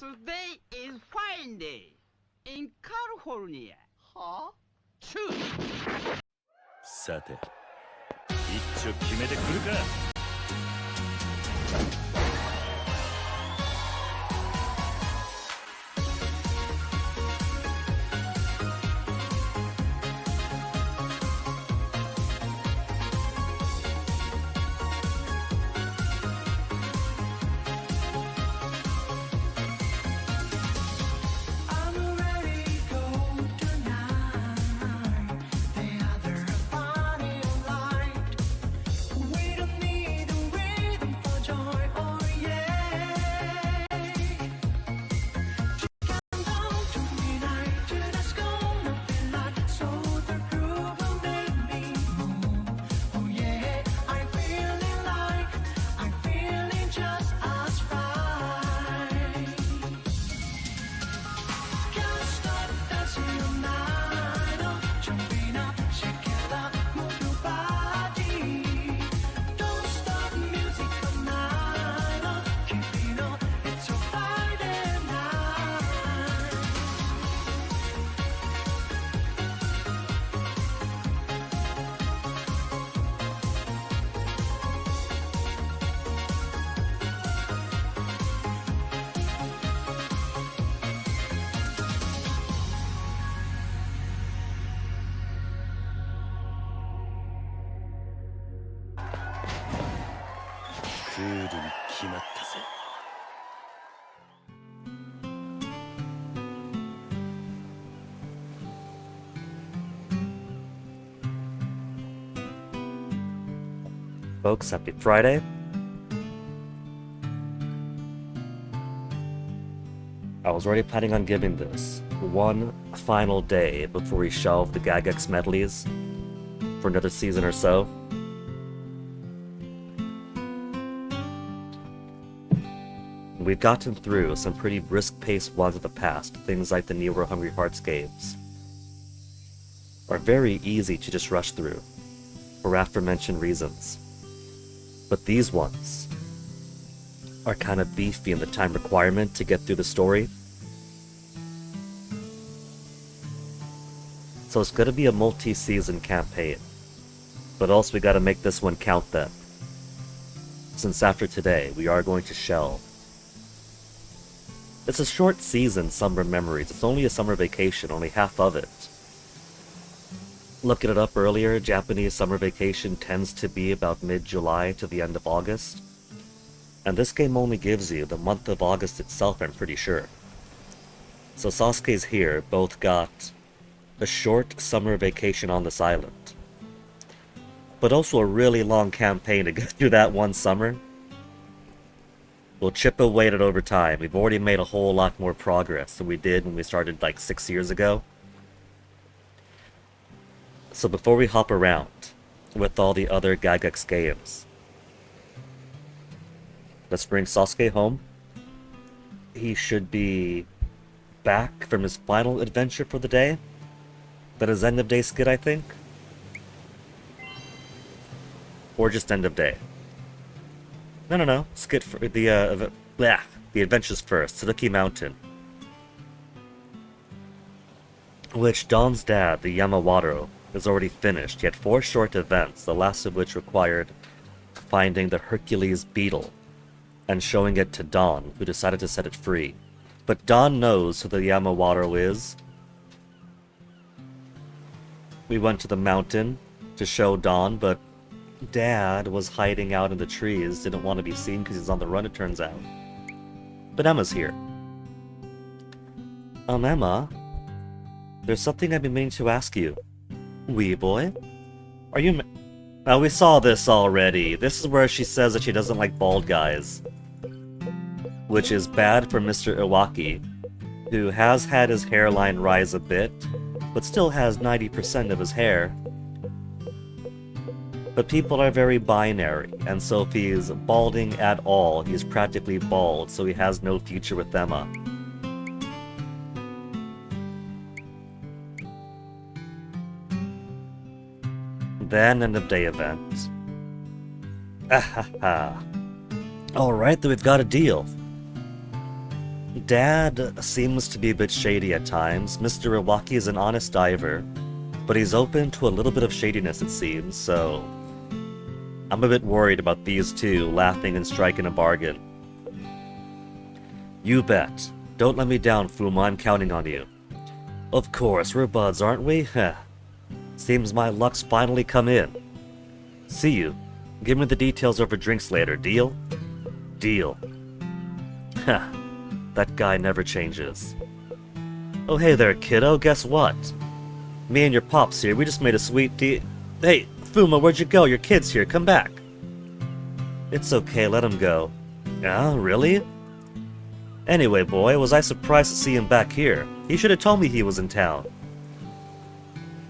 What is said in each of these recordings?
Today is fine day in California. Huh? True. さて、一丁決めてくるか。クールに決まったぜ。Folks, happy Friday. I was already planning on giving this one final day before we shelve the Gagex medleys for another season or so. We've gotten through some pretty brisk-paced ones of the past. Things like the newer Hungry Hearts games are very easy to just rush through, for aforementioned reasons. But these ones are kind of beefy in the time requirement to get through the story. So it's going to be a multi-season campaign. But also we got to make this one count then. Since after today, we are going to shelve. It's a short season, Summer Memories. It's only a summer vacation, only half of it. Looking it up earlier, Japanese summer vacation tends to be about mid-July to the end of August. And this game only gives you the month of August itself, I'm pretty sure. So Sasuke's here both got a short summer vacation on this island, but also a really long campaign to get through that one summer. We'll chip away at it over time. We've already made a whole lot more progress than we did when we started like 6 years ago. So before we hop around with all the other Gagex games, let's bring Sasuke home. He should be back from his final adventure for the day. That is end of day skit, I think. Or just end of day. No. Skit for the adventures first. Tsuruki Mountain. Which Don's dad, the Yamawaro, is already finished. He had 4 short events, the last of which required finding the Hercules beetle and showing it to Don, who decided to set it free. But Don knows who the Yamawaro is. We went to the mountain to show Don, but Dad was hiding out in the trees, didn't want to be seen because he's on the run, it turns out. But Emma's here. Emma, there's something I've been meaning to ask you. Wee boy? Are you Oh, we saw this already. This is where she says that she doesn't like bald guys. Which is bad for Mr. Iwaki, who has had his hairline rise a bit, but still has 90% of his hair. But people are very binary, and so if he's balding at all, he's practically bald, so he has no future with Emma. Then end of day event. Ahaha. Alright, then we've got a deal. Dad seems to be a bit shady at times. Mr. Iwaki is an honest diver, but he's open to a little bit of shadiness, it seems, so I'm a bit worried about these two laughing and striking a bargain. You bet. Don't let me down, Fuma. I'm counting on you. Of course, we're buds, aren't we? Heh. Seems my luck's finally come in. See you. Give me the details over drinks later, deal? Deal. Heh. That guy never changes. Oh hey there, kiddo, guess what? Me and your pops here, we just made a sweet deal. Hey, Fuma, where'd you go? Your kid's here, come back. It's okay, let him go. Ah, really? Anyway, boy, was I surprised to see him back here. He should have told me he was in town.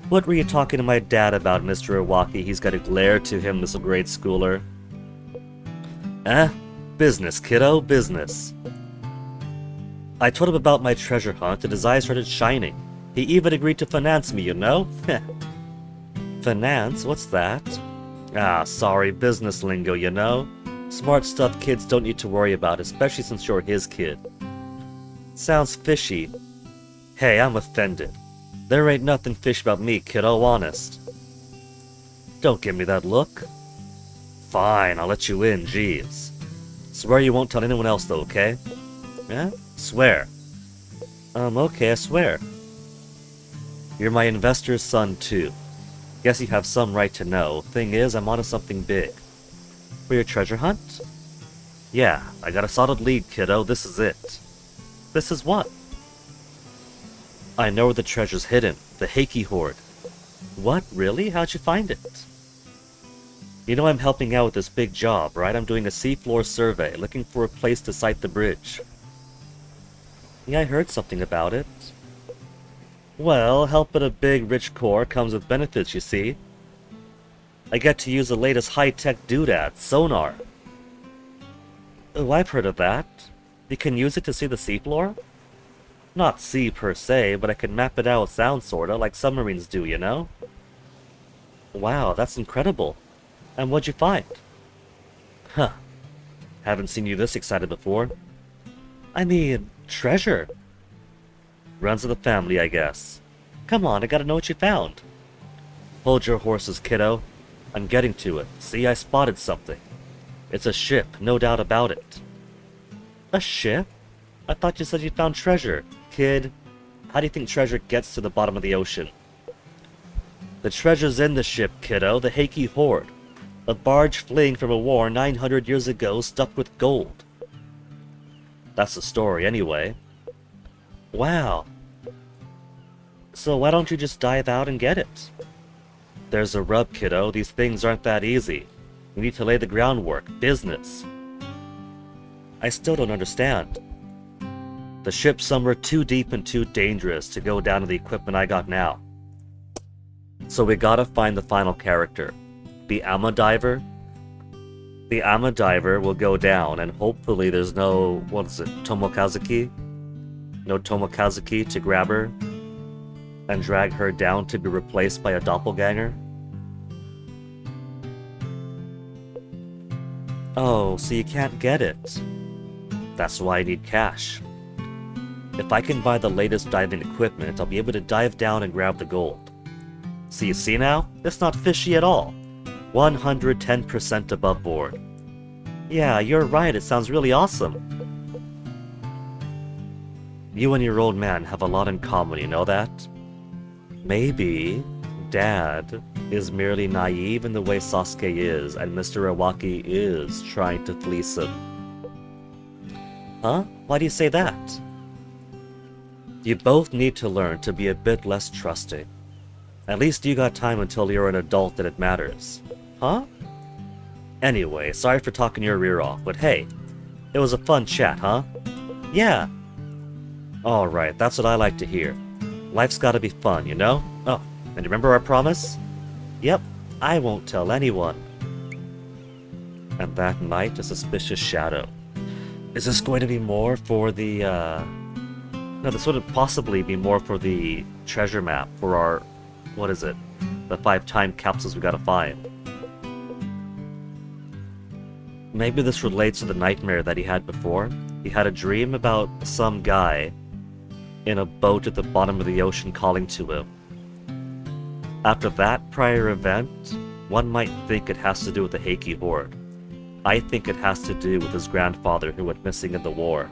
What were you talking to my dad about, Mr. Iwaki? He's got a glare to him, this grade schooler. Business, kiddo, business. I told him about my treasure hunt and his eyes started shining. He even agreed to finance me, you know? Finance? What's that? Ah, sorry, business lingo, you know? Smart stuff kids don't need to worry about, especially since you're his kid. Sounds fishy. Hey, I'm offended. There ain't nothing fishy about me, kiddo, honest. Don't give me that look. Fine, I'll let you in, jeez. Swear you won't tell anyone else though, okay? Yeah? Swear. Okay, I swear. You're my investor's son too. Guess you have some right to know. Thing is, I'm onto something big. For your treasure hunt? Yeah, I got a solid lead, kiddo. This is it. This is what? I know where the treasure's hidden. The Heiki Hoard. What? Really? How'd you find it? You know I'm helping out with this big job, right? I'm doing a seafloor survey, looking for a place to site the bridge. Yeah, I heard something about it. Well, help at a big, rich core comes with benefits, you see. I get to use the latest high-tech doodad, sonar. Oh, I've heard of that. You can use it to see the seafloor? Not see per se, but I can map it out with sound sorta, like submarines do, you know? Wow, that's incredible. And what'd you find? Huh. Haven't seen you this excited before. I mean, treasure. Runs in the family, I guess. Come on, I gotta know what you found. Hold your horses, kiddo. I'm getting to it. See, I spotted something. It's a ship, no doubt about it. A ship? I thought you said you found treasure. Kid, how do you think treasure gets to the bottom of the ocean? The treasure's in the ship, kiddo, the Heiki Hoard. A barge fleeing from a war 900 years ago stuffed with gold. That's the story, anyway. Wow. So why don't you just dive out and get it? There's a rub, kiddo. These things aren't that easy. You need to lay the groundwork. Business. I still don't understand. The ship's somewhere too deep and too dangerous to go down to the equipment I got now. So we gotta find the final character. The Ama Diver? The Ama Diver will go down, and hopefully there's no, what is it, Tomokazuki? No Tomokazuki to grab her and drag her down to be replaced by a doppelganger? Oh, so you can't get it. That's why I need cash. If I can buy the latest diving equipment, I'll be able to dive down and grab the gold. So you see now? It's not fishy at all. 110% above board. Yeah, you're right, it sounds really awesome. You and your old man have a lot in common, you know that? Maybe Dad is merely naive in the way Sosuke is, and Mr. Iwaki is trying to fleece him. Huh? Why do you say that? You both need to learn to be a bit less trusting. At least you got time until you're an adult and it matters. Huh? Anyway, sorry for talking your ear off, but hey, it was a fun chat, huh? Yeah. Alright, that's what I like to hear. Life's gotta be fun, you know? Oh, and remember our promise? Yep, I won't tell anyone. And that night, a suspicious shadow. Is this going to be more for the, No, this would possibly be more for the treasure map, for our... What is it? The 5 time capsules we gotta find. Maybe this relates to the nightmare that he had before. He had a dream about some guy in a boat at the bottom of the ocean calling to him. After that prior event, one might think it has to do with the Heike Horde. I think it has to do with his grandfather who went missing in the war.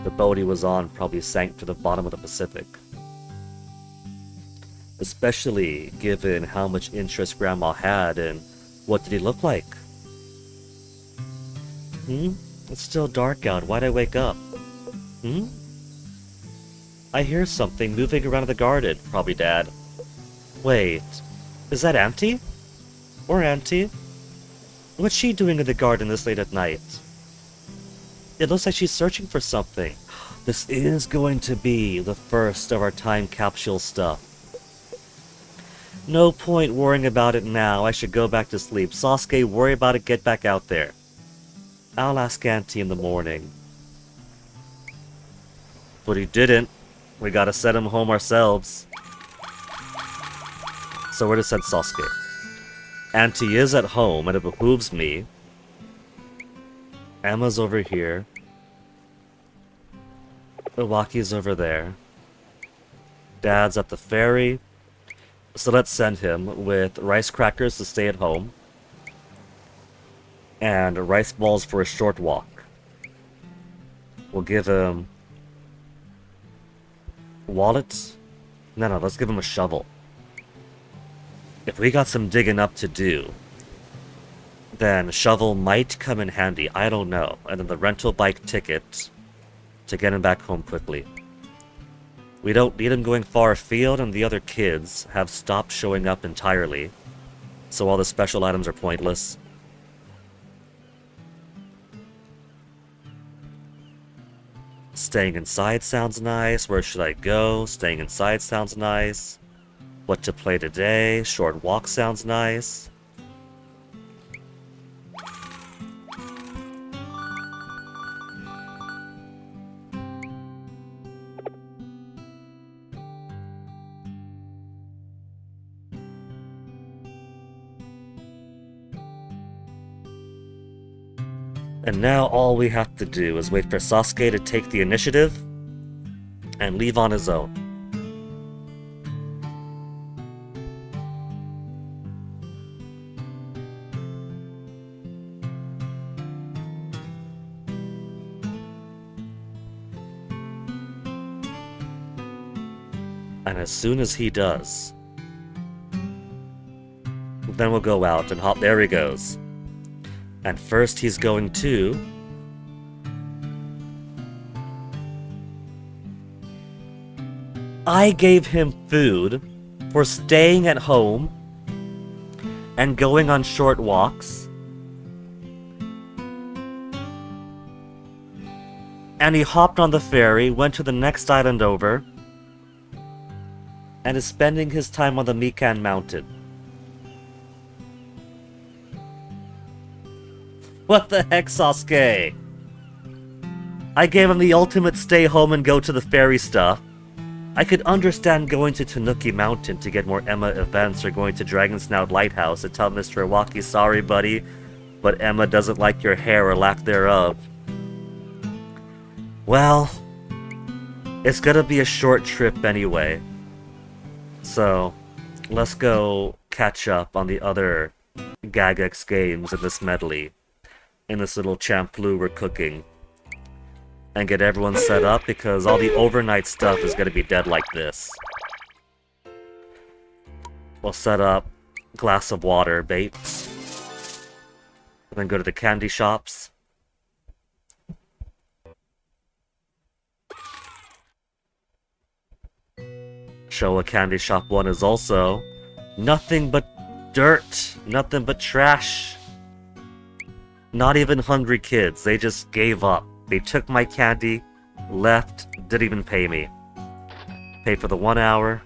The boat he was on probably sank to the bottom of the Pacific. Especially given how much interest Grandma had in what did he look like. It's still dark out. Why'd I wake up? I hear something moving around the garden. Probably Dad. Wait, is that Auntie? Or Auntie? What's she doing in the garden this late at night? It looks like she's searching for something. This is going to be the first of our time capsule stuff. No point worrying about it now. I should go back to sleep. Sosuke, worry about it. Get back out there. I'll ask Auntie in the morning. But he didn't. We gotta send him home ourselves. So where to send Sosuke? Auntie is at home, and it behooves me. Emma's over here. Iwaki's over there. Dad's at the ferry. So let's send him with rice crackers to stay at home. And rice balls for a short walk. We'll give him... wallet? No, let's give him a shovel. If we got some digging up to do, then shovel might come in handy, I don't know. And then the rental bike ticket to get him back home quickly. We don't need him going far afield, and the other kids have stopped showing up entirely. So all the special items are pointless. Staying inside sounds nice. Where should I go? Staying inside sounds nice. What to play today? Short walk sounds nice. And now all we have to do is wait for Sasuke to take the initiative and leave on his own. And as soon as he does, then we'll go out and hop. There he goes. And first he's going to... I gave him food for staying at home and going on short walks. And he hopped on the ferry, went to the next island over, and is spending his time on the Mikan Mountain. What the heck, Sasuke? I gave him the ultimate stay home and go to the ferry stuff. I could understand going to Tanuki Mountain to get more Emma events or going to Dragon Snout Lighthouse to tell Mr. Iwaki, sorry buddy, but Emma doesn't like your hair or lack thereof. Well, it's gonna be a short trip anyway. So, let's go catch up on the other Gagax games in this medley. In this little Champloo we're cooking. And get everyone set up because all the overnight stuff is gonna be dead like this. We'll set up glass of water, bait. And then go to the candy shops. Showa Candy Shop 1 is also nothing but dirt, nothing but trash. Not even hungry kids, they just gave up. They took my candy, left, didn't even pay me. Paid for the 1 hour.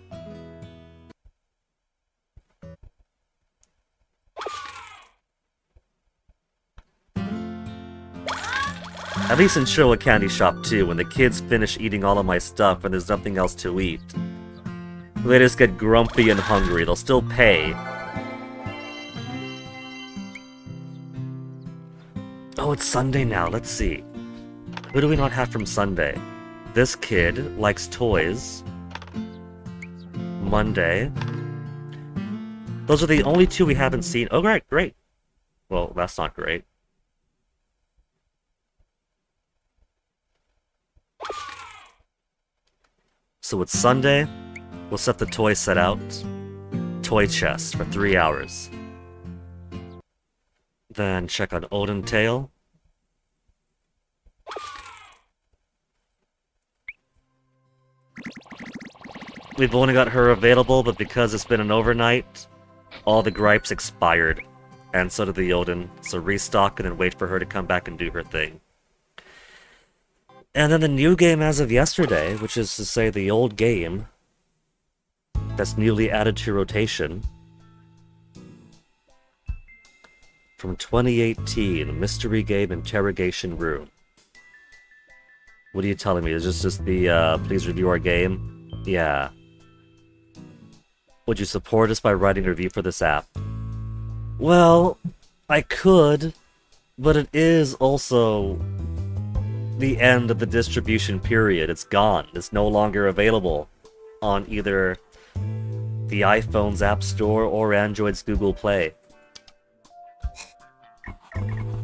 At least in Showa Candy Shop 2, when the kids finish eating all of my stuff and there's nothing else to eat, they just get grumpy and hungry. They'll still pay. Oh, it's Sunday now. Let's see. Who do we not have from Sunday? This kid likes toys. Monday. Those are the only two we haven't seen. Oh, right, great. Well, that's not great. So it's Sunday. We'll set the toy set out. Toy chest for 3 hours. Then check on Oden Tail. We've only got her available, but because it's been an overnight, all the gripes expired. And so did the Oden. So restock and then wait for her to come back and do her thing. And then the new game as of yesterday, which is to say the old game that's newly added to rotation. From 2018, Mystery Game Interrogation Room. What are you telling me? Is this just the, please review our game? Yeah. Would you support us by writing a review for this app? Well, I could, but it is also the end of the distribution period. It's gone. It's no longer available on either the iPhone's App Store or Android's Google Play.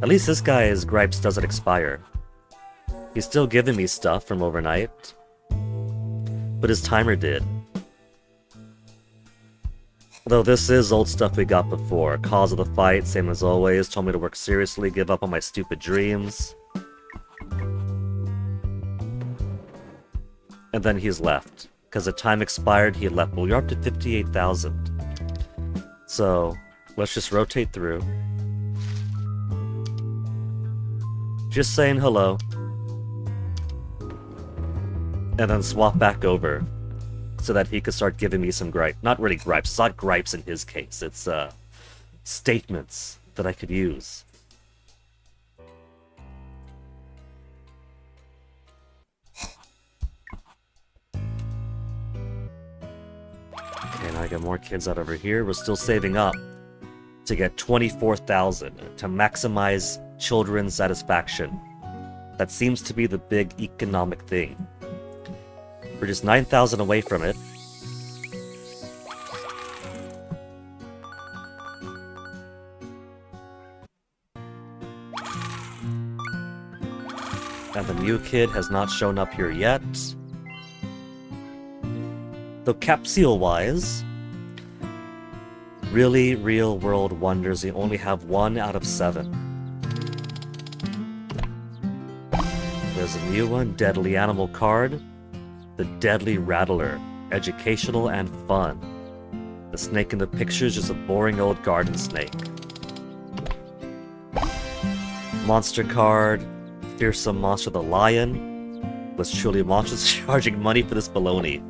At least this guy's gripes doesn't expire. He's still giving me stuff from overnight, but his timer did. Though this is old stuff we got before. Cause of the fight, same as always, told me to work seriously, give up on my stupid dreams. And then he's left. Because the time expired, he left. Well, we're up to 58,000. So, let's just rotate through. Just saying hello. And then swap back over. So that he could start giving me some gripe. Not really gripes. It's not gripes in his case. It's, statements that I could use. Okay, now I got more kids out over here. We're still saving up to get 24,000 to maximize children's satisfaction. That seems to be the big economic thing. We're just 9,000 away from it. And the new kid has not shown up here yet. Though capsule-wise, really real-world wonders, you only have 1 out of 7. There's a new one, Deadly Animal card. The Deadly Rattler, educational and fun. The snake in the picture is just a boring old garden snake. Monster card, Fearsome Monster the Lion. Was truly monsters charging money for this baloney.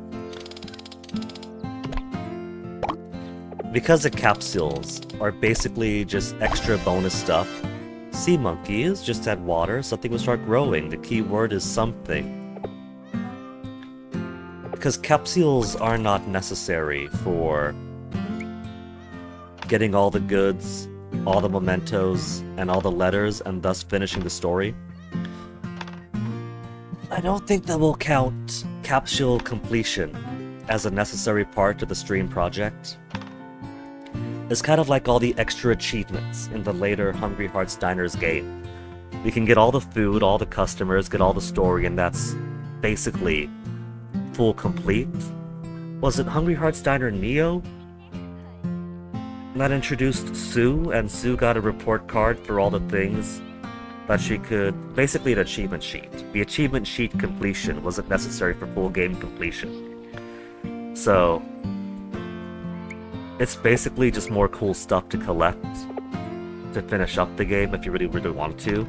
Because the capsules are basically just extra bonus stuff, sea monkeys just add water, something will start growing. The key word is something. Because capsules are not necessary for getting all the goods, all the mementos, and all the letters, and thus finishing the story. I don't think that will count capsule completion as a necessary part of the stream project. It's kind of like all the extra achievements in the later Hungry Hearts Diners game. We can get all the food, all the customers, get all the story, and that's basically full complete. Was it Hungry Hearts Diner Neo that introduced Sue, and Sue got a report card for all the things that she could... Basically an achievement sheet. The achievement sheet completion wasn't necessary for full game completion. So, it's basically just more cool stuff to collect to finish up the game if you really, really want to.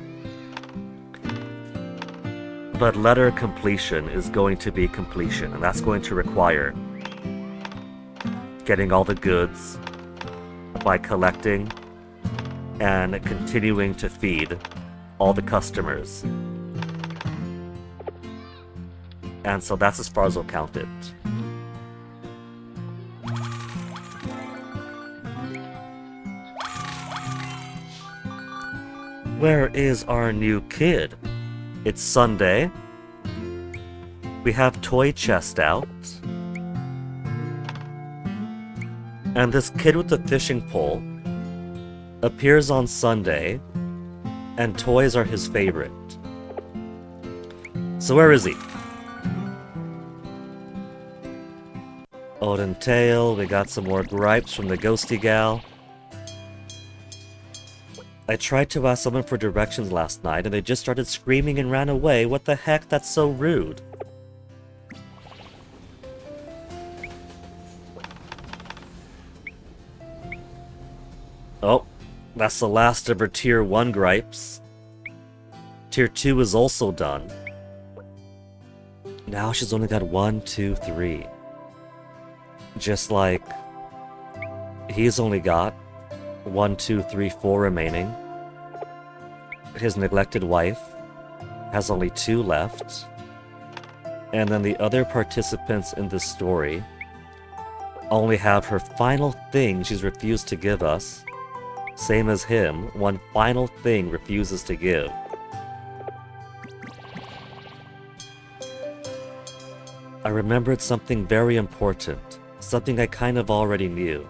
But letter completion is going to be completion, and that's going to require getting all the goods by collecting and continuing to feed all the customers. And so that's as far as we'll count it. Where is our new kid? It's Sunday. We have toy chest out. And this kid with the fishing pole appears on Sunday, and toys are his favorite. So where is he? Oden tail, we got some more gripes from the ghosty gal. I tried to ask someone for directions last night and they just started screaming and ran away. What the heck? That's so rude. Oh, that's the last of her Tier 1 gripes. Tier 2 is also done. Now she's only got 1, 2, 3. Just like he's only got 1, 2, 3, 4 remaining. His neglected wife has only 2 left. And then the other participants in this story only have her final thing she's refused to give us. Same as him, one final thing refuses to give. I remembered something very important. Something I kind of already knew.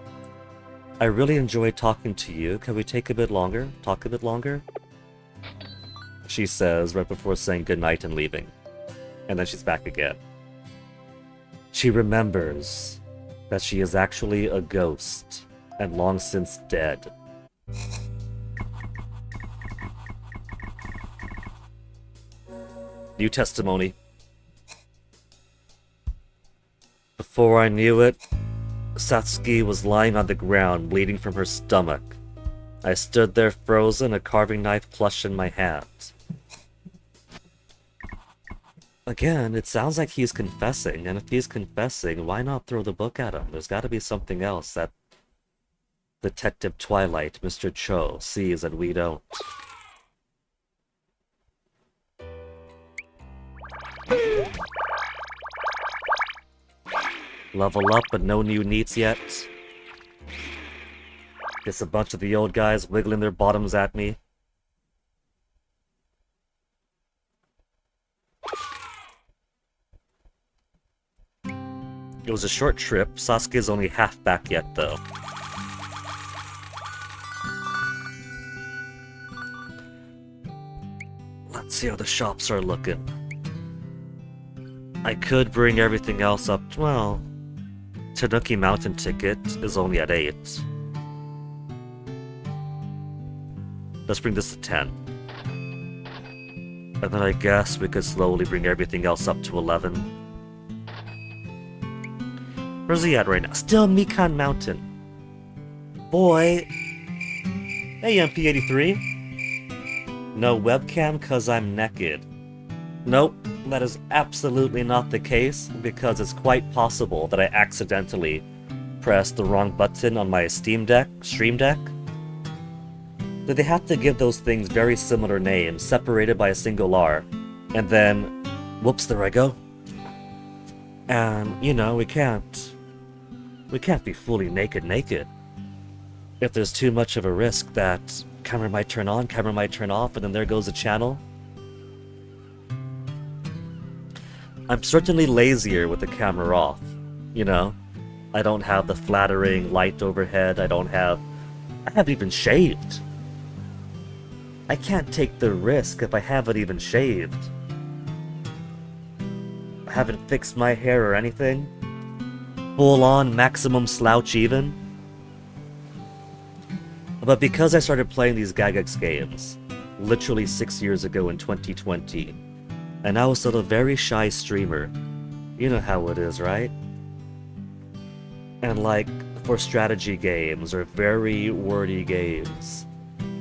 I really enjoyed talking to you. Can we take a bit longer? Talk a bit longer? She says right before saying goodnight and leaving. And then she's back again. She remembers that she is actually a ghost and long since dead. New testimony. Before I knew it, Satsuki was lying on the ground, bleeding from her stomach. I stood there frozen, a carving knife clutched in my hand. Again, it sounds like he's confessing, and if he's confessing, why not throw the book at him? There's gotta be something else that Detective Twilight, Mr. Cho, sees and we don't. Level up, but no new needs yet. Just a bunch of the old guys wiggling their bottoms at me. It was a short trip. Sasuke's only half back yet, though. Let's see how the shops are looking. I could bring everything else up. Well, Tanuki Mountain ticket is only at 8. Let's bring this to 10. And then I guess we could slowly bring everything else up to 11. Where's he at right now? Still Mikan Mountain. Boy. Hey, MP83. No webcam cause I'm naked. Nope, that is absolutely not the case, because it's quite possible that I accidentally pressed the wrong button on my Stream Deck. That they have to give those things very similar names, separated by a single R. And then, whoops, there I go. And, you know, we can't be fully naked. If there's too much of a risk that camera might turn on, camera might turn off, and then there goes the channel. I'm certainly lazier with the camera off, you know? I don't have the flattering light overhead, I haven't even shaved. I can't take the risk if I haven't even shaved. I haven't fixed my hair or anything. Full on maximum slouch even. But because I started playing these Gagex games, literally 6 years ago in 2020, and I was still a very shy streamer. You know how it is, right? And like, for strategy games or very wordy games,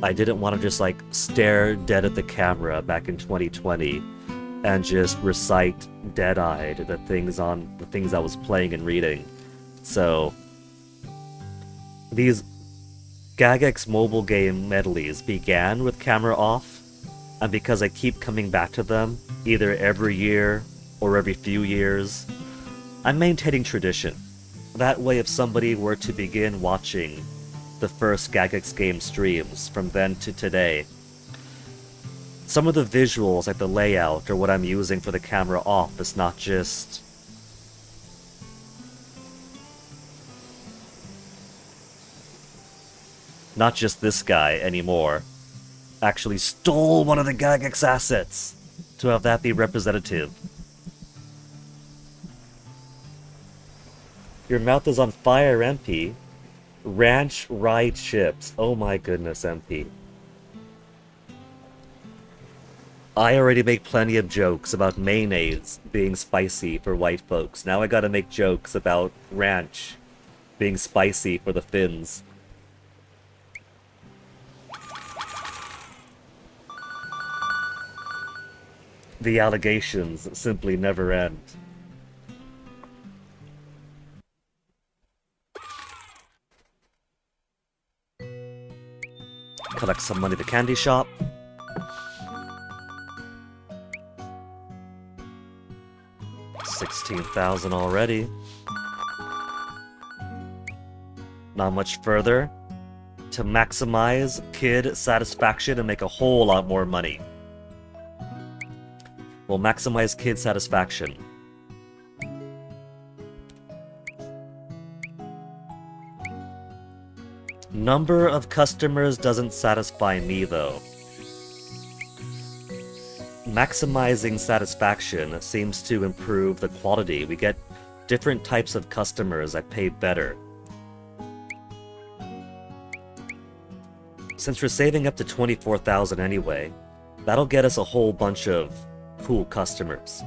I didn't want to just like stare dead at the camera back in 2020 and just recite dead-eyed the things I was playing and reading. So these Gagex mobile game medleys began with camera off, and because I keep coming back to them, either every year or every few years, I'm maintaining tradition. That way, if somebody were to begin watching the first Gagex game streams from then to today, some of the visuals, like the layout or what I'm using for the camera off, is not just... not just this guy anymore. Actually stole one of the Gygax assets to have that be representative. Your mouth is on fire, MP. Ranch rye chips. Oh my goodness, MP. I already make plenty of jokes about mayonnaise being spicy for white folks. Now I gotta make jokes about ranch being spicy for the Finns. The allegations simply never end. Collect some money at the candy shop. $16,000 already. Not much further to maximize kid satisfaction and make a whole lot more money. We'll maximize kid satisfaction. Number of customers doesn't satisfy me, though. Maximizing satisfaction seems to improve the quality. We get different types of customers that pay better. Since we're saving up to 24,000 anyway, that'll get us a whole bunch of cool customers.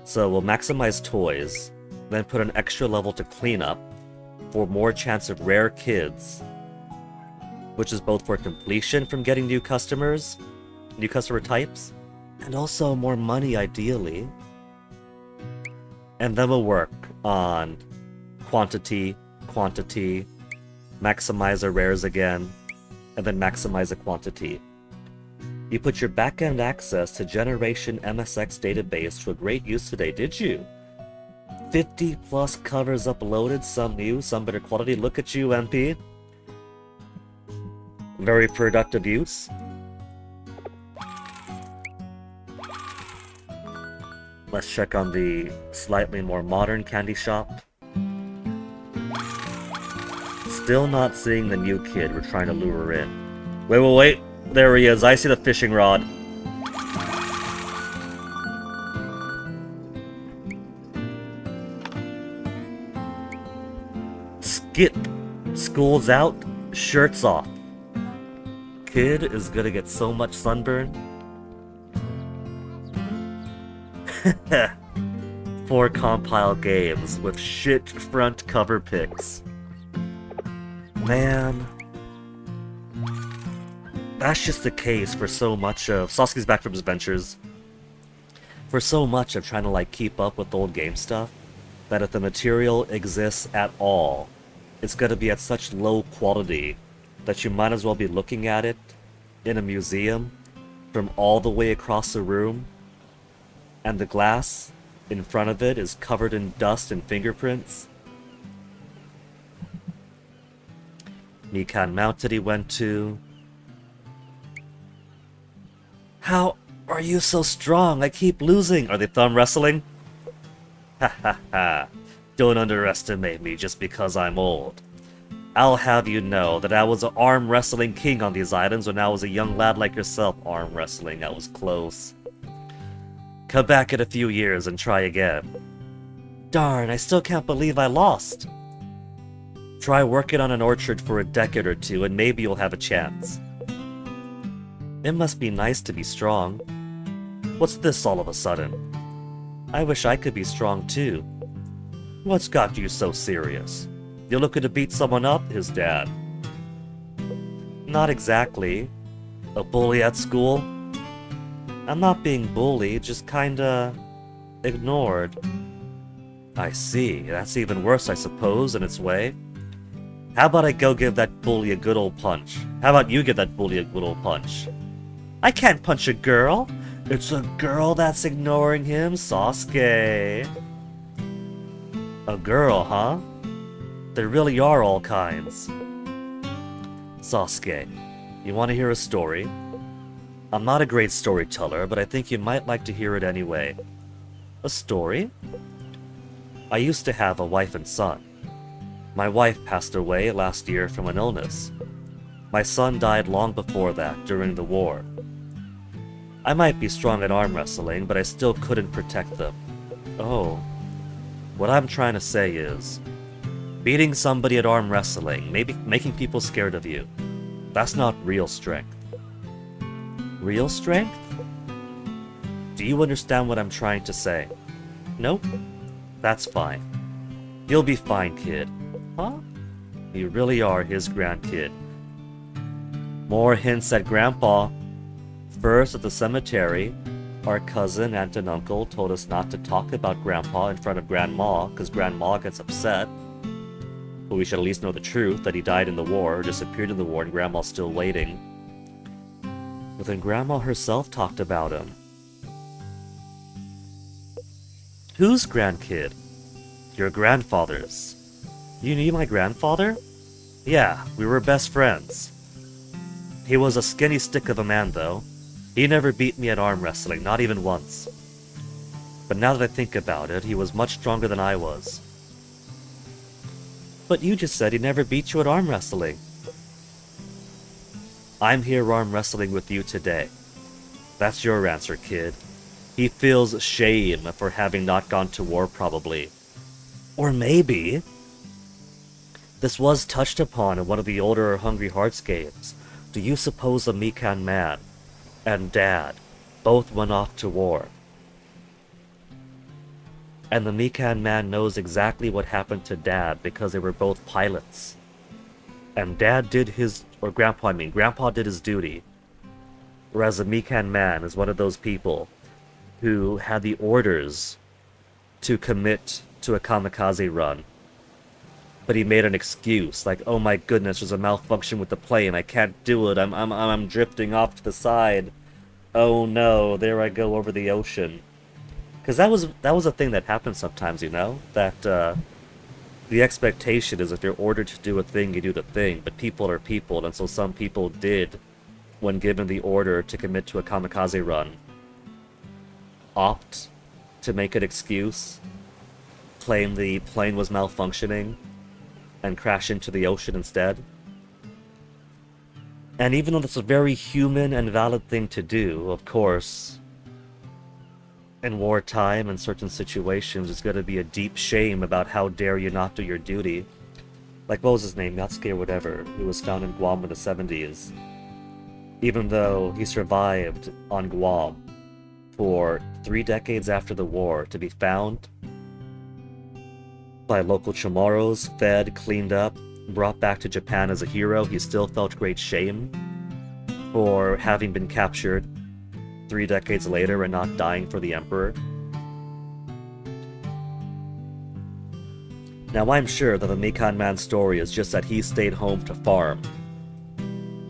So we'll maximize toys, then put an extra level to cleanup for more chance of rare kids, which is both for completion from getting new customer types, and also more money ideally. And then we'll work on quantity, maximize our rares again, and then maximize the quantity. You put your backend access to Generation MSX database to a great use today, did you? 50 plus covers uploaded, some new, some better quality. Look at you, MP. Very productive use. Let's check on the slightly more modern candy shop. Still not seeing the new kid we're trying to lure in. Wait. There he is. I see the fishing rod. Skip. School's out. Shirt's off. Kid is gonna get so much sunburn. 4 compile games with shit front cover pics. Man. That's just the case for so much of... Sosuke's back from his adventures. For so much of trying to, like, keep up with old game stuff, that if the material exists at all, it's gonna be at such low quality that you might as well be looking at it in a museum from all the way across the room, and the glass in front of it is covered in dust and fingerprints. Mikan Mountain he went to. How are you so strong? I keep losing. Are they thumb wrestling? Ha ha ha. Don't underestimate me just because I'm old. I'll have you know that I was an arm wrestling king on these islands when I was a young lad like yourself. Arm wrestling, that was close. Come back in a few years and try again. Darn, I still can't believe I lost. Try working on an orchard for a decade or two and maybe you'll have a chance. It must be nice to be strong. What's this all of a sudden? I wish I could be strong too. What's got you so serious? You looking to beat someone up, his dad? Not exactly. A bully at school? I'm not being bullied, just kinda... ignored. I see. That's even worse, I suppose, in its way. How about I go give that bully a good old punch? How about you give that bully a good old punch? I can't punch a girl! It's a girl that's ignoring him, Sosuke. A girl, huh? There really are all kinds. Sosuke, you want to hear a story? I'm not a great storyteller, but I think you might like to hear it anyway. A story? I used to have a wife and son. My wife passed away last year from an illness. My son died long before that, during the war. I might be strong at arm wrestling, but I still couldn't protect them. Oh. What I'm trying to say is, beating somebody at arm wrestling, maybe making people scared of you, that's not real strength. Real strength? Do you understand what I'm trying to say? Nope? That's fine. You'll be fine, kid. Huh? You really are his grandkid. More hints at Grandpa. First, at the cemetery, our cousin, aunt, and uncle told us not to talk about Grandpa in front of Grandma, because Grandma gets upset. But we should at least know the truth, that he died in the war, or disappeared in the war, and Grandma's still waiting. But then Grandma herself talked about him. Whose grandkid? Your grandfather's. You knew my grandfather? Yeah, we were best friends. He was a skinny stick of a man, though. He never beat me at arm wrestling, not even once. But now that I think about it, he was much stronger than I was. But you just said he never beat you at arm wrestling. I'm here arm wrestling with you today. That's your answer, kid. He feels shame for having not gone to war, probably. Or maybe this was touched upon in one of the older Hungry Hearts games. Do you suppose the Mikan man and Dad both went off to war? And the Mikan man knows exactly what happened to Dad because they were both pilots. And Dad did his, or Grandpa did his duty. Whereas the Mikan man is one of those people who had the orders to commit to a kamikaze run. But he made an excuse, like, oh my goodness, there's a malfunction with the plane, I can't do it, I'm drifting off to the side. Oh no, there I go over the ocean. Because that was a thing that happened sometimes, you know? That, the expectation is if you're ordered to do a thing, you do the thing, but people are people, and so some people did, when given the order to commit to a kamikaze run, opt to make an excuse, claim the plane was malfunctioning, and crash into the ocean instead. And even though that's a very human and valid thing to do, of course, in wartime and certain situations, there's going to be a deep shame about how dare you not do your duty. Like, what was his name? Natsuki or whatever, who was found in Guam in the 70s. Even though he survived on Guam for 3 decades after the war, to be found by local Chamorros, fed, cleaned up, brought back to Japan as a hero, he still felt great shame for having been captured 3 decades later and not dying for the Emperor. Now I'm sure that the Mikan man's story is just that he stayed home to farm.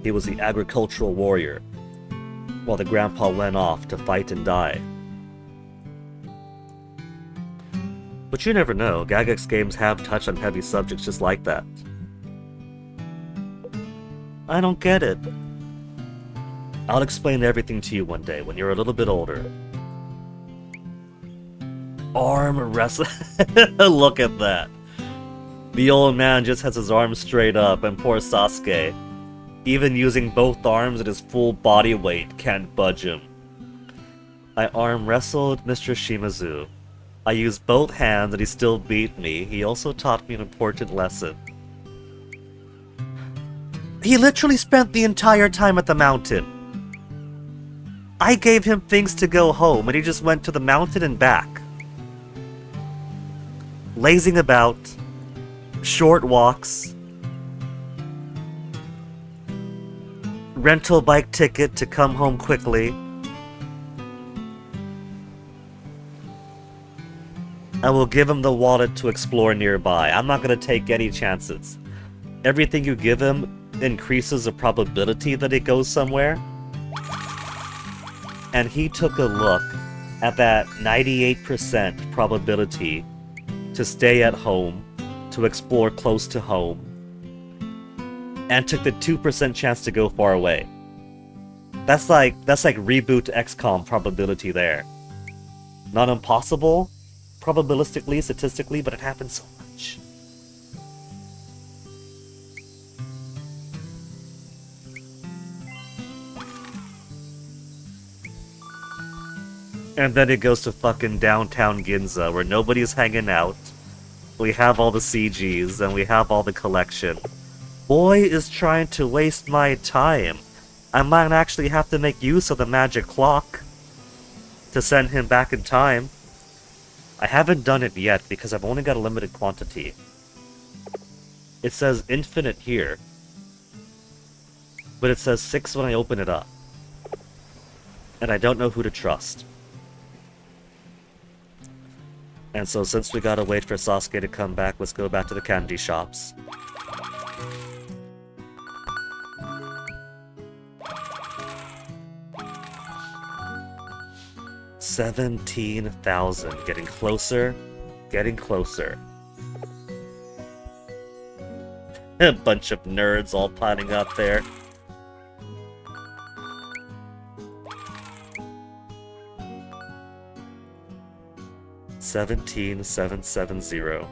He was the agricultural warrior, while the grandpa went off to fight and die. But you never know, Gygax games have touched on heavy subjects just like that. I don't get it. I'll explain everything to you one day, when you're a little bit older. Arm wrestling. Look at that. The old man just has his arms straight up, and poor Sasuke, even using both arms at his full body weight, can't budge him. I arm wrestled Mr. Shimazu. I used both hands and he still beat me. He also taught me an important lesson. He literally spent the entire time at the mountain. I gave him things to go home and he just went to the mountain and back. Lazing about, short walks, rental bike ticket to come home quickly. I will give him the wallet to explore nearby. I'm not going to take any chances. Everything you give him increases the probability that it goes somewhere. And he took a look at that 98% probability to stay at home, to explore close to home, and took the 2% chance to go far away. That's like reboot XCOM probability there. Not impossible, probabilistically, statistically, but it happens so much. And then it goes to fucking downtown Ginza, where nobody's hanging out. We have all the CGs, and we have all the collection. Boy is trying to waste my time. I might actually have to make use of the magic clock to send him back in time. I haven't done it yet, because I've only got a limited quantity. It says infinite here, but it says 6 when I open it up. And I don't know who to trust. And so since we gotta wait for Sasuke to come back, let's go back to the candy shops. $17,000. Getting closer. Getting closer. A bunch of nerds all piling up there. $17,770.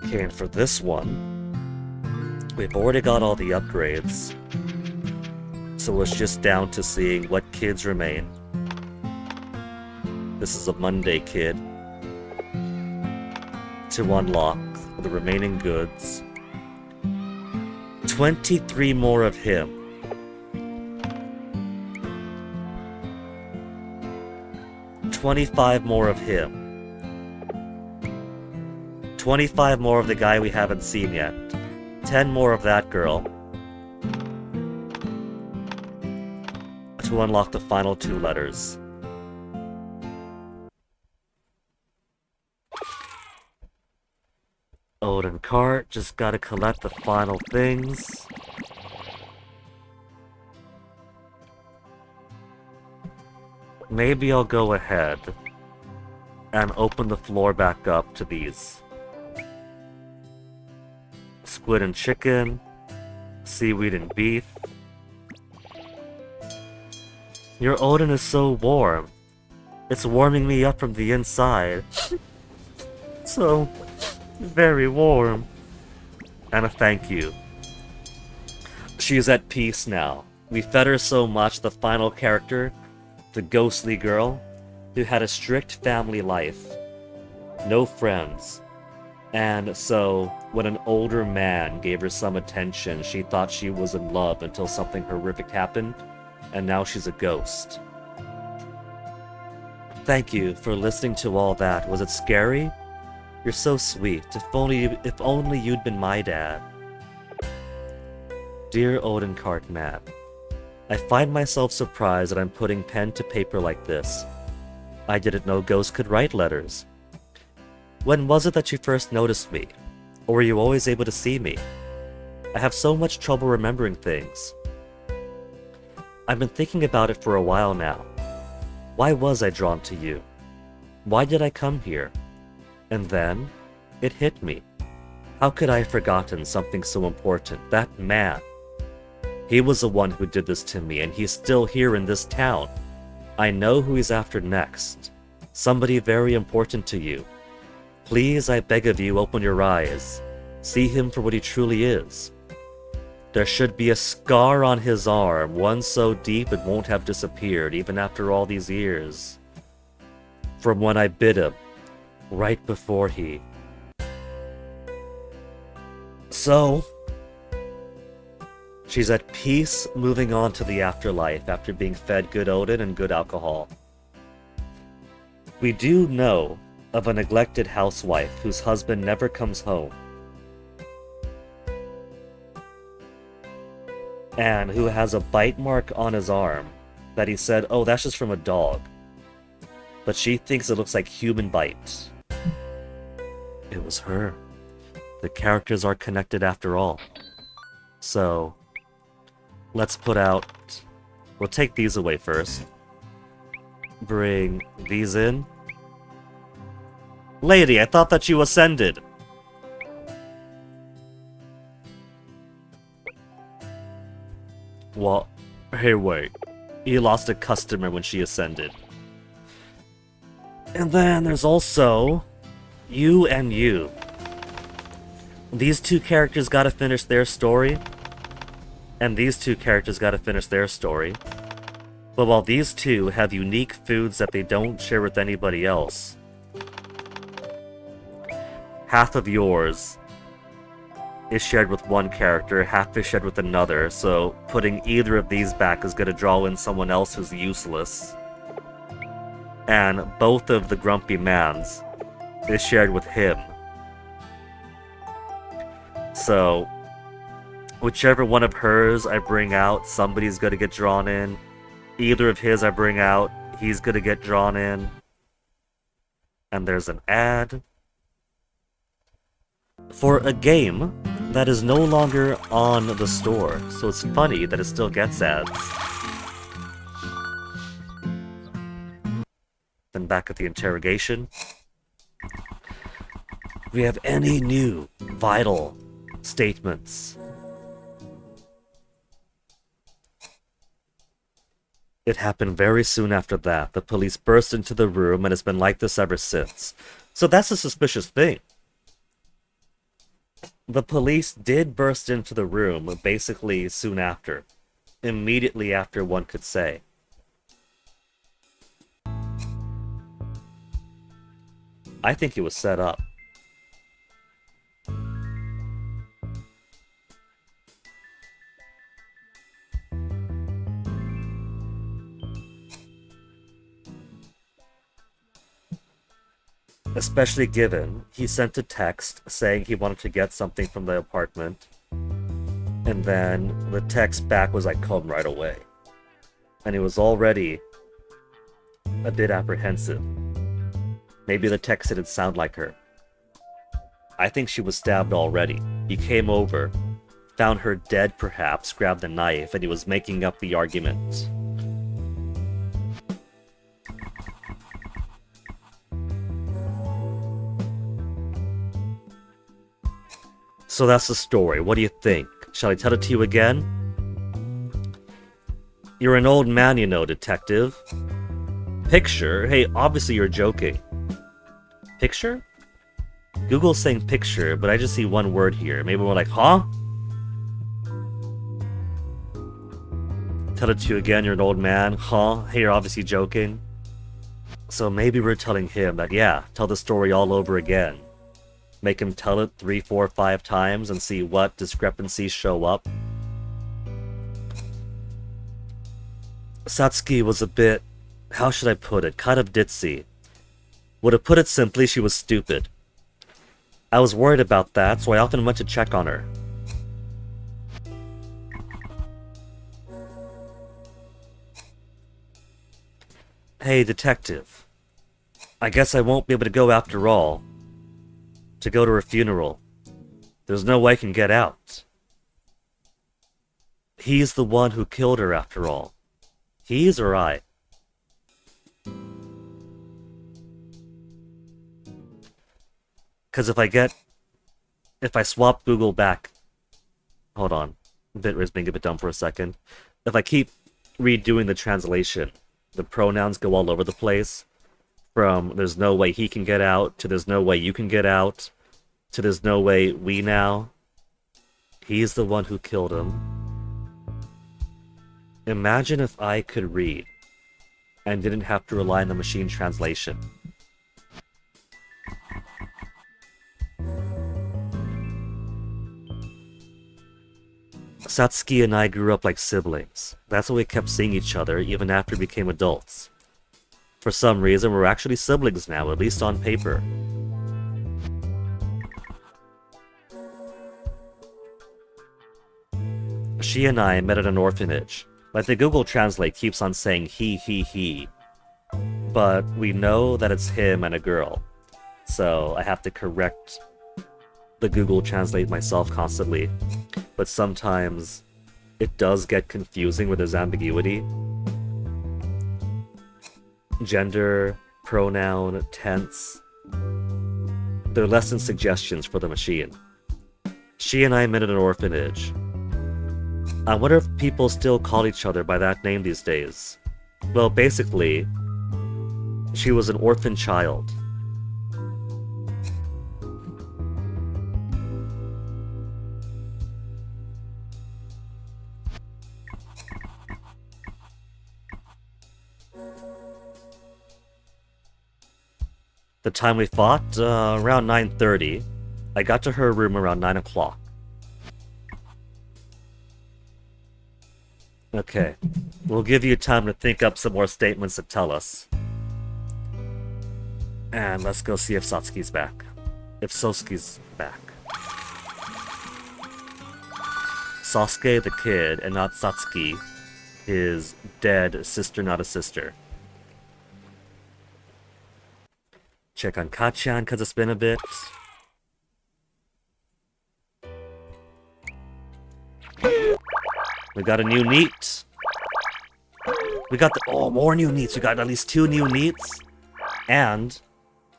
Okay, and for this one, we've already got all the upgrades. So it's just down to seeing what kids remain. This is a Monday kid. To unlock the remaining goods. 23 more of him. $25 more of him. 25 more of the guy we haven't seen yet. 10 more of that girl. To unlock the final 2 letters. Oden cart, just gotta collect the final things. Maybe I'll go ahead and open the floor back up to these. Squid and chicken, seaweed and beef. Your Oden is so warm. It's warming me up from the inside. So very warm. And a thank you. She is at peace now. We fed her so much, the final character, the ghostly girl, who had a strict family life. No friends. And so, when an older man gave her some attention, she thought she was in love until something horrific happened, and now she's a ghost. Thank you for listening to all that. Was it scary? You're so sweet. If only you'd been my dad. Dear Oden Cart Man, I find myself surprised that I'm putting pen to paper like this. I didn't know ghosts could write letters. When was it that you first noticed me? Or were you always able to see me? I have so much trouble remembering things. I've been thinking about it for a while now. Why was I drawn to you? Why did I come here? And then, it hit me. How could I have forgotten something so important? That man. He was the one who did this to me, and he's still here in this town. I know who he's after next. Somebody very important to you. Please, I beg of you, open your eyes. See him for what he truly is. There should be a scar on his arm, one so deep it won't have disappeared, even after all these years. From when I bit him, right before he... So... she's at peace, moving on to the afterlife after being fed good Oden and good alcohol. We do know of a neglected housewife whose husband never comes home, and who has a bite mark on his arm that he said, oh, that's just from a dog. But she thinks it looks like human bite. It was her. The characters are connected after all. So, let's put out... we'll take these away first. Bring these in. Lady, I thought that you ascended. Well, hey wait. You lost a customer when she ascended. And then there's also... you and you. These two characters gotta finish their story. And these two characters gotta finish their story. But while these two have unique foods that they don't share with anybody else, half of yours is shared with one character, half is shared with another, so putting either of these back is gonna draw in someone else who's useless. And both of the grumpy mans is shared with him. So, whichever one of hers I bring out, somebody's gonna get drawn in. Either of his I bring out, he's gonna get drawn in. And there's an ad for a game that is no longer on the store, so it's funny that it still gets ads. Then back at the interrogation. We have any new vital statements? It happened very soon after that. The police burst into the room and it's been like this ever since. So that's a suspicious thing. The police did burst into the room basically soon after. Immediately after, one could say. I think it was set up. Especially given he sent a text saying he wanted to get something from the apartment, and then the text back was like, come right away. And he was already a bit apprehensive. Maybe the text didn't sound like her. I think she was stabbed already. He came over, found her dead perhaps, grabbed a knife, and he was making up the argument. So that's the story. What do you think? Shall I tell it to you again? You're an old man, you know, detective. Picture? Hey, obviously you're joking. Picture? Google's saying picture, but I just see one word here. Maybe we're like, huh? Tell it to you again, you're an old man. Huh? Hey, you're obviously joking. So maybe we're telling him that, yeah, tell the story all over again. Make him tell it 3, 4, 5 times and see what discrepancies show up. Satsuki was a bit, how should I put it, kind of ditzy. Would have put it simply, she was stupid. I was worried about that, so I often went to check on her. Hey, detective. I guess I won't be able to go after all. To go to her funeral. There's no way I can get out. He's the one who killed her after all. He's or I. Because if I swap Google back... Hold on. Bitrate's being a bit dumb for a second. If I keep redoing the translation, the pronouns go all over the place. From there's no way he can get out, to there's no way you can get out, to there's no way we now. He's the one who killed him. Imagine if I could read and didn't have to rely on the machine translation. Satsuki and I grew up like siblings. That's why we kept seeing each other even after we became adults. For some reason, we're actually siblings now, at least on paper. She and I met at an orphanage. Like the Google Translate keeps on saying he. But we know that it's him and a girl. So I have to correct the Google Translate myself constantly. But sometimes it does get confusing where there's ambiguity. Gender, pronoun, tense. They're lesson suggestions for the machine. She and I met at an orphanage. I wonder if people still call each other by that name these days. Well, basically, she was an orphan child. The time we fought, around 9:30. I got to her room around 9 o'clock. Okay, we'll give you time to think up some more statements to tell us. And let's go see if Satsuki's back. If Sosuke's back. Sasuke the kid, and not Satsuki, his dead sister, not a sister. Check on Kachan, because it's been a bit. We got a new NEET. We got more new NEETs. We got at least 2 new NEETs. And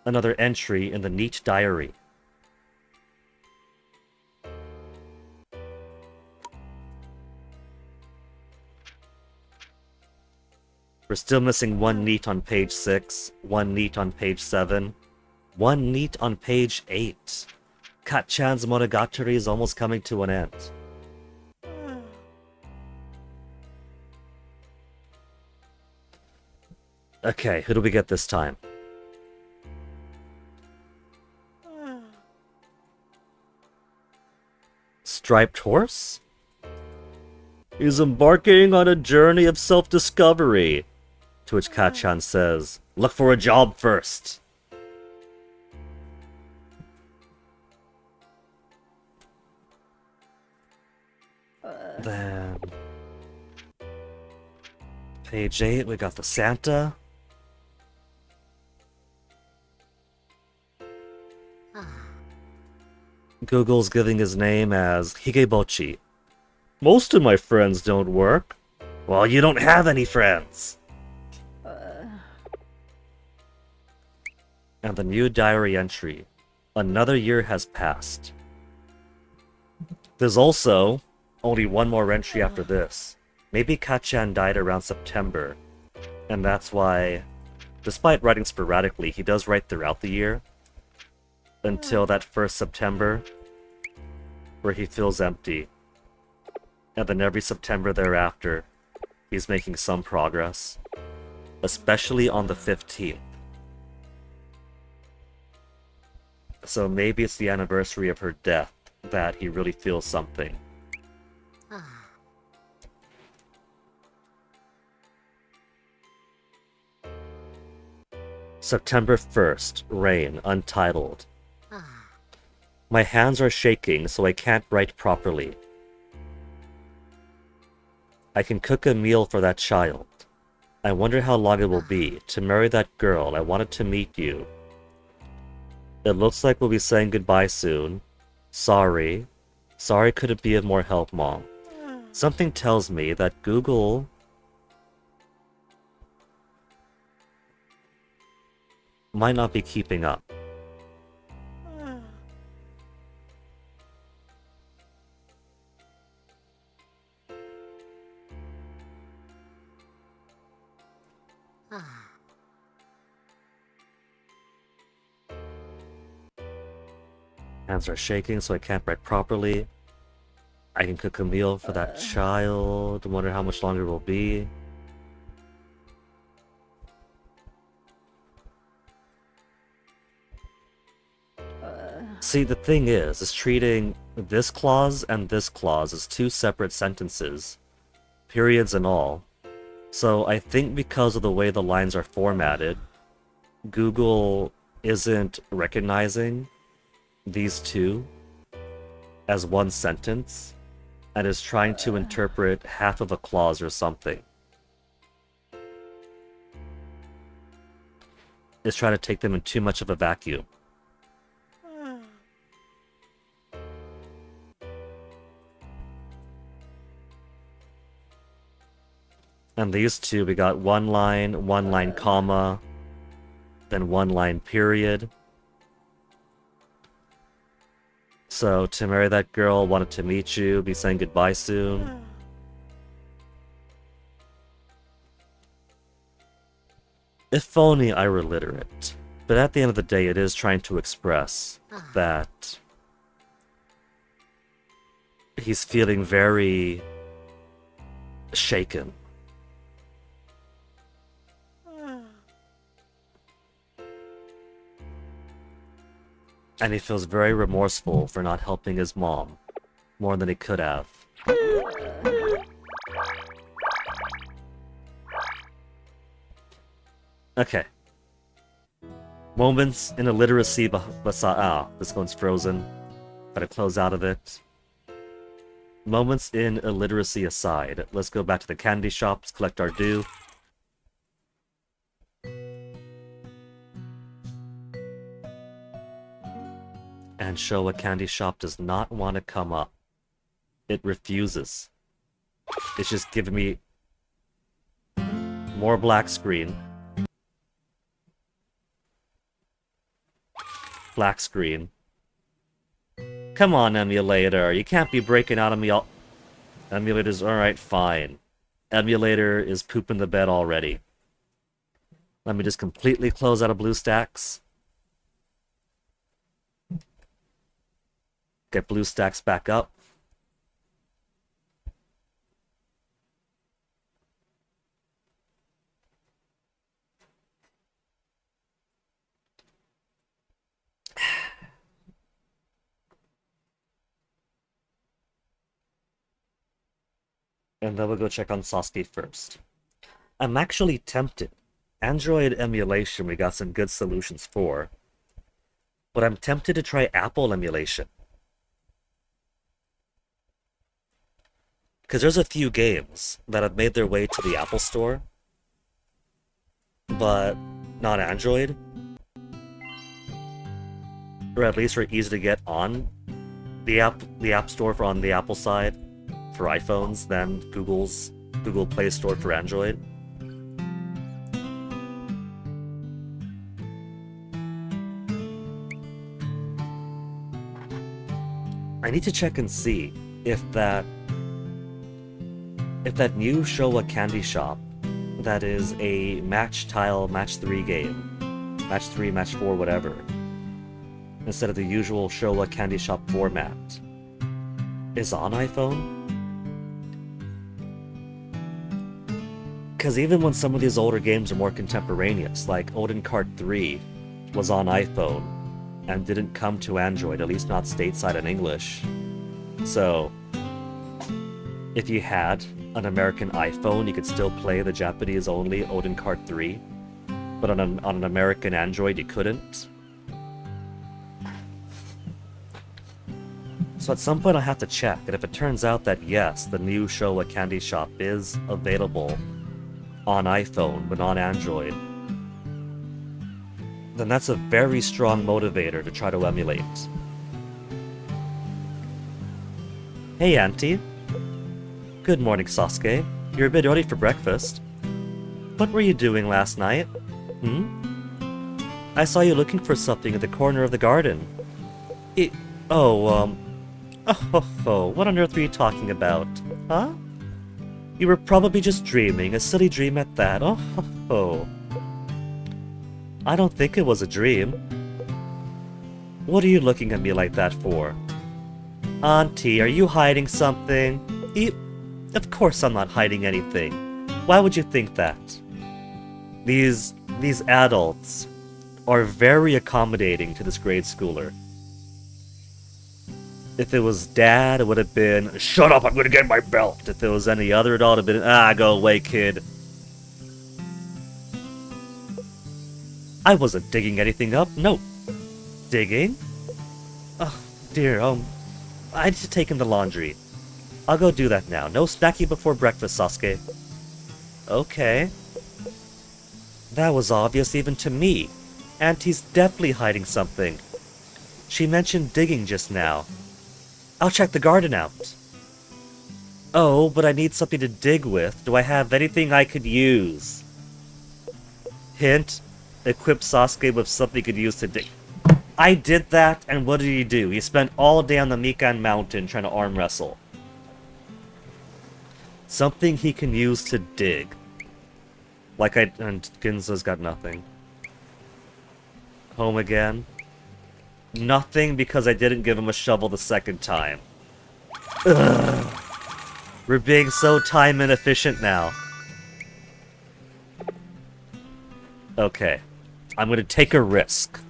another entry in the NEET diary. We're still missing 1 NEET on page 6, 1 NEET on page 7, 1 NEET on page 8. Kachan's Monogatari is almost coming to an end. Okay, who do we get this time? Striped Horse? He's embarking on a journey of self-discovery. To which Kachan says, look for a job first. Then... page 8, we got the Santa. Google's giving his name as Higebochi. Most of my friends don't work. Well, you don't have any friends. And the new diary entry. Another year has passed. There's also only 1 more entry after this. Maybe Kachan died around September. And that's why, despite writing sporadically, he does write throughout the year. Until that first September, where he feels empty. And then every September thereafter, he's making some progress. Especially on the 15th. So maybe it's the anniversary of her death that he really feels something. September 1st, rain, untitled. My hands are shaking, so I can't write properly. I can cook a meal for that child. I wonder how long it will be to marry that girl. I wanted to meet you. It looks like we'll be saying goodbye soon. Sorry. Sorry couldn't be of more help, Mom. Something tells me that Google... might not be keeping up. Hands are shaking, so I can't write properly. I can cook a meal for that child. Wonder how much longer it will be. See, the thing is treating this clause and this clause as 2 separate sentences. Periods and all. So I think because of the way the lines are formatted, Google isn't recognizing these 2 as 1 sentence and is trying to interpret half of a clause or something. It's trying to take them in too much of a vacuum. And these 2, we got 1 line, comma, then 1 line period. So, to marry that girl, wanted to meet you, be saying goodbye soon. If only I were literate. But at the end of the day, it is trying to express that he's feeling very shaken. And he feels very remorseful for not helping his mom more than he could have. Okay. Moments in illiteracy this one's frozen. Gotta close out of it. Moments in illiteracy aside, let's go back to the candy shops, collect our due. And Showa Candy Shop does not want to come up. It refuses. It's just giving me more black screen. Black screen. Come on, emulator. You can't be breaking out on me all... Emulator's alright, fine. Emulator is pooping the bed already. Let me just completely close out of BlueStacks. Get BlueStacks back up. And then we'll go check on Sosuke first. I'm actually tempted. Android emulation we got some good solutions for. But I'm tempted to try Apple emulation. Because there's a few games that have made their way to the Apple Store, but not Android. Or at least are easy to get on the App Store on the Apple side for iPhones than Google Play Store for Android. I need to check and see if that new Showa Candy Shop that is a match 3 game, match 3, match 4, whatever, instead of the usual Showa Candy Shop format, is on iPhone? Because even when some of these older games are more contemporaneous, like Oden Kart 3 was on iPhone and didn't come to Android, at least not stateside in English. So, if you had an American iPhone, you could still play the Japanese-only Oden Kart 3, but on an American Android, you couldn't. So at some point I'll have to check, and if it turns out that yes, the new Showa Candy Shop is available on iPhone, but on Android, then that's a very strong motivator to try to emulate. Hey, Auntie. Good morning, Sosuke. You're a bit early for breakfast. What were you doing last night? I saw you looking for something in the corner of the garden. Oh, what on earth were you talking about? Huh? You were probably just dreaming, a silly dream at that. I don't think it was a dream. What are you looking at me like that for? Auntie, are you hiding something? Of course I'm not hiding anything. Why would you think that? These adults are very accommodating to this grade schooler. If it was Dad, it would have been, shut up, I'm gonna get my belt. If it was any other adult, it would have been, go away, kid. I wasn't digging anything up, no. Digging? Oh, dear, I need to take in the laundry. I'll go do that now. No snacking before breakfast, Sosuke. Okay. That was obvious even to me. Auntie's definitely hiding something. She mentioned digging just now. I'll check the garden out. Oh, but I need something to dig with. Do I have anything I could use? Hint, equip Sosuke with something he could use to dig. I did that, and what did he do? He spent all day on the Mikan Mountain trying to arm wrestle. Something he can use to dig. And Ginza's got nothing. Home again. Nothing because I didn't give him a shovel the second time. Ugh. We're being so time inefficient now. Okay. I'm gonna take a risk.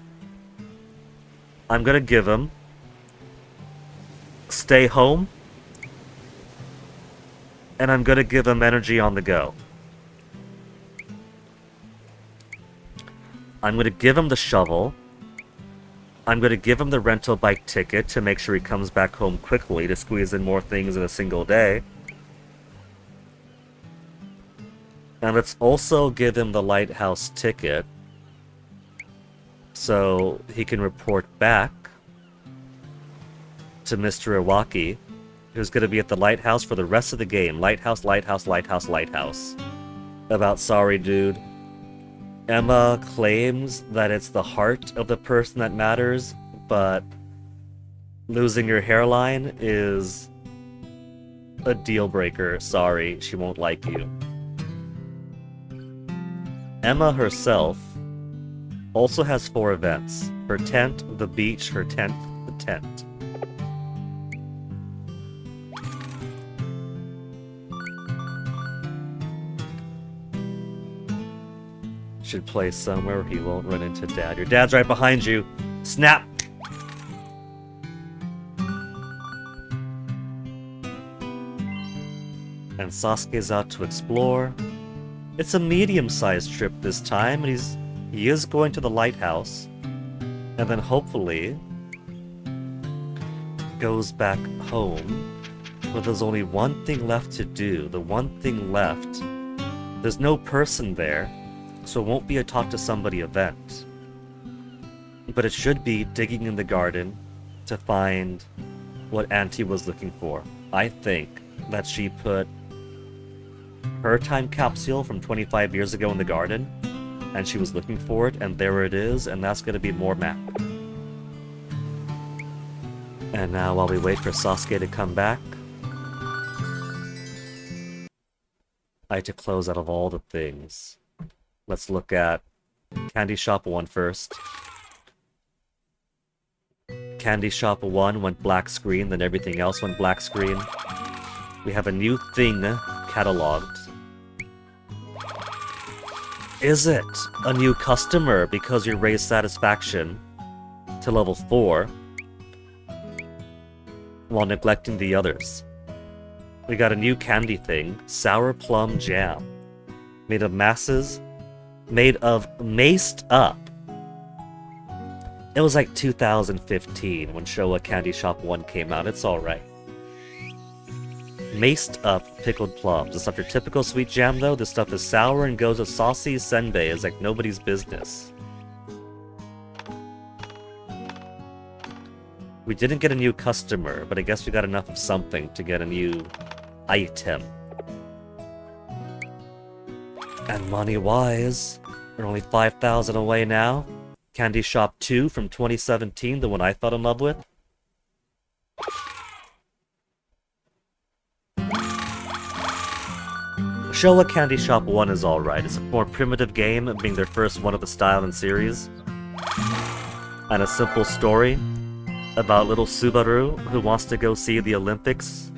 I'm gonna give him... Stay home. And I'm gonna give him energy on the go. I'm gonna give him the shovel. I'm gonna give him the rental bike ticket to make sure he comes back home quickly to squeeze in more things in a single day. And let's also give him the lighthouse ticket so he can report back to Mr. Iwaki, who's going to be at the lighthouse for the rest of the game. Lighthouse, lighthouse, lighthouse, lighthouse. About sorry, dude. Emma claims that it's the heart of the person that matters, but losing your hairline is a deal breaker. Sorry, she won't like you. Emma herself also has 4 events. Her tent, the beach, her tent, the tent. Should play somewhere where he won't run into Dad. Your dad's right behind you. Snap! And Sasuke's out to explore. It's a medium-sized trip this time, and he is going to the lighthouse. And then hopefully goes back home. But there's only one thing left to do. The one thing left. There's no person there, so it won't be a talk to somebody event. But it should be digging in the garden to find what Auntie was looking for. I think that she put her time capsule from 25 years ago in the garden, and she was looking for it, and there it is, and that's gonna be more map. And now, while we wait for Sasuke to come back, I had to close out of all the things. Let's look at Candy Shop 1 first. Candy Shop 1 went black screen, then everything else went black screen. We have a new thing cataloged. Is it a new customer because you raised satisfaction to level 4 while neglecting the others? We got a new candy thing, Sour Plum Jam, made of maced up. It was like 2015 when Showa Candy Shop 1 came out, it's alright. Maced up pickled plums. It's not your typical sweet jam though, this stuff is sour and goes with saucy senbei is like nobody's business. We didn't get a new customer, but I guess we got enough of something to get a new item. And money-wise, we're only 5,000 away now. Candy Shop 2 from 2017, the one I fell in love with. Showa Candy Shop 1 is alright. It's a more primitive game, being their first one of the style and series. And a simple story about little Subaru who wants to go see the Olympics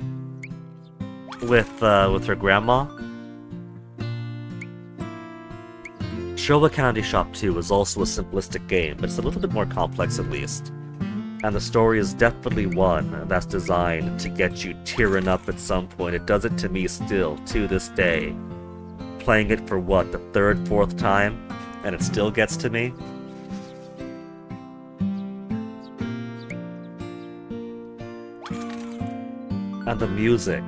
with her grandma. Showa Candy Shop 2 is also a simplistic game, but it's a little bit more complex at least. And the story is definitely one that's designed to get you tearing up at some point. It does it to me still, to this day. Playing it for what, the 3rd, 4th time? And it still gets to me? And the music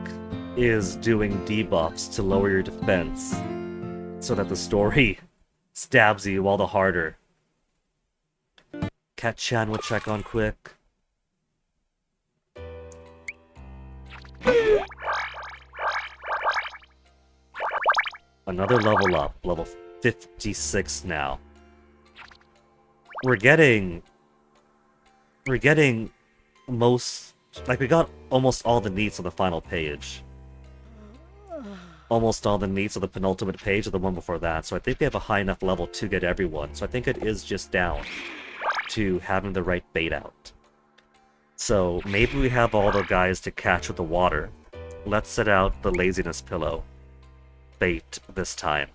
is doing debuffs to lower your defense, so that the story stabs you all the harder. Kachan will check on quick. Another level up, level 56 now. We're getting we're getting most... Like, we got almost all the needs on the final page. Almost all the needs on the penultimate page of the one before that, so I think we have a high enough level to get everyone. So I think it is just down to having the right bait out. So maybe we have all the guys to catch with the water. Let's set out the laziness pillow bait this time.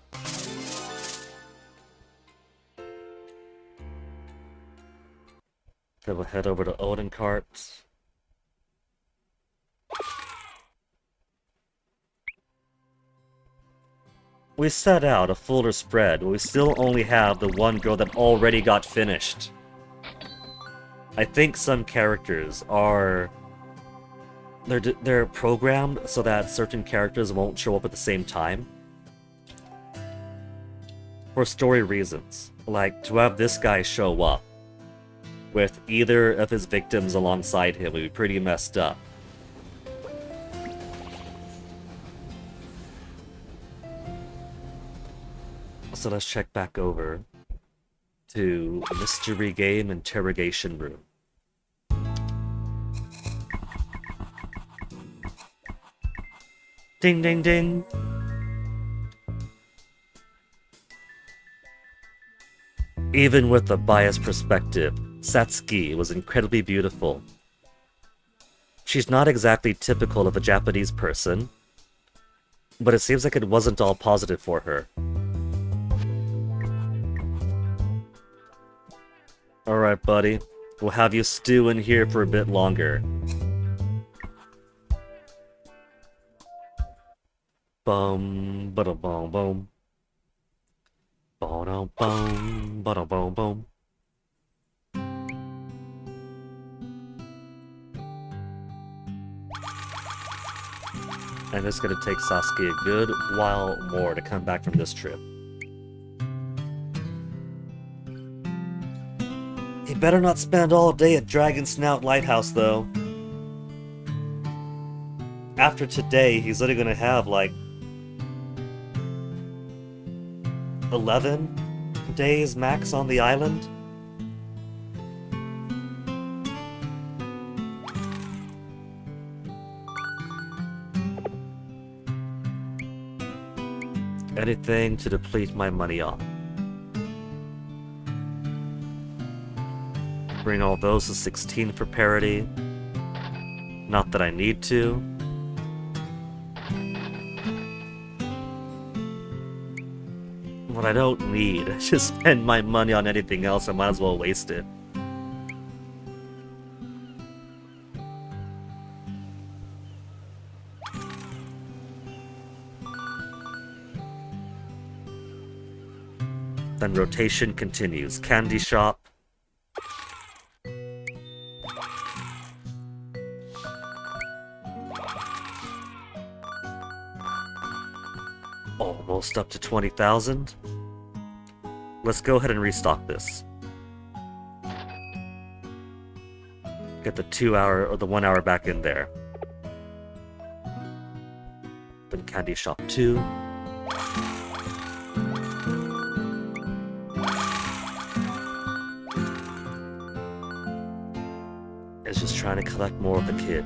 Then we'll head over to Oden cart. We set out a fuller spread, but we still only have the one girl that already got finished. I think some characters are... They're programmed so that certain characters won't show up at the same time. For story reasons. Like, to have this guy show up with either of his victims alongside him would be pretty messed up. So let's check back over to Mystery Game Interrogation Room. Ding ding ding! Even with a biased perspective, Satsuki was incredibly beautiful. She's not exactly typical of a Japanese person, but it seems like it wasn't all positive for her. Alright, buddy. We'll have you stew in here for a bit longer. Bum, ba da bum bum. Ba da bum, ba da bum bum. And it's gonna take Sasuke a good while more to come back from this trip. He better not spend all day at Dragon Snout Lighthouse, though. After today, he's only gonna have, like, 11 days max on the island. Anything to deplete my money on. Bring all those to 16 for parity. Not that I need to. What I don't need is to spend my money on anything else, I might as well waste it. Then rotation continues. Candy shop. Almost up to 20,000. Let's go ahead and restock this. Get the 2 hour or the 1 hour back in there. Then Candy Shop 2. It's just trying to collect more of the kid.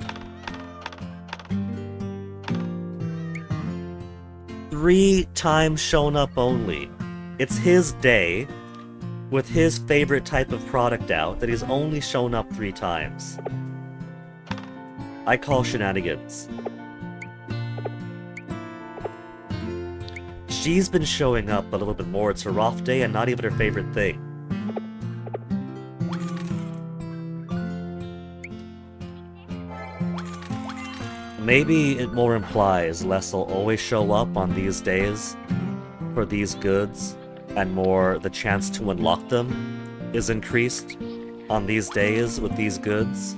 3 times shown up only. It's his day, with his favorite type of product out, that he's only shown up 3 times. I call shenanigans. She's been showing up a little bit more. It's her off day and not even her favorite thing. Maybe it more implies less will always show up on these days for these goods, and more the chance to unlock them is increased on these days with these goods.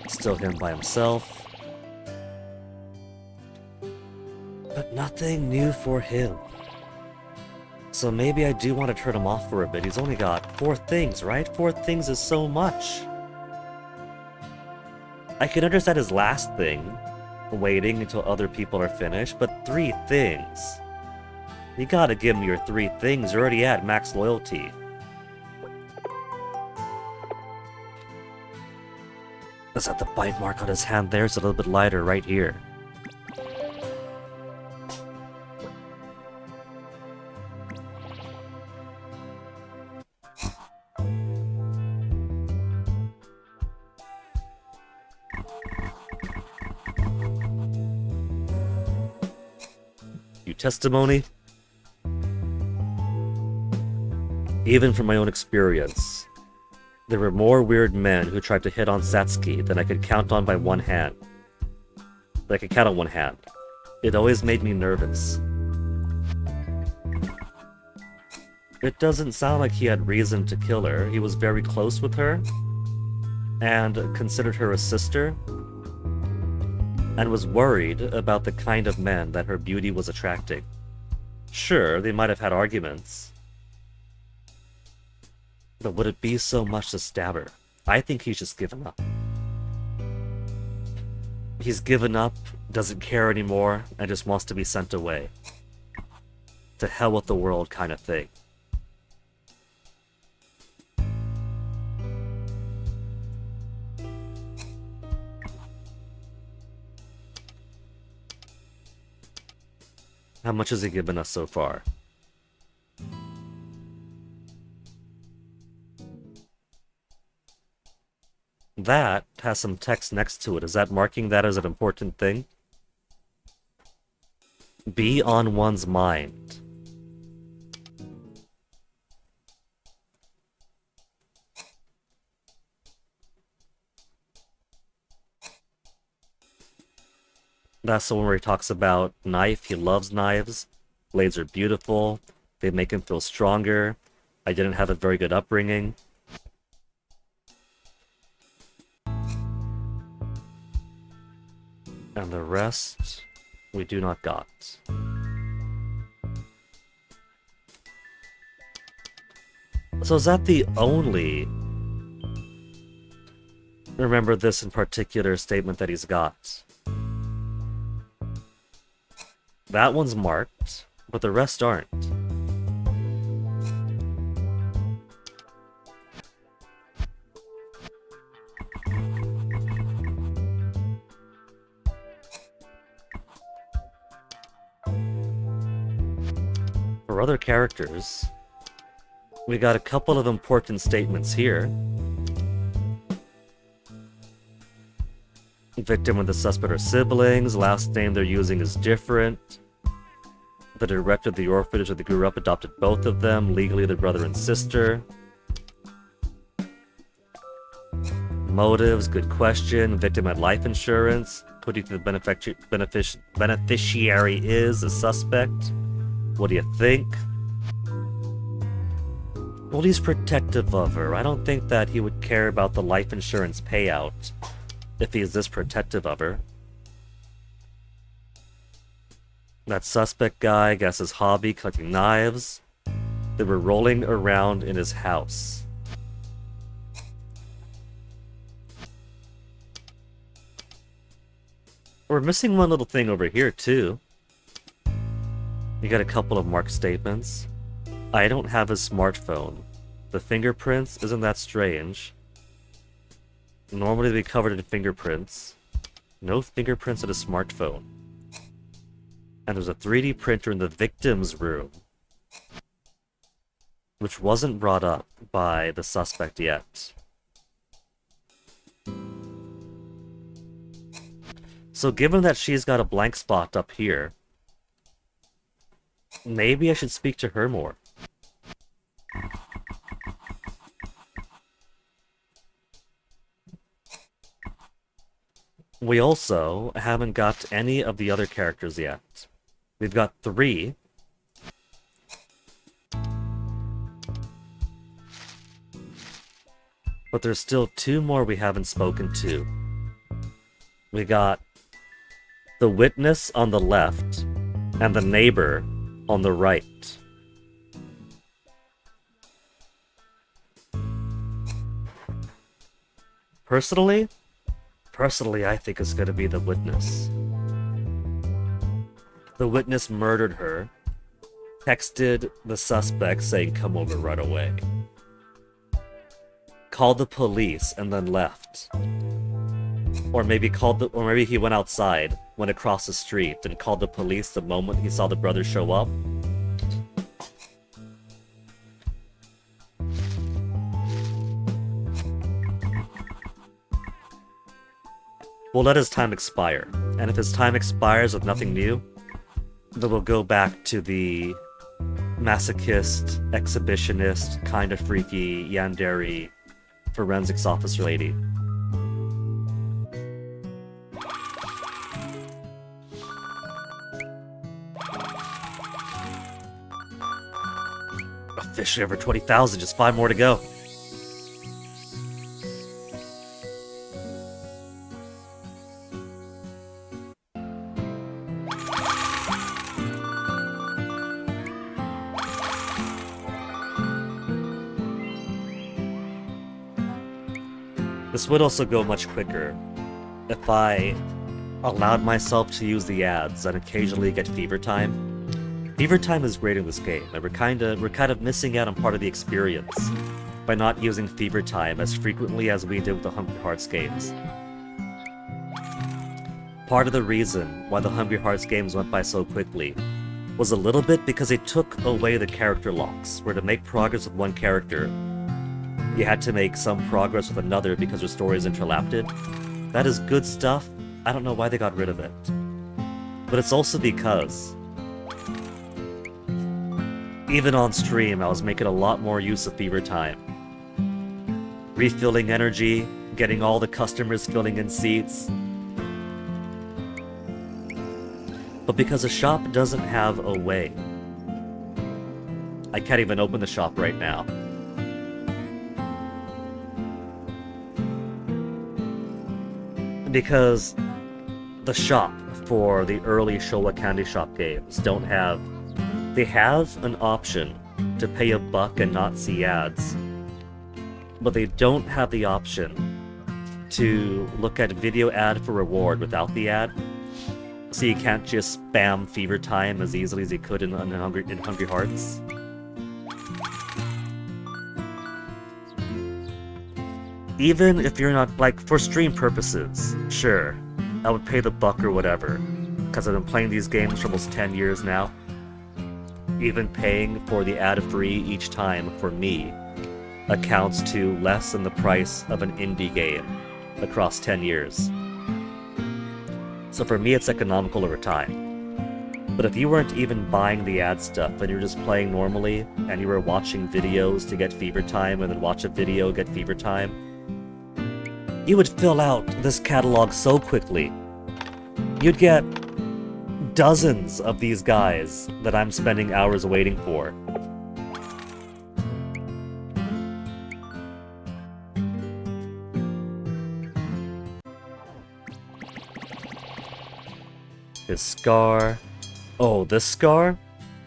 Still him by himself. But nothing new for him. So maybe I do want to turn him off for a bit. He's only got 4 things, right? 4 things is so much. I can understand his last thing, waiting until other people are finished, but 3 things. You gotta give me your 3 things. You're already at max loyalty. Is that the bite mark on his hand there? It's a little bit lighter right here. Testimony? Even from my own experience, there were more weird men who tried to hit on Satsuki than I could count on by one hand. That I could count on one hand. It always made me nervous. It doesn't sound like he had reason to kill her. He was very close with her, and considered her a sister, and was worried about the kind of men that her beauty was attracting. Sure, they might have had arguments, but would it be so much to stab her? I think he's just given up. He's given up, doesn't care anymore, and just wants to be sent away. To hell with the world kind of thing. How much has he given us so far? That has some text next to it. Is that marking that as an important thing? Be on one's mind. That's the one where he talks about knife. He loves knives. Blades are beautiful. They make him feel stronger. I didn't have a very good upbringing. And the rest, we do not got. So is that the only... Remember this in particular statement that he's got? That one's marked, but the rest aren't. For other characters, we got a couple of important statements here. Victim and the suspect are siblings. Last name they're using is different. The director of the orphanage where they grew up adopted both of them. Legally, they're brother and sister. Motives, good question. Victim had life insurance. Who do you think the beneficiary is? A suspect. What do you think? Well, he's protective of her. I don't think that he would care about the life insurance payout if he is this protective of her. That suspect guy, I guess his hobby, collecting knives. They were rolling around in his house. We're missing one little thing over here, too. You got a couple of marked statements. I don't have his smartphone. The fingerprints, isn't that strange? Normally they'd be covered in fingerprints. No fingerprints on his smartphone. And there's a 3D printer in the victim's room, which wasn't brought up by the suspect yet. So given that she's got a blank spot up here, maybe I should speak to her more. We also haven't got any of the other characters yet. We've got 3. But there's still 2 more we haven't spoken to. We got the witness on the left and the neighbor on the right. Personally, I think it's going to be the witness. The witness murdered her, texted the suspect saying come over right away. Called the police and then left. Or maybe he went outside, went across the street, and called the police the moment he saw the brothers show up. We'll let his time expire, and if his time expires with nothing new, then we'll go back to the masochist, exhibitionist, kinda freaky, yandere, forensics officer lady. Officially over 20,000, just 5 more to go. This would also go much quicker if I allowed myself to use the ads and occasionally get fever time. Fever time is great in this game, and we're kind of missing out on part of the experience by not using fever time as frequently as we did with the Hungry Hearts games. Part of the reason why the Hungry Hearts games went by so quickly was a little bit because they took away the character locks, where to make progress with one character, you had to make some progress with another because their stories interlapped. That is good stuff. I don't know why they got rid of it. But it's also because even on stream, I was making a lot more use of fever time. Refilling energy, getting all the customers filling in seats. But because the shop doesn't have a way, I can't even open the shop right now. Because the shop for the early Showa Candy Shop games they have an option to pay $1 and not see ads, but they don't have the option to look at video ad for reward without the ad, so you can't just spam fever time as easily as you could in Hungry Hearts. Even if you're not, like, for stream purposes, sure, I would pay the $1 or whatever, because I've been playing these games for almost 10 years now. Even paying for the ad-free each time, for me, accounts to less than the price of an indie game across 10 years. So for me, it's economical over time. But if you weren't even buying the ad stuff, and you're just playing normally, and you were watching videos to get fever time, and then watch a video, get fever time, you would fill out this catalog so quickly. You'd get dozens of these guys that I'm spending hours waiting for. His scar. Oh, this scar?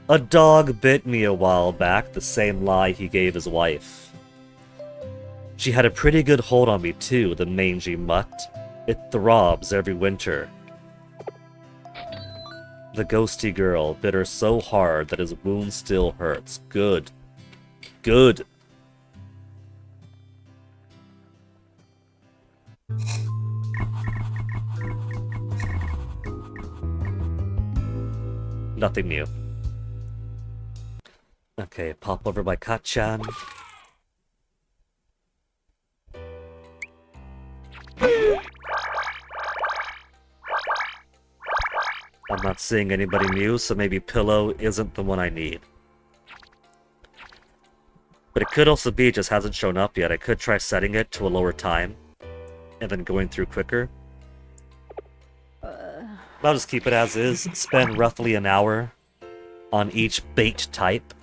A dog bit me a while back, the same lie he gave his wife. She had a pretty good hold on me too, the mangy mutt. It throbs every winter. The ghosty girl bit her so hard that his wound still hurts. Good. Good. Nothing new. Okay, pop over by Kachan. I'm not seeing anybody new, so maybe Pillow isn't the one I need. But it could also be it just hasn't shown up yet. I could try setting it to a lower time, and then going through quicker. I'll just keep it as is, spend roughly an hour on each bait type,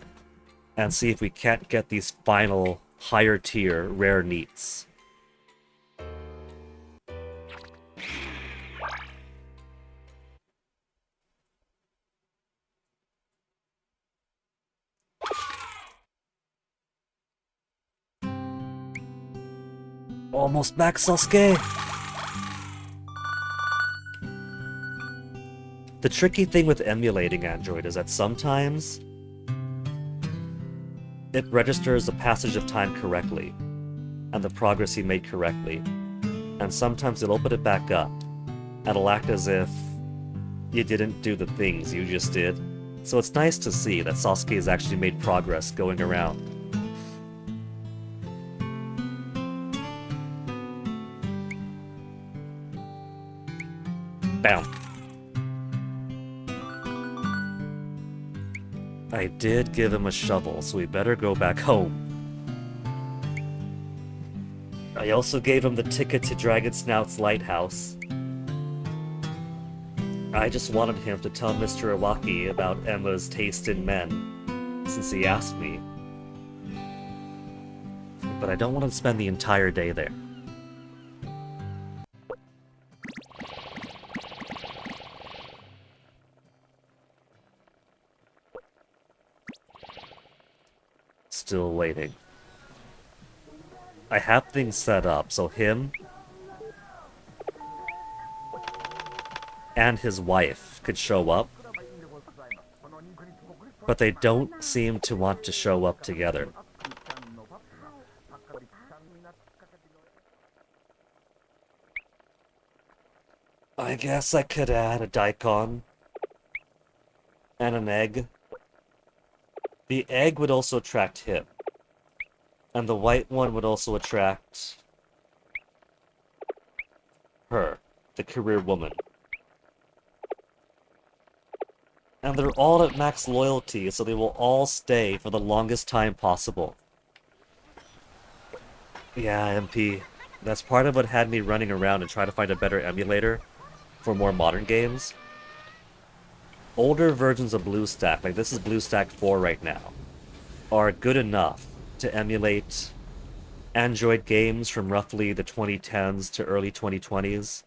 and see if we can't get these final higher tier rare neats. Almost back, Sosuke! The tricky thing with emulating Android is that sometimes it registers the passage of time correctly, and the progress you made correctly. And sometimes it'll open it back up, and it'll act as if you didn't do the things you just did. So it's nice to see that Sasuke has actually made progress going around. Bam. I did give him a shovel, so we better go back home. I also gave him the ticket to Dragon Snout's lighthouse. I just wanted him to tell Mr. Iwaki about Emma's taste in men, since he asked me. But I don't want to spend the entire day there. Still waiting. I have things set up, so him and his wife could show up, but they don't seem to want to show up together. I guess I could add a daikon and an egg. The egg would also attract him, and the white one would also attract her, the career woman. And they're all at max loyalty, so they will all stay for the longest time possible. Yeah, MP. That's part of what had me running around and trying to find a better emulator for more modern games. Older versions of BlueStack, like this is BlueStack 4 right now, are good enough to emulate Android games from roughly the 2010s to early 2020s.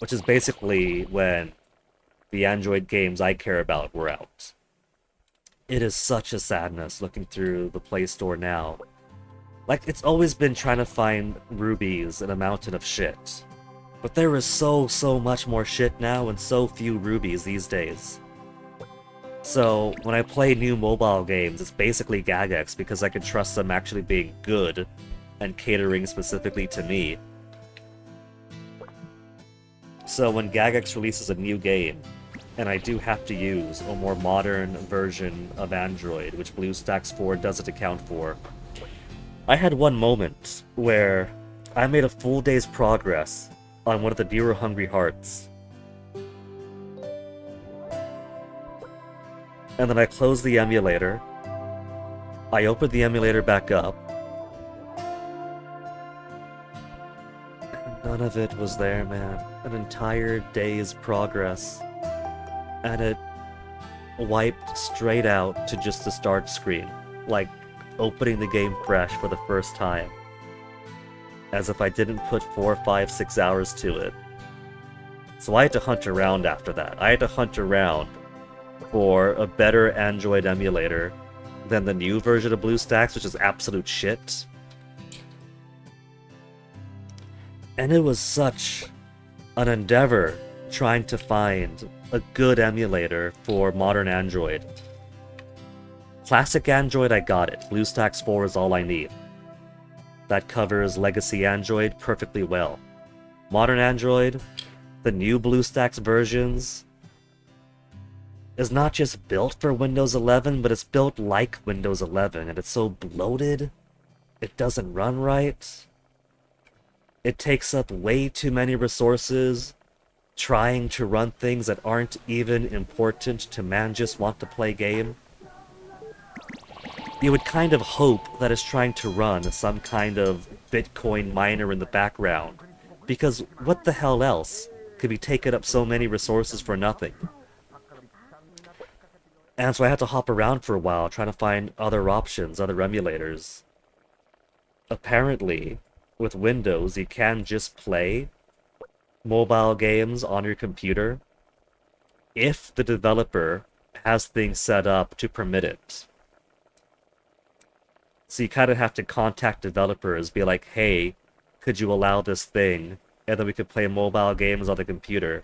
Which is basically when the Android games I care about were out. It is such a sadness looking through the Play Store now. Like, it's always been trying to find rubies in a mountain of shit. But there is so much more shit now and so few rubies these days. So, when I play new mobile games, it's basically Gagex because I can trust them actually being good and catering specifically to me. So when Gagex releases a new game, and I do have to use a more modern version of Android, which BlueStacks 4 doesn't account for, I had one moment where I made a full day's progress on one of the Deer Hungry Hearts. And then I closed the emulator, I opened the emulator back up, and none of it was there, man. An entire day's progress. And it wiped straight out to just the start screen, like opening the game fresh for the first time. As if I didn't put 4, 5, 6 hours to it. So I had to hunt around after that. I had to hunt around for a better Android emulator than the new version of BlueStacks, which is absolute shit. And it was such an endeavor trying to find a good emulator for modern Android. Classic Android, I got it. BlueStacks 4 is all I need. That covers legacy Android perfectly well. Modern Android, the new BlueStacks versions, is not just built for Windows 11, but it's built like Windows 11, and it's so bloated, it doesn't run right. It takes up way too many resources trying to run things that aren't even important to man just want to play game. You would kind of hope that it's trying to run some kind of Bitcoin miner in the background, because what the hell else could be taking up so many resources for nothing? And so I had to hop around for a while trying to find other options, other emulators. Apparently, with Windows, you can just play mobile games on your computer if the developer has things set up to permit it. So you kind of have to contact developers, be like, hey, could you allow this thing? And then we could play mobile games on the computer.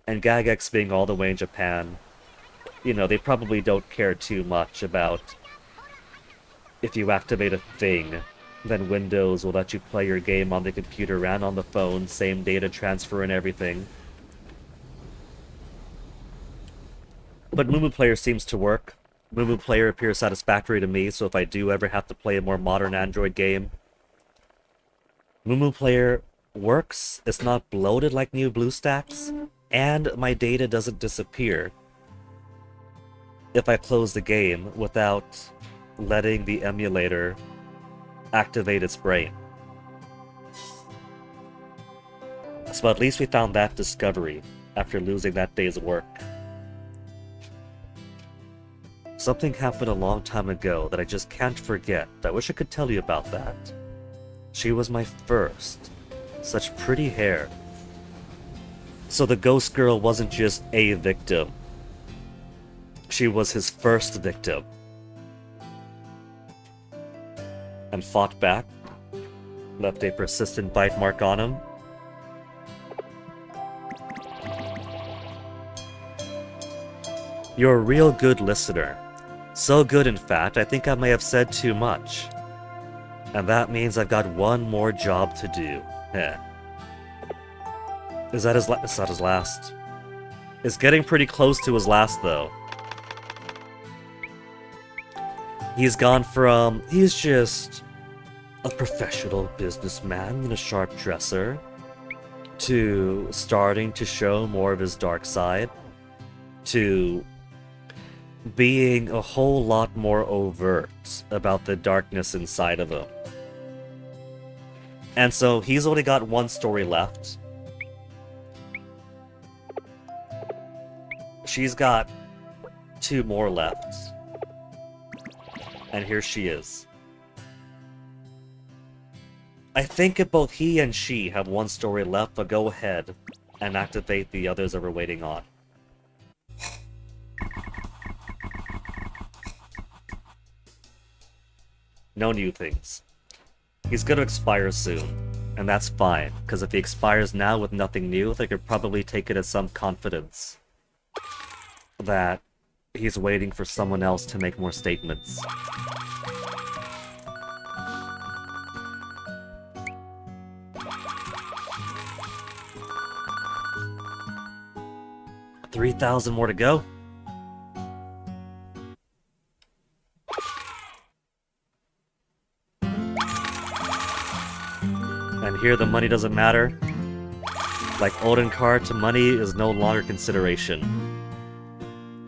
And Gagex being all the way in Japan, you know, they probably don't care too much about if you activate a thing, then Windows will let you play your game on the computer and on the phone, same data transfer and everything. But Mumu Player seems to work. Mumu Player appears satisfactory to me, so if I do ever have to play a more modern Android game, Mumu Player works, it's not bloated like new BlueStacks, and my data doesn't disappear if I close the game without letting the emulator activate its brain. So at least we found that discovery after losing that day's work. Something happened a long time ago that I just can't forget. I wish I could tell you about that. She was my first. Such pretty hair. So the ghost girl wasn't just a victim. She was his first victim. And fought back. Left a persistent bite mark on him. You're a real good listener. So good, in fact, I think I may have said too much. And that means I've got one more job to do. Heh. Is that his last? It's not his last. It's getting pretty close to his last, though. He's gone from... He's just a professional businessman and a sharp dresser to starting to show more of his dark side to being a whole lot more overt about the darkness inside of him. And so he's only got one story left. She's got 2 more left. And here she is. I think if both he and she have one story left, I'll go ahead and activate the others that we're waiting on. No new things. He's gonna expire soon, and that's fine, because if he expires now with nothing new, they could probably take it as some confidence that he's waiting for someone else to make more statements. $3,000 more to go. And here the money doesn't matter. Like Oden card to money is no longer consideration.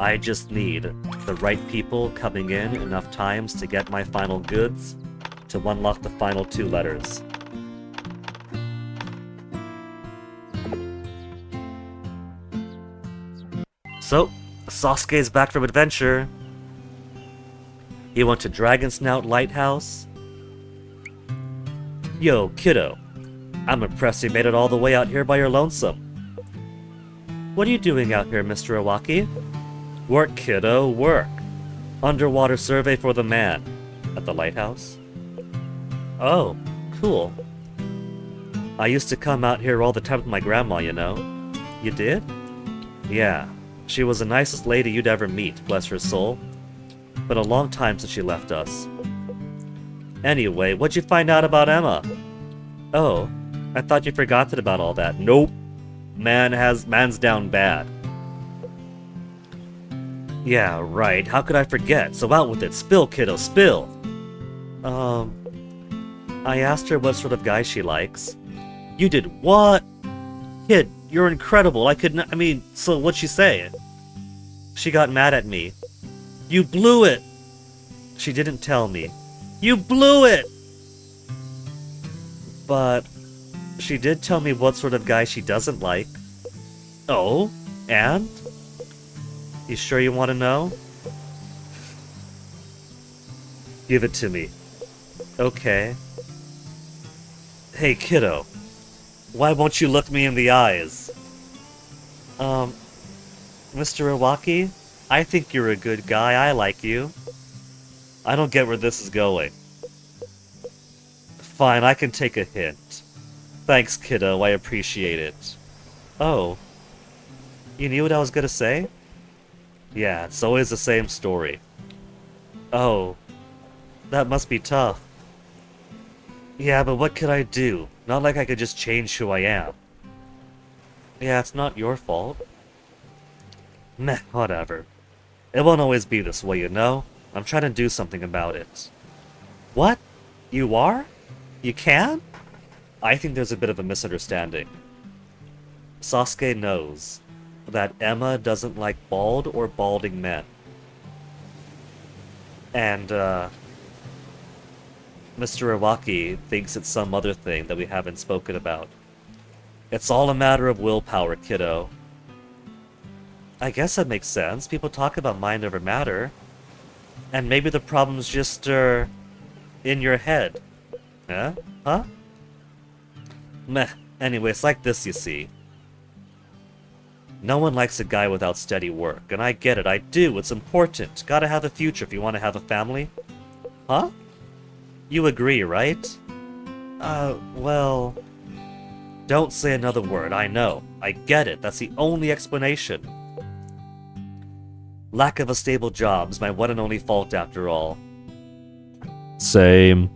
I just need the right people coming in enough times to get my final goods to unlock the final 2 letters. So, Sasuke's back from adventure. He went to Dragon Snout Lighthouse. Yo, kiddo. I'm impressed you made it all the way out here by your lonesome. What are you doing out here, Mr. Iwaki? Work, kiddo, work. Underwater survey for the man. At the lighthouse? Oh, cool. I used to come out here all the time with my grandma, you know. You did? Yeah. She was the nicest lady you'd ever meet, bless her soul. Been a long time since she left us. Anyway, what'd you find out about Emma? Oh, I thought you forgot about all that. Nope. Man's down bad. Yeah, right. How could I forget? So out with it. Spill, kiddo, spill. I asked her what sort of guy she likes. You did what? Kid, you're incredible. So what'd she say? She got mad at me. You blew it! She didn't tell me. You blew it! But she did tell me what sort of guy she doesn't like. Oh? And? You sure you want to know? Give it to me. Okay. Hey, kiddo. Why won't you look me in the eyes? Mr. Iwaki? I think you're a good guy. I like you. I don't get where this is going. Fine, I can take a hint. Thanks, kiddo. I appreciate it. Oh. You knew what I was gonna say? Yeah, it's always the same story. Oh, that must be tough. Yeah, but what could I do? Not like I could just change who I am. Yeah, it's not your fault. Meh, whatever. It won't always be this way, you know? I'm trying to do something about it. What? You are? You can? I think there's a bit of a misunderstanding. Sasuke knows that Emma doesn't like bald or balding men. And, Mr. Iwaki thinks it's some other thing that we haven't spoken about. It's all a matter of willpower, kiddo. I guess that makes sense. People talk about mind over matter. And maybe the problem's just, in your head. Huh? Huh? Meh. Anyway, it's like this, you see. No one likes a guy without steady work, and I get it, I do, it's important. Gotta have a future if you want to have a family. Huh? You agree, right? Well... Don't say another word, I know. I get it, that's the only explanation. Lack of a stable job's my one and only fault after all. Same.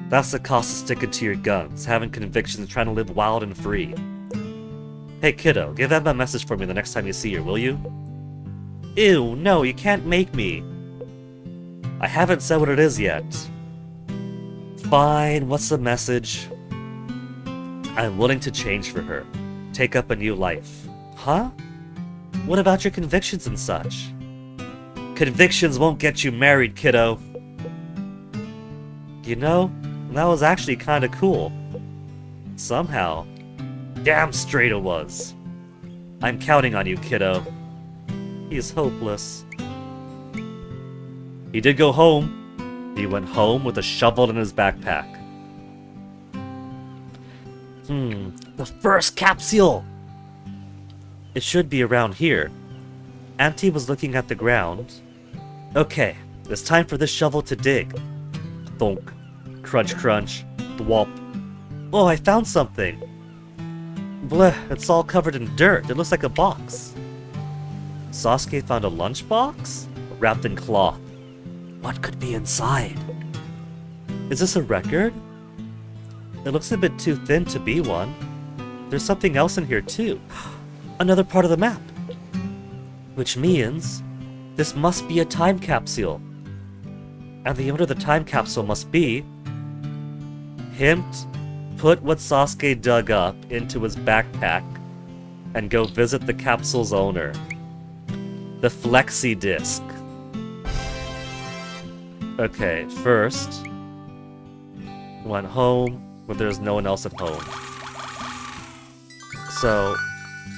That's the cost of sticking to your guns, having convictions, trying to live wild and free. Hey kiddo, give Emma a message for me the next time you see her, will you? Ew, no, you can't make me. I haven't said what it is yet. Fine, what's the message? I'm willing to change for her. Take up a new life. Huh? What about your convictions and such? Convictions won't get you married, kiddo. You know, that was actually kinda cool. Somehow. Damn straight it was. I'm counting on you, kiddo. He's hopeless. He did go home. He went home with a shovel in his backpack. The first capsule! It should be around here. Auntie was looking at the ground. Okay, it's time for this shovel to dig. Thunk. Crunch crunch. Thwomp. Oh, I found something! Bleh, it's all covered in dirt. It looks like a box. Sasuke found a lunchbox? Wrapped in cloth. What could be inside? Is this a record? It looks a bit too thin to be one. There's something else in here too. Another part of the map. Which means this must be a time capsule. And the owner of the time capsule must be... Hint, put what Sasuke dug up into his backpack and go visit the capsule's owner. The Flexi Disc. Okay, first... Went home, but there's no one else at home. So,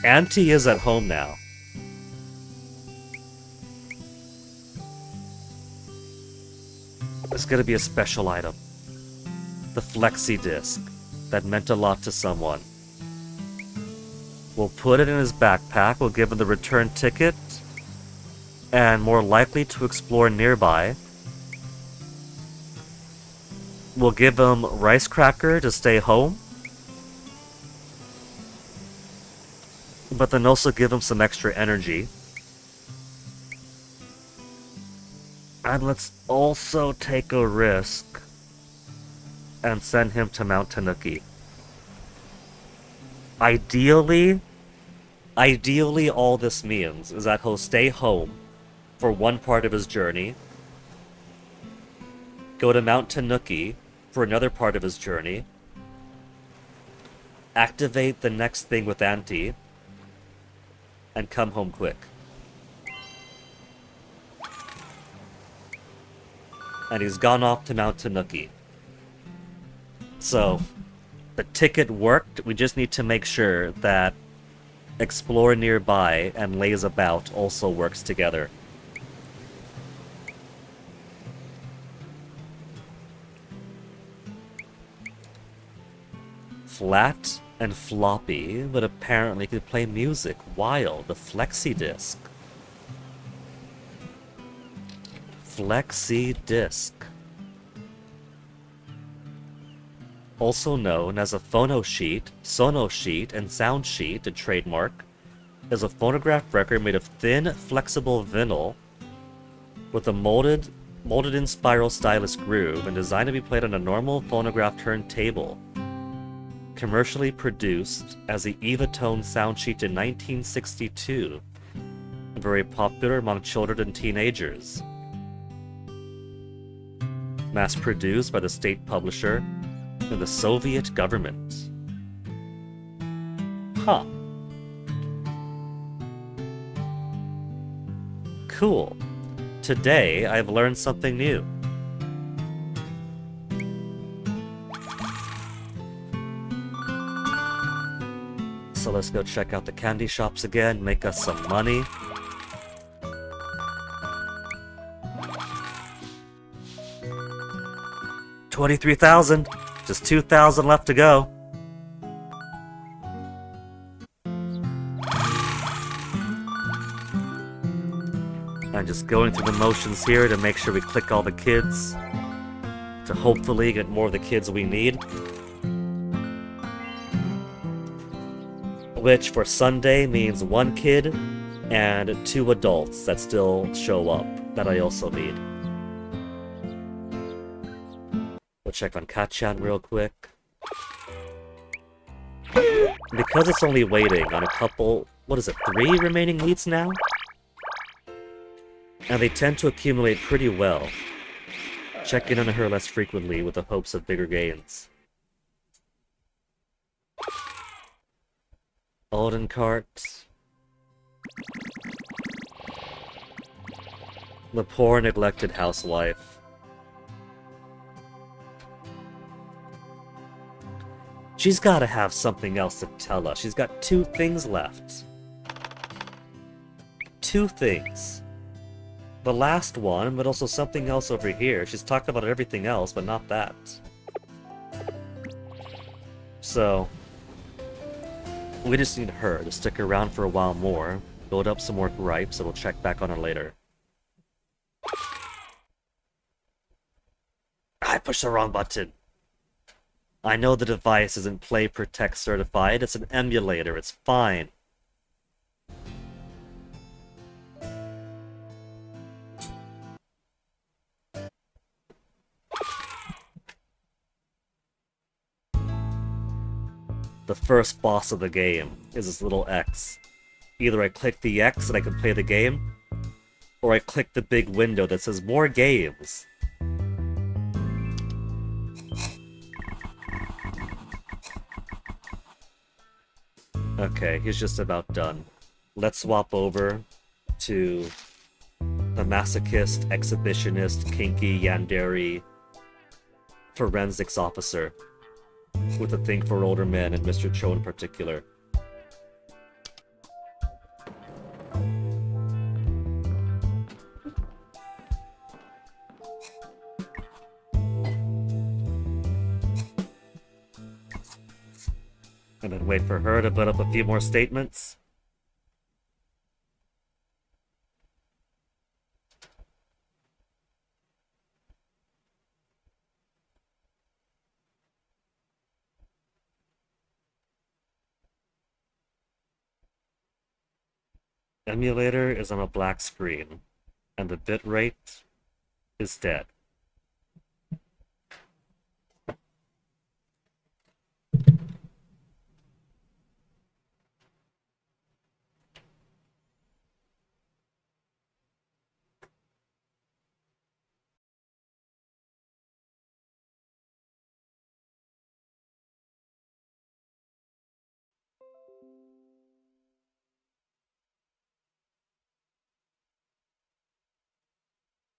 Auntie is at home now. It's gonna be a special item. The Flexi Disc. That meant a lot to someone. We'll put it in his backpack, we'll give him the return ticket, and more likely to explore nearby. We'll give him rice cracker to stay home, but then also give him some extra energy. And let's also take a risk and send him to Mount Tanuki. Ideally all this means is that he'll stay home for one part of his journey, go to Mount Tanuki for another part of his journey, activate the next thing with Auntie, and come home quick. And he's gone off to Mount Tanuki. So, the ticket worked, we just need to make sure that explore nearby and laze about also works together. Flat and floppy, but apparently could play music. Wild, the Flexi Disc. Flexi Disc. Also known as a phono sheet, sono sheet, and sound sheet, a trademark. is a phonograph record made of thin, flexible vinyl with a molded in spiral stylus groove and designed to be played on a normal phonograph turntable. Commercially produced as the Evatone sound sheet in 1962. Very popular among children and teenagers. Mass-produced by the state publisher and the Soviet government. Huh. Cool. Today, I've learned something new. So let's go check out the candy shops again, make us some money. $23,000. Just 2,000 left to go. I'm just going through the motions here to make sure we click all the kids. To hopefully get more of the kids we need. Which for Sunday means 1 kid and 2 adults that still show up that I also need. We'll check on Kachan real quick. Because it's only waiting on a couple, 3 remaining leads now? And they tend to accumulate pretty well. Check in on her less frequently with the hopes of bigger gains. Oden cart. The poor neglected housewife. She's gotta have something else to tell us. She's got 2 things left. 2 things. The last one, but also something else over here. She's talked about everything else, but not that. So, we just need her to stick around for a while more, build up some more gripes, and we'll check back on her later. I pushed the wrong button. I know the device isn't Play Protect certified, it's an emulator, it's fine. The first boss of the game is this little X. Either I click the X and I can play the game, or I click the big window that says more games. Okay, he's just about done. Let's swap over to the masochist, exhibitionist, kinky, yandere, forensics officer. With a thing for older men, and Mr. Cho in particular. And then wait for her to put up a few more statements. Emulator is on a black screen, and the bitrate is dead.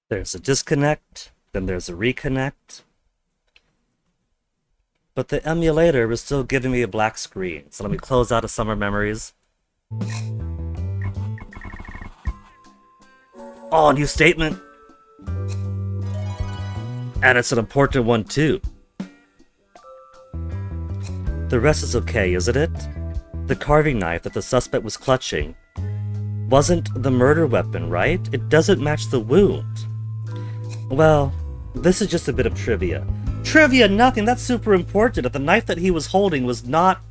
There's a disconnect, then there's a reconnect. But the emulator is still giving me a black screen, so let me close out of Summer Memories. Oh, new statement! And it's an important one too. The rest is okay, isn't it? The carving knife that the suspect was clutching wasn't the murder weapon, right? It doesn't match the wound. Well, this is just a bit of trivia. Trivia, nothing, that's super important. If the knife that he was holding does not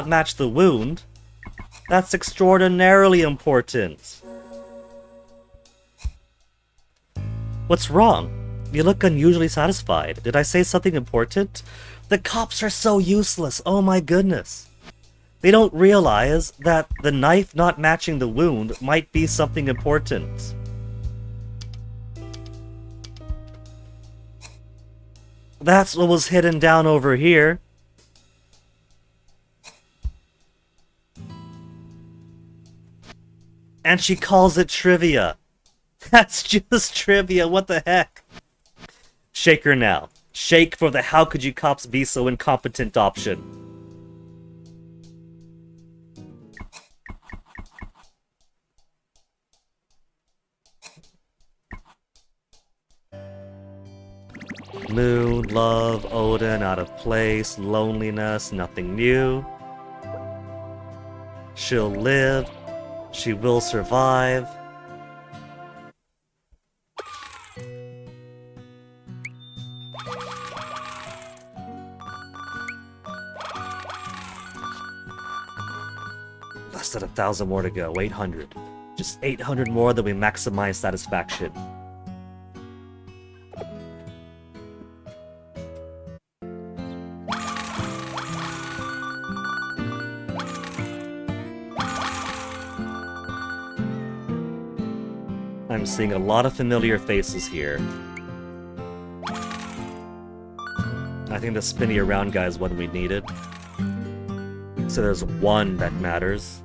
match the wound, That's extraordinarily important. What's wrong? You look unusually satisfied. Did I say something important? The cops are so useless, oh my goodness. They don't realize that the knife not matching the wound might be something important. That's what was hidden down over here. And she calls it trivia. That's just trivia, what the heck? Shake her now. Shake for the how could you cops be so incompetent option. Moon, love, Oden, out of place, loneliness, nothing new. She'll live. She will survive. Less than 1,000 more to go. 800. Just 800 more that we maximize satisfaction. I'm seeing a lot of familiar faces here. I think the spinny around guy is one we needed. So there's one that matters.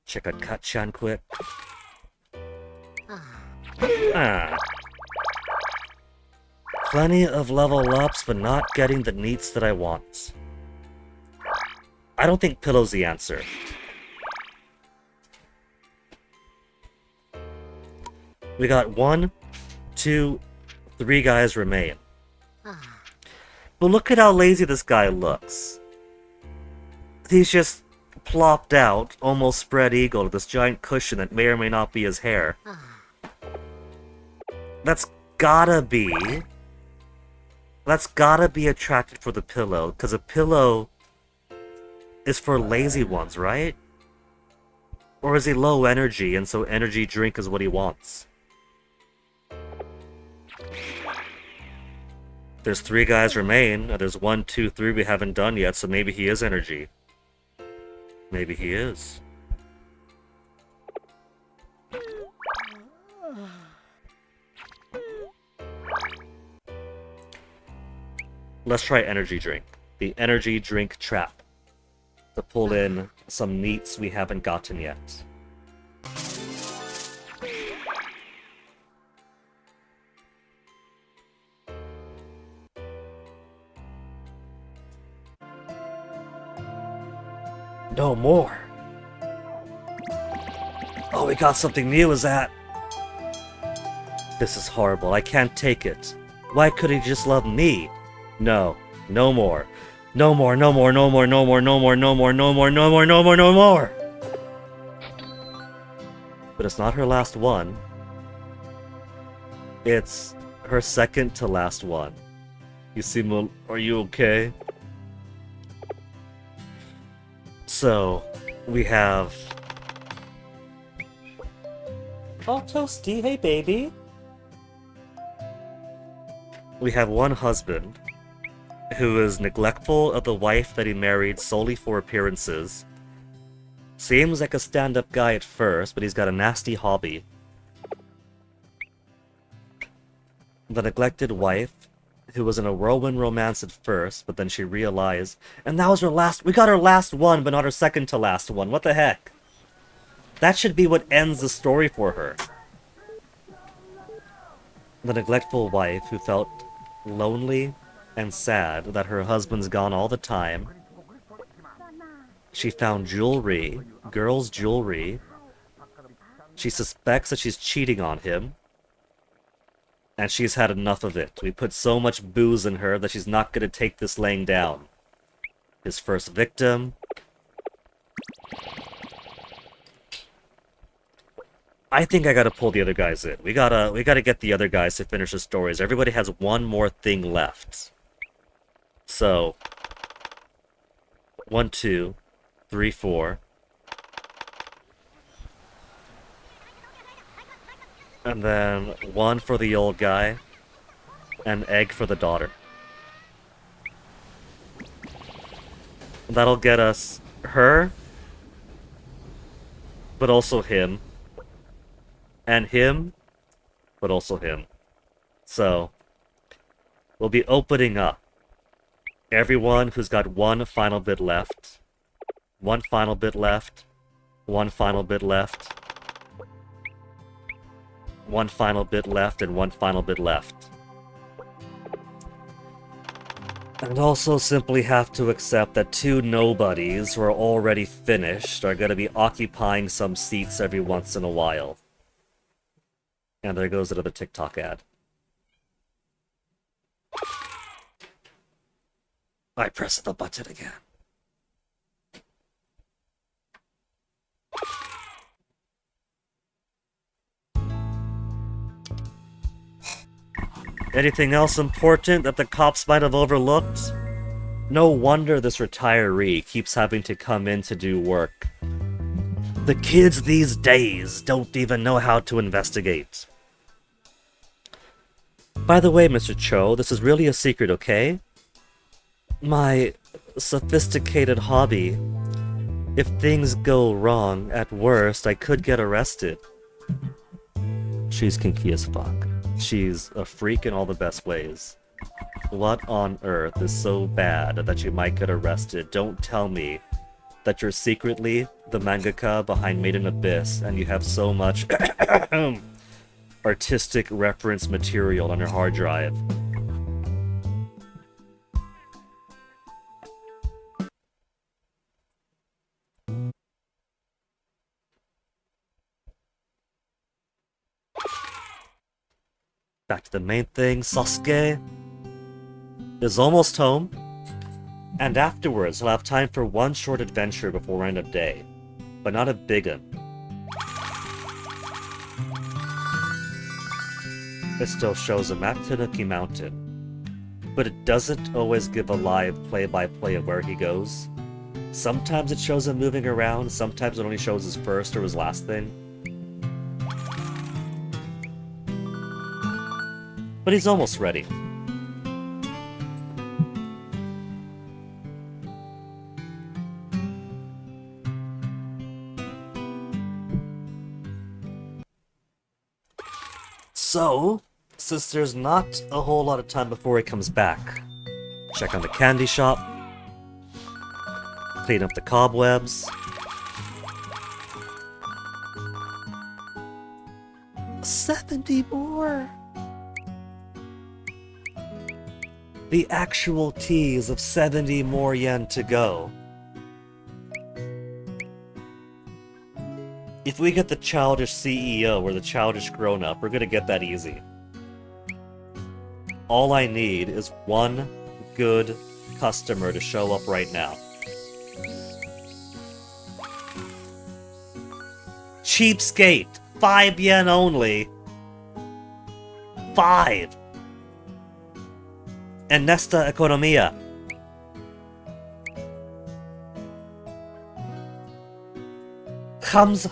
Check out Kachan quick. Ah. Plenty of level ups, but not getting the needs that I want. I don't think Pillow's the answer. We got 1, 2, 3 guys remain. But look at how lazy this guy looks. He's just plopped out, almost spread eagle, with this giant cushion that may or may not be his hair. That's gotta be attracted for the pillow, because a pillow is for lazy ones, right? Or is he low energy, and so energy drink is what he wants? There's 3 guys remain. There's 1, 2, 3 we haven't done yet, so maybe he is energy. Maybe he is. Let's try energy drink. The energy drink trap. To pull in some neats we haven't gotten yet. No more. Oh, we got something new, is that? This is horrible. I can't take it. Why could he just love me? No. No more. No more, no more, no more, no more, no more, no more, no more, no more, no more, no more! But it's not her last one. It's her second to last one. You seem... Are you okay? So, we have... Oh, Toasty, hey baby! We have one husband who is neglectful of the wife that he married solely for appearances. Seems like a stand-up guy at first, but he's got a nasty hobby. The neglected wife, who was in a whirlwind romance at first, but then she realized, and that was her last— we got her last one, but not her second to last one. What the heck? That should be what ends the story for her. The neglectful wife who felt lonely and sad that her husband's gone all the time. She found jewelry, girls' jewelry. She suspects that she's cheating on him. And she's had enough of it. We put so much booze in her that she's not going to take this laying down. His first victim. I think I gotta pull the other guys in. We gotta get the other guys to finish the stories. Everybody has one more thing left. So, 1, 2, 3, 4. And then 1 for the old guy, and egg for the daughter. That'll get us her, but also him. And him, but also him. So, we'll be opening up everyone who's got 1 final bit left. 1 final bit left. 1 final bit left. 1 final bit left, and 1 final bit left. And also simply have to accept that 2 nobodies who are already finished are gonna be occupying some seats every once in a while. And there goes another TikTok ad. I pressed the button again. Anything else important that the cops might have overlooked? No wonder this retiree keeps having to come in to do work. The kids these days don't even know how to investigate. By the way, Mr. Cho, this is really a secret, okay? My sophisticated hobby. If things go wrong, at worst, I could get arrested. She's kinky as fuck. She's a freak in all the best ways. What on earth is so bad that you might get arrested? Don't tell me that you're secretly the mangaka behind Made in Abyss and you have so much artistic reference material on your hard drive. Back to the main thing, Sosuke is almost home, and afterwards he'll have time for 1 short adventure before end of day, but not a big one. It still shows him at Tanuki Mountain, but it doesn't always give a live play-by-play of where he goes. Sometimes it shows him moving around, sometimes it only shows his first or his last thing. But he's almost ready. So, since there's not a whole lot of time before he comes back, check on the candy shop, clean up the cobwebs, 70 more! The actual tease of 70 more yen to go. If we get the childish CEO or the childish grown-up, we're gonna get that easy. All I need is 1 good customer to show up right now. Cheapskate! 5 yen only! 5! En esta economía. Hamza.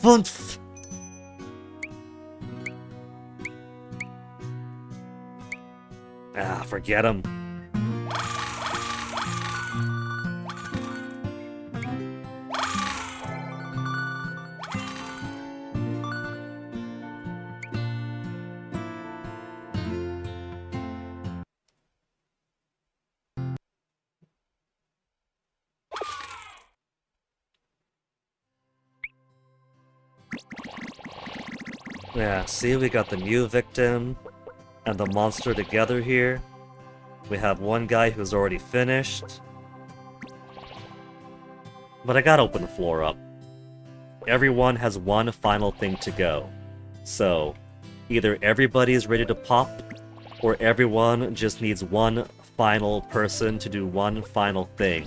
Fünf. Ah, forget him. Yeah, see, we got the new victim and the monster together here. We have 1 guy who's already finished. But I gotta open the floor up. Everyone has 1 final thing to go. So, either everybody's ready to pop, or everyone just needs 1 final person to do 1 final thing.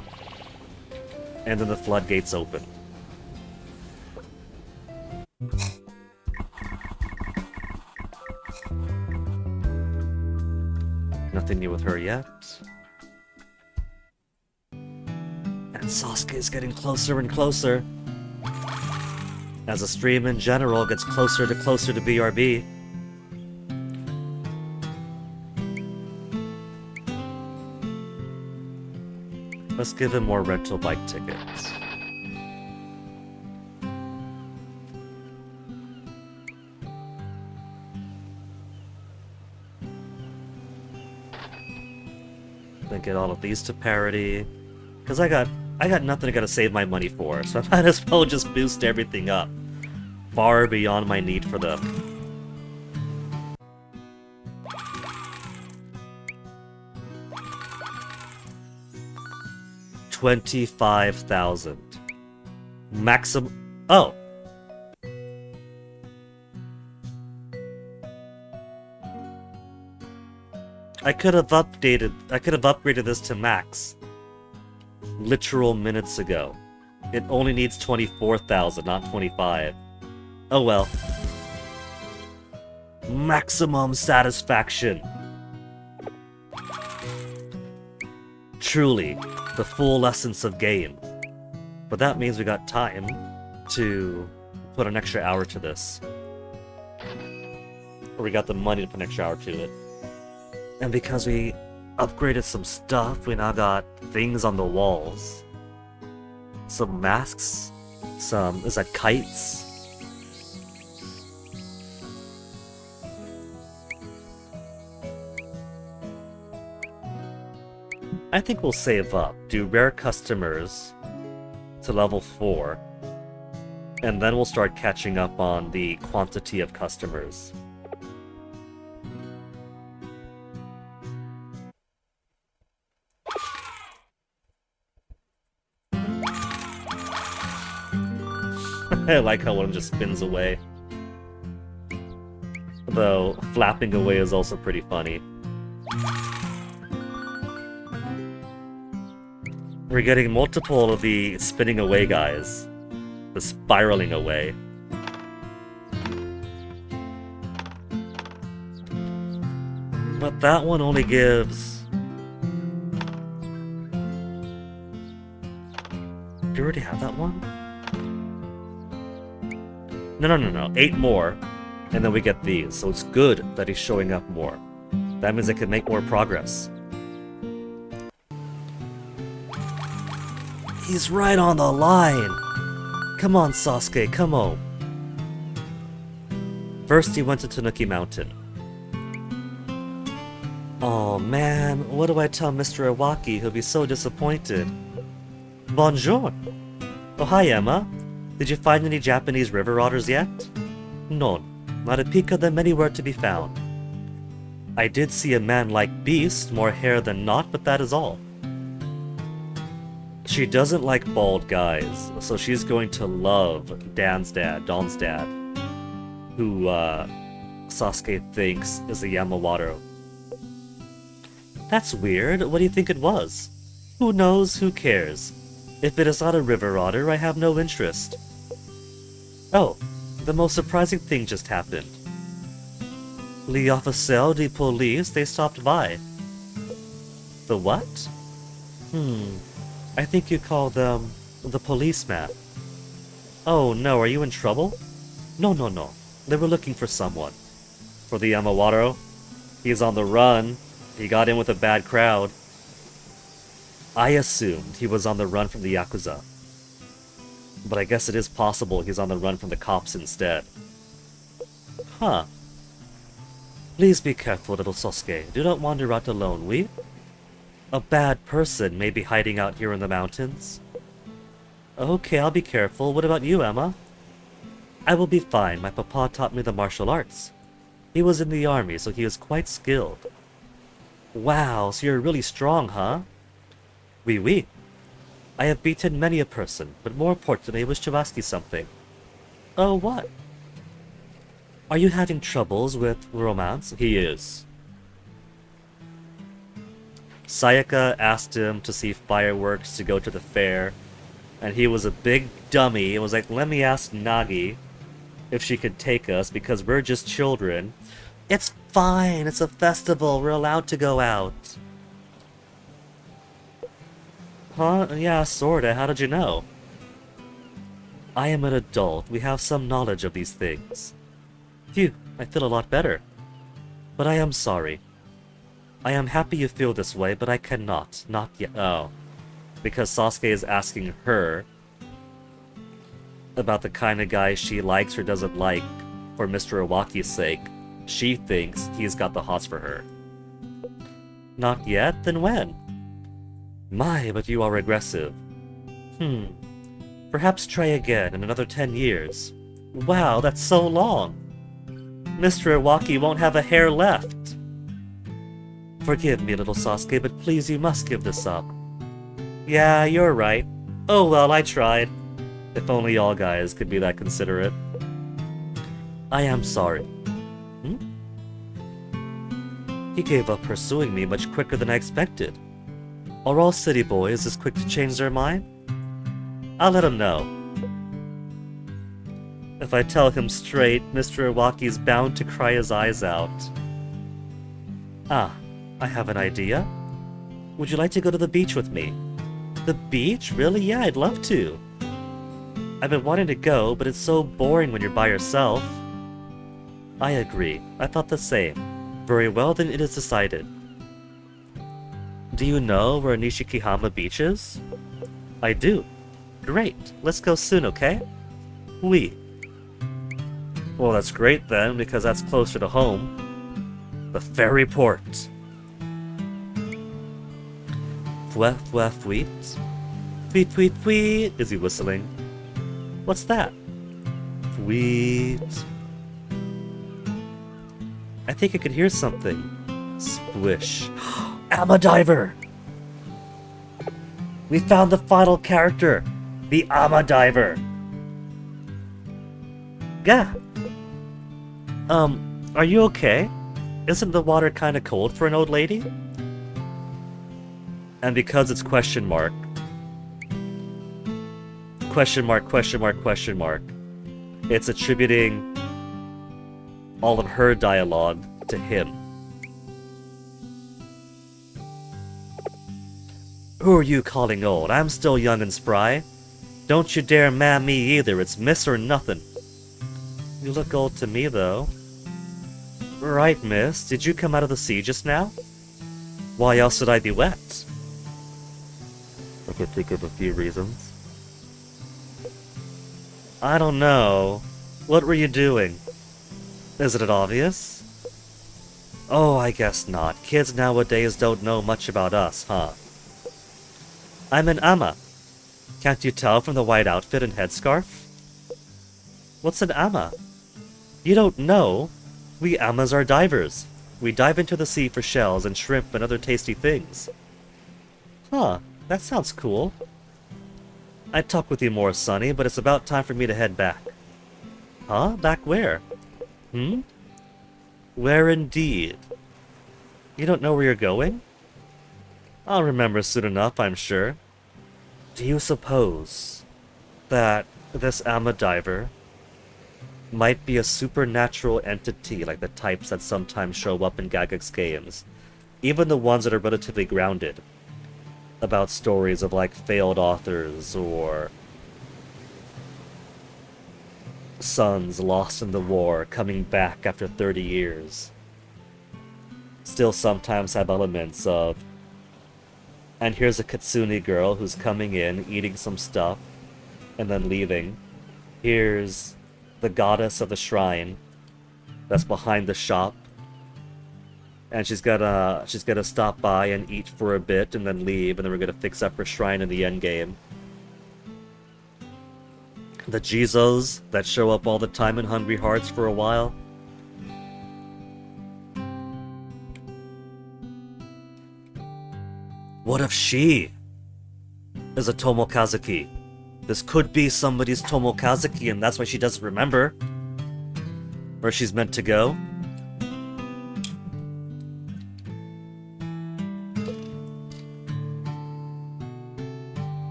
And then the floodgates open. Nothing new with her yet. And Sasuke is getting closer and closer. As the stream in general gets closer to BRB. Let's give him more rental bike tickets. Then get all of these to parity. Because I got nothing I gotta save my money for, so I might as well just boost everything up. Far beyond my need for them. $25,000. Maximum. Oh! I could have upgraded this to max. Literal minutes ago. It only needs 24,000, not 25. Oh well. Maximum satisfaction. Truly, the full essence of game. But that means we got time to put an extra hour to this. Or we got the money to put an extra hour to it. And because we upgraded some stuff, we now got things on the walls. Some masks. Is that kites? I think we'll save up, do rare customers to level 4, and then we'll start catching up on the quantity of customers. I like how one just spins away. Though, flapping away is also pretty funny. We're getting multiple of the spinning away guys. The spiraling away. But that one only gives... Do you already have that one? No. 8 more. And then we get these. So it's good that he's showing up more. That means I can make more progress. He's right on the line! Come on, Sasuke, come on. First, he went to Tanuki Mountain. Oh man, what do I tell Mr. Iwaki? He'll be so disappointed. Bonjour! Oh, hi, Emma. Did you find any Japanese river otters yet? No, not a peak of them anywhere to be found. I did see a man-like beast, more hair than not, but that is all. She doesn't like bald guys, so she's going to love Don's dad, who Sasuke thinks is a Yamawato. That's weird. What do you think it was? Who knows? Who cares? If it is not a river otter, I have no interest. Oh, the most surprising thing just happened. Les officiers de police, they stopped by. The what? I think you call them the policeman. Oh no, are you in trouble? No. They were looking for someone. For the Yamawato? He's on the run. He got in with a bad crowd. I assumed he was on the run from the Yakuza. But I guess it is possible he's on the run from the cops instead. Huh. Please be careful, little Sosuke. Do not wander out alone, we? A bad person may be hiding out here in the mountains. Okay, I'll be careful. What about you, Emma? I will be fine. My papa taught me the martial arts. He was in the army, so he is quite skilled. Wow, so you're really strong, huh? Oui. I have beaten many a person, but more importantly, I wish to ask you something. Oh, what? Are you having troubles with romance? He is. Sayaka asked him to see fireworks to go to the fair, and he was a big dummy and was like, let me ask Nagi if she could take us because we're just children. It's fine. It's a festival. We're allowed to go out. Huh? Yeah, sorta. How did you know? I am an adult. We have some knowledge of these things. Phew, I feel a lot better. But I am sorry. I am happy you feel this way, but I cannot. Not yet. Oh. Because Sasuke is asking her about the kind of guy she likes or doesn't like for Mr. Iwaki's sake. She thinks he's got the hots for her. Not yet? Then when? My, but you are regressive. Perhaps try again in another 10 years. Wow, that's so long. Mr. Iwaki won't have a hair left. Forgive me, little Sasuke, but please, you must give this up. Yeah, you're right. Oh well, I tried. If only y'all guys could be that considerate. I am sorry. He gave up pursuing me much quicker than I expected. Are all city boys as quick to change their mind? I'll let him know. If I tell him straight, Mr. Iwaki's bound to cry his eyes out. Ah, I have an idea. Would you like to go to the beach with me? The beach? Really? Yeah, I'd love to. I've been wanting to go, but it's so boring when you're by yourself. I agree. I thought the same. Very well, then it is decided. Do you know where Nishikihama Beach is? I do. Great. Let's go soon, okay? Oui. Well, that's great then, because that's closer to home. The ferry port. Fouet, fouet, fouet. Fouet, fouet, fouet. Is he whistling? What's that? Fouet. I think I could hear something. Splish. Ama Diver! We found the final character! The Ama Diver! Yeah. Are you okay? Isn't the water kinda cold for an old lady? And because it's question mark. Question mark, question mark, question mark. It's attributing all of her dialogue to him. Who are you calling old? I'm still young and spry. Don't you dare man me either, it's miss or nothing. You look old to me, though. Right, miss. Did you come out of the sea just now? Why else would I be wet? I could think of a few reasons. I don't know. What were you doing? Isn't it obvious? Oh, I guess not. Kids nowadays don't know much about us, huh? I'm an ama. Can't you tell from the white outfit and headscarf? What's an ama? You don't know? We amas are divers. We dive into the sea for shells and shrimp and other tasty things. Huh, that sounds cool. I'd talk with you more, Sonny, but it's about time for me to head back. Huh? Back where? Where indeed? You don't know where you're going? I'll remember soon enough, I'm sure. Do you suppose that this Ama Diver might be a supernatural entity like the types that sometimes show up in Gagax games? Even the ones that are relatively grounded. About stories of like failed authors or sons lost in the war coming back after 30 years. Still sometimes have elements of, and here's a Katsuni girl who's coming in, eating some stuff, and then leaving. Here's the goddess of the shrine that's behind the shop. And she's gonna stop by and eat for a bit and then leave, and then we're gonna fix up her shrine in the endgame. The Jizos that show up all the time in Hungry Hearts for a while. What if she is a Tomokazuki? This could be somebody's Tomokazuki, and that's why she doesn't remember where she's meant to go.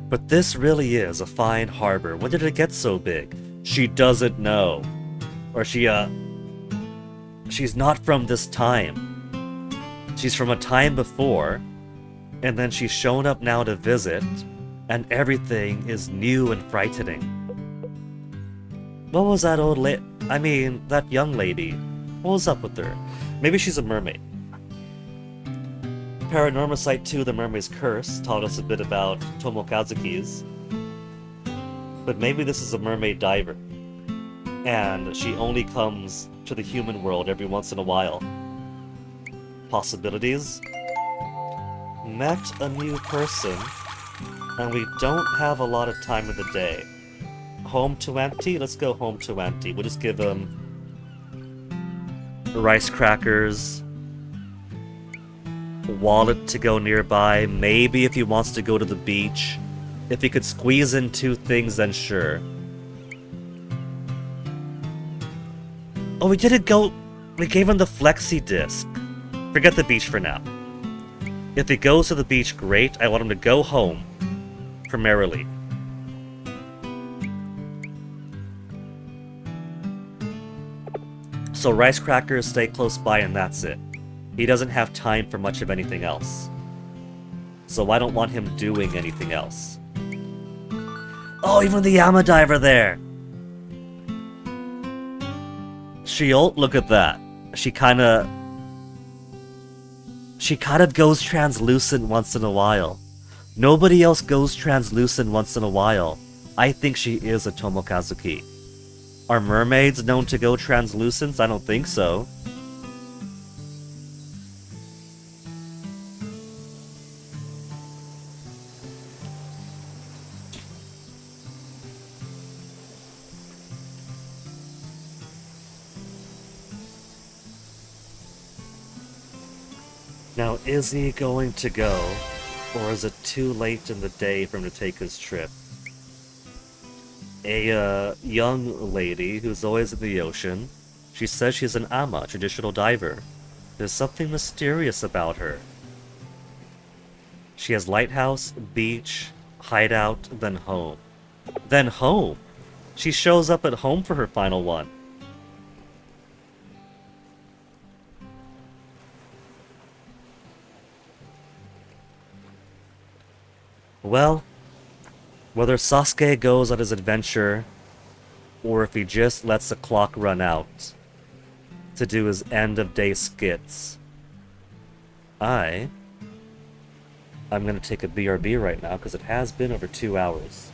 But this really is a fine harbor. When did it get so big? She doesn't know. Or she she's not from this time. She's from a time before, and then she's shown up now to visit, and everything is new and frightening. What was that that young lady? What was up with her? Maybe she's a mermaid. Paranormal Site 2, The Mermaid's Curse, taught us a bit about Tomokazuki's. But maybe this is a mermaid diver, and she only comes to the human world every once in a while. Possibilities? Met a new person, and we don't have a lot of time in the day. Home to empty? Let's go home to empty. We'll just give him rice crackers, wallet to go nearby, maybe if he wants to go to the beach. If he could squeeze in 2 things, then sure. Oh, we gave him the flexi disc. Forget the beach for now. If he goes to the beach, great. I want him to go home, primarily. So rice crackers, stay close by, and that's it. He doesn't have time for much of anything else. So I don't want him doing anything else. Oh, even the Yama diver there! Shield, look at that. She kinda goes translucent once in a while. Nobody else goes translucent once in a while. I think she is a Tomokazuki. Are mermaids known to go translucent? I don't think so. Now, is he going to go, or is it too late in the day for him to take his trip? A young lady who's always in the ocean. She says she's an ama, traditional diver. There's something mysterious about her. She has lighthouse, beach, hideout, then home. Then home! She shows up at home for her final one. Well, whether Sasuke goes on his adventure, or if he just lets the clock run out to do his end-of-day skits, I'm gonna take a BRB right now, because it has been over 2 hours.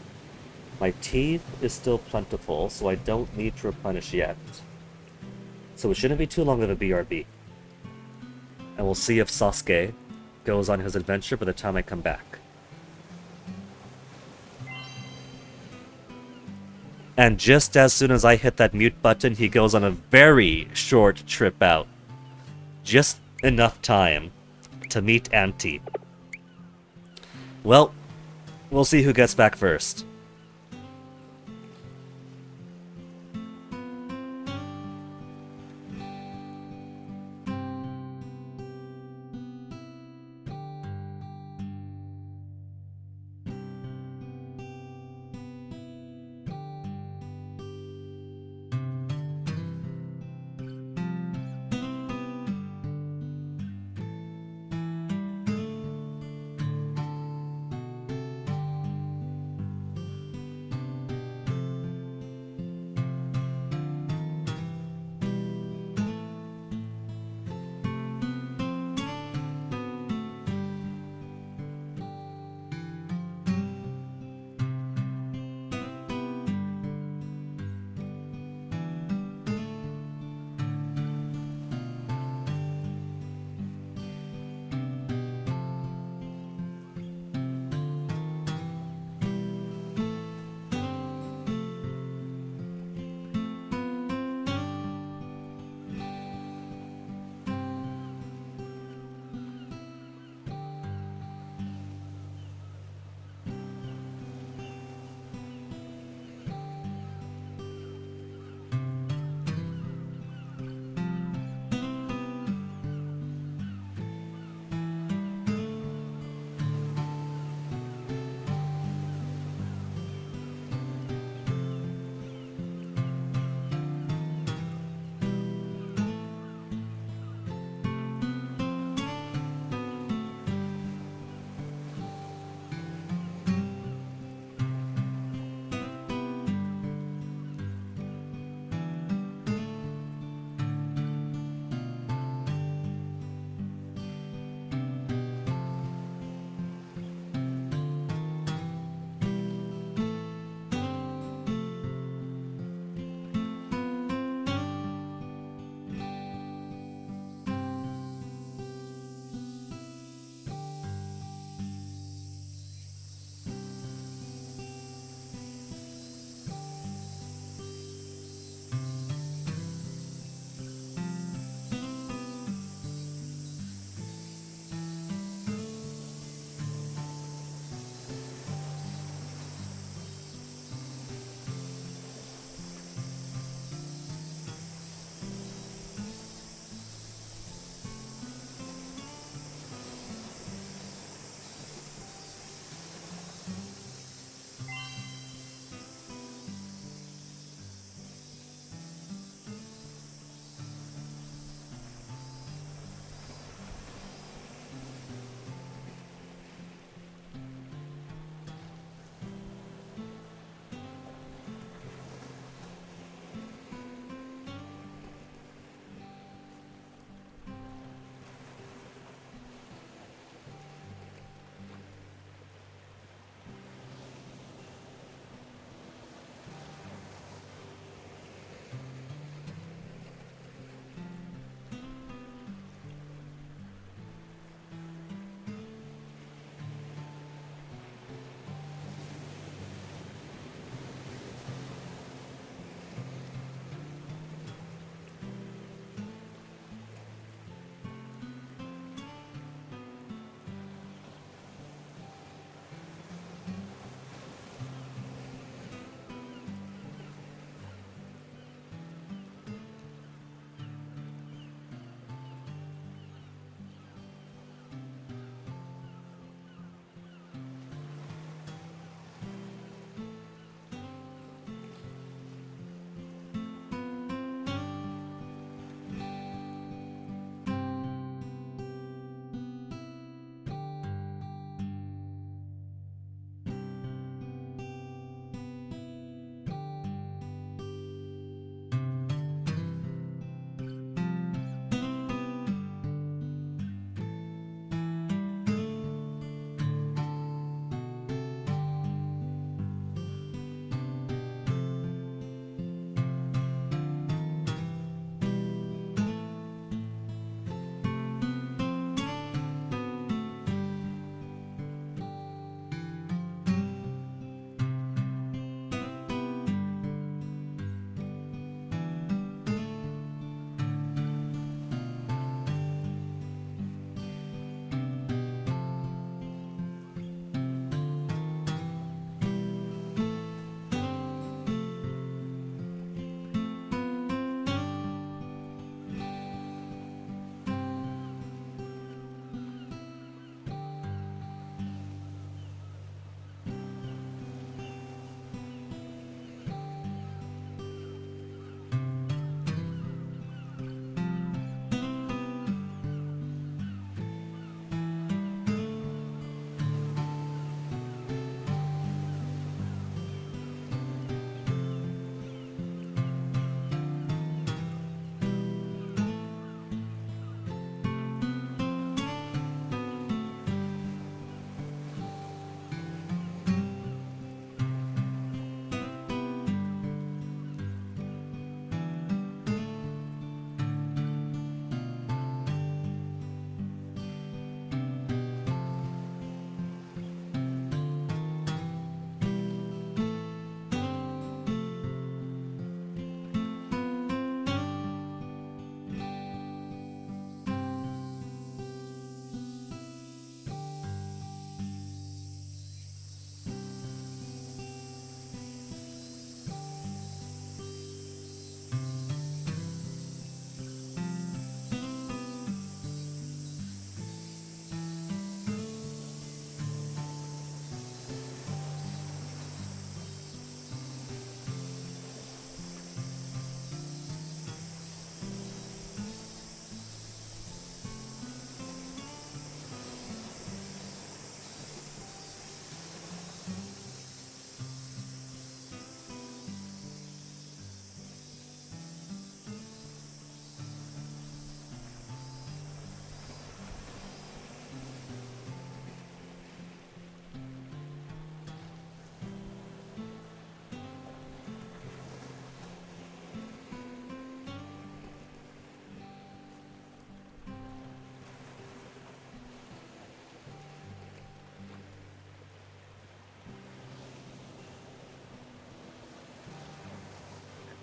My tea is still plentiful, so I don't need to replenish yet. So it shouldn't be too long of a BRB. And we'll see if Sasuke goes on his adventure by the time I come back. And just as soon as I hit that mute button, he goes on a very short trip out. Just enough time to meet Auntie. Well, we'll see who gets back first.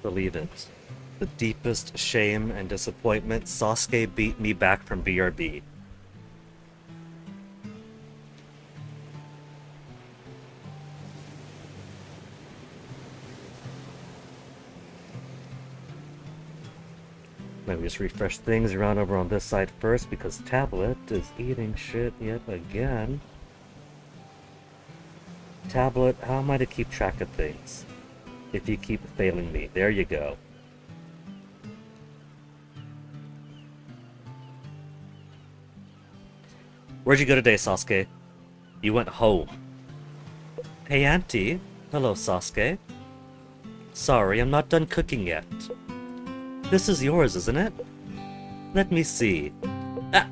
believe it. The deepest shame and disappointment, Sasuke beat me back from BRB. Let me just refresh things around over on this side first because tablet is eating shit yet again. Tablet, how am I to keep track of things? If you keep failing me, there you go. Where'd you go today, Sasuke? You went home. Hey, Auntie. Hello, Sasuke. Sorry, I'm not done cooking yet. This is yours, isn't it? Let me see. Ah!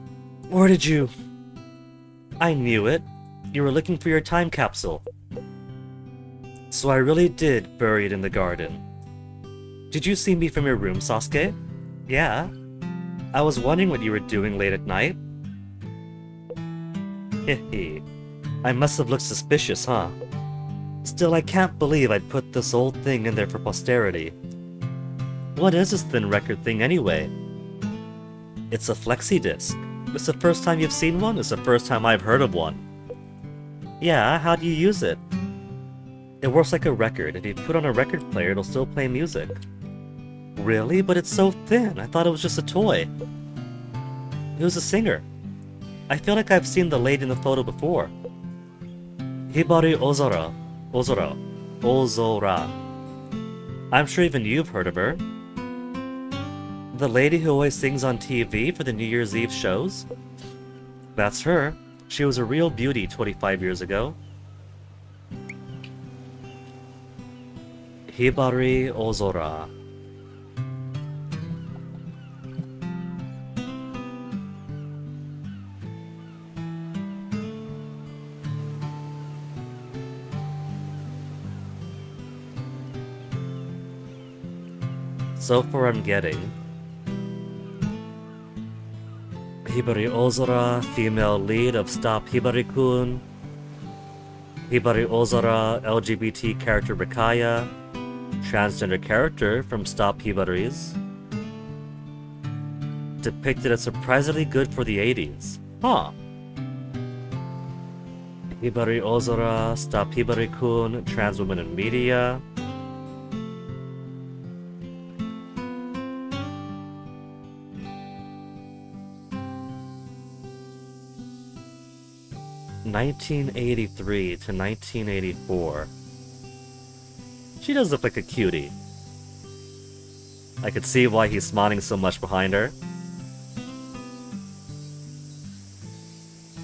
Where did you... I knew it. You were looking for your time capsule. So I really did bury it in the garden. Did you see me from your room, Sasuke? Yeah. I was wondering what you were doing late at night. Hehe. I must have looked suspicious, huh? Still, I can't believe I'd put this old thing in there for posterity. What is this thin record thing anyway? It's a flexi disc. It's the first time you've seen one? It's the first time I've heard of one. Yeah, how do you use it? It works like a record. If you put on a record player, it'll still play music. Really? But it's so thin. I thought it was just a toy. Who's a singer? I feel like I've seen the lady in the photo before. Hibari Ozora. Ozora. I'm sure even you've heard of her. The lady who always sings on TV for the New Year's Eve shows? That's her. She was a real beauty 25 years ago. Hibari Ozora. So far I'm getting Hibari Ozora, female lead of Stop Hibari-kun. Hibari Ozora, LGBT character Rikaya. Transgender character from Stop Hibaris. Depicted as surprisingly good for the 80s. Huh. Hibari Ozora, Stop Hibari-kun, trans woman in media. (1983 to 1984). She does look like a cutie. I could see why he's smiling so much behind her.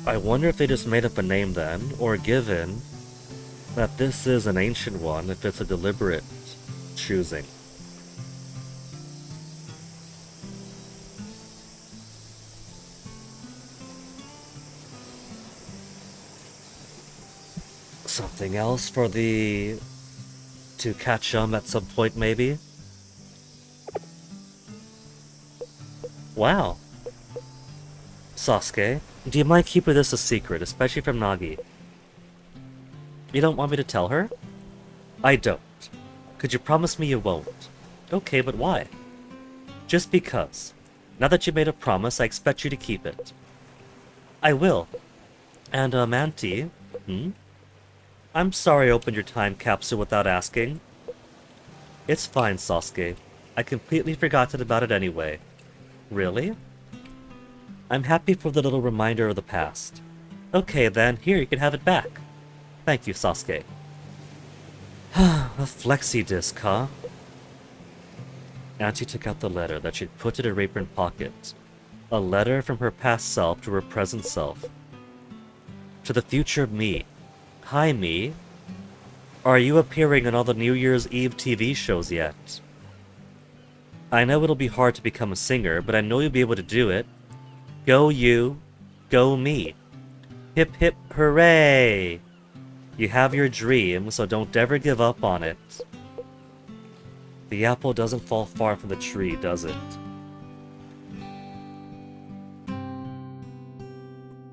I wonder if they just made up a name then, or given that this is an ancient one, if it's a deliberate choosing. Something else for the... to catch at some point, maybe? Wow. Sasuke, do you mind keeping this a secret, especially from Nagi? You don't want me to tell her? I don't. Could you promise me you won't? Okay, but why? Just because. Now that you made a promise, I expect you to keep it. I will. And, Auntie? I'm sorry I opened your time capsule without asking. It's fine, Sasuke. I completely forgotten about it anyway. Really? I'm happy for the little reminder of the past. Okay then, here, you can have it back. Thank you, Sasuke. A flexi disc, huh? Auntie took out the letter that she'd put in her apron pocket. A letter from her past self to her present self. To the future me. Hi, me. Are you appearing on all the New Year's Eve TV shows yet? I know it'll be hard to become a singer, but I know you'll be able to do it. Go you, go me. Hip hip hooray! You have your dream, so don't ever give up on it. The apple doesn't fall far from the tree, does it?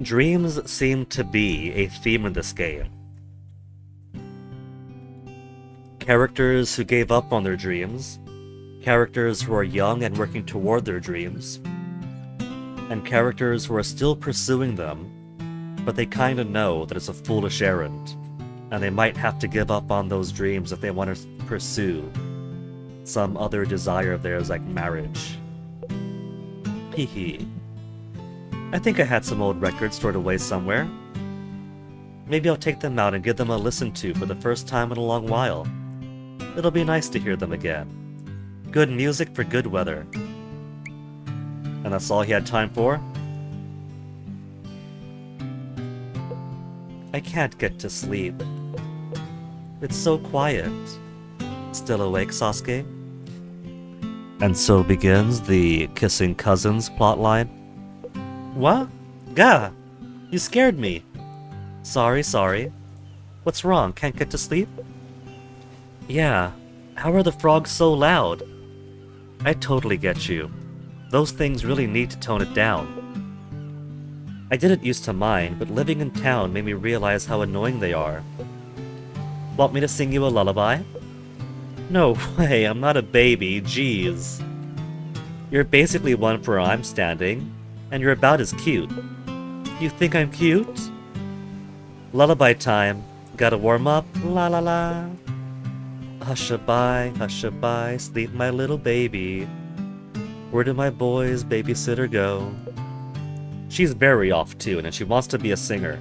Dreams seem to be a theme in this game. Characters who gave up on their dreams, characters who are young and working toward their dreams, and characters who are still pursuing them, but they kinda know that it's a foolish errand, and they might have to give up on those dreams if they want to pursue some other desire of theirs like marriage. Hee. I think I had some old records stored away somewhere. Maybe I'll take them out and give them a listen to for the first time in a long while. It'll be nice to hear them again. Good music for good weather. And that's all he had time for? I can't get to sleep. It's so quiet. Still awake, Sosuke? And so begins the kissing cousins plotline. What? Gah! You scared me. Sorry. What's wrong? Can't get to sleep? Yeah. How are the frogs so loud? I totally get you. Those things really need to tone it down. I didn't used to mind, but living in town made me realize how annoying they are. Want me to sing you a lullaby? No way, I'm not a baby, jeez. You're basically one for I'm standing, and you're about as cute. You think I'm cute? Lullaby time. Gotta warm up, la la la. Hush-a-bye, sleep my little baby. Where did my boy's babysitter go? She's very off tune, and she wants to be a singer.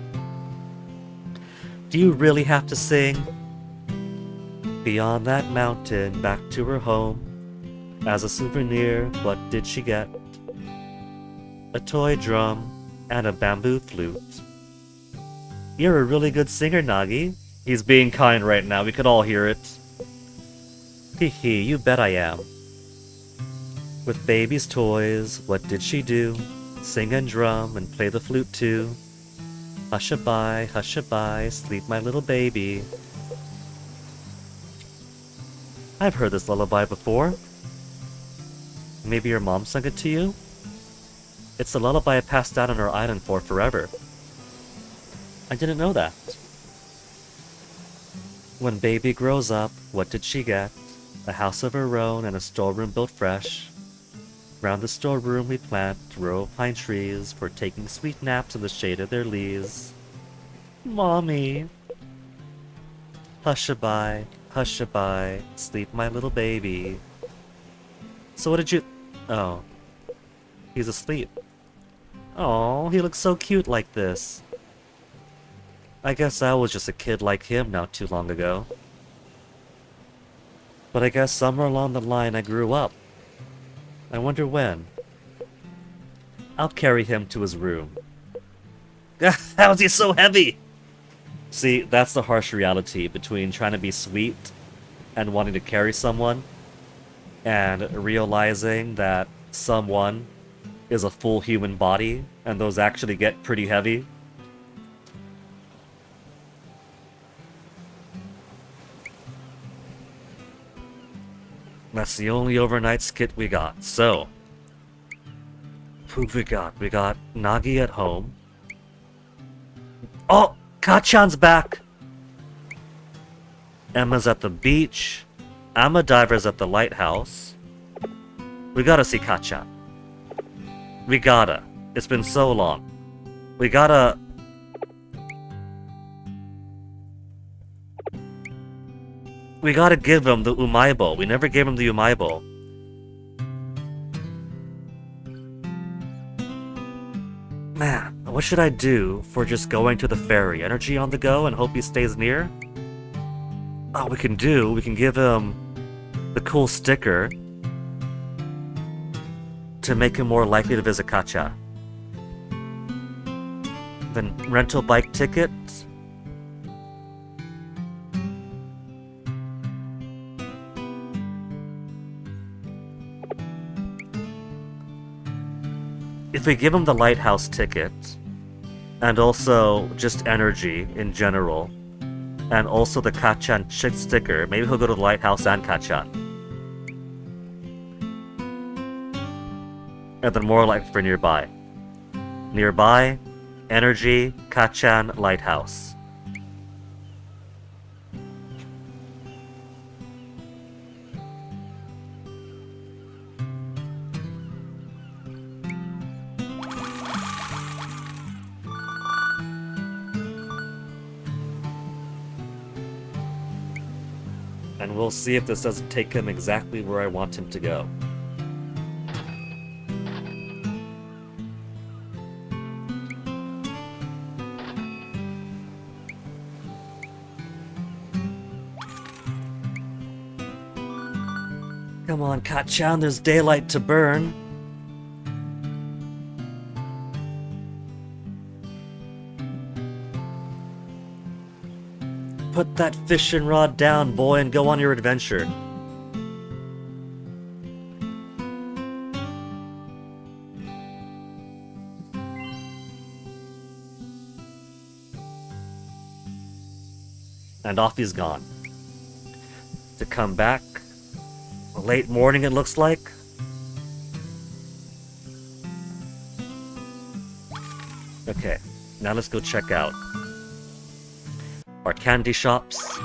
Do you really have to sing? Beyond that mountain, back to her home. As a souvenir, what did she get? A toy drum and a bamboo flute. You're a really good singer, Nagi. He's being kind right now, we could all hear it. Hee, you bet I am. With baby's toys, what did she do? Sing and drum and play the flute too. Hush-a-bye, sleep my little baby. I've heard this lullaby before. Maybe your mom sung it to you? It's the lullaby I passed down on our island for forever. I didn't know that. When baby grows up, what did she get? A house of her own and a storeroom built fresh. Round the storeroom we plant a row of pine trees for taking sweet naps in the shade of their leaves. Mommy! Hush-a-bye, sleep my little baby. So what did you... Oh. He's asleep. Oh, he looks so cute like this. I guess I was just a kid like him not too long ago. But I guess somewhere along the line I grew up. I wonder when. I'll carry him to his room. How is he so heavy? See, that's the harsh reality between trying to be sweet and wanting to carry someone, and realizing that someone is a full human body, and those actually get pretty heavy. That's the only overnight skit we got. So, who we got? We got Nagi at home. Oh, Kachan's back! Emma's at the beach. Amma Diver's at the lighthouse. We gotta see Kachan. We gotta. It's been so long. We gotta... We gotta give him the umaibo. We never gave him the umaibo. Man, what should I do for just going to the ferry? Energy on the go and hope he stays near? Oh, we can give him the cool sticker to make him more likely to visit Kachan. Then rental bike ticket. If we give him the lighthouse ticket, and also just energy in general, and also the Kachan chick sticker, maybe he'll go to the lighthouse and Kachan. And then more like for nearby. Nearby, energy, Kachan, lighthouse. And we'll see if this doesn't take him exactly where I want him to go. Come on, Kachan, there's daylight to burn. Put that fishing rod down, boy, and go on your adventure. And off he's gone. To come back, late morning it looks like. Okay, now let's go check out our candy shops.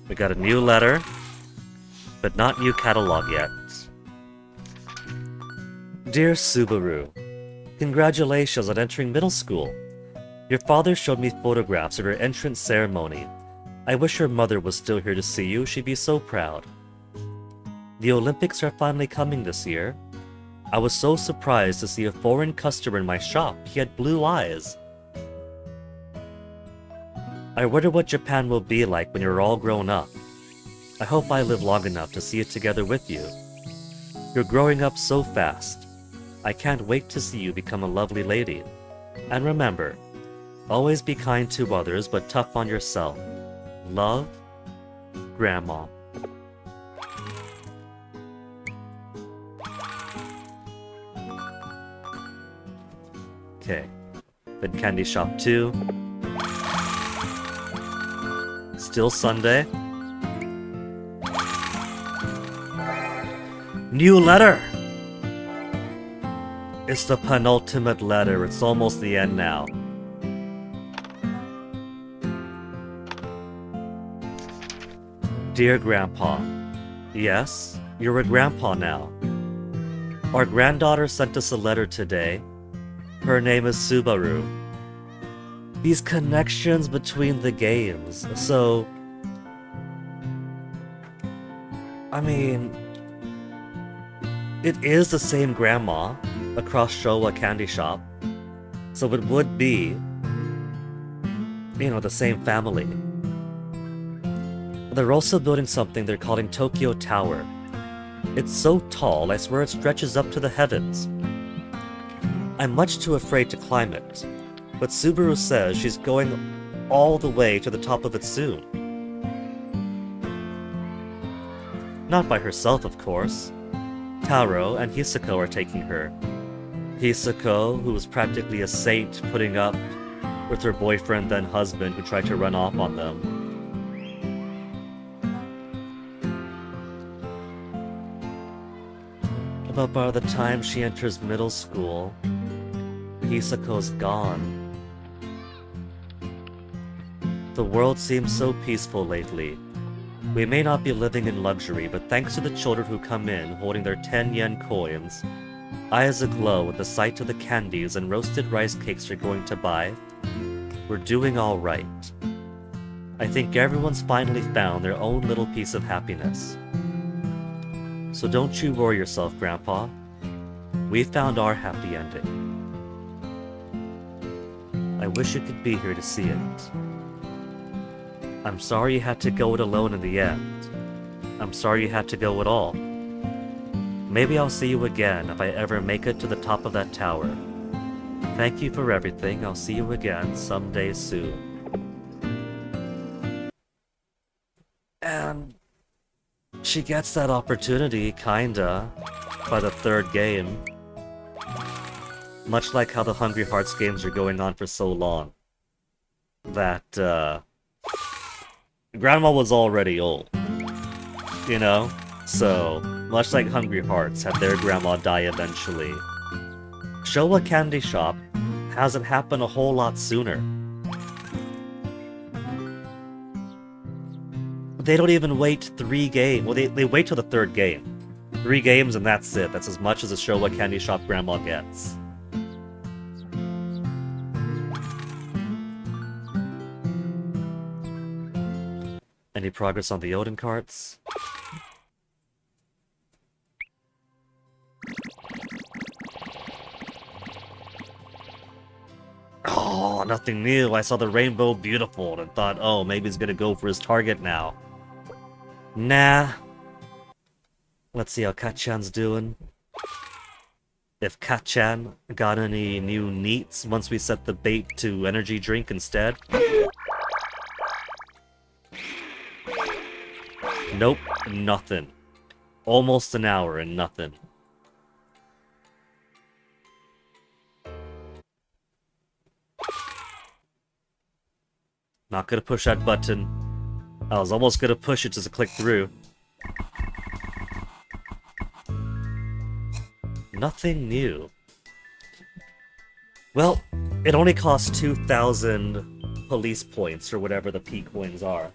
We got a new letter, but not new catalog yet. Dear Subaru, congratulations on entering middle school. Your father showed me photographs of your entrance ceremony. I wish your mother was still here to see you, she'd be so proud. The Olympics are finally coming this year. I was so surprised to see a foreign customer in my shop. He had blue eyes. I wonder what Japan will be like when you're all grown up. I hope I live long enough to see it together with you. You're growing up so fast. I can't wait to see you become a lovely lady. And remember, always be kind to others but tough on yourself. Love, Grandma. Okay, then candy shop 2. Still Sunday. New letter! It's the penultimate letter, it's almost the end now. Dear Grandpa, yes, you're a grandpa now. Our granddaughter sent us a letter today. Her name is Subaru. These connections between the games, so... I mean... It is the same grandma across Showa Candy Shop, so it would be, you know, the same family. They're also building something they're calling Tokyo Tower. It's so tall, I swear it stretches up to the heavens. I'm much too afraid to climb it, but Subaru says she's going all the way to the top of it soon. Not by herself, of course. Taro and Hisako are taking her. Hisako, who was practically a saint putting up with her boyfriend then husband who tried to run off on them. But by the time she enters middle school, Hisako's gone. The world seems so peaceful lately. We may not be living in luxury, but thanks to the children who come in holding their 10-yen coins, eyes aglow at the sight of the candies and roasted rice cakes you're going to buy, we're doing all right. I think everyone's finally found their own little piece of happiness. So don't you worry yourself, Grandpa. We found our happy ending. I wish you could be here to see it. I'm sorry you had to go it alone in the end. I'm sorry you had to go at all. Maybe I'll see you again if I ever make it to the top of that tower. Thank you for everything. I'll see you again someday soon. And she gets that opportunity, kinda, by the third game. Much like how the Hungry Hearts games are going on for so long. That, Grandma was already old. You know? So, much like Hungry Hearts had their grandma die eventually, Showa Candy Shop has it happen a whole lot sooner. They don't even wait 3 games. Well, they wait till the third game. 3 games and that's it. That's as much as a Showa Candy Shop grandma gets. Any progress on the Oden carts? Oh, nothing new. I saw the rainbow beautiful and thought, oh, maybe he's gonna go for his target now. Nah. Let's see how Kachan's doing. If Kachan got any new neats once we set the bait to energy drink instead. Nope, nothing. Almost an hour and nothing. Not gonna push that button. I was almost gonna push it just to click through. Nothing new. Well, it only costs 2,000 police points, or whatever the P coins are,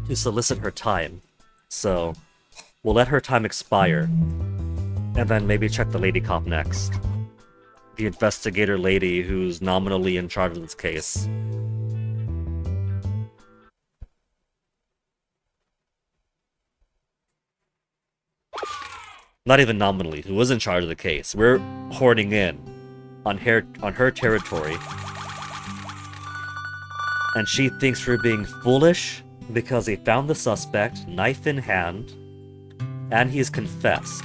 to solicit her time. So, we'll let her time expire, and then maybe check the lady cop next. The investigator lady who's nominally in charge of this case. Not even nominally, who was in charge of the case. We're hoarding in on her territory. And she thinks we're being foolish because they found the suspect, knife in hand, and he's confessed.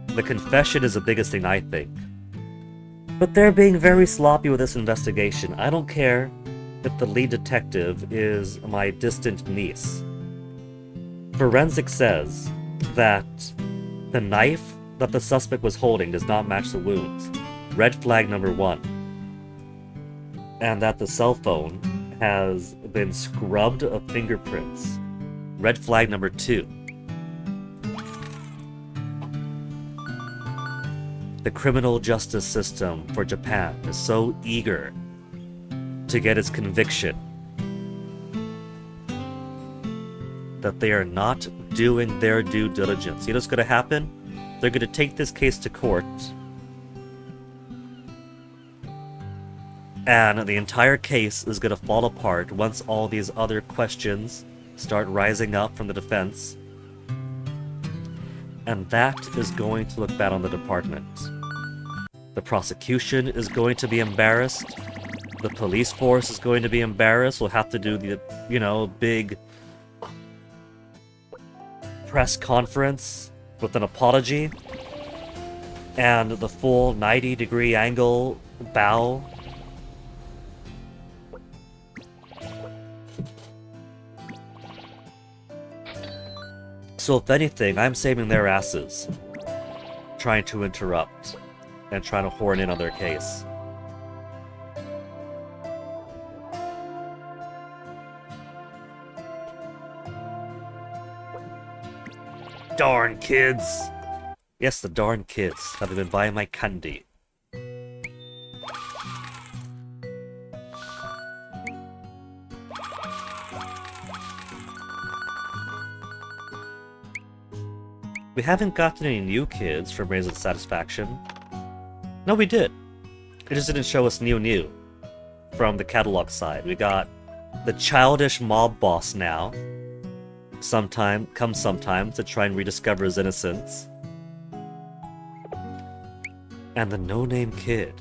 The confession is the biggest thing, I think. But they're being very sloppy with this investigation. I don't care if the lead detective is my distant niece. Forensic says that the knife that the suspect was holding does not match the wounds. Red flag number 1. And that the cell phone has been scrubbed of fingerprints. Red flag number 2. The criminal justice system for Japan is so eager to get its conviction that they are not doing their due diligence. You know what's going to happen? They're going to take this case to court, and the entire case is going to fall apart once all these other questions start rising up from the defense. And that is going to look bad on the department. The prosecution is going to be embarrassed. The police force is going to be embarrassed. We'll have to do the, big press conference with an apology. And the full 90-degree angle bow. So if anything, I'm saving their asses, trying to interrupt and trying to horn in on their case. Darn kids! Yes, the darn kids have been buying my candy. We haven't gotten any new kids from Raising Satisfaction. No, we did. It just didn't show us new from the catalog side. We got the childish mob boss now. Comes sometimes to try and rediscover his innocence. And the no-name kid.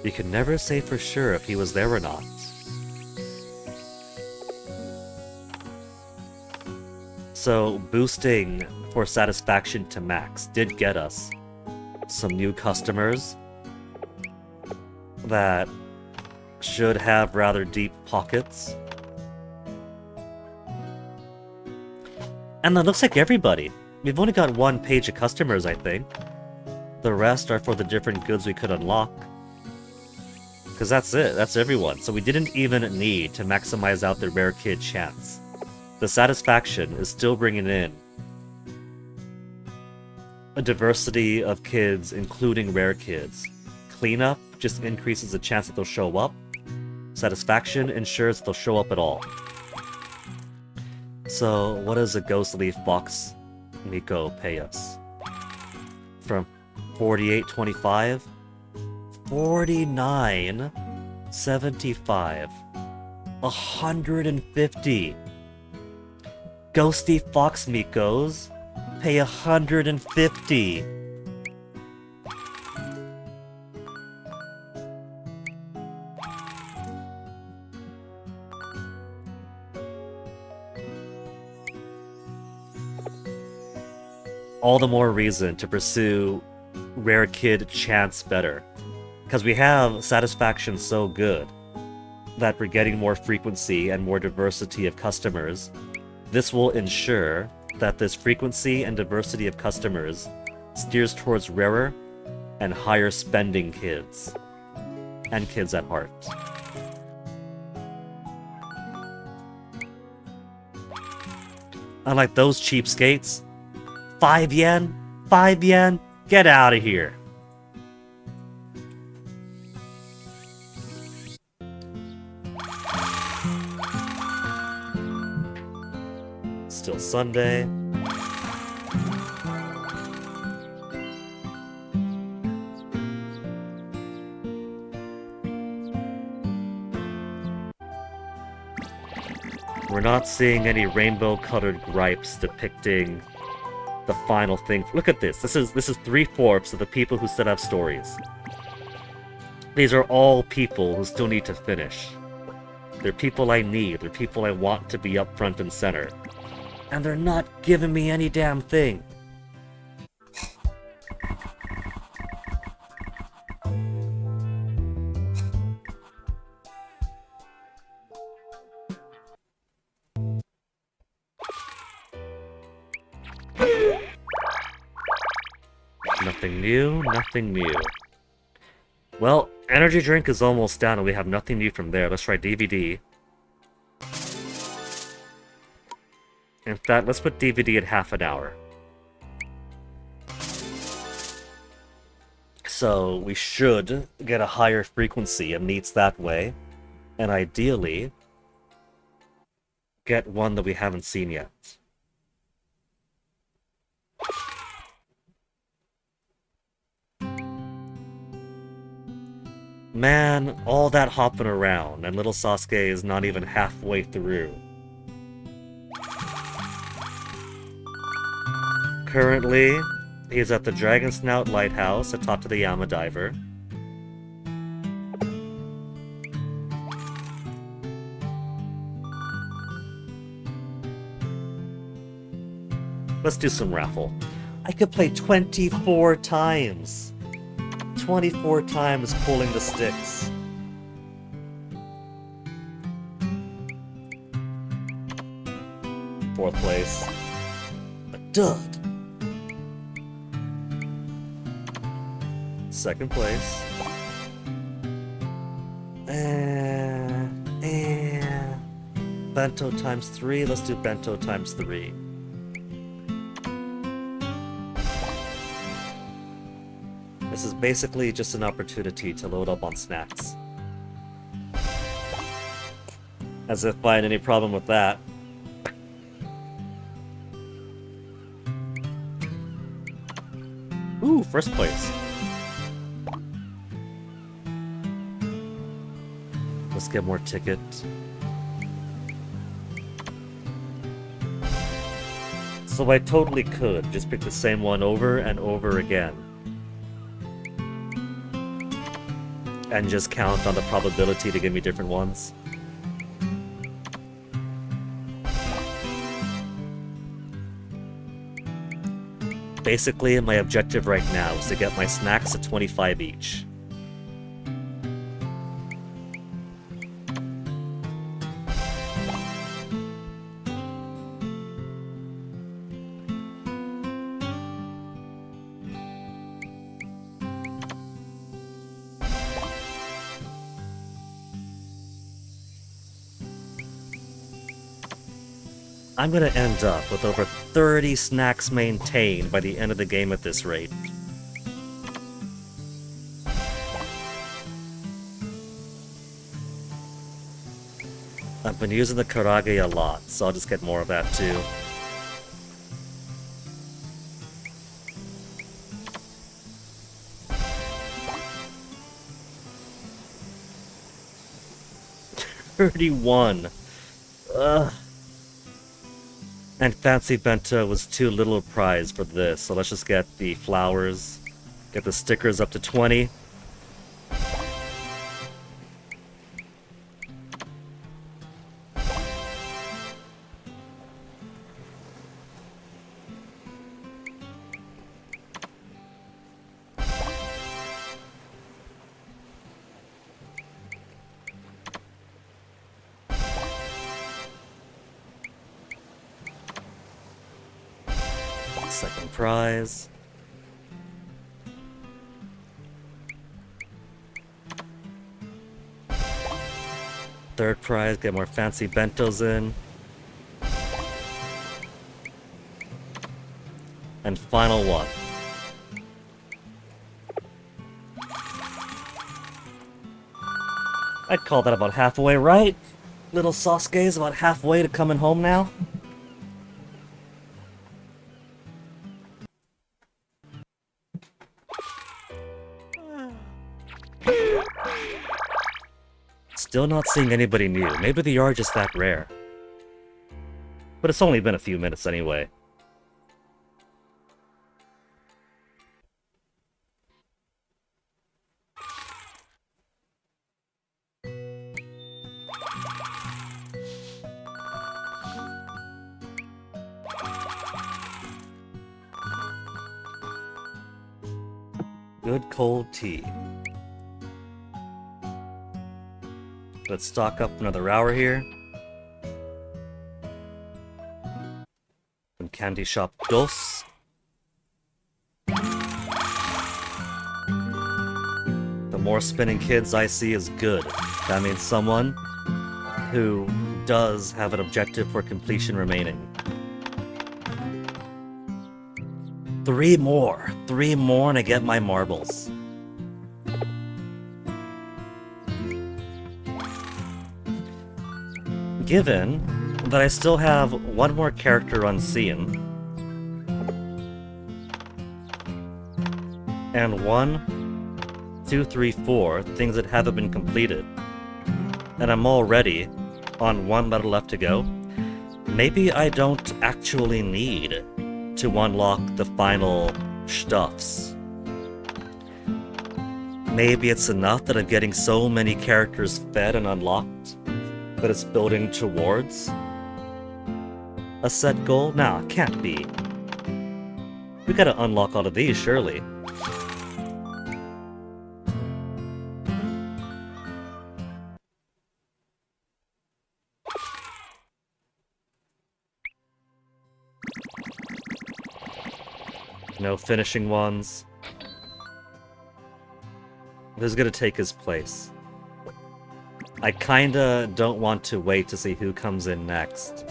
You can never say for sure if he was there or not. So, boosting for satisfaction to max did get us some new customers that should have rather deep pockets. And that looks like everybody. We've only got one page of customers, I think. The rest are for the different goods we could unlock. Because that's it, that's everyone. So we didn't even need to maximize out the rare kid chance. The satisfaction is still bringing in a diversity of kids, including rare kids. Cleanup just increases the chance that they'll show up. Satisfaction ensures they'll show up at all. So, what does a Ghost Leaf Box Miko pay us? From 48.25? 49.75. 150. Ghosty Fox Mikos pay 150. All the more reason to pursue Rare Kid Chance better. Because we have satisfaction so good that we're getting more frequency and more diversity of customers. This will ensure that this frequency and diversity of customers steers towards rarer and higher spending kids. And kids at heart. Unlike those cheapskates, 5 yen? 5 yen? Get out of here. Still Sunday. We're not seeing any rainbow-colored gripes depicting the final thing. Look at this. This is 3/4 of the people who still have stories. These are all people who still need to finish. They're people I need. They're people I want to be up front and center. And they're not giving me any damn thing. Nothing new, nothing new. Well, energy drink is almost down and we have nothing new from there. Let's try DVD. In fact, let's put DVD at half an hour. So we should get a higher frequency of meets that way. And ideally, get one that we haven't seen yet. Man, all that hopping around, and little Sasuke is not even halfway through. Currently, he's at the Dragon Snout Lighthouse atop to the Yama Diver. Let's do some raffle. I could play 24 times. 24 times pulling the sticks. Fourth place. A dud. Second place. Bento times 3. Let's do bento times 3. This is basically just an opportunity to load up on snacks. As if I had any problem with that. Ooh, first place. Let's get more tickets. So I totally could just pick the same one over and over again. And just count on the probability to give me different ones. Basically, my objective right now is to get my snacks to 25 each. I'm gonna end up with over 30 snacks maintained by the end of the game at this rate. I've been using the karage a lot, so I'll just get more of that too. 31. Ugh. And Fancy Bento was too little a prize for this, so let's just get the flowers, get the stickers up to 20. Second prize. Third prize, get more fancy bentos in. And final one. I'd call that about halfway, right? Little Sosuke's about halfway to coming home now. Still not seeing anybody new. Maybe they are just that rare. But it's only been a few minutes anyway. Good cold tea. Let's stock up another hour here. Some candy shop dos. The more spinning kids I see is good. That means someone who does have an objective for completion remaining. 3 more. 3 more and I get my marbles. Given that I still have 1 more character unseen, and 1, 2, 3, 4 things that haven't been completed, and I'm already on 1 letter left to go, maybe I don't actually need to unlock the final stuffs. Maybe it's enough that I'm getting so many characters fed and unlocked that it's building towards a set goal? Nah, can't be. We gotta unlock all of these, surely. No finishing ones. Who's gonna take his place? I kinda don't want to wait to see who comes in next.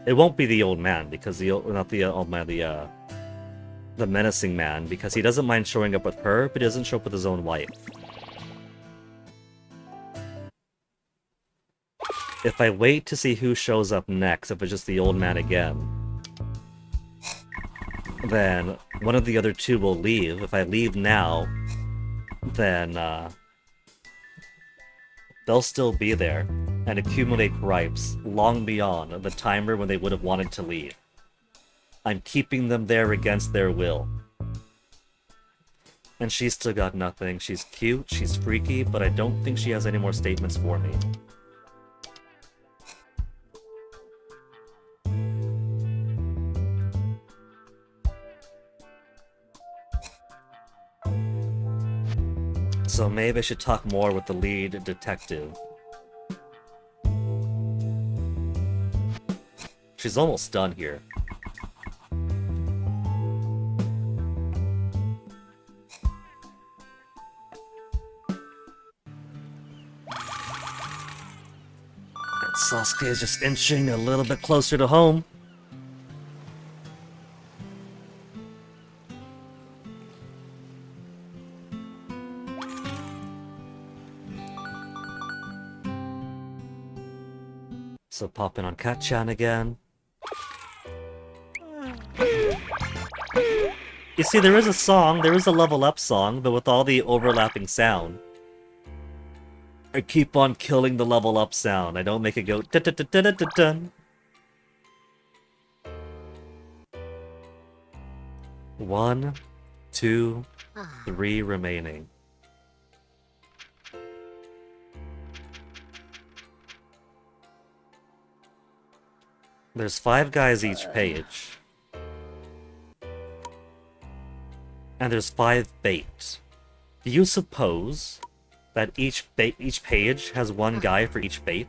It won't be the old man, because not the old man, the menacing man, because he doesn't mind showing up with her, but he doesn't show up with his own wife. If I wait to see who shows up next, if it's just the old man again, then one of the other 2 will leave. If I leave now, then they'll still be there and accumulate gripes long beyond the timer when they would have wanted to leave. I'm keeping them there against their will. And she's still got nothing. She's cute, she's freaky, but I don't think she has any more statements for me. So maybe I should talk more with the lead detective. She's almost done here. And Sasuke is just inching a little bit closer to home. So pop in on Kachan again. You see, there is a song, there is a level up song, but with all the overlapping sound. I keep on killing the level up sound. I don't make it go dun. 1, 2, 3 remaining. There's 5 guys each page. And there's 5 bait. Do you suppose that each page has 1 guy for each bait?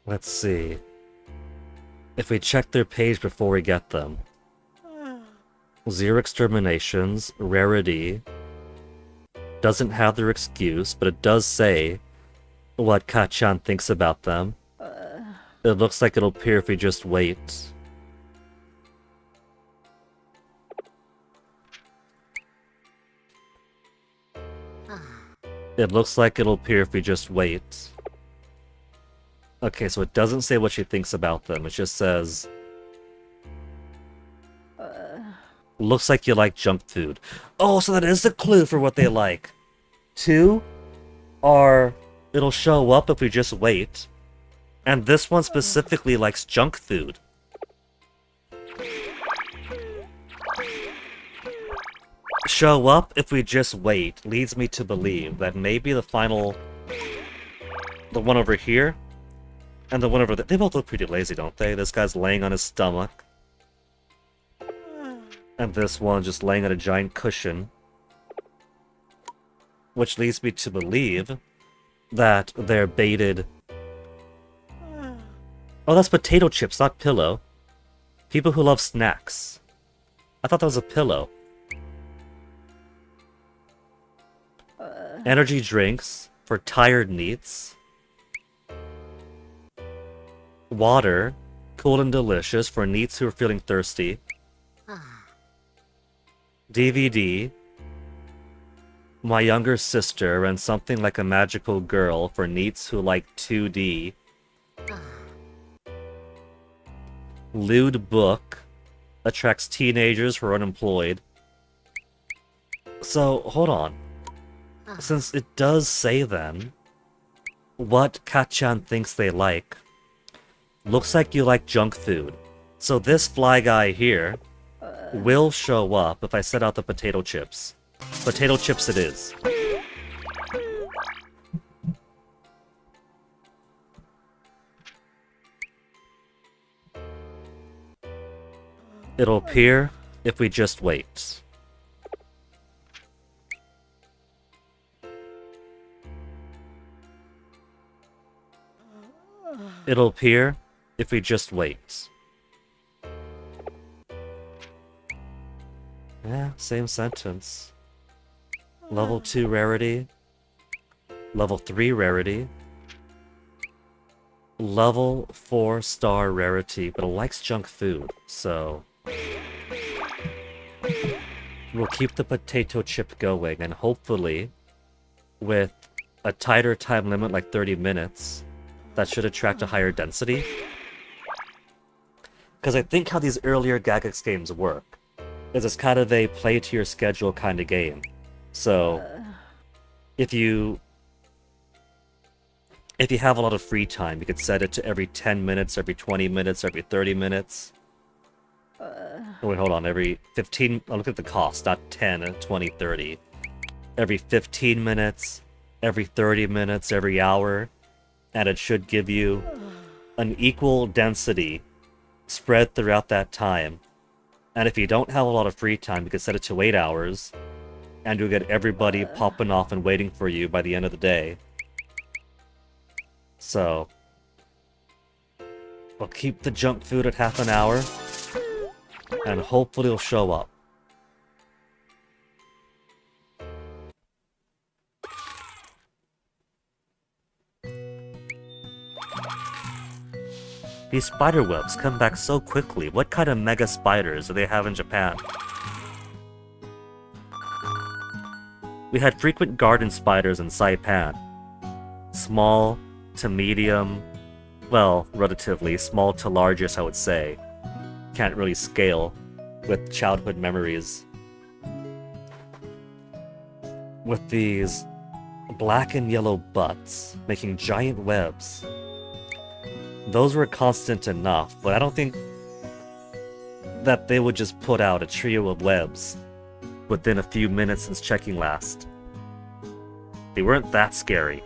Let's see. If we check their page before we get them. 0 exterminations, rarity. Doesn't have their excuse, but it does say what Kachan thinks about them. It looks like it'll appear if we just wait. It looks like it'll appear if we just wait. Okay, so it doesn't say what she thinks about them. It just says... Looks like you like junk food. Oh, so that is the clue for what they like. 2 are... It'll show up if we just wait. And this one specifically likes junk food. Show up if we just wait leads me to believe that maybe the final... The one over here... And the one over there, they both look pretty lazy, don't they? This guy's laying on his stomach. And this one just laying on a giant cushion. Which leads me to believe that they're baited... Oh, that's potato chips, not pillow. People who love snacks. I thought that was a pillow. Energy drinks for tired neats. Water, cool and delicious for neets who are feeling thirsty. DVD, my younger sister and something like a magical girl for neets who like 2D. Lewd book, attracts teenagers who are unemployed. So, hold on. Since it does say then, what Kachan thinks they like. Looks like you like junk food. So this fly guy here will show up if I set out the potato chips. Potato chips it is. It'll appear if we just wait. It'll appear if we just wait. Yeah, same sentence. Level 2 rarity. Level 3 rarity. Level 4 star rarity, but it likes junk food, so... We'll keep the potato chip going, and hopefully, with a tighter time limit like 30 minutes, that should attract a higher density. Because I think how these earlier Gygax games work is it's kind of a play to your schedule kind of game. So, if you have a lot of free time, you could set it to every 10 minutes, every 20 minutes, every 30 minutes. Oh, wait, hold on, every 15... I'll look at the cost, not 10, 20, 30. Every 15 minutes, every 30 minutes, every hour. And it should give you an equal density spread throughout that time. And if you don't have a lot of free time, you can set it to 8 hours, and you'll get everybody popping off and waiting for you by the end of the day. So, we'll keep the junk food at half an hour, and hopefully it'll show up. These spider webs come back so quickly. What kind of mega spiders do they have in Japan? We had frequent garden spiders in Saipan. Small, to medium, well, relatively small to largest, I would say. Can't really scale with childhood memories. With these black and yellow butts making giant webs. Those were constant enough, but I don't think that they would just put out a trio of webs within a few minutes since checking last. They weren't that scary.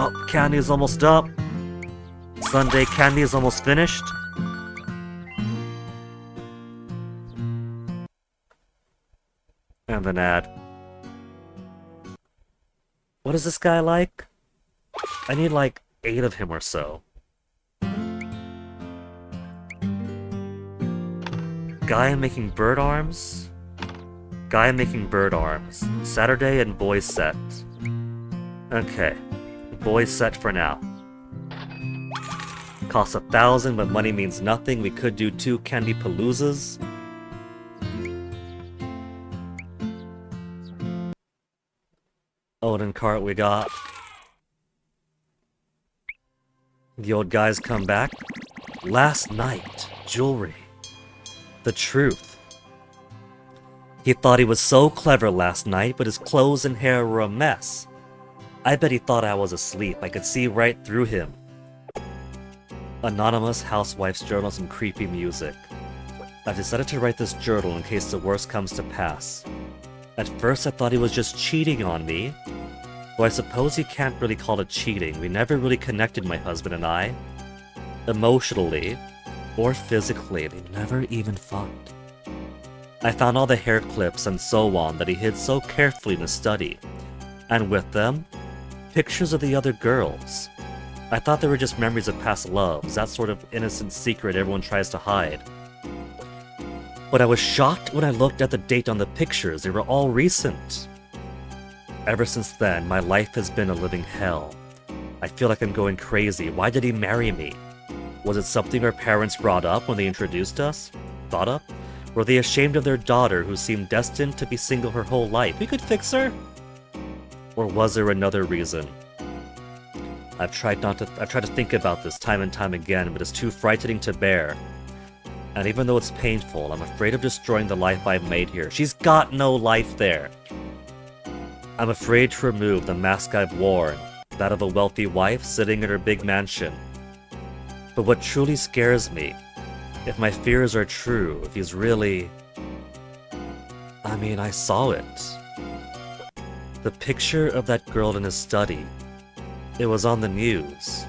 Oh, candy's almost up. Sunday candy is almost finished. And an ad. What is this guy like? I need like 8 of him or so. Guy making bird arms? Guy making bird arms. Saturday and boys set. Okay. Boys set for now. Costs 1,000, but money means nothing. We could do 2 candy paloozas. Oden cart we got. The old guys come back. Last night, jewelry. The truth. He thought he was so clever last night, but his clothes and hair were a mess. I bet he thought I was asleep. I could see right through him. Anonymous housewife's journal, some creepy music. I've decided to write this journal in case the worst comes to pass. At first I thought he was just cheating on me. Though I suppose you can't really call it cheating. We never really connected, my husband and I. Emotionally, or physically, they never even fucked. I found all the hair clips and so on that he hid so carefully in his study. And with them, pictures of the other girls. I thought they were just memories of past loves, that sort of innocent secret everyone tries to hide. But I was shocked when I looked at the date on the pictures. They were all recent. Ever since then, my life has been a living hell. I feel like I'm going crazy. Why did he marry me? Was it something our parents brought up when they introduced us? Thought up? Were they ashamed of their daughter who seemed destined to be single her whole life? We could fix her? Or was there another reason? I've tried to think about this time and time again, but it's too frightening to bear. And even though it's painful, I'm afraid of destroying the life I've made here. She's got no life there. I'm afraid to remove the mask I've worn, that of a wealthy wife sitting in her big mansion. But what truly scares me, if my fears are true, if he's really... I mean, I saw it. The picture of that girl in his study. It was on the news.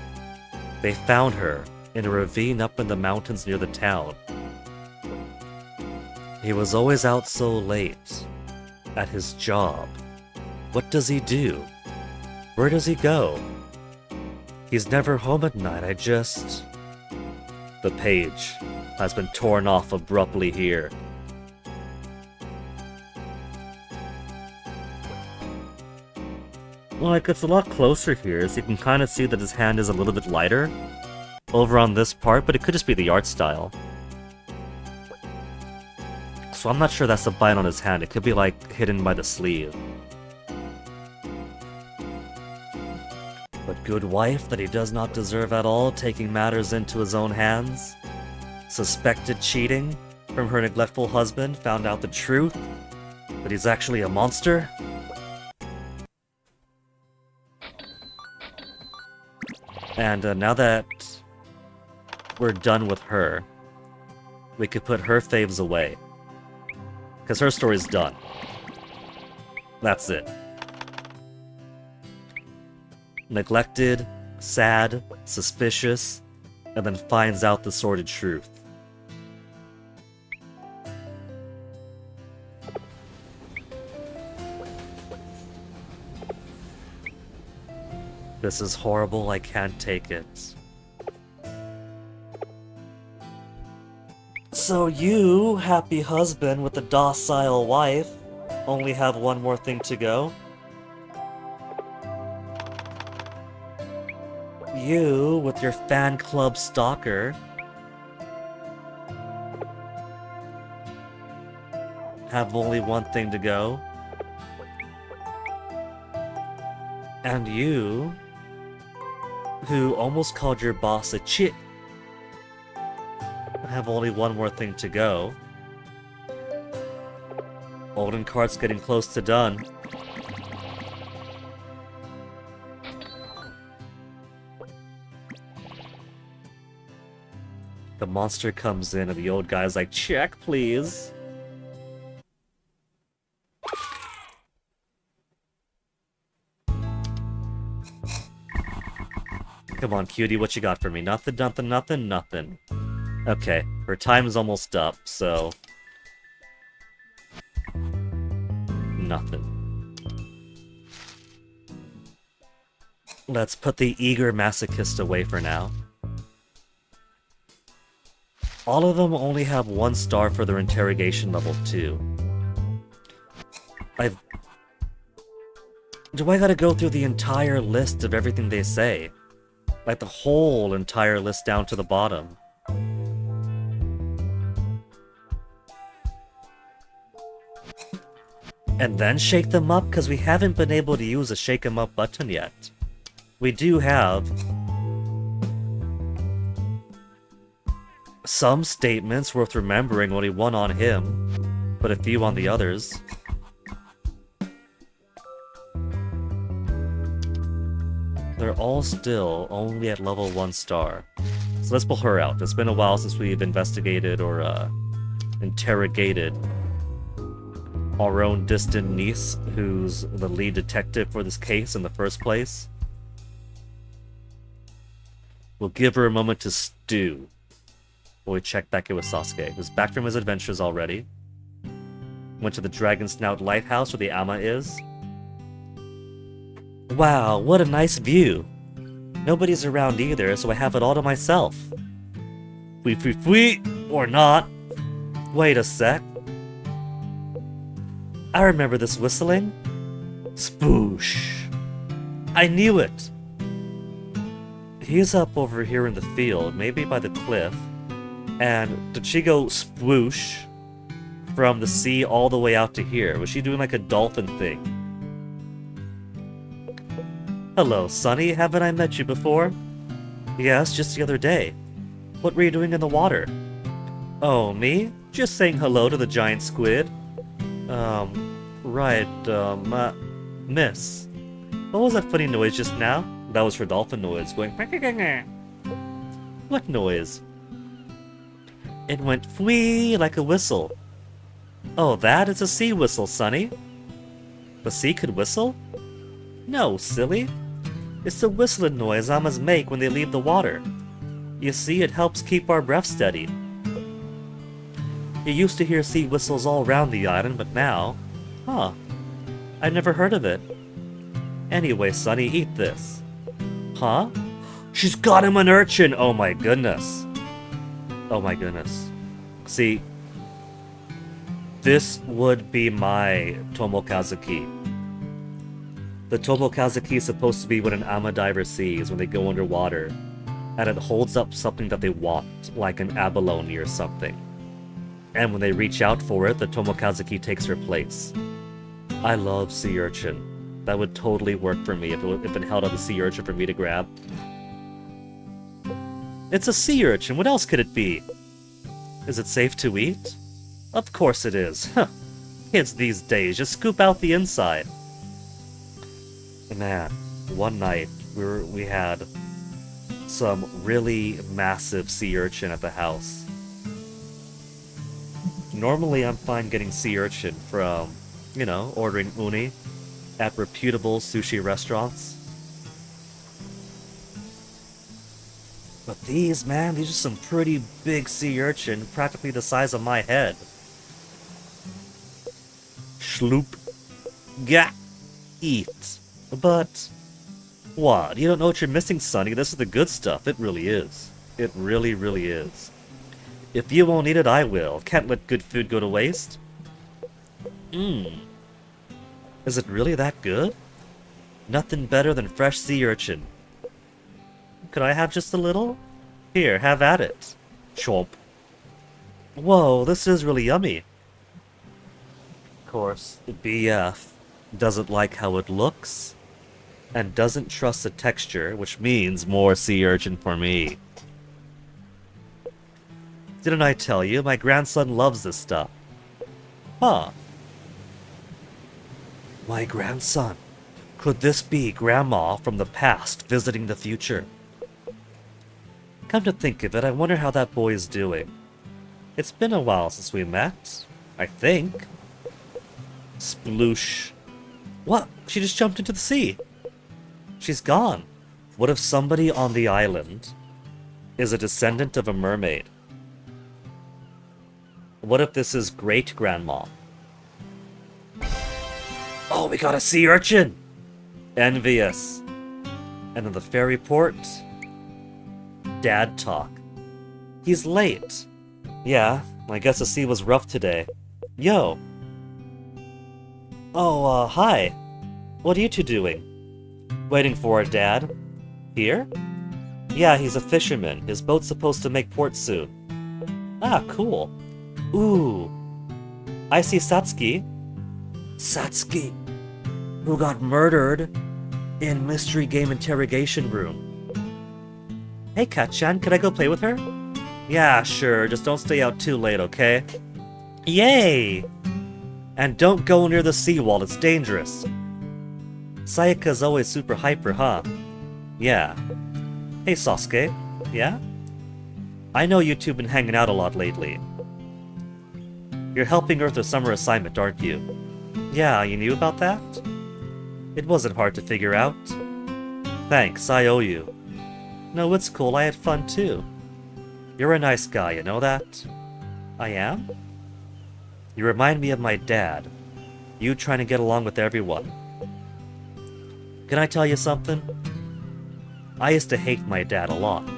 They found her in a ravine up in the mountains near the town. He was always out so late. At his job. What does he do? Where does he go? He's never home at night, The page has been torn off abruptly here. Like, it's a lot closer here, so you can kind of see that his hand is a little bit lighter over on this part, but it could just be the art style. So I'm not sure that's a bite on his hand. It could be, like, hidden by the sleeve. But good wife that he does not deserve at all, taking matters into his own hands. Suspected cheating from her neglectful husband, found out the truth, that he's actually a monster. And now that we're done with her, we could put her faves away. Because her story's done. That's it. Neglected, sad, suspicious, and then finds out the sordid truth. This is horrible, I can't take it. So you, happy husband with a docile wife, only have one more thing to go? You, with your fan club stalker, have only one thing to go. And you, who almost called your boss a chit, have only one more thing to go. Oden card's getting close to done. The monster comes in and the old guy's like, check, please. Come on, cutie, what you got for me? Nothing, nothing, nothing, nothing. Okay, her time's almost up, so... nothing. Let's put the eager masochist away for now. All of them only have 1 star for their interrogation level 2. Do I gotta go through the entire list of everything they say? Like the whole entire list down to the bottom. And then shake them up? Because we haven't been able to use a shake them up button yet. We do have some statements worth remembering, only 1 on him, but a few on the others. They're all still only at level 1 star. So let's pull her out. It's been a while since we've investigated or interrogated our own distant niece, who's the lead detective for this case in the first place. We'll give her a moment to stew while we check back in with Sasuke, who's back from his adventures already. Went to the Dragon Snout Lighthouse where the Ama is. Wow, what a nice view. Nobody's around either, so I have it all to myself. Fui, or not. Wait a sec. I remember this whistling. Spoosh. I knew it. He's up over here in the field, maybe by the cliff. And did she go sploosh from the sea all the way out to here? Was she doing like a dolphin thing? Hello, Sonny. Haven't I met you before? Yes, just the other day. What were you doing in the water? Oh, me? Just saying hello to the giant squid. Miss. What was that funny noise just now? That was her dolphin noise, going... What noise? It went fwee like a whistle. Oh, that is a sea whistle, Sonny. The sea could whistle? No, silly. It's the whistling noise Amas make when they leave the water. You see, it helps keep our breath steady. You used to hear sea whistles all around the island, but now... Huh. I never heard of it. Anyway, Sonny, eat this. Huh? She's got him an urchin! Oh my goodness. Oh my goodness. See, this would be my Tomokazuki. The Tomokazuki is supposed to be what an Ama diver sees when they go underwater, and it holds up something that they want, like an abalone or something. And when they reach out for it, the Tomokazuki takes her place. I love sea urchin. That would totally work for me if it held up a sea urchin for me to grab. It's a sea urchin, what else could it be? Is it safe to eat? Of course it is. Huh. Kids these days just scoop out the inside. Man, one night we had some really massive sea urchin at the house. Normally I'm fine getting sea urchin from, you know, ordering uni at reputable sushi restaurants. But these, man, these are some pretty big sea urchin, practically the size of my head. Schloop. Gah. Eat. But, what? You don't know what you're missing, Sonny. This is the good stuff. It really is. It really, really is. If you won't eat it, I will. Can't let good food go to waste. Is it really that good? Nothing better than fresh sea urchin. Could I have just a little? Here, have at it. Chomp. Whoa, this is really yummy. course, BF doesn't like how it looks, and doesn't trust the texture, which means more sea urchin for me. Didn't I tell you? My grandson loves this stuff. Huh. My grandson. Could this be Grandma from the past visiting the future? Come to think of it, I wonder how that boy is doing. It's been a while since we met, I think. Sploosh. What? She just jumped into the sea. She's gone. What if somebody on the island is a descendant of a mermaid? What if this is great-grandma? Oh, we got a sea urchin! Envious. And then the ferry port. Dad talk. He's late. Yeah, I guess the sea was rough today. Yo. Oh, hi. What are you two doing? Waiting for our dad. Here? Yeah, he's a fisherman. His boat's supposed to make port soon. Ah, cool. Ooh. I see Satsuki. Satsuki, who got murdered in mystery game interrogation room. Hey, Kachan, can I go play with her? Yeah, sure, just don't stay out too late, okay? Yay! And don't go near the seawall, it's dangerous. Sayaka's always super hyper, huh? Yeah. Hey, Sosuke. Yeah? I know you two been hanging out a lot lately. You're helping Earth with summer assignment, aren't you? Yeah, you knew about that? It wasn't hard to figure out. Thanks, I owe you. No, it's cool, I had fun too. You're a nice guy, you know that? I am? You remind me of my dad. You trying to get along with everyone. Can I tell you something? I used to hate my dad a lot.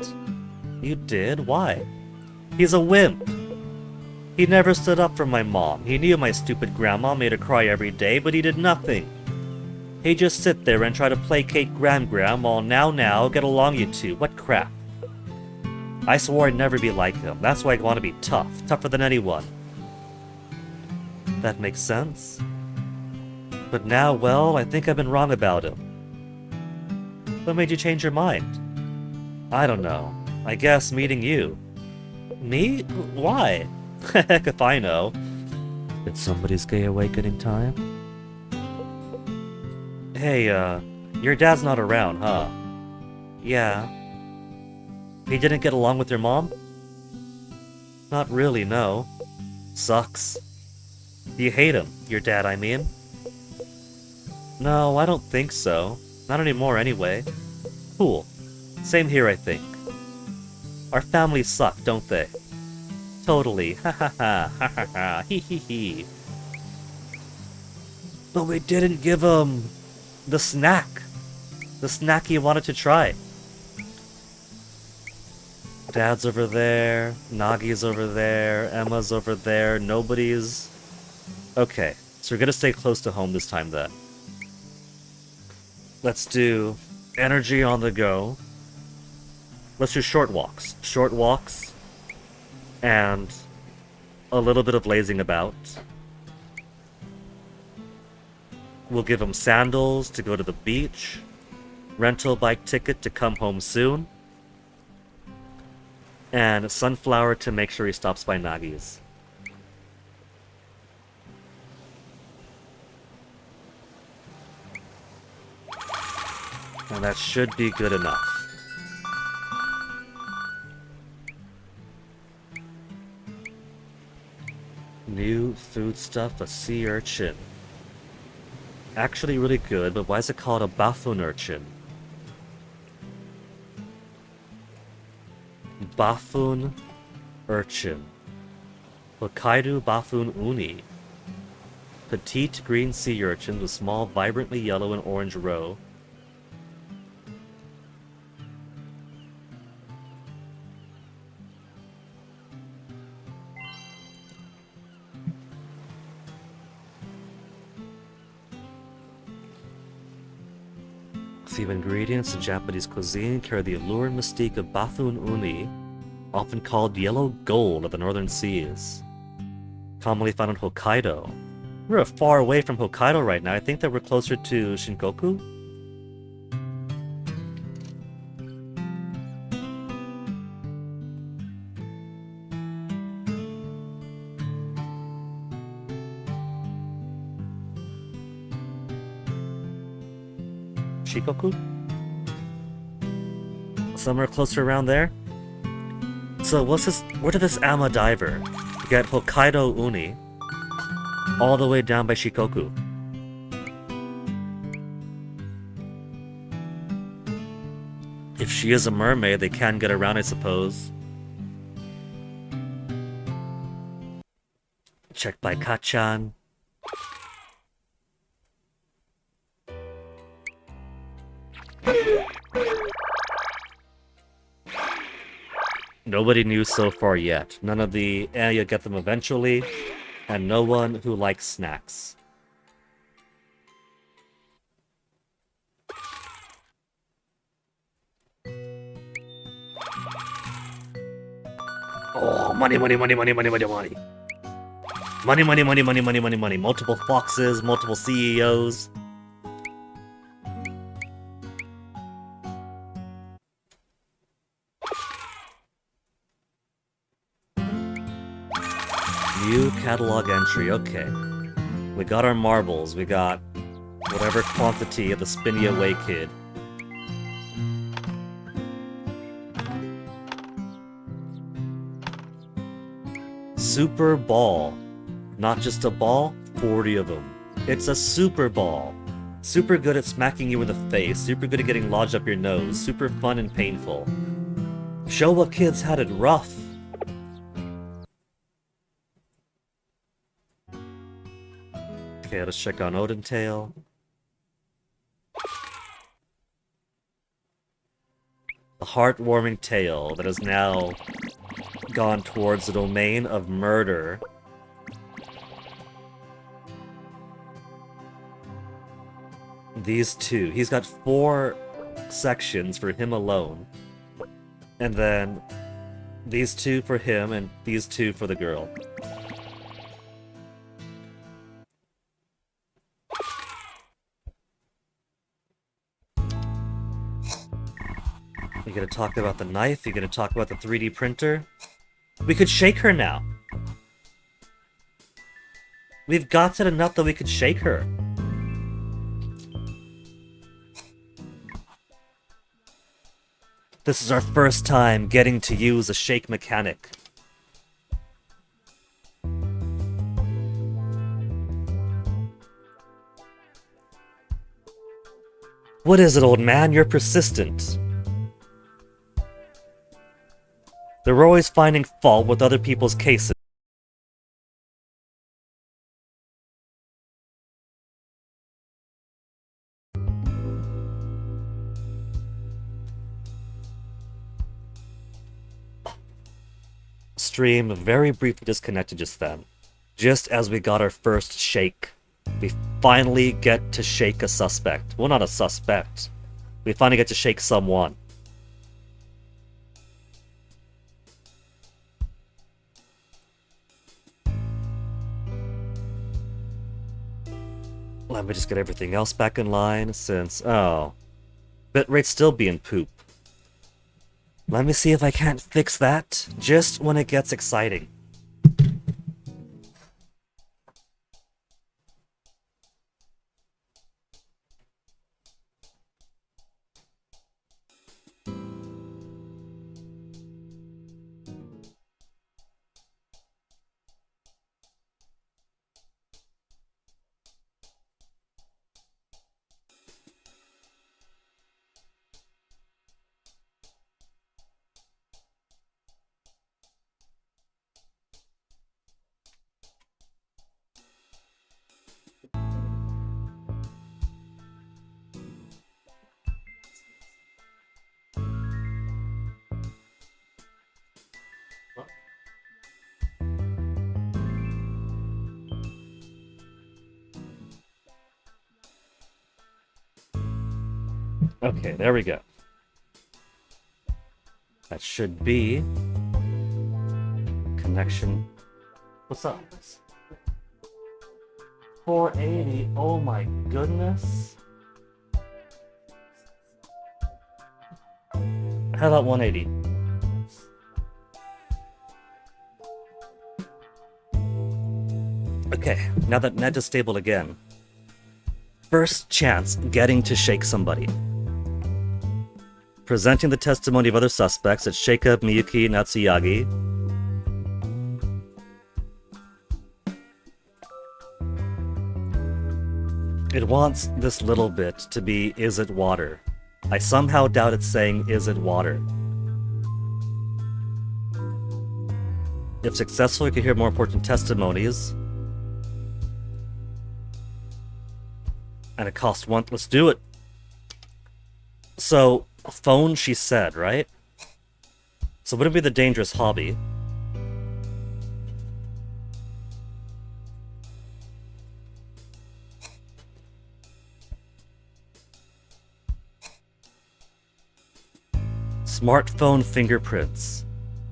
You did? Why? He's a wimp. He never stood up for my mom. He knew my stupid grandma made her cry every day, but he did nothing. He'd just sit there and try to placate Gram while now, get along you two. What crap. I swore I'd never be like him. That's why I want to be tough. Tougher than anyone. That makes sense. But now, well, I think I've been wrong about him. What made you change your mind? I don't know. I guess meeting you. Me? Why? Heck if I know. It's somebody's gay awakening time? Hey, your dad's not around, huh? Yeah. He didn't get along with your mom? Not really, no. Sucks. Do you hate him? Your dad, I mean? No, I don't think so. Not anymore, anyway. Cool. Same here, I think. Our families suck, don't they? Totally. Ha ha ha. Ha ha ha. Hee hee hee. But we didn't give him the snack. The snack he wanted to try. Dad's over there. Nagi's over there. Emma's over there. Nobody's... Okay, so we're gonna stay close to home this time then. Let's do energy on the go. Let's do short walks. Short walks. And a little bit of lazing about. We'll give him sandals to go to the beach. Rental bike ticket to come home soon. And a sunflower to make sure he stops by Nagi's. And that should be good enough. New foodstuff, a sea urchin. Actually really good, but why is it called a bafun urchin? Bafun urchin. Hokkaido bafun uni. Petite green sea urchins with small, vibrantly yellow and orange roe. Few ingredients in Japanese cuisine carry the allure and mystique of bafun uni, often called yellow gold of the northern seas. Commonly found in Hokkaido. We're far away from Hokkaido right now. I think that we're closer to Shinkoku. Shikoku? Somewhere closer around there? So what's this? Where did this Ama diver get Hokkaido Uni all the way down by Shikoku? If she is a mermaid, they can get around, I suppose. Check by Kachan. Nobody knew so far yet. None of the you'll get them eventually, and no one who likes snacks. Oh, money, money, money, money, money, money, money. Money, money, money, money, money, money, money. Multiple foxes, multiple CEOs. New catalog entry, okay. We got our marbles, we got whatever quantity of the Spinny Away Kid. Super Ball. Not just a ball, 40 of them. It's a Super Ball. Super good at smacking you in the face, super good at getting lodged up your nose, super fun and painful. Showa kids had it rough. Okay, let's check on Oden Tail. The heartwarming tale that has now gone towards the domain of murder. These two. He's got 4 sections for him alone. And then these 2 for him and these 2 for the girl. You're gonna talk about the knife? You're gonna talk about the 3D printer? We could shake her now. We've got it enough that we could shake her. This is our first time getting to use a shake mechanic. What is it, old man? You're persistent. They're always finding fault with other people's cases. Stream very briefly disconnected just then. Just as we got our first shake. We finally get to shake a suspect. Well, not a suspect. We finally get to shake someone. Let me just get everything else back in line since... Oh. Bitrate's still being poop. Let me see if I can't fix that just when it gets exciting. Okay, there we go. That should be... Connection. What's up? 480. Oh my goodness. How about 180? Okay, now that net is stable again. First chance getting to shake somebody. Presenting the testimony of other suspects at Shake-Up Miyuki Natsuyagi. It wants this little bit to be, is it water? I somehow doubt it's saying, is it water? If successful, we can hear more important testimonies. And it cost one. Let's do it. So, phone, she said, right? So, wouldn't it be the dangerous hobby? Smartphone fingerprints.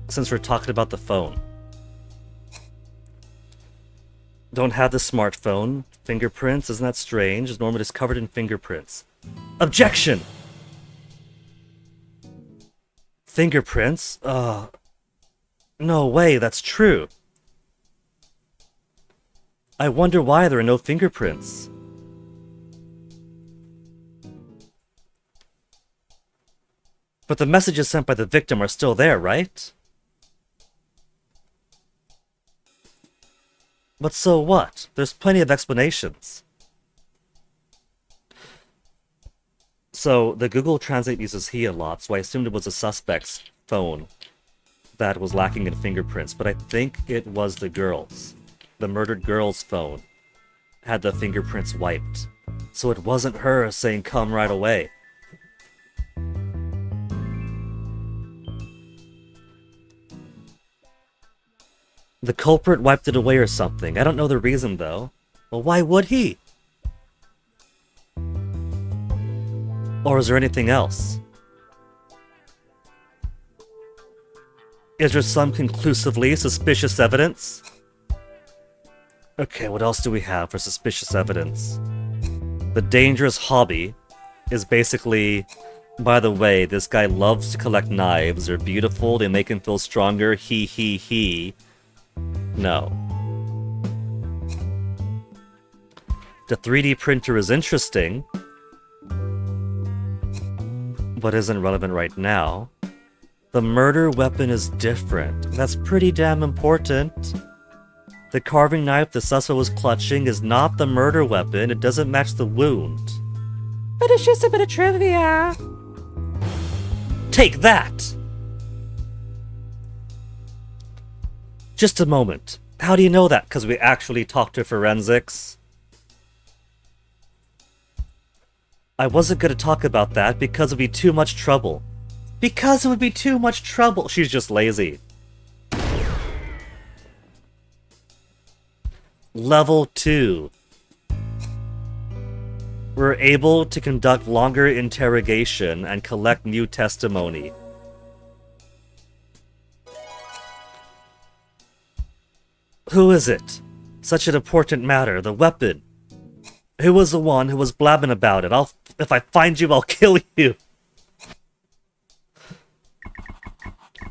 Since we're talking about the phone. Don't have the smartphone. Fingerprints, isn't that strange? It's normally just covered in fingerprints. Objection! Fingerprints? No way, that's true. I wonder why there are no fingerprints. But the messages sent by the victim are still there, right? But so what? There's plenty of explanations. So, the Google Translate uses he a lot, so I assumed it was a suspect's phone that was lacking in fingerprints, but I think it was the girl's. The murdered girl's phone had the fingerprints wiped. So it wasn't her saying come right away. The culprit wiped it away or something. I don't know the reason, though. Well, why would he? Or is there anything else? Is there some conclusively suspicious evidence? Okay, what else do we have for suspicious evidence? The dangerous hobby is basically... By the way, this guy loves to collect knives. They're beautiful, they make him feel stronger, he. No. The 3D printer is interesting, but isn't relevant right now. The murder weapon is different. That's pretty damn important. The carving knife the suspect was clutching is not the murder weapon. It doesn't match the wound. But it's just a bit of trivia. Take that! Just a moment. How do you know that? Because we actually talked to forensics? I wasn't going to talk about that because it would be too much trouble. Because it would be too much trouble. She's just lazy. Level 2. We're able to conduct longer interrogation and collect new testimony. Who is it? Such an important matter, the weapon. Who was the one who was blabbing about it? If I find you, I'll kill you.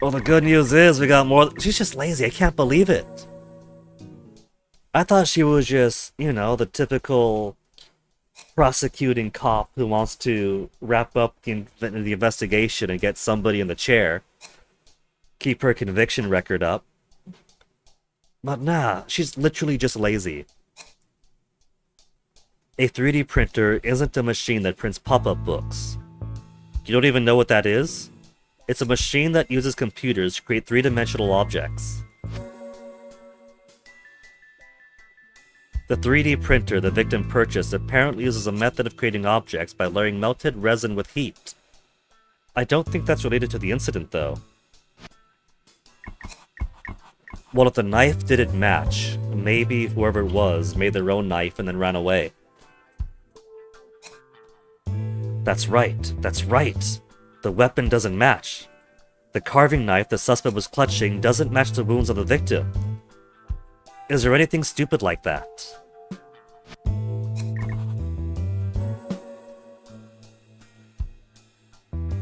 Well, the good news is we got more. She's just lazy, I can't believe it. I thought she was just, you know, the typical prosecuting cop who wants to wrap up the investigation and get somebody in the chair. Keep her conviction record up. But nah, she's literally just lazy. A 3D printer isn't a machine that prints pop-up books. You don't even know what that is? It's a machine that uses computers to create three-dimensional objects. The 3D printer the victim purchased apparently uses a method of creating objects by layering melted resin with heat. I don't think that's related to the incident, though. Well, if the knife didn't match, maybe whoever it was made their own knife and then ran away. That's right, that's right. The weapon doesn't match. The carving knife the suspect was clutching doesn't match the wounds of the victim. Is there anything stupid like that?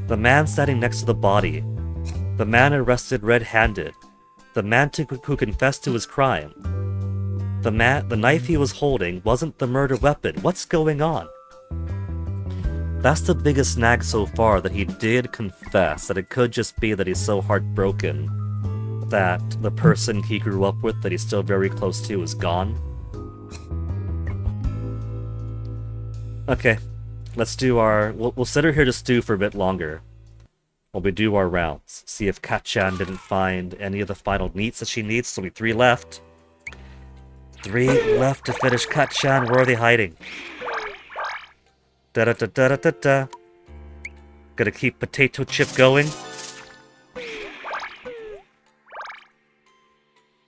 The man standing next to the body. The man arrested red-handed. The man who confessed to his crime. The knife he was holding wasn't the murder weapon. What's going on? That's the biggest snag so far, that he did confess, that it could just be that he's so heartbroken that the person he grew up with, that he's still very close to, is gone. Okay, let's do our... We'll sit her here to stew for a bit longer while we do our rounds. See if Kachan didn't find any of the final needs that she needs. So only 3 left. 3 left to finish Kachan. Where are they hiding? Da-da-da-da-da-da-da. Gotta keep potato chip going.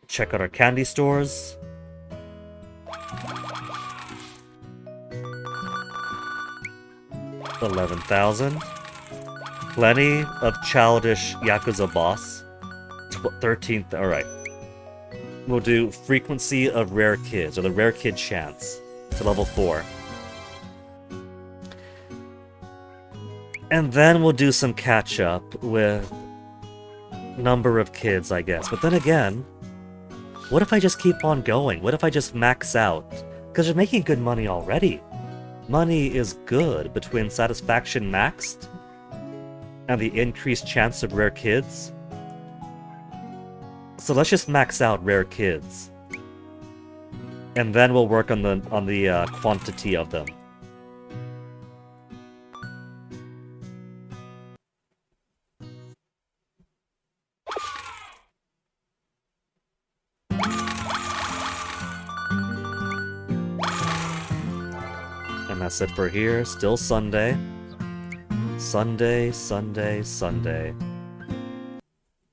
Check out our candy stores. $11,000. Plenty of childish Yakuza boss. 13th. Alright. We'll do frequency of rare kids, or the rare kid chance, to level 4. And then we'll do some catch up with number of kids, I guess. But then again, what if I just keep on going? What if I just max out? Because you're making good money already. Money is good between satisfaction maxed and the increased chance of rare kids. So let's just max out rare kids. And then we'll work on the quantity of them. And that's it for here. Still Sunday. Sunday, Sunday, Sunday.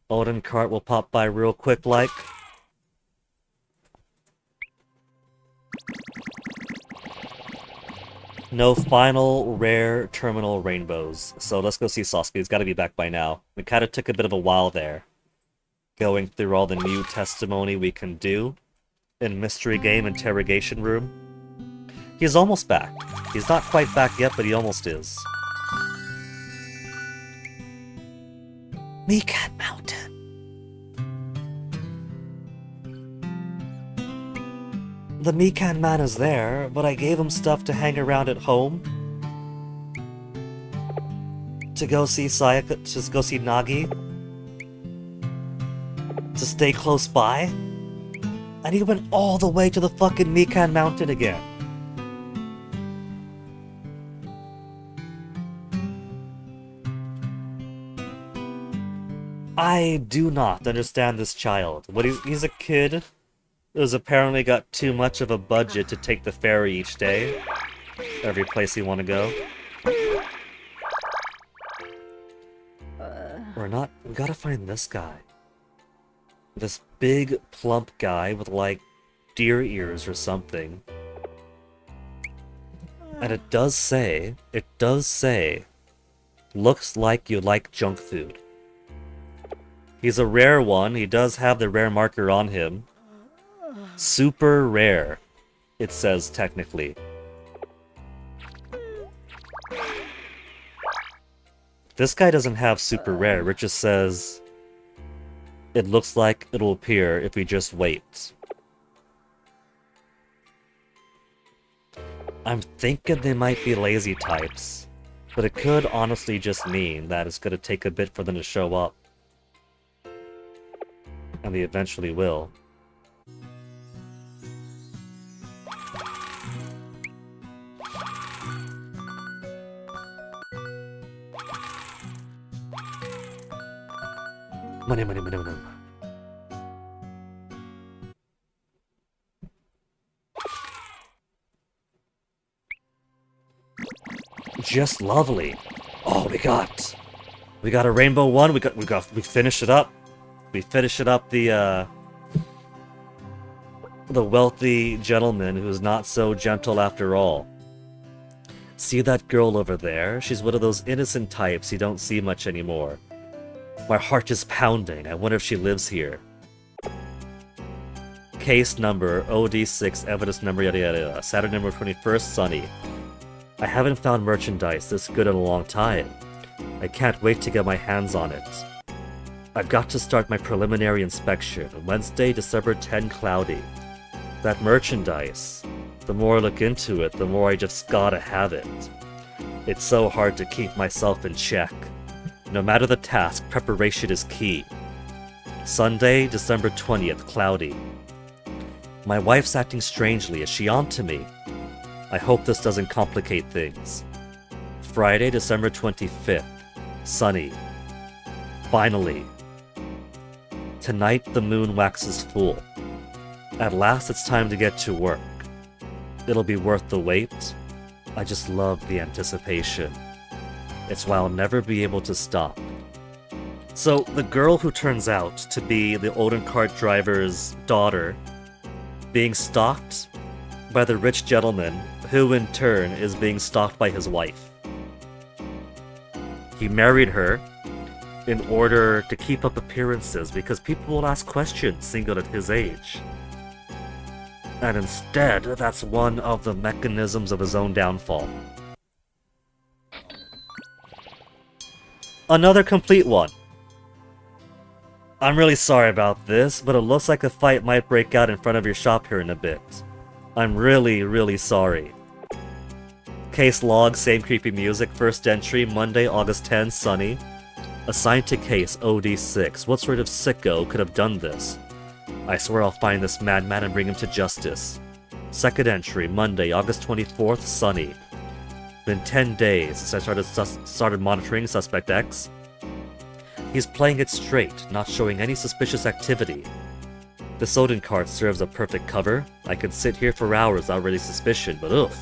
Oden cart will pop by real quick like. No final rare terminal rainbows. So let's go see Sosuke. He's got to be back by now. We kind of took a bit of a while there, going through all the new testimony we can do in Mystery Game Interrogation Room. He's almost back. He's not quite back yet, but he almost is. Mikan Mountain. The Mikan man is there, but I gave him stuff to hang around at home. To go see Sayaka, to go see Nagi. To stay close by. And he went all the way to the fucking Mikan Mountain again. I do not understand this child. He's a kid who's apparently got too much of a budget to take the ferry each day. Every place he want to go. We're not... We gotta find this guy. This big, plump guy with, like, deer ears or something. And it does say, looks like you like junk food. He's a rare one. He does have the rare marker on him. Super rare, it says technically. This guy doesn't have super rare. It just says it looks like it'll appear if we just wait. I'm thinking they might be lazy types, but it could honestly just mean that it's gonna take a bit for them to show up. And they eventually will. Money, money, money, money. Just lovely. Oh, we got a rainbow one. We finished it up. We finished it up the wealthy gentleman who's not so gentle after all. See that girl over there? She's one of those innocent types you don't see much anymore. My heart is pounding. I wonder if she lives here. Case number OD6, evidence number yada yada yada. Saturday, November 21st, sunny. I haven't found merchandise this good in a long time. I can't wait to get my hands on it. I've got to start my preliminary inspection. Wednesday, December 10, cloudy. That merchandise. The more I look into it, the more I just gotta have it. It's so hard to keep myself in check. No matter the task, preparation is key. Sunday, December 20th, cloudy. My wife's acting strangely. Is she on to me? I hope this doesn't complicate things. Friday, December 25th, sunny. Finally. Tonight the moon waxes full. At last it's time to get to work. It'll be worth the wait. I just love the anticipation. It's why I'll never be able to stop. So the girl who turns out to be the Oden cart driver's daughter being stalked by the rich gentleman who in turn is being stalked by his wife. He married her in order to keep up appearances because people will ask questions single at his age. And instead, that's one of the mechanisms of his own downfall. Another complete one. I'm really sorry about this, but it looks like a fight might break out in front of your shop here in a bit. I'm really sorry. Case log, same creepy music, first entry, Monday, August 10, sunny. Assigned to case OD6. What sort of sicko could have done this? I swear I'll find this madman and bring him to justice. Second entry, Monday, August 24th, sunny. Been 10 days since I started monitoring Suspect X. He's playing it straight, not showing any suspicious activity. This Oden card serves a perfect cover. I could sit here for hours without really suspicion, but ugh.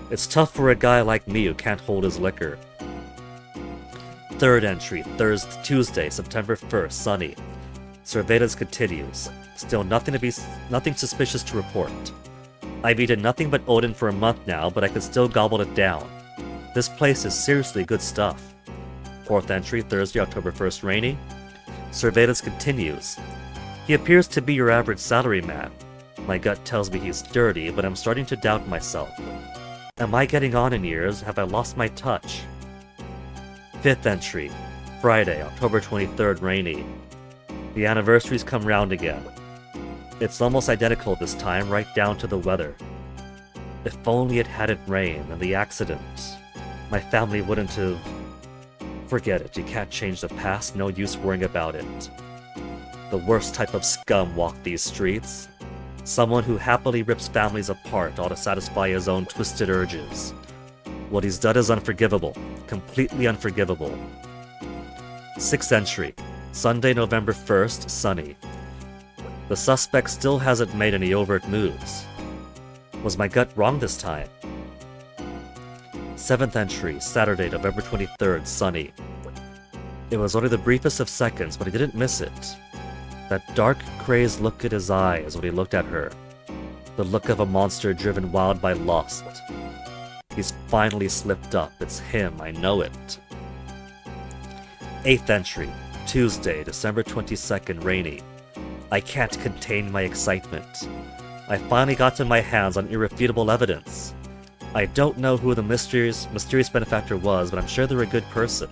It's tough for a guy like me who can't hold his liquor. Third entry, Tuesday, September 1st, sunny. Surveillance continues. Still nothing suspicious to report. I've eaten nothing but Oden for a month now, but I could still gobble it down. This place is seriously good stuff. Fourth entry, Thursday, October 1st, rainy. Surveillance continues. He appears to be your average salaryman. My gut tells me he's dirty, but I'm starting to doubt myself. Am I getting on in years? Have I lost my touch? Fifth entry, Friday, October 23rd, rainy. The anniversaries come round again. It's almost identical this time, right down to the weather. If only it hadn't rained and the accident, my family wouldn't have... Forget it, you can't change the past, no use worrying about it. The worst type of scum walk these streets. Someone who happily rips families apart all to satisfy his own twisted urges. What he's done is unforgivable. Completely unforgivable. Sixth entry. Sunday, November 1st, sunny. The suspect still hasn't made any overt moves. Was my gut wrong this time? Seventh entry. Saturday, November 23rd, sunny. It was only the briefest of seconds, but he didn't miss it. That dark, crazed look in his eyes when he looked at her. The look of a monster driven wild by lust. He's finally slipped up. It's him, I know it. Eighth entry, Tuesday, December 22nd, rainy. I can't contain my excitement. I finally got to my hands on irrefutable evidence. I don't know who the mysterious benefactor was, but I'm sure they're a good person.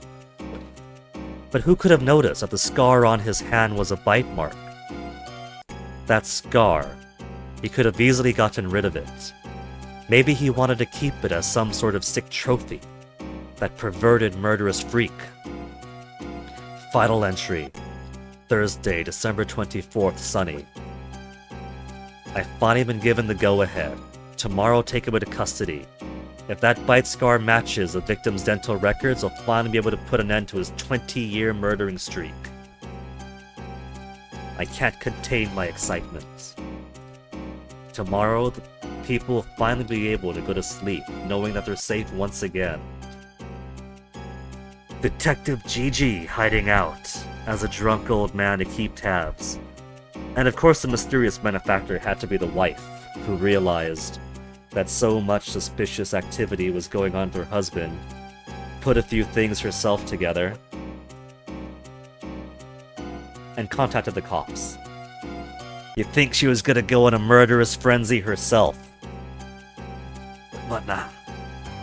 But who could have noticed that the scar on his hand was a bite mark? That scar. He could have easily gotten rid of it. Maybe he wanted to keep it as some sort of sick trophy. That perverted, murderous freak. Final entry. Thursday, December 24th, sunny. I've finally been given the go-ahead. Tomorrow take him into custody. If that bite scar matches the victim's dental records, I'll finally be able to put an end to his 20-year murdering streak. I can't contain my excitement. Tomorrow, the people will finally be able to go to sleep, knowing that they're safe once again. Detective Gigi hiding out as a drunk old man to keep tabs. And of course the mysterious benefactor had to be the wife, who realized that so much suspicious activity was going on with her husband, put a few things herself together, and contacted the cops. You'd think she was gonna go on a murderous frenzy herself. But nah.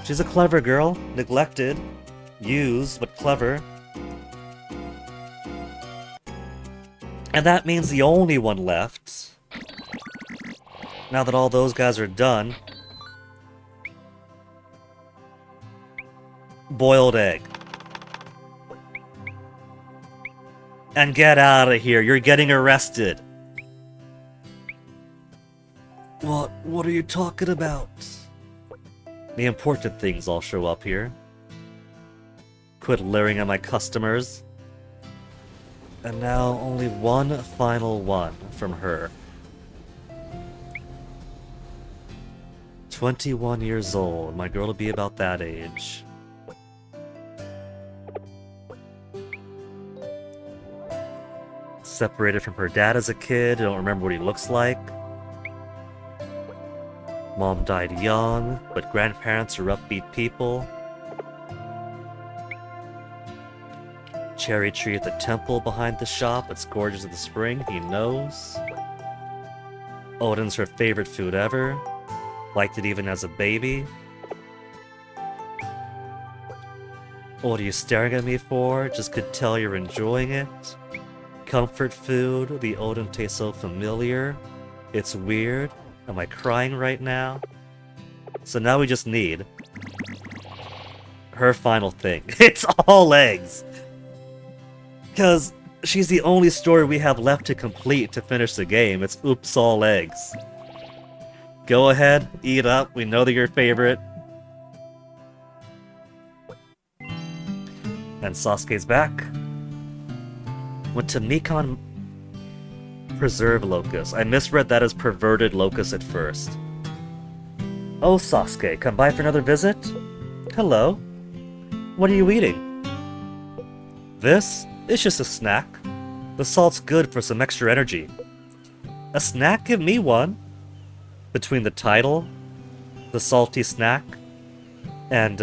She's a clever girl, neglected, Used, but clever. And that means the only one left, now that all those guys are done, boiled egg. And get out of here, you're getting arrested. What are you talking about? The important things all show up here. Quit leering at my customers. And now only one final one from her. 21 years old. My girl will be about that age. Separated from her dad as a kid. Don't remember what he looks like. Mom died young, but grandparents are upbeat people. Cherry tree at the temple behind the shop. It's gorgeous in the spring. He knows. Oden's her favorite food ever. Liked it even as a baby. What are you staring at me for? Just could tell you're enjoying it. Comfort food. The Oden tastes so familiar. It's weird. Am I crying right now? So now we just need her final thing. It's all eggs! Because she's the only story we have left to complete to finish the game. It's oops, all eggs. Go ahead, eat up. We know they're your favorite. And Sasuke's back. Went to Mikan Preserve Locust. I misread that as Perverted Locust at first. Oh, Sasuke, come by for another visit? Hello. What are you eating? This? It's just a snack. The salt's good for some extra energy. A snack? Give me one. Between the title, the salty snack, and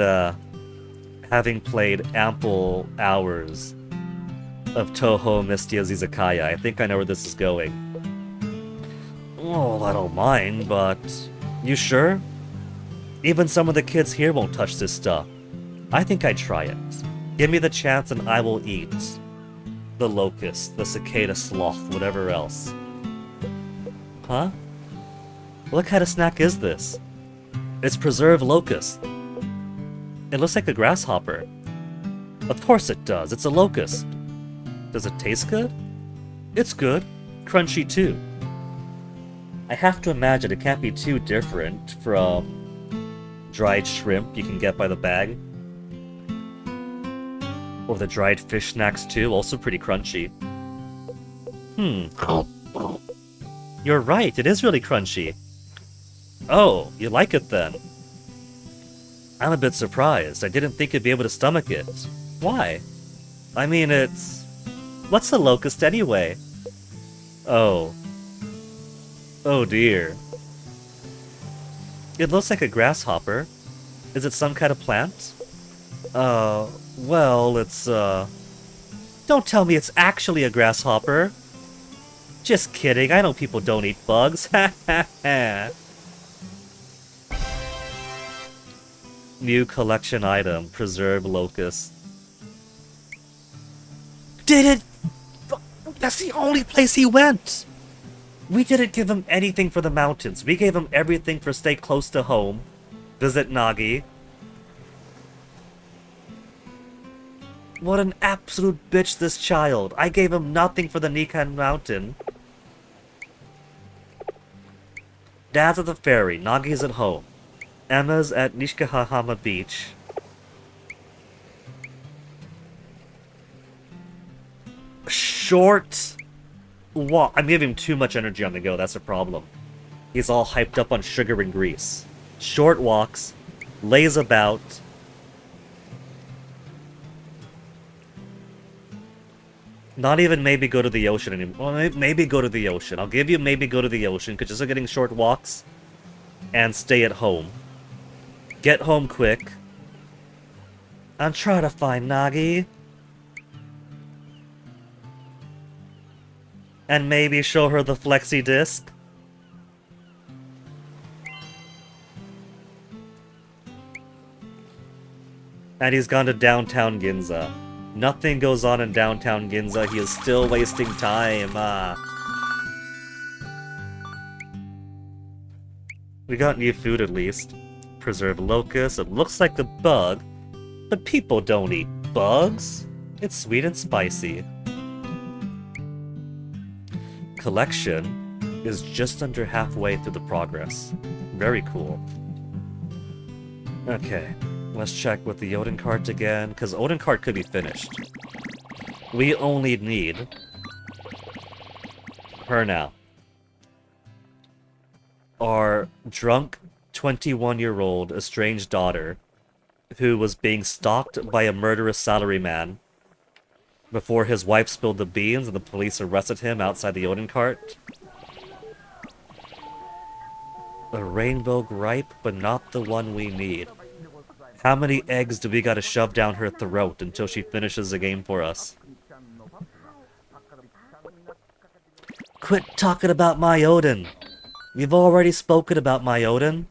having played ample hours of Toho Mystia's Izakaya, I think I know where this is going. Oh, I don't mind, but... You sure? Even some of the kids here won't touch this stuff. I think I'd try it. Give me the chance and I will eat. The locust, the cicada sloth, whatever else. Huh? What kind of snack is this? It's preserved locust. It looks like a grasshopper. Of course it does, it's a locust. Does it taste good? It's good. Crunchy too. I have to imagine it can't be too different from dried shrimp you can get by the bag. Or the dried fish snacks too, also pretty crunchy. You're right, it is really crunchy. Oh, you like it then? I'm a bit surprised. I didn't think you'd be able to stomach it. Why? I mean, it's... What's a locust anyway? Oh. Oh dear. It looks like a grasshopper. Is it some kind of plant? Well, it's, Don't tell me it's actually a grasshopper! Just kidding, I know people don't eat bugs, ha ha ha! New collection item, preserved locust. Did it? That's the only place he went! We didn't give him anything for the mountains, we gave him everything for stay close to home. Visit Nagi. What an absolute bitch, this child. I gave him nothing for the Nikan Mountain. Dad's at the ferry. Nagi's at home. Emma's at Nishikahama Beach. Short walk. I'm giving him too much energy on the go. That's a problem. He's all hyped up on sugar and grease. Short walks. Lays about. Not even maybe go to the ocean anymore. Well, maybe go to the ocean. I'll give you maybe go to the ocean, because just getting short walks and stay at home. Get home quick. I'm trying to find Nagi. And maybe show her the flexi disc. And he's gone to downtown Ginza. Nothing goes on in downtown Ginza. He is still wasting time. We got new food at least. Preserved locust. It looks like a bug, but people don't eat bugs. It's sweet and spicy. Collection is just under halfway through the progress. Very cool. Okay, let's check with the Oden cart again, because Oden cart could be finished. We only need her now. Our drunk 21-year-old estranged daughter, who was being stalked by a murderous salaryman before his wife spilled the beans and the police arrested him outside the Oden cart. A rainbow gripe, but not the one we need. How many eggs do we gotta shove down her throat until she finishes the game for us? Quit talking about my Oden! You've already spoken about my Oden.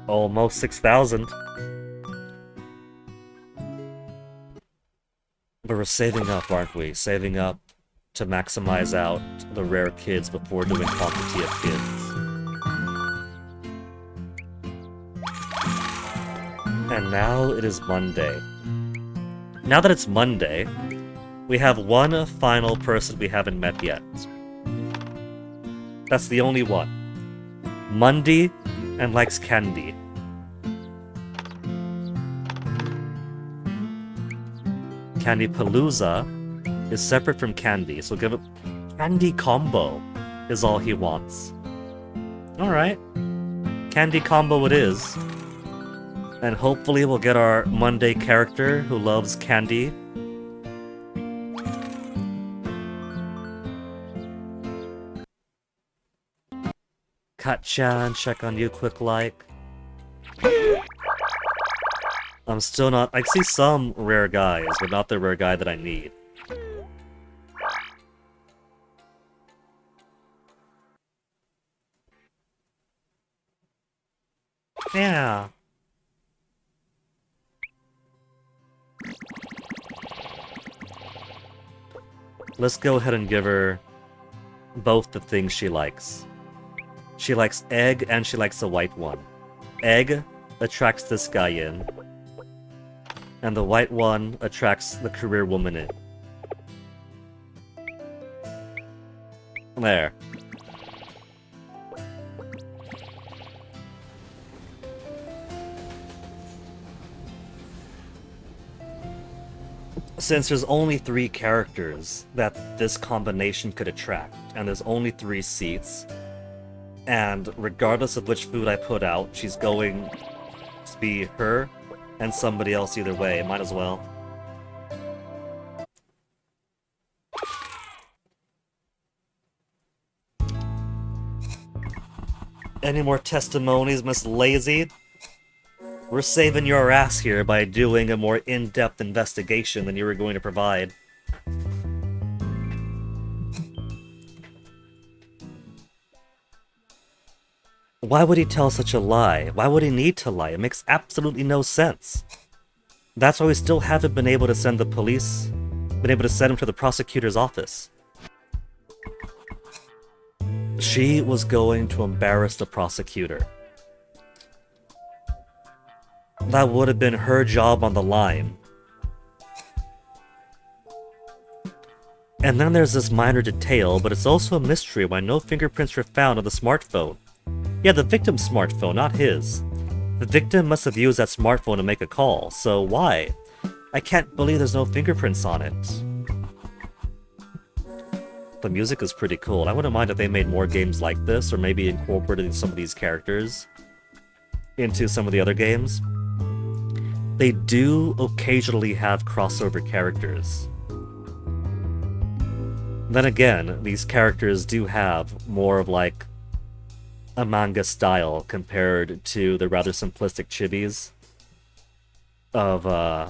Almost 6,000. But we're saving up, aren't we? Saving up to maximize out the rare kids before doing quantity of kids. And now it is Monday. Now that it's Monday, we have one final person we haven't met yet. That's the only one. Mundi and likes candy. Candy Palooza is separate from Candy, so give it... Candy Combo is all he wants. Alright. Candy Combo it is. And hopefully we'll get our Monday character who loves candy. Kachan, check on you quick like. I'm still not... I see some rare guys, but not the rare guy that I need. Yeah. Let's go ahead and give her both the things she likes. She likes egg and she likes the white one. Egg attracts this guy in. And the white one attracts the career woman in. There. Since there's only 3 characters that this combination could attract, and there's only 3 seats, and regardless of which food I put out, she's going to be her and somebody else either way, might as well. Any more testimonies, Miss Lazy? We're saving your ass here by doing a more in-depth investigation than you were going to provide. Why would he tell such a lie? Why would he need to lie? It makes absolutely no sense. That's why we still haven't been able to send the police, been able to send him to the prosecutor's office. She was going to embarrass the prosecutor. That would have been her job on the line. And then there's this minor detail, but it's also a mystery why no fingerprints were found on the smartphone. Yeah, the victim's smartphone, not his. The victim must have used that smartphone to make a call, so why? I can't believe there's no fingerprints on it. The music is pretty cool. I wouldn't mind if they made more games like this, or maybe incorporated some of these characters into some of the other games. They do occasionally have crossover characters. Then again, these characters do have more of like a manga style compared to the rather simplistic chibis of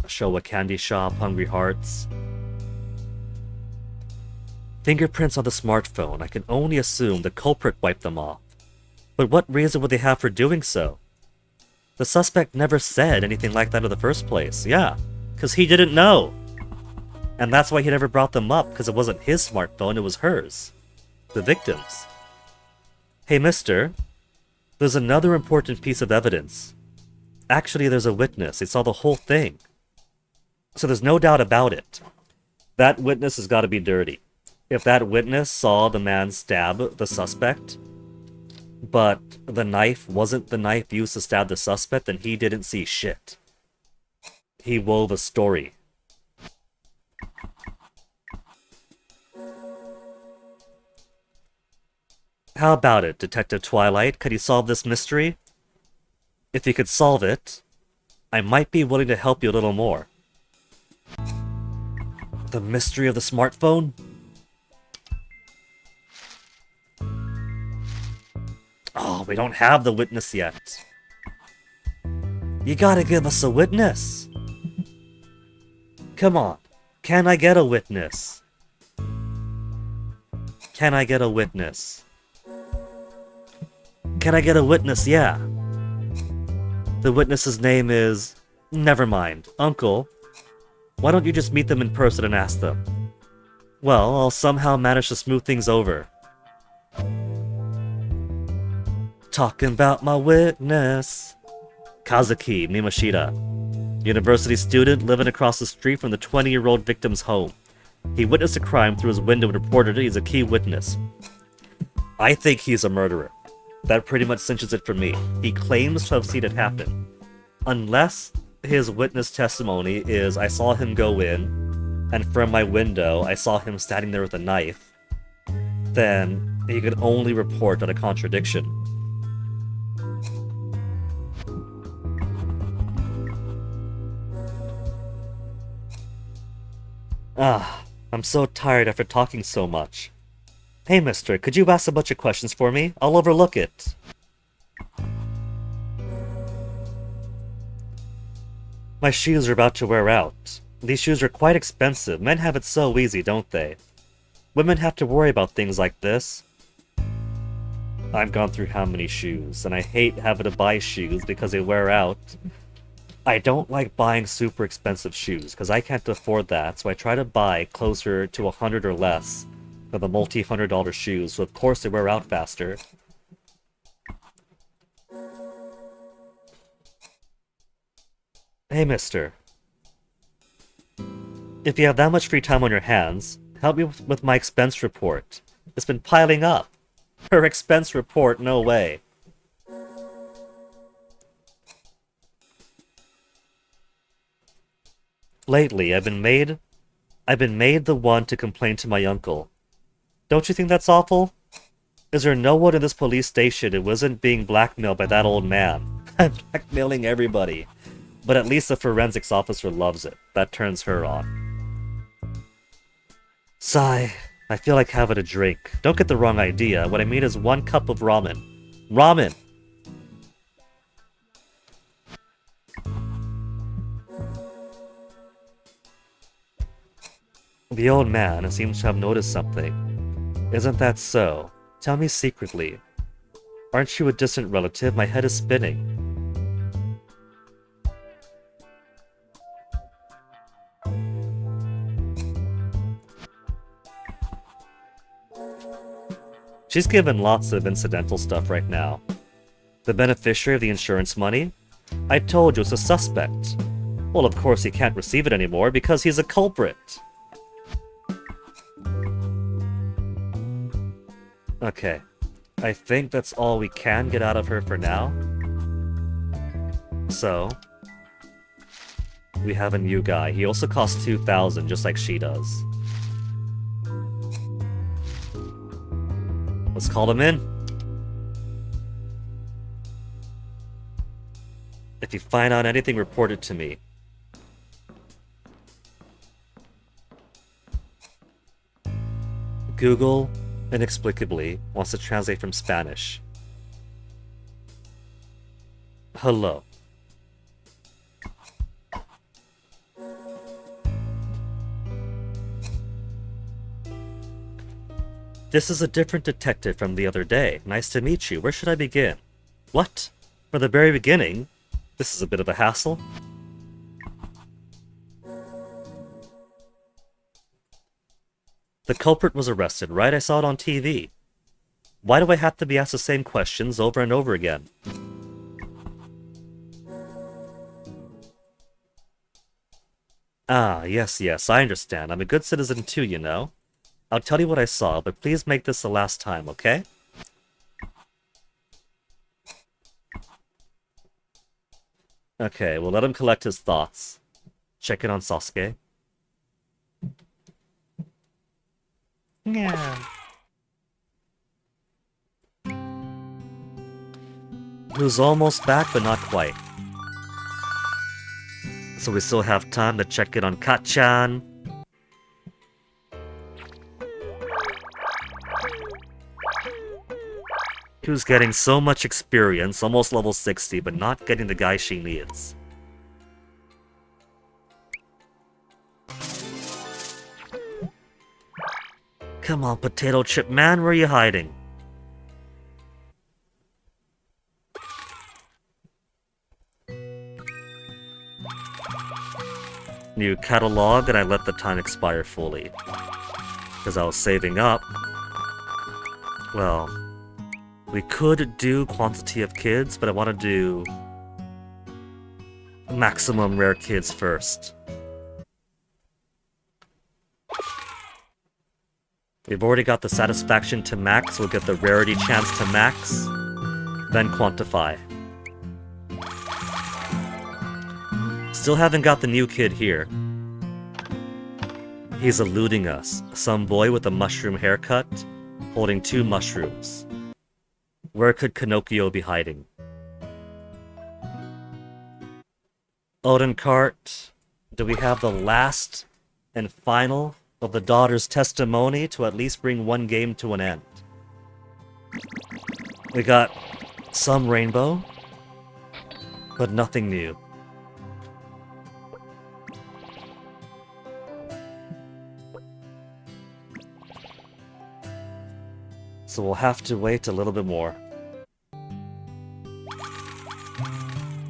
Showa Candy Shop, Hungry Hearts. Fingerprints on the smartphone. I can only assume the culprit wiped them off. But what reason would they have for doing so? The suspect never said anything like that in the first place. Yeah, because he didn't know. And that's why he never brought them up, because it wasn't his smartphone, it was hers. The victim's. Hey, mister. There's another important piece of evidence. Actually, there's a witness. They saw the whole thing. So there's no doubt about it. That witness has got to be dirty. If that witness saw the man stab the suspect, but the knife wasn't the knife used to stab the suspect, then he didn't see shit. He wove a story. How about it, Detective Twilight? Could you solve this mystery? If you could solve it, I might be willing to help you a little more. The mystery of the smartphone? Oh, we don't have the witness yet. You gotta give us a witness. Come on, can I get a witness? Can I get a witness? Can I get a witness? Yeah. The witness's name is... Never mind. Uncle, why don't you just meet them in person and ask them? Well, I'll somehow manage to smooth things over. Talking about my witness. Kazuki Mimashita. University student living across the street from the 20-year-old victim's home. He witnessed a crime through his window and reported it. He's a key witness. I think he's a murderer. That pretty much cinches it for me. He claims to have seen it happen. Unless his witness testimony is I saw him go in, and from my window I saw him standing there with a knife, then he could only report on a contradiction. I'm so tired after talking so much. Hey, mister, could you ask a bunch of questions for me? I'll overlook it. My shoes are about to wear out. These shoes are quite expensive. Men have it so easy, don't they? Women have to worry about things like this. I've gone through how many shoes, and I hate having to buy shoes because they wear out. I don't like buying super expensive shoes, because I can't afford that, so I try to buy closer to 100 or less for the multi-$100 shoes, so of course they wear out faster. Hey, mister. If you have that much free time on your hands, help me with my expense report. It's been piling up. Her expense report, no way. Lately, I've been made the one to complain to my uncle. Don't you think that's awful? Is there no one in this police station who isn't being blackmailed by that old man? I'm blackmailing everybody. But at least the forensics officer loves it. That turns her on. Sigh. I feel like having a drink. Don't get the wrong idea. What I mean is 1 cup of ramen. Ramen! The old man seems to have noticed something. Isn't that so? Tell me secretly. Aren't you a distant relative? My head is spinning. She's given lots of incidental stuff right now. The beneficiary of the insurance money? I told you it's a suspect. Well, of course he can't receive it anymore because he's a culprit. Okay, I think that's all we can get out of her for now. So, we have a new guy. He also costs 2,000, just like she does. Let's call him in. If you find out anything, report it to me. Google inexplicably wants to translate from Spanish. Hello. This is a different detective from the other day. Nice to meet you. Where should I begin? What? From the very beginning? This is a bit of a hassle. The culprit was arrested, right? I saw it on TV. Why do I have to be asked the same questions over and over again? Ah, yes, I understand. I'm a good citizen too, you know. I'll tell you what I saw, but please make this the last time, okay? Okay, we'll let him collect his thoughts. Check in on Sosuke. Yeah. Who's almost back, but not quite. So we still have time to check in on Kachan. Who's getting so much experience, almost level 60, but not getting the guy she needs. Come on, potato chip man, where are you hiding? New catalog, and I let the time expire fully. Because I was saving up. Well, we could do quantity of kids, but I want to do maximum rare kids first. We've already got the satisfaction to max, we'll get the rarity chance to max, then quantify. Still haven't got the new kid here. He's eluding us. Some boy with a mushroom haircut, holding 2 mushrooms. Where could Pinocchio be hiding? Oden cart. Do we have the last and final of the daughter's testimony to at least bring one game to an end? We got some rainbow, but nothing new. So we'll have to wait a little bit more.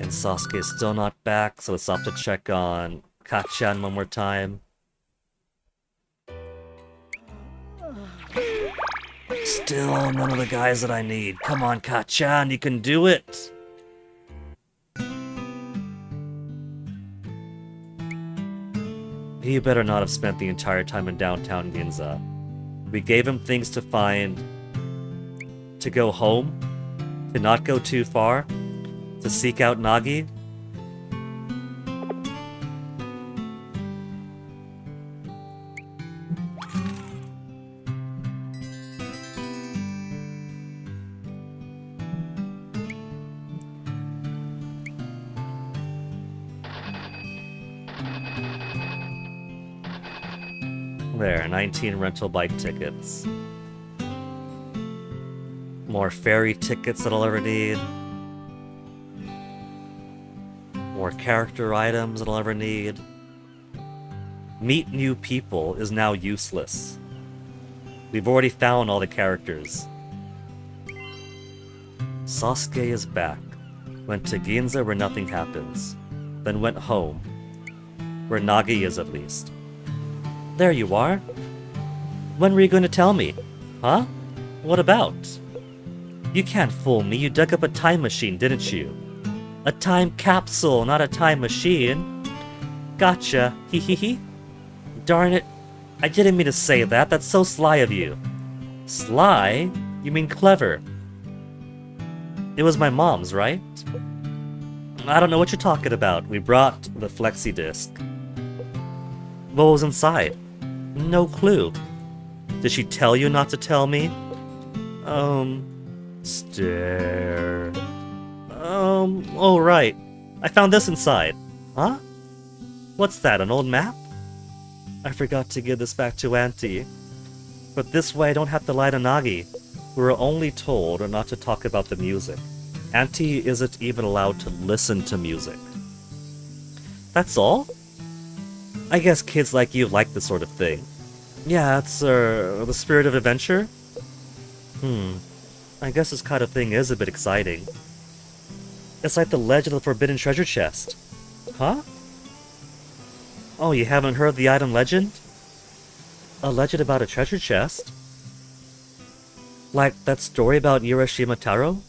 And Sasuke's still not back, so it's up to check on Kachan one more time. Still none of the guys that I need. Come on, Kachan, you can do it! He better not have spent the entire time in downtown Ginza. We gave him things to find, to go home, to not go too far, to seek out Nagi. There, 19 rental bike tickets. More ferry tickets that I'll ever need. More character items that I'll ever need. Meet new people is now useless. We've already found all the characters. Sasuke is back. Went to Ginza where nothing happens. Then went home. Where Nagi is at least. There you are. When were you going to tell me? Huh? What about? You can't fool me. You dug up a time machine, didn't you? A time capsule, not a time machine. Gotcha. Hee hee hee. Darn it. I didn't mean to say that. That's so sly of you. Sly? You mean clever. It was my mom's, right? I don't know what you're talking about. We brought the flexi disc. What was inside? No clue. Did she tell you not to tell me? Stare. Oh right. I found this inside. Huh? What's that, an old map? I forgot to give this back to Auntie. But this way I don't have to lie to Nagi. We were only told not to talk about the music. Auntie isn't even allowed to listen to music. That's all? I guess kids like you like this sort of thing. Yeah, it's, the spirit of adventure? I guess this kind of thing is a bit exciting. It's like the legend of the Forbidden Treasure Chest. Huh? Oh, you haven't heard the item legend? A legend about a treasure chest? Like that story about Urashima Taro?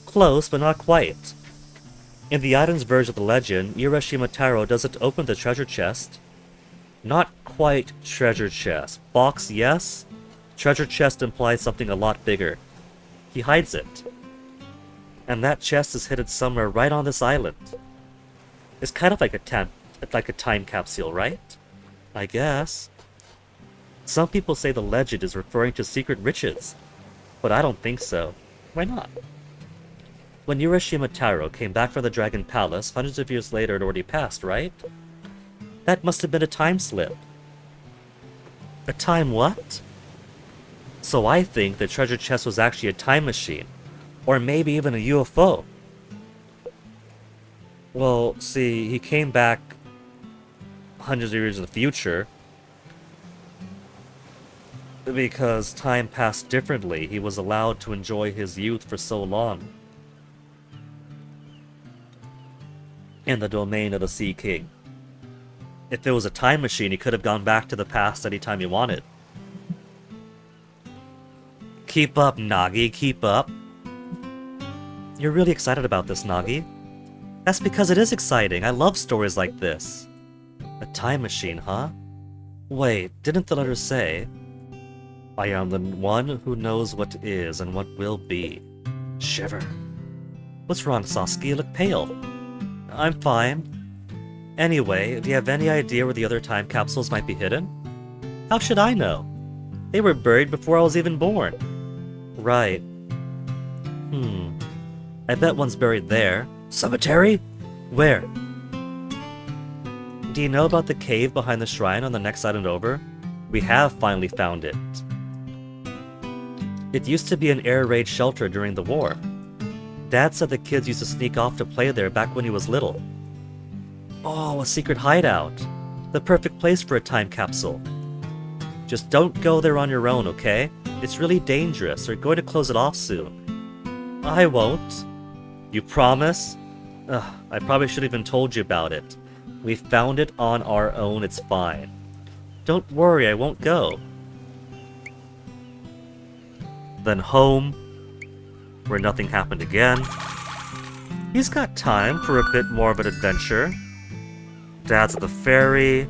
Close, but not quite. In the item's version of the legend, Urashima Taro doesn't open the treasure chest. Not quite treasure chest. Box, yes? Treasure chest implies something a lot bigger. He hides it. And that chest is hidden somewhere right on this island. It's kind of like a time capsule, right? I guess. Some people say the legend is referring to secret riches, but I don't think so. Why not? When Urashima Taro came back from the Dragon Palace, hundreds of years later it already passed, right? That must have been a time slip. A time what? So I think the treasure chest was actually a time machine, or maybe even a UFO. Well, see, he came back hundreds of years in the future because time passed differently. He was allowed to enjoy his youth for so long in the domain of the Sea King. If there was a time machine, he could have gone back to the past anytime he wanted. Keep up, Nagi, keep up. You're really excited about this, Nagi. That's because it is exciting. I love stories like this. A time machine, huh? Wait, didn't the letter say, I am the one who knows what is and what will be. Shiver. What's wrong, Sosuke? You look pale. I'm fine. Anyway, do you have any idea where the other time capsules might be hidden? How should I know? They were buried before I was even born. Right. I bet one's buried there. Cemetery? Where? Do you know about the cave behind the shrine on the next island over? We have finally found it. It used to be an air raid shelter during the war. Dad said the kids used to sneak off to play there back when he was little. Oh, a secret hideout. The perfect place for a time capsule. Just don't go there on your own, okay? It's really dangerous. They're going to close it off soon. I won't. You promise? Ugh, I probably should have even told you about it. We found it on our own, it's fine. Don't worry, I won't go. Then home, where nothing happened again. He's got time for a bit more of an adventure. Dad's at the ferry.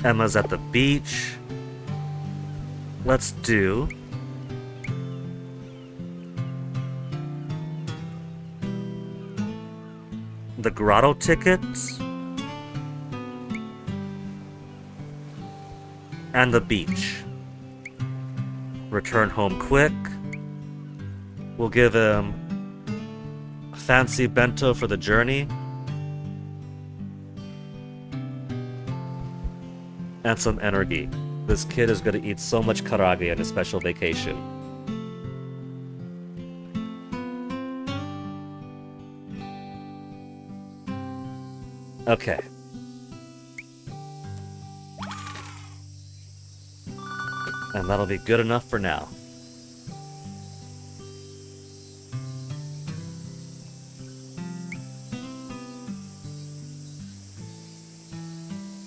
Emma's at the beach. Let's do... the grotto ticket. And the beach. Return home quick. We'll give him a fancy bento for the journey. And some energy. This kid is going to eat so much karage on his special vacation. Okay. And that'll be good enough for now.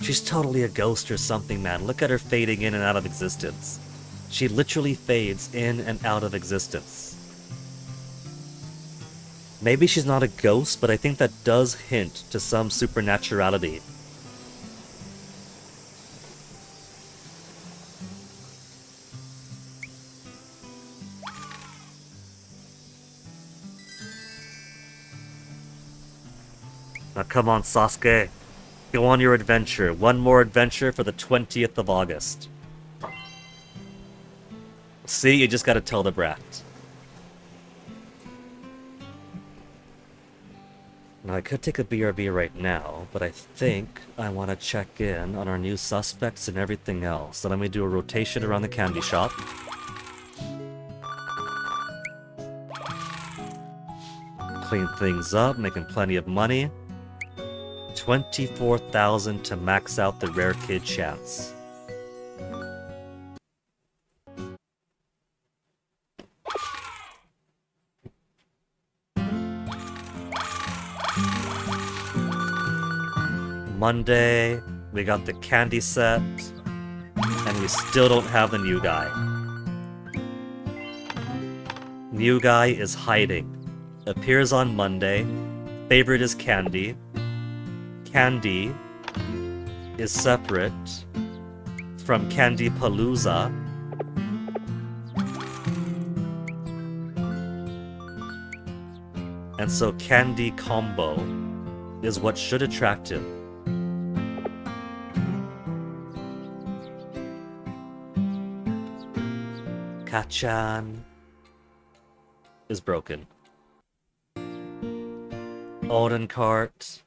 She's totally a ghost or something, man. Look at her fading in and out of existence. She literally fades in and out of existence. Maybe she's not a ghost, but I think that does hint to some supernaturality. Now come on, Sasuke. Go on your adventure. One more adventure for the 20th of August. See, you just gotta tell the brat. Now, I could take a BRB right now, but I think I want to check in on our new suspects and everything else. So let me do a rotation around the candy shop. clean things up, making plenty of money. 24,000 to max out the rare kid chance. Monday, we got the candy set, and we still don't have the new guy. New guy is hiding. Appears on Monday. Favorite is Candy. Candy is separate from Candy Palooza. And so Candy Combo is what should attract him. Kachan is broken. Oden cart.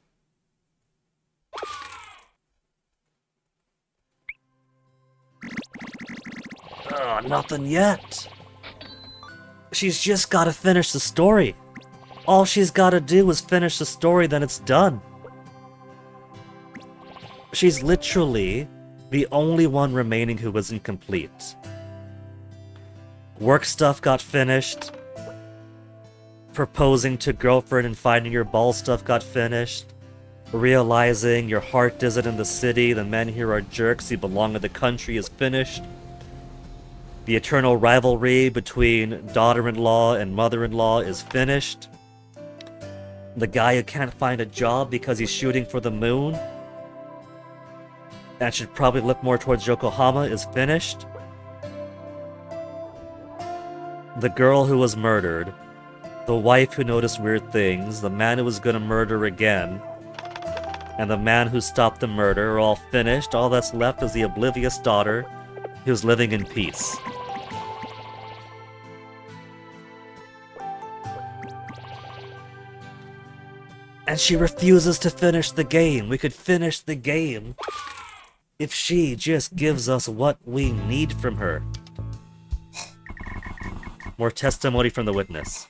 Oh, nothing yet. She's just gotta finish the story. All she's gotta do is finish the story, then it's done. She's literally the only one remaining who isn't complete. Work stuff got finished. Proposing to girlfriend and finding your ball stuff got finished. Realizing your heart isn't in the city, the men here are jerks, you belong in the country is finished. The eternal rivalry between daughter-in-law and mother-in-law is finished. The guy who can't find a job because he's shooting for the moon and should probably look more towards Yokohama is finished. The girl who was murdered, the wife who noticed weird things, the man who was gonna murder again, and the man who stopped the murder are all finished. All that's left is the oblivious daughter who's living in peace. And she refuses to finish the game. We could finish the game if she just gives us what we need from her. More testimony from the witness.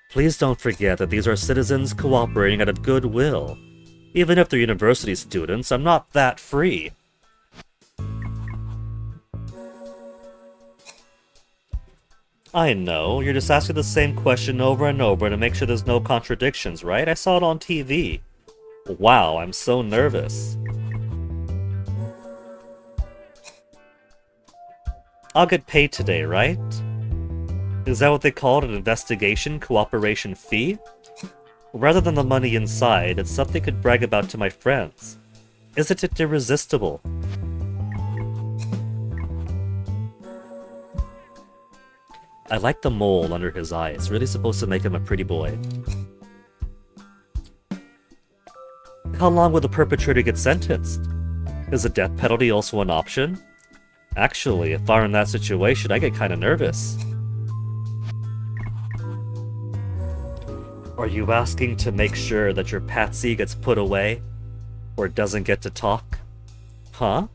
Please don't forget that these are citizens cooperating out of goodwill. Even if they're university students, I'm not that free. I know, you're just asking the same question over and over to make sure there's no contradictions, right? I saw it on TV. Wow, I'm so nervous. I'll get paid today, right? Is that what they call it, an investigation cooperation fee? Rather than the money inside, it's something I could brag about to my friends. Isn't it irresistible? I like the mole under his eye. It's really supposed to make him a pretty boy. How long will the perpetrator get sentenced? Is a death penalty also an option? Actually, if I were in that situation, I get kinda nervous. Are you asking to make sure that your patsy gets put away? Or doesn't get to talk? Huh?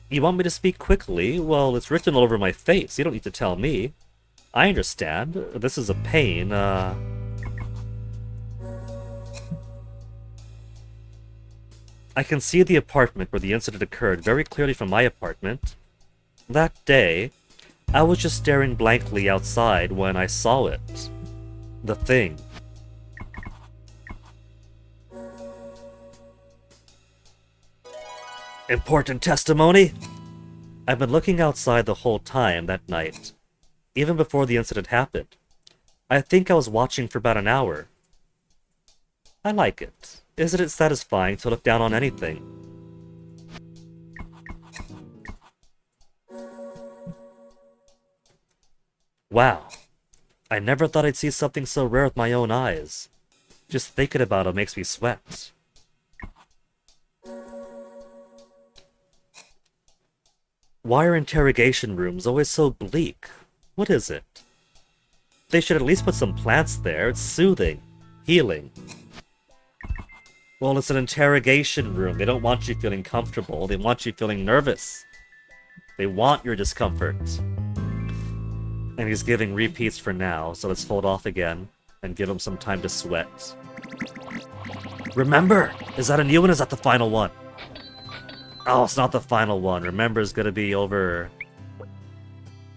You want me to speak quickly? Well, it's written all over my face. You don't need to tell me. I understand. This is a pain, I can see the apartment where the incident occurred very clearly from my apartment. That day, I was just staring blankly outside when I saw it. The thing. Important testimony? I've been looking outside the whole time that night, even before the incident happened. I think I was watching for about an hour. I like it. Isn't it satisfying to look down on anything? Wow. I never thought I'd see something so rare with my own eyes. Just thinking about it makes me sweat. Why are interrogation rooms always so bleak? What is it? They should at least put some plants there. It's soothing. Healing. Well, it's an interrogation room. They don't want you feeling comfortable. They want you feeling nervous. They want your discomfort. And he's giving repeats for now, so let's hold off again and give him some time to sweat. Remember! Is that a new one or is that the final one? Oh, it's not the final one. Remember is gonna be over...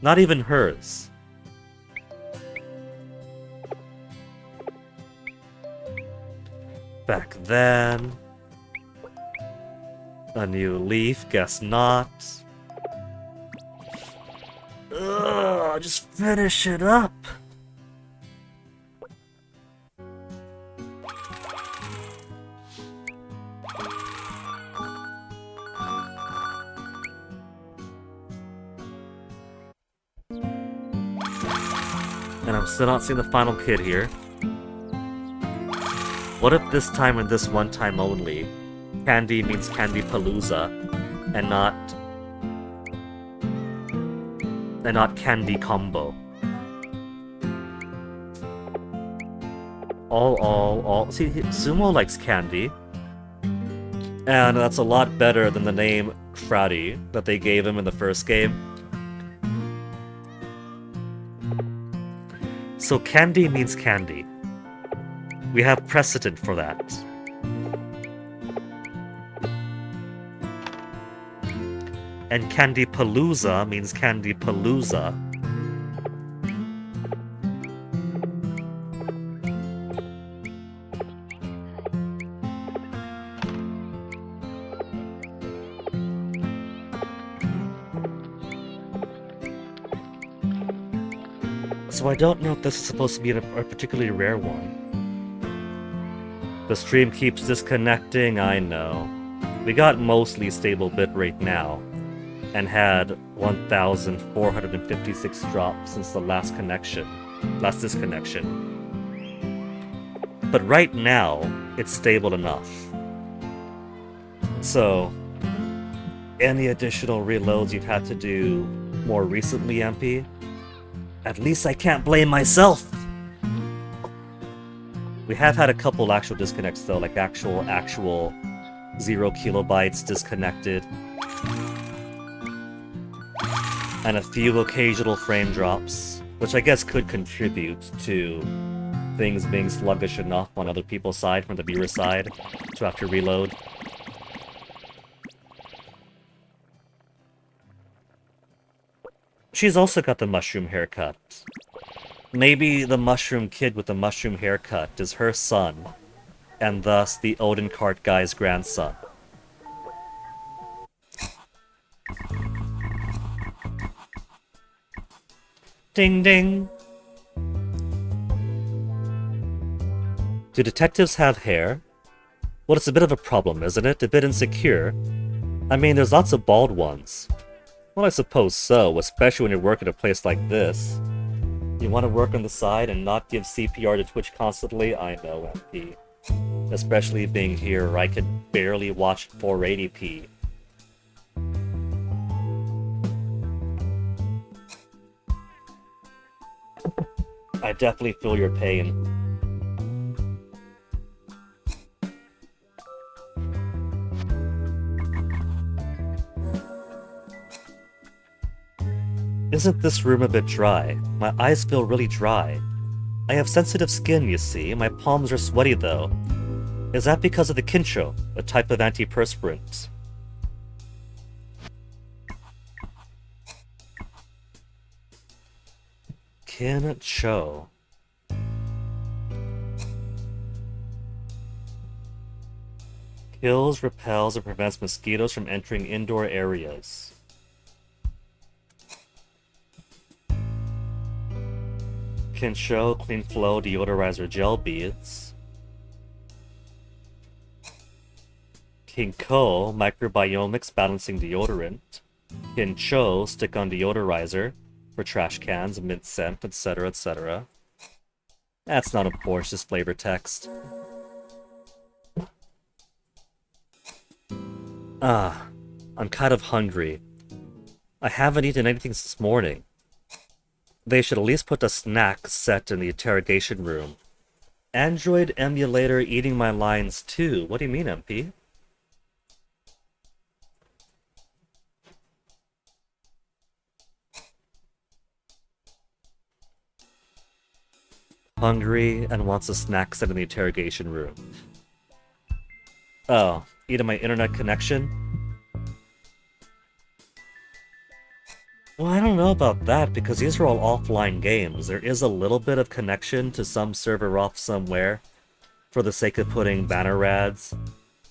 Not even hers. Back then... A new leaf, guess not. Ugh, just finish it up! And I'm still not seeing the final kid here. What if this time and this one time only, candy means Candy Palooza, and not Candy Combo? All. See, Sumo likes candy. And that's a lot better than the name Fratty that they gave him in the first game. So candy means candy. We have precedent for that. And Candy Palooza means Candy Palooza. So I don't know if this is supposed to be a particularly rare one. The stream keeps disconnecting, I know. We got mostly stable bitrate now, and had 1,456 drops since the last disconnection. But right now, it's stable enough. So, any additional reloads you've had to do more recently, MP? At least I can't blame myself! We have had a couple actual disconnects though, like actual 0 kilobytes disconnected. And a few occasional frame drops, which I guess could contribute to things being sluggish enough on other people's side, from the viewer side, to have to reload. She's also got the mushroom haircut. Maybe the mushroom kid with the mushroom haircut is her son, and thus the Oden cart guy's grandson. Ding ding! Do detectives have hair? Well, it's a bit of a problem, isn't it? A bit insecure. I mean, there's lots of bald ones. Well, I suppose so, especially when you work at a place like this. You want to work on the side and not give CPR to Twitch constantly? I know, MP. Especially being here where I could barely watch 480p. I definitely feel your pain. Isn't this room a bit dry? My eyes feel really dry. I have sensitive skin, you see. My palms are sweaty, though. Is that because of the Kincho, a type of antiperspirant? Kincho. Kills, repels, and prevents mosquitoes from entering indoor areas. Kincho Clean Flow Deodorizer Gel Beads. Kinko Microbiomics Balancing Deodorant. Kincho Stick-on Deodorizer for trash cans, mint scent, etc., etc. That's not important, just flavor text. I'm kind of hungry. I haven't eaten anything this morning. They should at least put a snack set in the interrogation room. Android emulator eating my lines too. What do you mean, MP? Hungry and wants a snack set in the interrogation room. Oh, eating my internet connection? Well, I don't know about that, because these are all offline games. There is a little bit of connection to some server off somewhere, for the sake of putting banner ads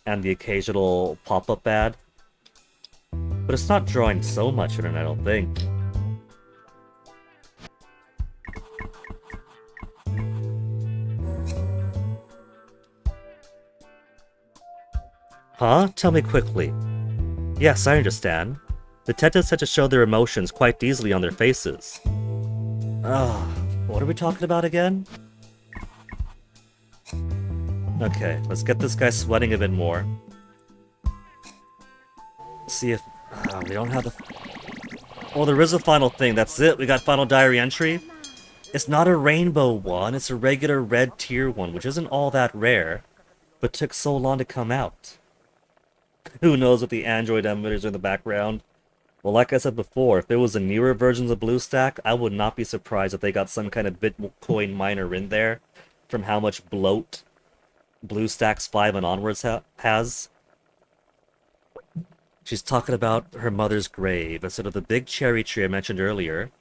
and the occasional pop-up ad. But it's not drawing so much internet, I don't think. Huh? Tell me quickly. Yes, I understand. Detectives tend to show their emotions quite easily on their faces. Ugh, what are we talking about again? Okay, let's get this guy sweating a bit more. See if... we don't have the... Oh, there is a final thing, that's it, we got final diary entry. It's not a rainbow one, it's a regular red tier one, which isn't all that rare, but took so long to come out. Who knows if the Android emulators are in the background? Well, like I said before, if it was the newer versions of BlueStack, I would not be surprised if they got some kind of Bitcoin miner in there from how much bloat BlueStacks 5 and onwards has. She's talking about her mother's grave instead of the big cherry tree I mentioned earlier.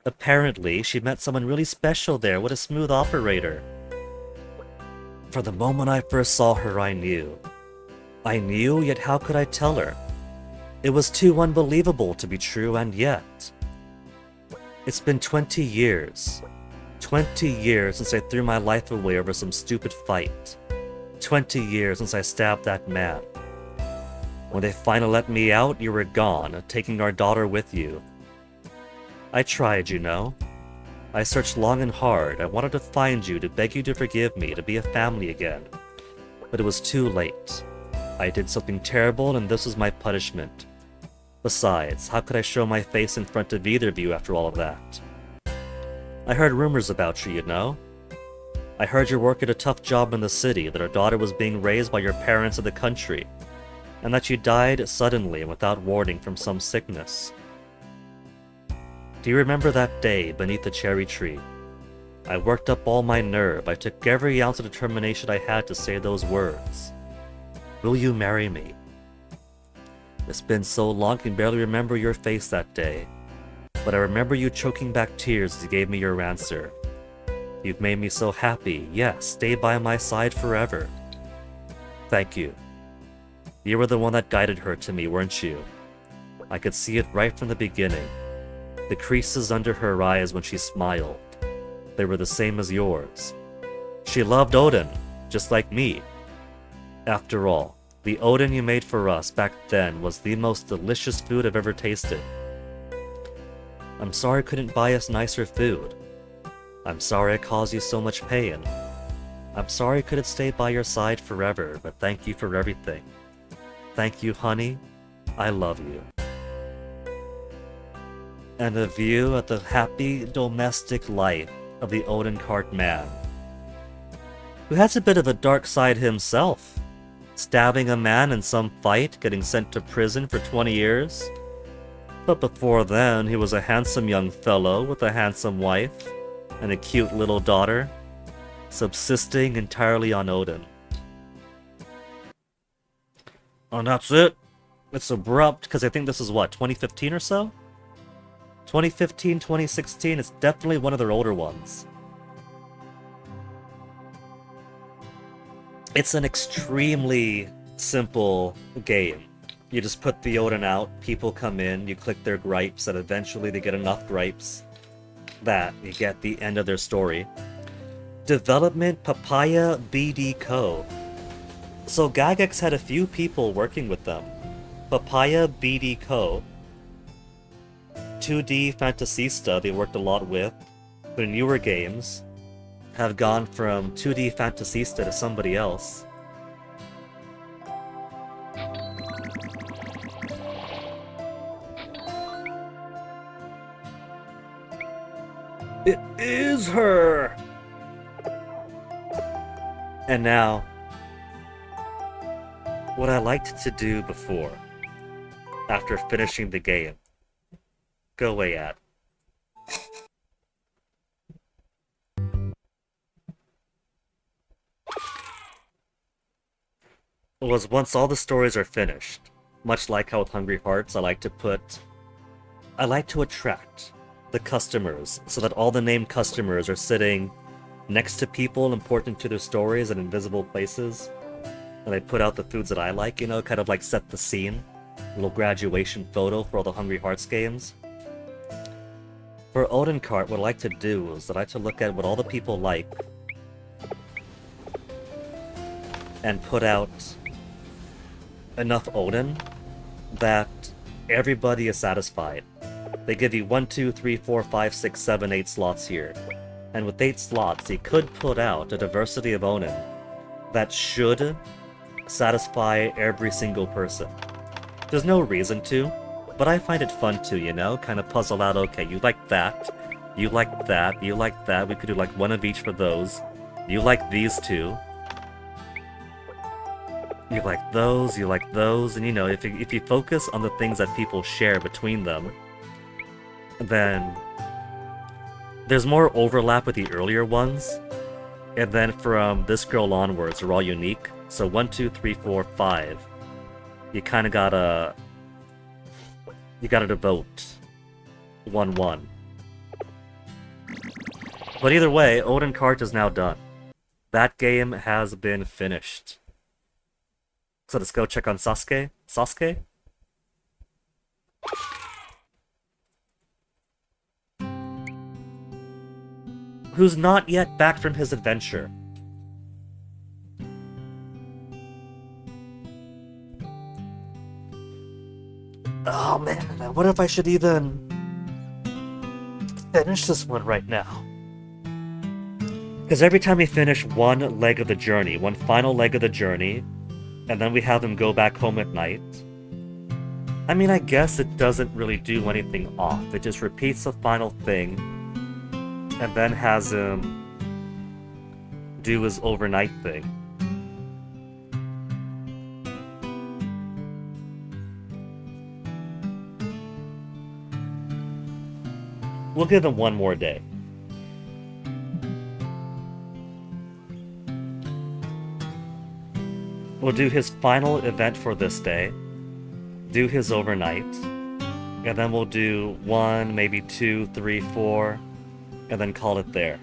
Apparently, she met someone really special there. What a smooth operator. From the moment I first saw her, I knew. I knew, yet how could I tell her? It was too unbelievable to be true, and yet... It's been 20 years. 20 years since I threw my life away over some stupid fight. 20 years since I stabbed that man. When they finally let me out, you were gone, taking our daughter with you. I tried, you know. I searched long and hard. I wanted to find you, to beg you to forgive me, to be a family again. But it was too late. I did something terrible, and this was my punishment. Besides, how could I show my face in front of either of you after all of that? I heard rumors about you, you know? I heard you worked at a tough job in the city, that our daughter was being raised by your parents in the country, and that you died suddenly and without warning from some sickness. Do you remember that day beneath the cherry tree? I worked up all my nerve. I took every ounce of determination I had to say those words. Will you marry me? It's been so long I can barely remember your face that day, but I remember you choking back tears as you gave me your answer. You've made me so happy. Yes, stay by my side forever. Thank you. You were the one that guided her to me, weren't you? I could see it right from the beginning. The creases under her eyes when she smiled. They were the same as yours. She loved Oden, just like me. After all, the Oden you made for us back then was the most delicious food I've ever tasted. I'm sorry I couldn't buy us nicer food. I'm sorry I caused you so much pain. I'm sorry I couldn't stay by your side forever, but thank you for everything. Thank you, honey. I love you. And a view at the happy domestic life of the Oden cart man, who has a bit of a dark side himself, stabbing a man in some fight, getting sent to prison for 20 years. But before then, he was a handsome young fellow with a handsome wife and a cute little daughter, subsisting entirely on Oden. And that's it. It's abrupt, because I think this is what, 2015 or so? 2015, 2016, it's definitely one of their older ones. It's an extremely simple game. You just put the Oden out, people come in, you click their gripes, and eventually they get enough gripes that you get the end of their story. Development Papaya BD Co. So Gagex had a few people working with them. Papaya BD Co. 2D Fantasista they worked a lot with. Their newer games have gone from 2D Fantasista to somebody else. It is her! And now, what I liked to do before, after finishing the game. Go away, ad. was once all the stories are finished, much like how with Hungry Hearts, I like to attract the customers so that all the named customers are sitting next to people important to their stories in invisible places. And I put out the foods that I like, you know, kind of like set the scene. A little graduation photo for all the Hungry Hearts games. For Oden Cart, what I like to do is that I like to look at what all the people like and put out enough Oden that everybody is satisfied. They give you 1, 2, 3, 4, 5, 6, 7, 8 slots here. And with 8 slots, you could put out a diversity of Oden that should satisfy every single person. There's no reason to, but I find it fun to, you know? Kind of puzzle out, okay, you like that, you like that, you like that, we could do like one of each for those. You like these two. You like those, and you know, if you focus on the things that people share between them, then there's more overlap with the earlier ones, and then from this girl onwards, they're all unique. So 1, 2, 3, 4, 5. You kind of gotta devote 1, 1. But either way, Oden Cart is now done. That game has been finished. So let's go check on Sasuke. Sasuke? Who's not yet back from his adventure. Oh man, I wonder if I should even finish this one right now. Because every time we finish one leg of the journey, one final leg of the journey, and then we have him go back home at night, I mean, I guess it doesn't really do anything off. It just repeats the final thing, and then has him do his overnight thing. We'll give him one more day. We'll do his final event for this day, do his overnight, and then we'll do 1, maybe 2, 3, 4, and then call it there.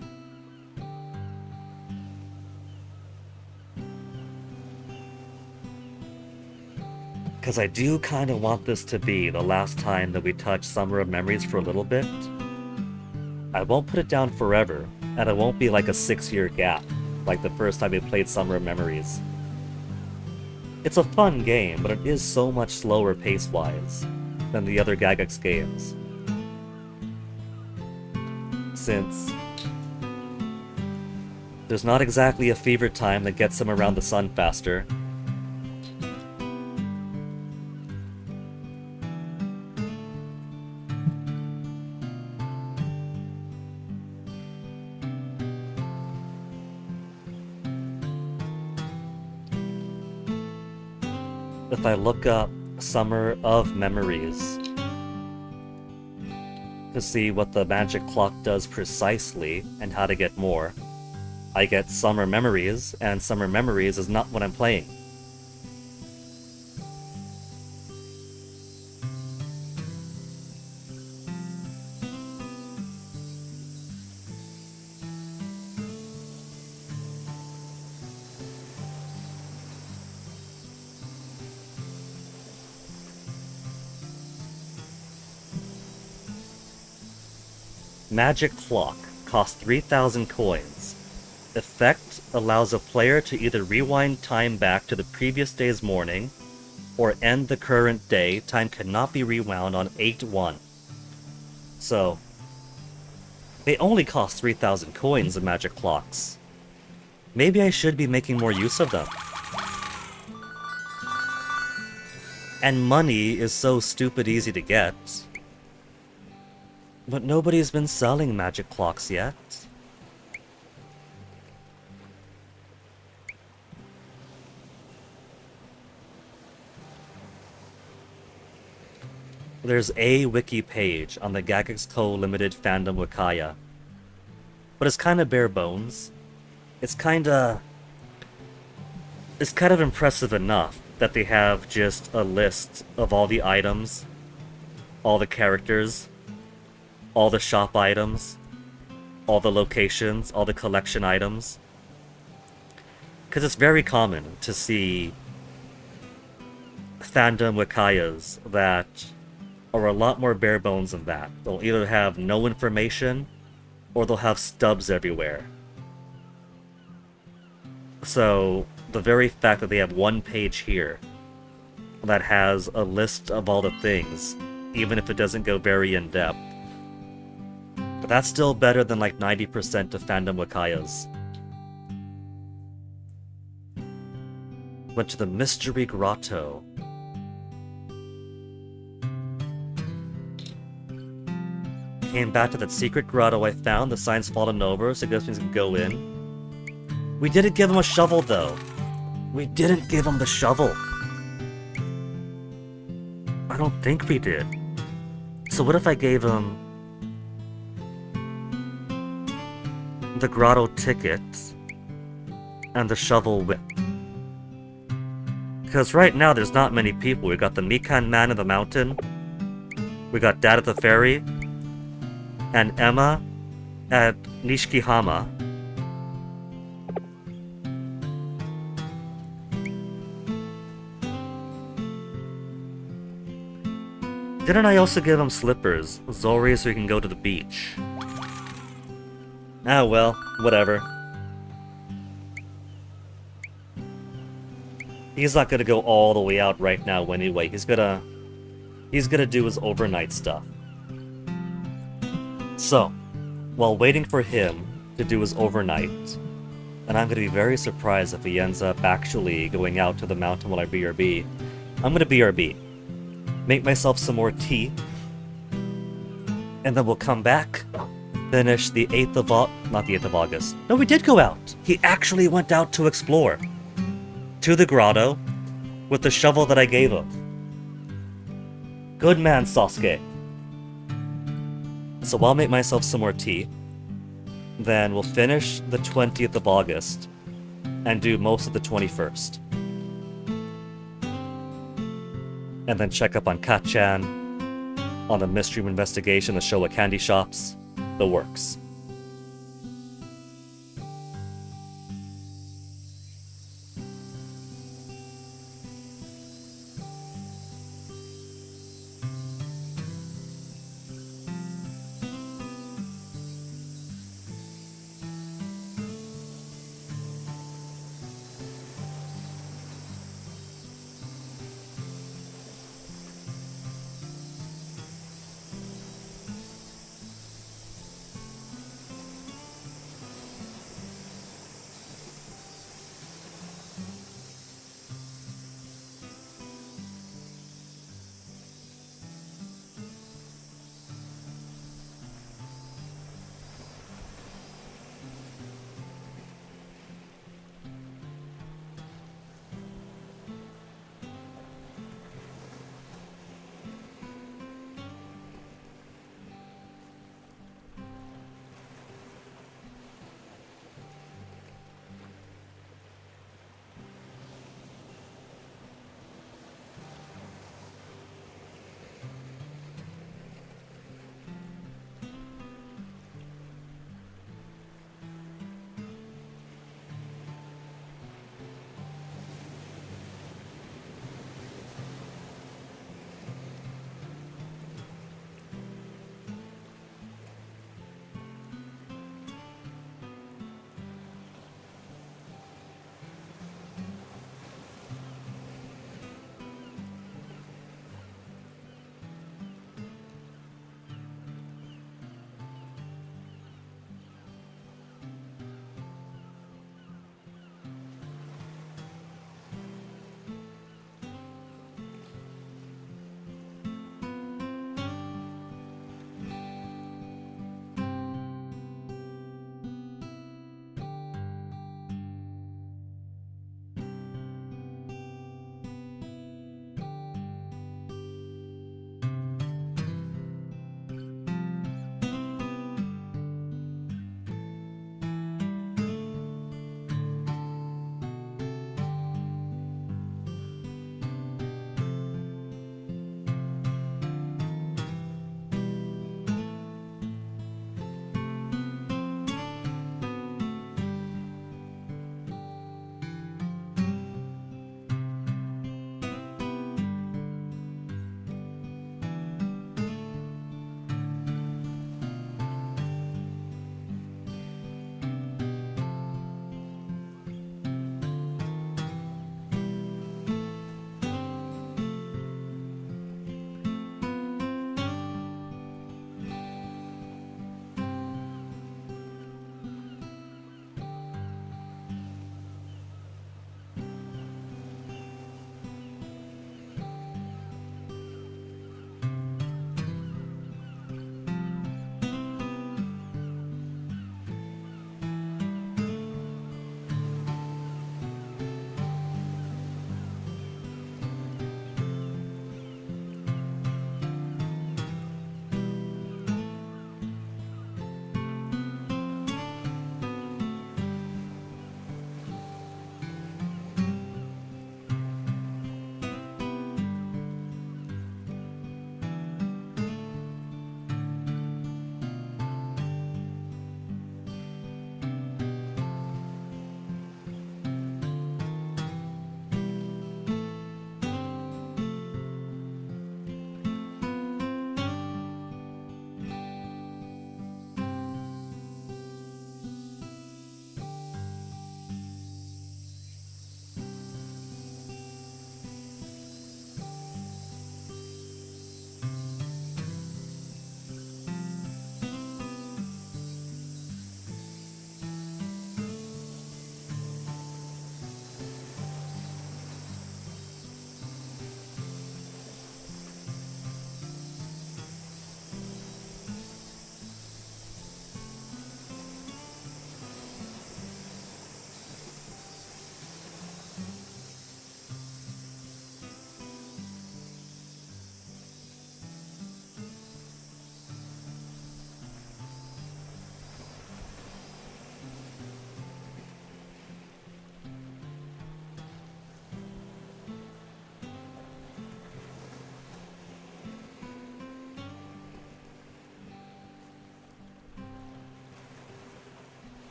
Because I do kind of want this to be the last time that we touch Summer of Memories for a little bit. I won't put it down forever, and it won't be like a 6-year gap, like the first time we played Summer of Memories. It's a fun game, but it is so much slower pace-wise than the other Gygax games. Since there's not exactly a fever time that gets him around the sun faster. If I look up Summer of Memories to see what the magic clock does precisely and how to get more, I get Summer Memories, and Summer Memories is not what I'm playing. Magic Clock costs 3,000 coins. Effect allows a player to either rewind time back to the previous day's morning, or end the current day. Time cannot be rewound on 8/1. So, they only cost 3,000 coins in Magic Clocks. Maybe I should be making more use of them. And money is so stupid easy to get. But nobody's been selling magic clocks yet. There's a wiki page on the Gygax Co. Limited Fandom Wikaya. But it's kinda bare bones. It's kinda... it's kind of impressive enough that they have just a list of all the items, all the characters, all the shop items, all the locations, all the collection items. Because it's very common to see fandom wikayas that are a lot more bare bones than that. They'll either have no information, or they'll have stubs everywhere. So, the very fact that they have one page here that has a list of all the things, even if it doesn't go very in-depth, but that's still better than like 90% of fandom wikayas. Went to the Mystery Grotto. Came back to that secret grotto I found. The sign's fallen over, so I guess we can go in. We didn't give him a shovel, though. We didn't give him the shovel. I don't think we did. So what if I gave him the grotto ticket and the shovel whip? Because right now there's not many people. We got the Mikan man in the mountain. We got Dad at the ferry. And Emma at Nishikihama. Didn't I also give him slippers, Zori, so he can go to the beach? Ah well, whatever. He's not gonna go all the way out right now anyway. He's gonna do his overnight stuff. So, while waiting for him to do his overnight, and I'm gonna be very surprised if he ends up actually going out to the mountain while I BRB, I'm gonna BRB. Make myself some more tea, and then we'll come back, finish the 8th of not the 8th of August. No, we did go out! He actually went out to explore. To the grotto, with the shovel that I gave him. Good man, Sosuke. So I'll make myself some more tea, then we'll finish the 20th of August, and do most of the 21st. And then check up on Kachan, on the mystery investigation, the Showa candy shops, the works.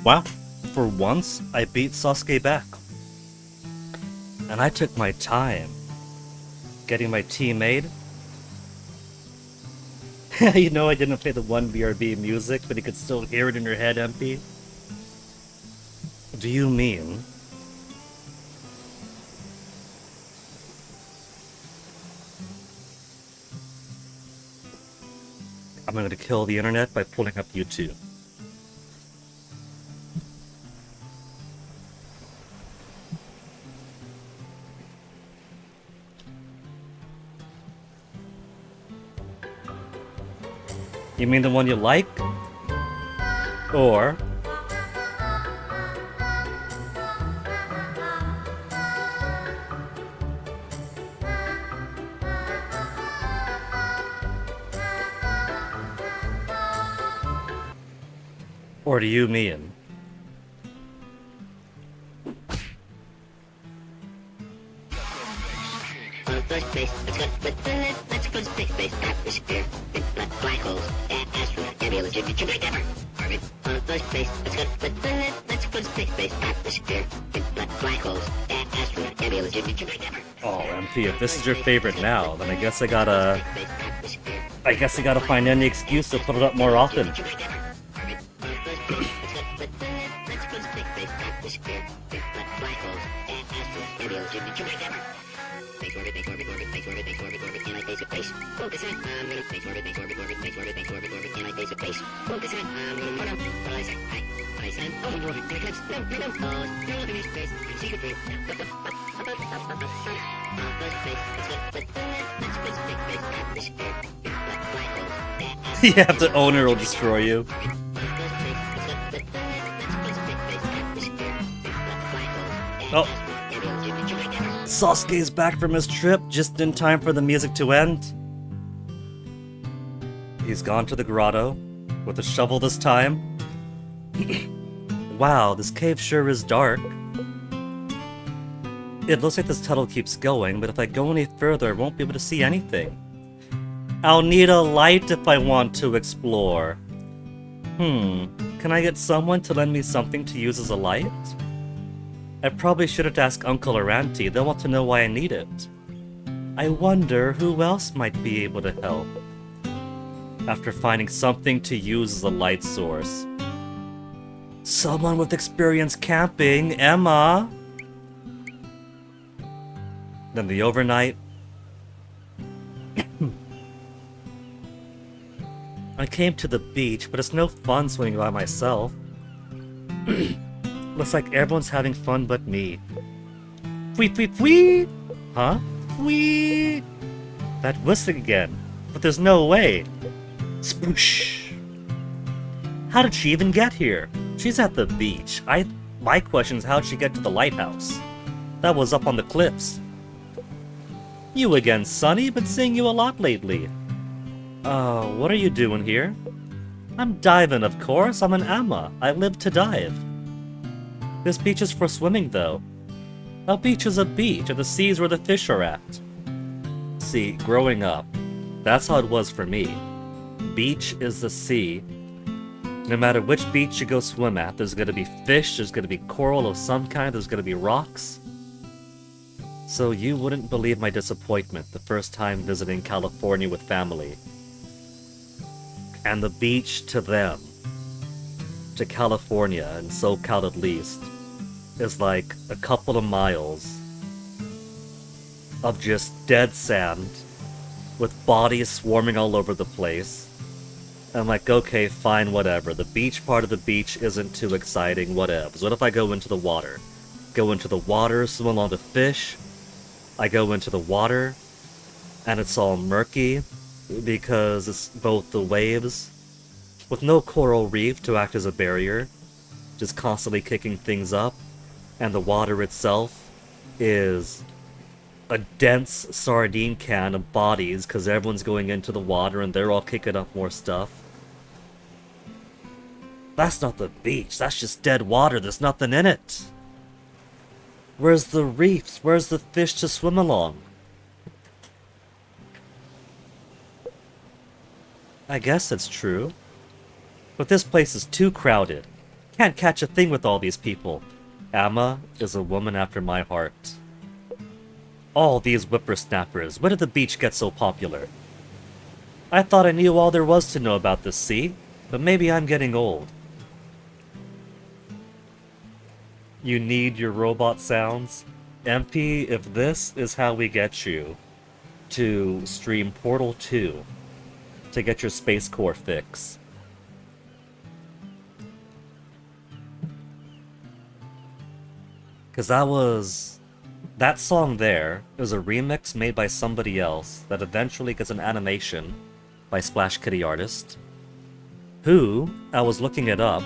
Wow, for once, I beat Sasuke back. And I took my time getting my tea made. You know I didn't play the 1BRB music, but you could still hear it in your head, MP? Do you mean... I'm going to kill the internet by pulling up YouTube? You mean the one you like? Or... Or do you mean? On the first base, let's go to space, atmosphere, black holes, astronaut, can be a legitimate genetic ever. Orbit. On the first base, let's go to space, atmosphere, black holes, astronaut, can be a legitimate genetic ever. Oh, MP, if this is your favorite now, then I guess I gotta find any excuse to put it up more often. You have to own it or it'll destroy you. Oh. Sasuke's back from his trip just in time for the music to end. He's gone to the grotto with a shovel this time. Wow, this cave sure is dark. It looks like this tunnel keeps going, but if I go any further, I won't be able to see anything. I'll need a light if I want to explore. Can I get someone to lend me something to use as a light? I probably shouldn't ask Uncle or Auntie, they'll want to know why I need it. I wonder who else might be able to help. After finding something to use as a light source. Someone with experience camping, Emma! Then the overnight. I came to the beach, but it's no fun swimming by myself. Looks like everyone's having fun but me. Fwee, fwee, fwee! Huh? Fwee! That whistling again. But there's no way. Sploosh! How did she even get here? She's at the beach. My question is how'd she get to the lighthouse? That was up on the cliffs. You again, Sonny. Been seeing you a lot lately. What are you doing here? I'm diving, of course. I'm an Amma. I live to dive. This beach is for swimming, though. A beach is a beach, and the sea's where the fish are at. See, growing up, that's how it was for me. Beach is the sea. No matter which beach you go swim at, there's gonna be fish, there's gonna be coral of some kind, there's gonna be rocks. So you wouldn't believe my disappointment the first time visiting California with family. And the beach to them, to California, and SoCal at least, is like a couple of miles of just dead sand with bodies swarming all over the place. I'm like, okay, fine, whatever. The beach part of the beach isn't too exciting, whatever. So what if I go into the water? Go into the water, swim along the fish. I go into the water, and it's all murky, because it's both the waves, with no coral reef to act as a barrier, just constantly kicking things up, and the water itself is a dense sardine can of bodies, because everyone's going into the water and they're all kicking up more stuff. That's not the beach, that's just dead water, there's nothing in it. Where's the reefs? Where's the fish to swim along? I guess it's true. But this place is too crowded. can't catch a thing with all these people. Amma is a woman after my heart. All these whippersnappers, when did the beach get so popular? I thought I knew all there was to know about the sea, but maybe I'm getting old. You need your robot sounds? MP, if this is how we get you to stream Portal 2 to get your Space Core fix. Because that song there is a remix made by somebody else that eventually gets an animation by Splash Kitty Artist, who, I was looking it up,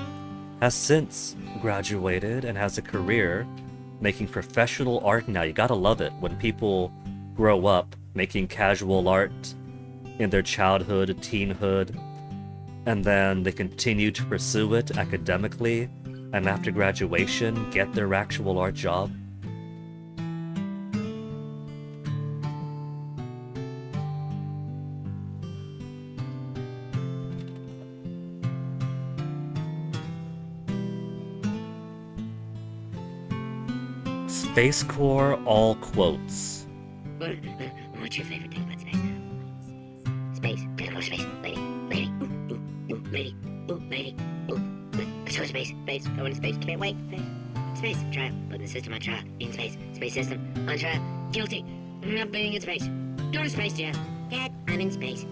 has since graduated and has a career making professional art now. You gotta love it when people grow up making casual art in their childhood, teenhood, and then they continue to pursue it academically, and after graduation, get their actual art job. Space Core all quotes. What's your favorite thing about space? Space. Gotta go to space. Lady. Lady. Ooh, lady. Ooh, lady. Ooh. Let's go to space. Space. Going to space. Can't wait. Space. Trial. Putting the system on trial. In space. Space system. On trial. Guilty. Not being in space. Go to space, Jeff. Dad, I'm in space.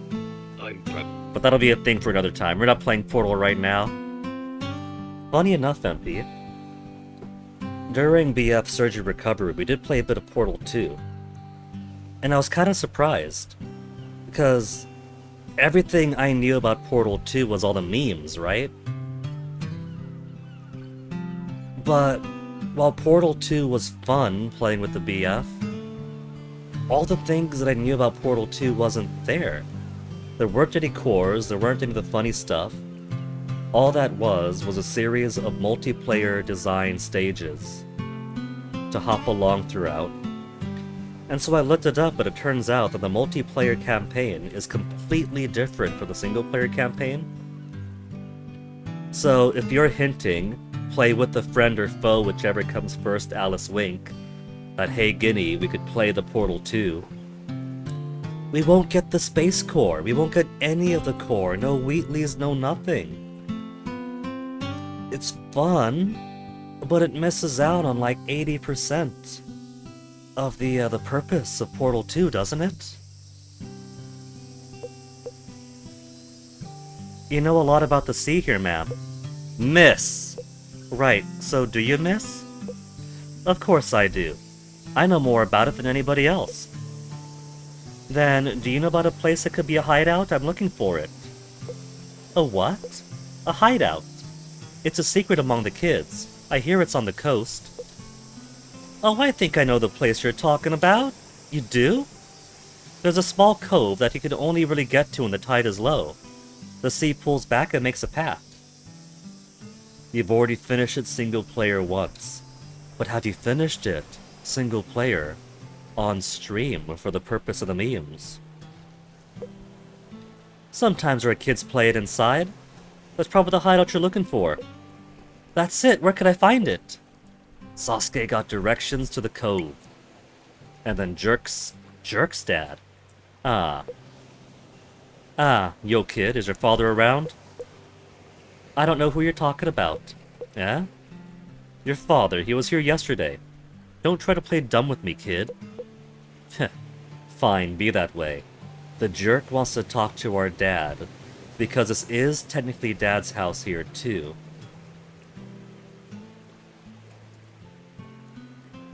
But that'll be a thing for another time. We're not playing Portal right now. Funny enough, MP. During BF Surgery Recovery, we did play a bit of Portal 2. And I was kind of surprised. Because everything I knew about Portal 2 was all the memes, right? But while Portal 2 was fun playing with the BF, all the things that I knew about Portal 2 wasn't there. There weren't any cores, there weren't any of the funny stuff. All that was a series of multiplayer design stages to hop along throughout. And so I looked it up, but it turns out that the multiplayer campaign is completely different from the single-player campaign. So if you're hinting, play with a friend or foe, whichever comes first, Alice Wink, that hey Guinea, we could play the Portal 2. We won't get the Space Core, we won't get any of the core, no Wheatleys, no nothing. It's fun, but it misses out on like 80% of the purpose of Portal 2, doesn't it? You know a lot about the sea here, ma'am. Miss! Right, so do you miss? Of course I do. I know more about it than anybody else. Then, do you know about a place that could be a hideout? I'm looking for it. A what? A hideout. It's a secret among the kids. I hear it's on the coast. Oh, I think I know the place you're talking about. You do? There's a small cove that you can only really get to when the tide is low. The sea pulls back and makes a path. You've already finished it single player once. But have you finished it single player on stream for the purpose of the memes? Sometimes our kids play it inside. That's probably the hideout you're looking for. That's it, where can I find it? Sosuke got directions to the cove. And then Jerk's dad. Yo kid, is your father around? I don't know who you're talking about. Eh? Your father, he was here yesterday. Don't try to play dumb with me, kid. Fine, be that way. The jerk wants to talk to our dad, because this is technically Dad's house here, too.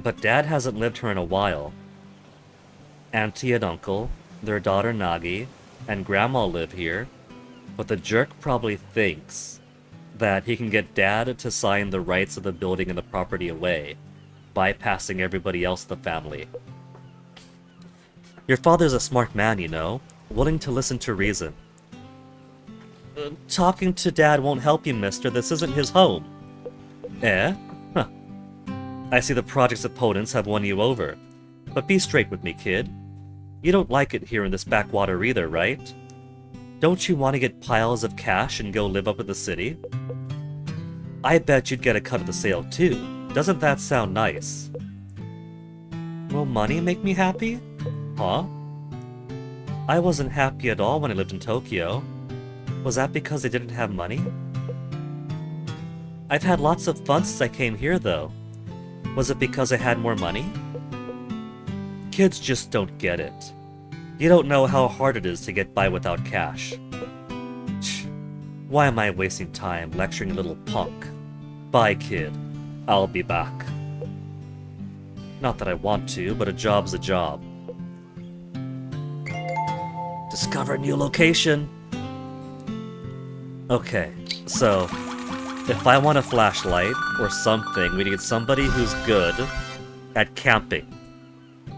But Dad hasn't lived here in a while. Auntie and Uncle, their daughter Nagi, and Grandma live here, but the jerk probably thinks that he can get Dad to sign the rights of the building and the property away, bypassing everybody else in the family. Your father's a smart man, you know, willing to listen to reason. Talking to Dad won't help you, mister. This isn't his home. Eh? Huh. I see the project's opponents have won you over. But be straight with me, kid. You don't like it here in this backwater either, right? Don't you want to get piles of cash and go live up in the city? I bet you'd get a cut of the sale too. Doesn't that sound nice? Will money make me happy? Huh? I wasn't happy at all when I lived in Tokyo. Was that because I didn't have money? I've had lots of fun since I came here though. Was it because I had more money? Kids just don't get it. You don't know how hard it is to get by without cash. Why am I wasting time lecturing a little punk? Bye, kid. I'll be back. Not that I want to, but a job's a job. Discover new location. Okay, so if I want a flashlight or something, we need somebody who's good at camping.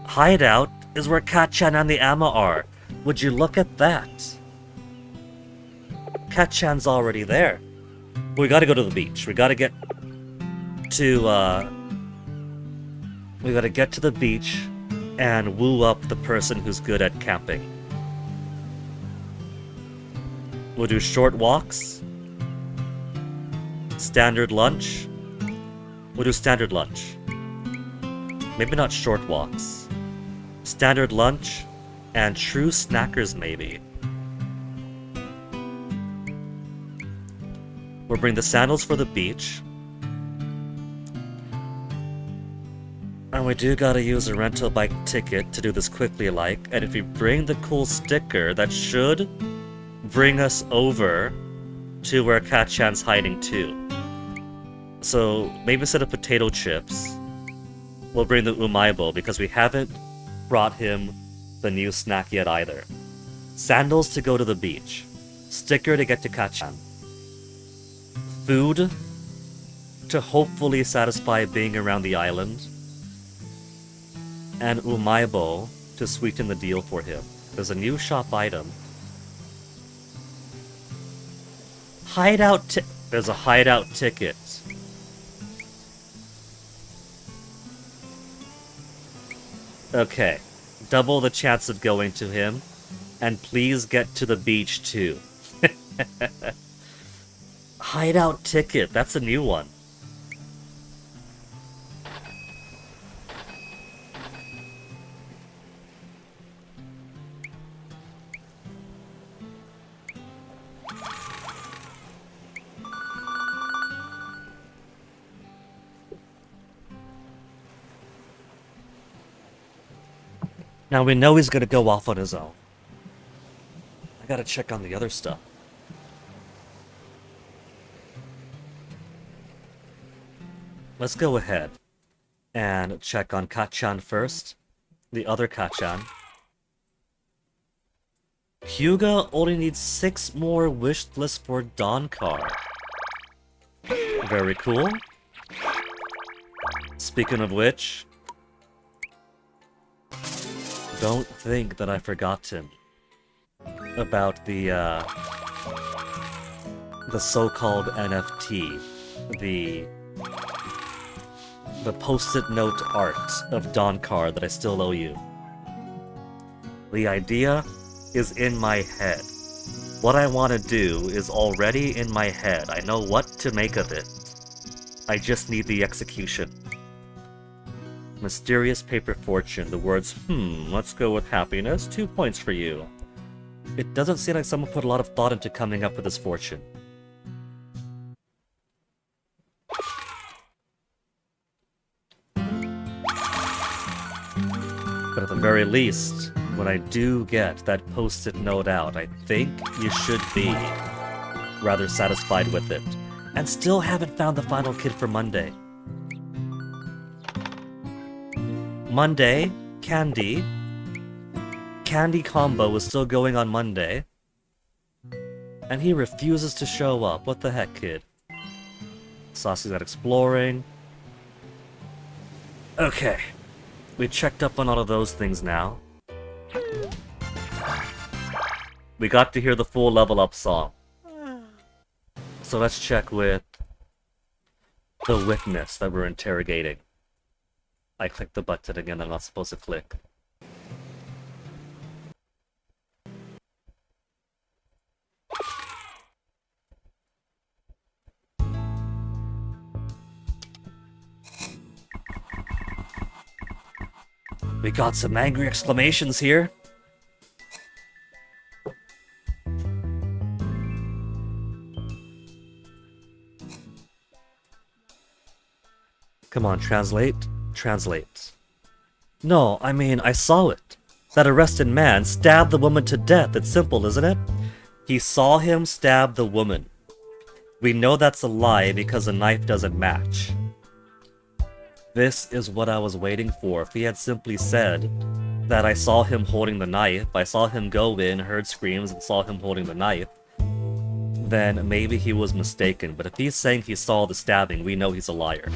Hideout is where Kachan and the Amma are. Would you look at that? Kachan's already there. We gotta go to the beach. We gotta get to, we gotta get to the beach and woo up the person who's good at camping. We'll do short walks. Standard lunch. We'll do standard lunch. Maybe not short walks. Standard lunch and true snackers maybe. We'll bring the sandals for the beach. And we do gotta use a rental bike ticket to do this quickly like, and if we bring the cool sticker, that should bring us over to where Kachan's hiding too. So maybe instead of potato chips, we'll bring the umaibo because we haven't brought him the new snack yet either. Sandals to go to the beach. Sticker to get to Kachan. Food to hopefully satisfy being around the island. And umaibo to sweeten the deal for him. There's a new shop item. There's a hideout ticket. Okay. Double the chance of going to him. And please get to the beach too. Hideout ticket, that's a new one. Now we know he's gonna go off on his own. I gotta check on the other stuff. Let's go ahead and check on Kachan first. The other Kachan. Hyuga only needs 6 more wish lists for Dankar. Very cool. Speaking of which, don't think that I forgot him about the so-called NFT, the post-it note art of Dankar that I still owe you. The idea is in my head. What I want to do is already in my head. I know what to make of it. I just need the execution. Mysterious paper fortune. The words, let's go with happiness. 2 points for you. It doesn't seem like someone put a lot of thought into coming up with this fortune. But at the very least, when I do get that post-it note out, I think you should be rather satisfied with it. And still haven't found the final kid for Monday. Monday, Candy. Candy combo is still going on Monday. And he refuses to show up. What the heck, kid? Sasuke's out exploring. Okay. We checked up on all of those things now. We got to hear the full level up song. So let's check with the witness that we're interrogating. I clicked the button again I'm not supposed to click. We got some angry exclamations here. Come on, translate. Translate. No, I mean, I saw it. That arrested man stabbed the woman to death. It's simple, isn't it? He saw him stab the woman. We know that's a lie because the knife doesn't match. This is what I was waiting for. If he had simply said that I saw him holding the knife, I saw him go in, heard screams, and saw him holding the knife, then maybe he was mistaken. But if he's saying he saw the stabbing, we know he's a liar.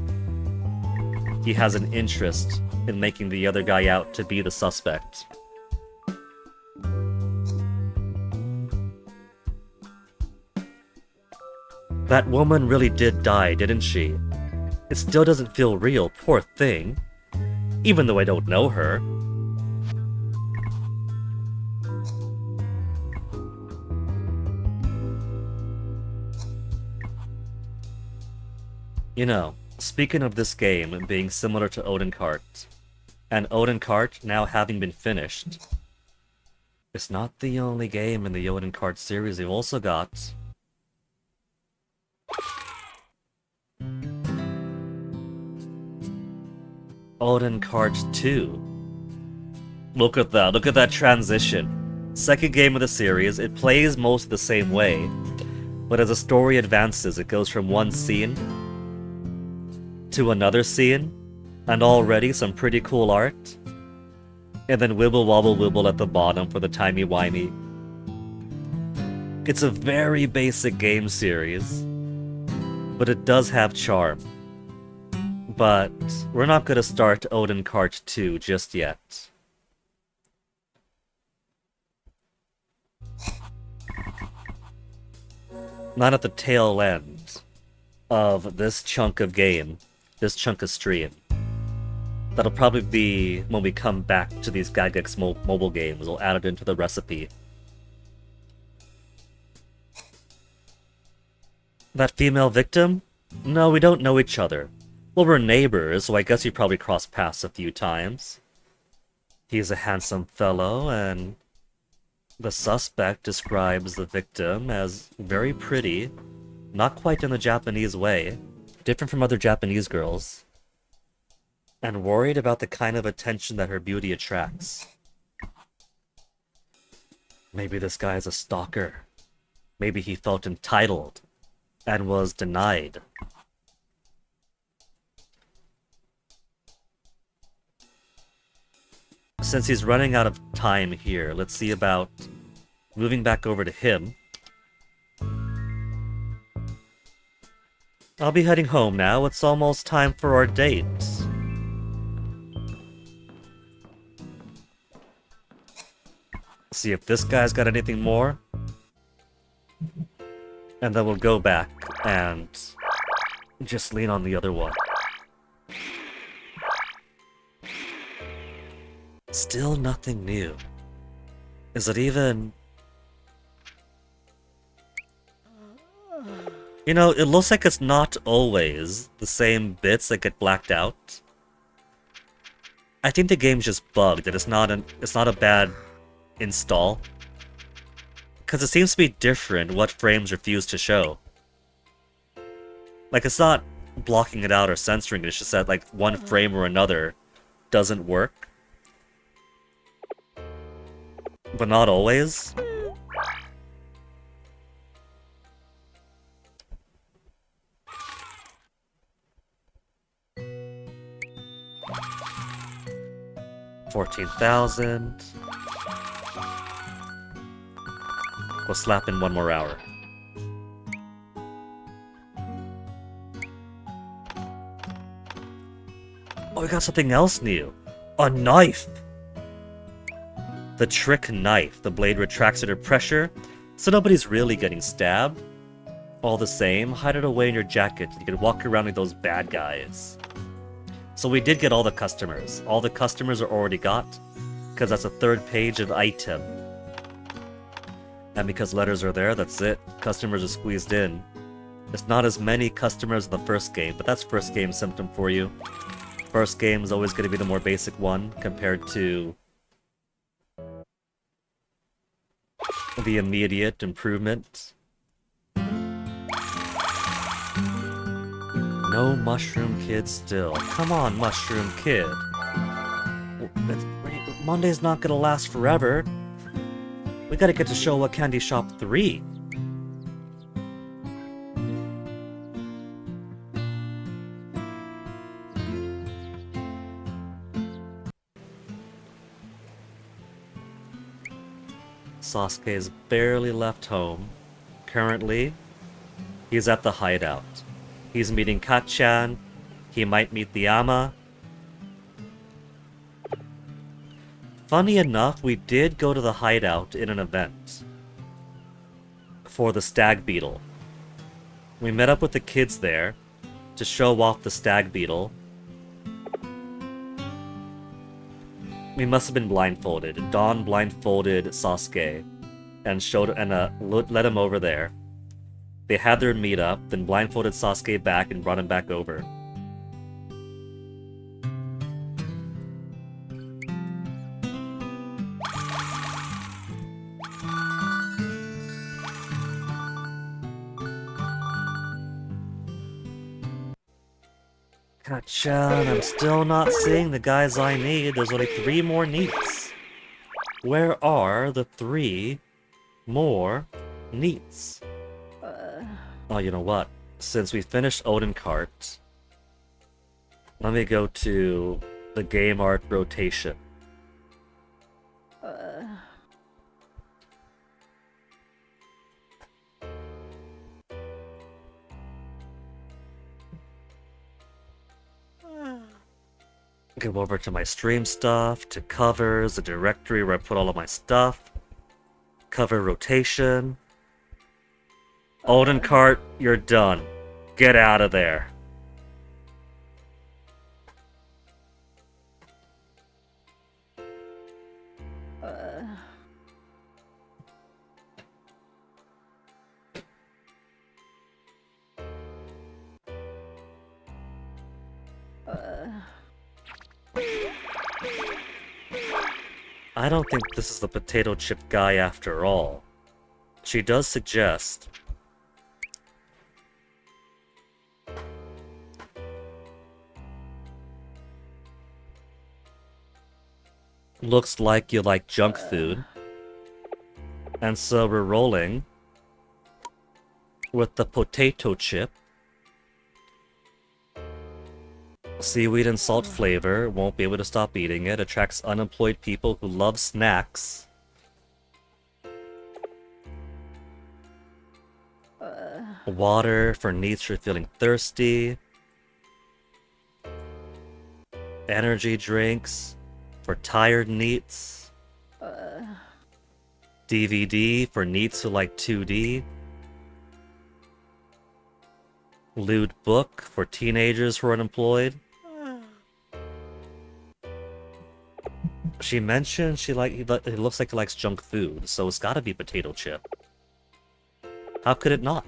He has an interest in making the other guy out to be the suspect. That woman really did die, didn't she? It still doesn't feel real, poor thing. Even though I don't know her. You know, speaking of this game being similar to Oden Kart, and Oden Kart now having been finished, it's not the only game in the Oden Kart series. They've also got Oden Kart 2. Look at that transition. Second game of the series, it plays most the same way, but as the story advances, it goes from one scene to another scene, and already some pretty cool art. And then wibble wobble wibble at the bottom for the timey-wimey. It's a very basic game series, but it does have charm. But we're not gonna start Oden Kart 2 just yet. Not at the tail end of this chunk of game, this chunk of stream. That'll probably be when we come back to these Gygax mobile games. We'll add it into the recipe. That female victim? No, we don't know each other. Well, we're neighbors, so I guess you probably crossed paths a few times. He's a handsome fellow, and the suspect describes the victim as very pretty, not quite in the Japanese way, different from other Japanese girls, and worried about the kind of attention that her beauty attracts. Maybe this guy is a stalker. Maybe he felt entitled and was denied. Since he's running out of time here, let's see about moving back over to him. I'll be heading home now. It's almost time for our date. See if this guy's got anything more. And then we'll go back and just lean on the other one. Still nothing new. Is it even... You know, it looks like it's not always the same bits that get blacked out. I think the game's just bugged, and it's not a bad install. Because it seems to be different what frames refuse to show. Like, it's not blocking it out or censoring it, it's just that, like, one frame or another doesn't work. But not always. $14,000. We'll slap in one more hour. Oh, we got something else new. A knife! The trick knife. The blade retracts under pressure, so nobody's really getting stabbed. All the same, hide it away in your jacket. You can walk around with those bad guys. So we did get all the customers. All the customers are already got, because that's a third page of item. And because letters are there, that's it. Customers are squeezed in. It's not as many customers in the first game, but that's first game symptom for you. first game is always going to be the more basic one compared to the immediate improvement. No Mushroom Kid still. Come on, Mushroom Kid. Monday's not gonna last forever. We gotta get to Showa Candy Shop 3. Sasuke's barely left home. Currently, he's at the hideout. He's meeting Kachan. He might meet the Ama. Funny enough, we did go to the hideout in an event for the stag beetle. We met up with the kids there to show off the stag beetle. We must have been blindfolded. Dawn blindfolded Sasuke and led him over there. They had their meetup, then blindfolded Sasuke back and brought him back over. Kachan, I'm still not seeing the guys I need. There's only 3 more neats. Where are the 3 more neats? Oh, you know what? Since we finished Oden Cart, let me go to the game art rotation. Go over to my stream stuff, to covers, the directory where I put all of my stuff. Cover rotation. Oden Cart, you're done. Get out of there. I don't think this is the potato chip guy after all. She does suggest looks like you like junk food. And so we're rolling with the potato chip. Seaweed and salt flavor, won't be able to stop eating it, attracts unemployed people who love snacks. Water for needs for feeling thirsty. Energy drinks for tired neats. DVD for neats who like 2D. Lewd book for teenagers who are unemployed. She mentioned it looks like he likes junk food, so it's gotta be potato chip. How could it not?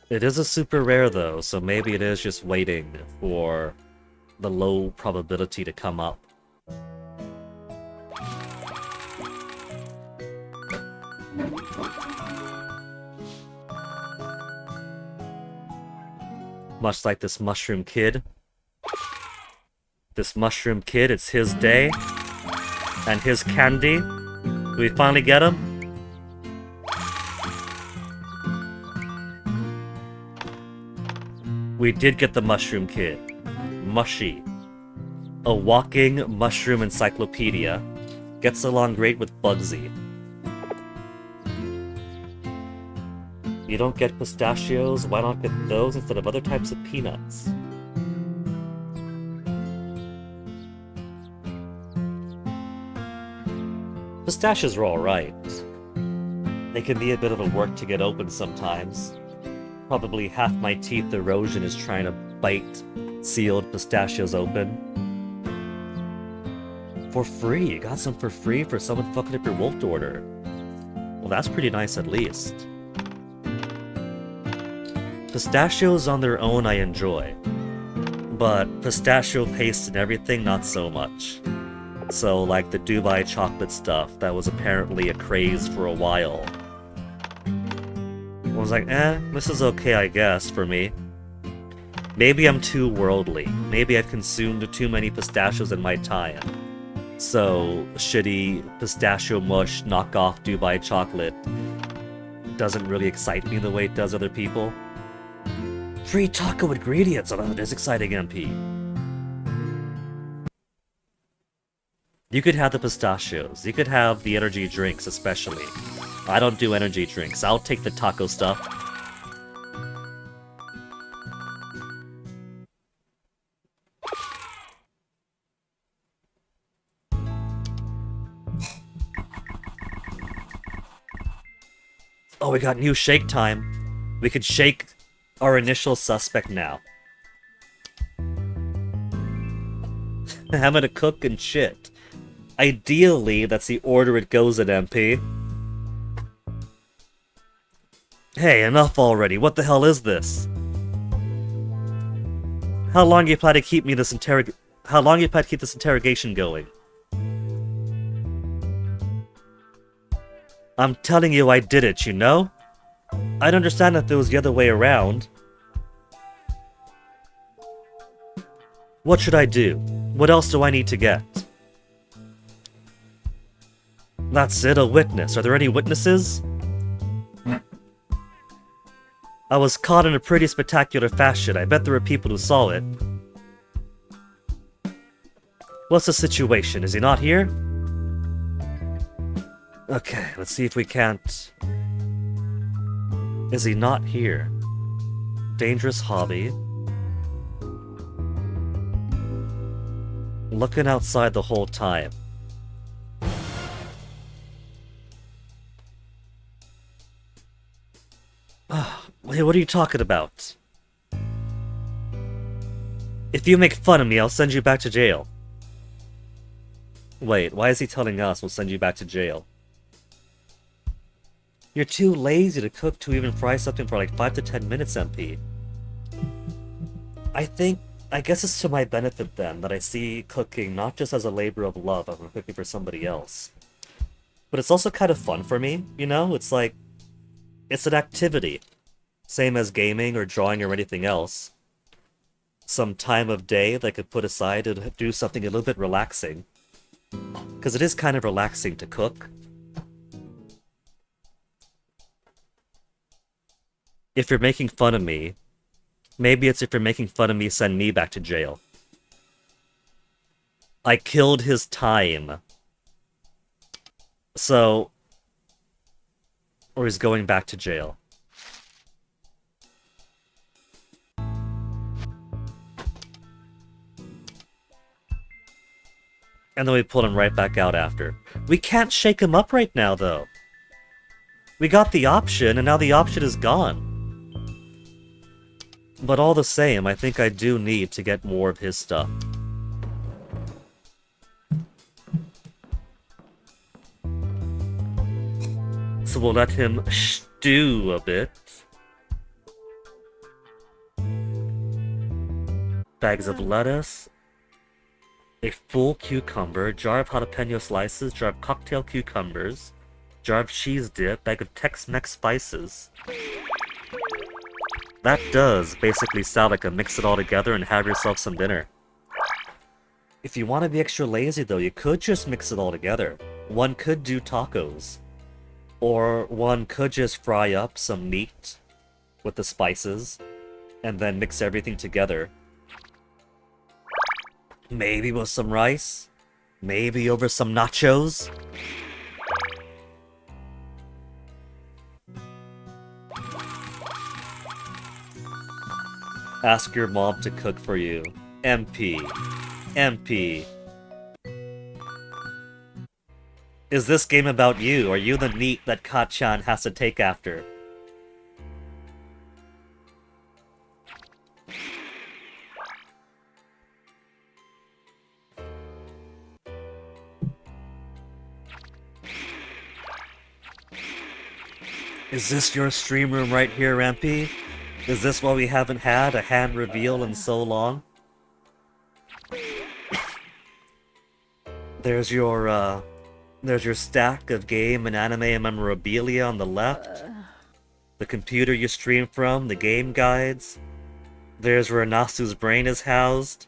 It is a super rare though, so maybe it is just waiting for the low probability to come up. Much like this Mushroom Kid. This Mushroom Kid, it's his day. And his candy. Do we finally get him? We did get the Mushroom Kid. Mushy. A walking mushroom encyclopedia. Gets along great with Bugsy. You don't get pistachios, why not get those instead of other types of peanuts? Pistachios are alright. They can be a bit of a work to get open sometimes. Probably half my teeth erosion is trying to bite sealed pistachios open. For free. You got some for free for someone fucking up your wolf order. Well, that's pretty nice at least. Pistachios on their own I enjoy. But pistachio paste and everything, not so much. So, like the Dubai chocolate stuff that was apparently a craze for a while. I was like, this is okay, I guess, for me. Maybe I'm too worldly. Maybe I've consumed too many pistachios in my time. So, shitty pistachio mush knockoff Dubai chocolate doesn't really excite me the way it does other people. Free taco ingredients! Oh, that is exciting, MP. You could have the pistachios. You could have the energy drinks, especially. I don't do energy drinks. I'll take the taco stuff. Oh, we got new shake time. We could shake our initial suspect now. I'm gonna cook and shit. Ideally, that's the order it goes in, MP. Hey, enough already. What the hell is this? How long you plan to keep me this How long you plan to keep this interrogation going? I'm telling you I did it, you know? I'd understand if it was the other way around. What should I do? What else do I need to get? That's it, a witness. Are there any witnesses? I was caught in a pretty spectacular fashion. I bet there were people who saw it. What's the situation? Is he not here? Okay, let's see if we can't... Is he not here? Dangerous hobby. Looking outside the whole time. Hey, what are you talking about? If you make fun of me, I'll send you back to jail. Wait, why is he telling us we'll send you back to jail? You're too lazy to cook to even fry something for like 5 to 10 minutes, MP. I guess it's to my benefit then that I see cooking not just as a labor of love as I'm cooking for somebody else. But it's also kind of fun for me, you know? It's like, it's an activity. Same as gaming or drawing or anything else. Some time of day that I could put aside to do something a little bit relaxing. Because it is kind of relaxing to cook. If you're making fun of me, maybe it's if you're making fun of me, send me back to jail. I killed his time. So... Or he's going back to jail. And then we pulled him right back out after. We can't shake him up right now, though. We got the option, and now the option is gone. But all the same, I think I do need to get more of his stuff. So we'll let him stew a bit. Bags of lettuce. A full cucumber, jar of jalapeno slices, jar of cocktail cucumbers, jar of cheese dip, bag of Tex-Mex spices. That does basically sound like a mix it all together and have yourself some dinner. If you want to be extra lazy though, you could just mix it all together. One could do tacos. Or one could just fry up some meat with the spices and then mix everything together. Maybe with some rice. Maybe over some nachos. Ask your mom to cook for you. MP. MP. Is this game about you? Are you the neat that Kachan has to take after? Is this your stream room right here, Rampy? Is this why we haven't had a hand reveal in so long? There's your stack of game and anime and memorabilia on the left. The computer you stream from, the game guides. There's where Nasu's brain is housed.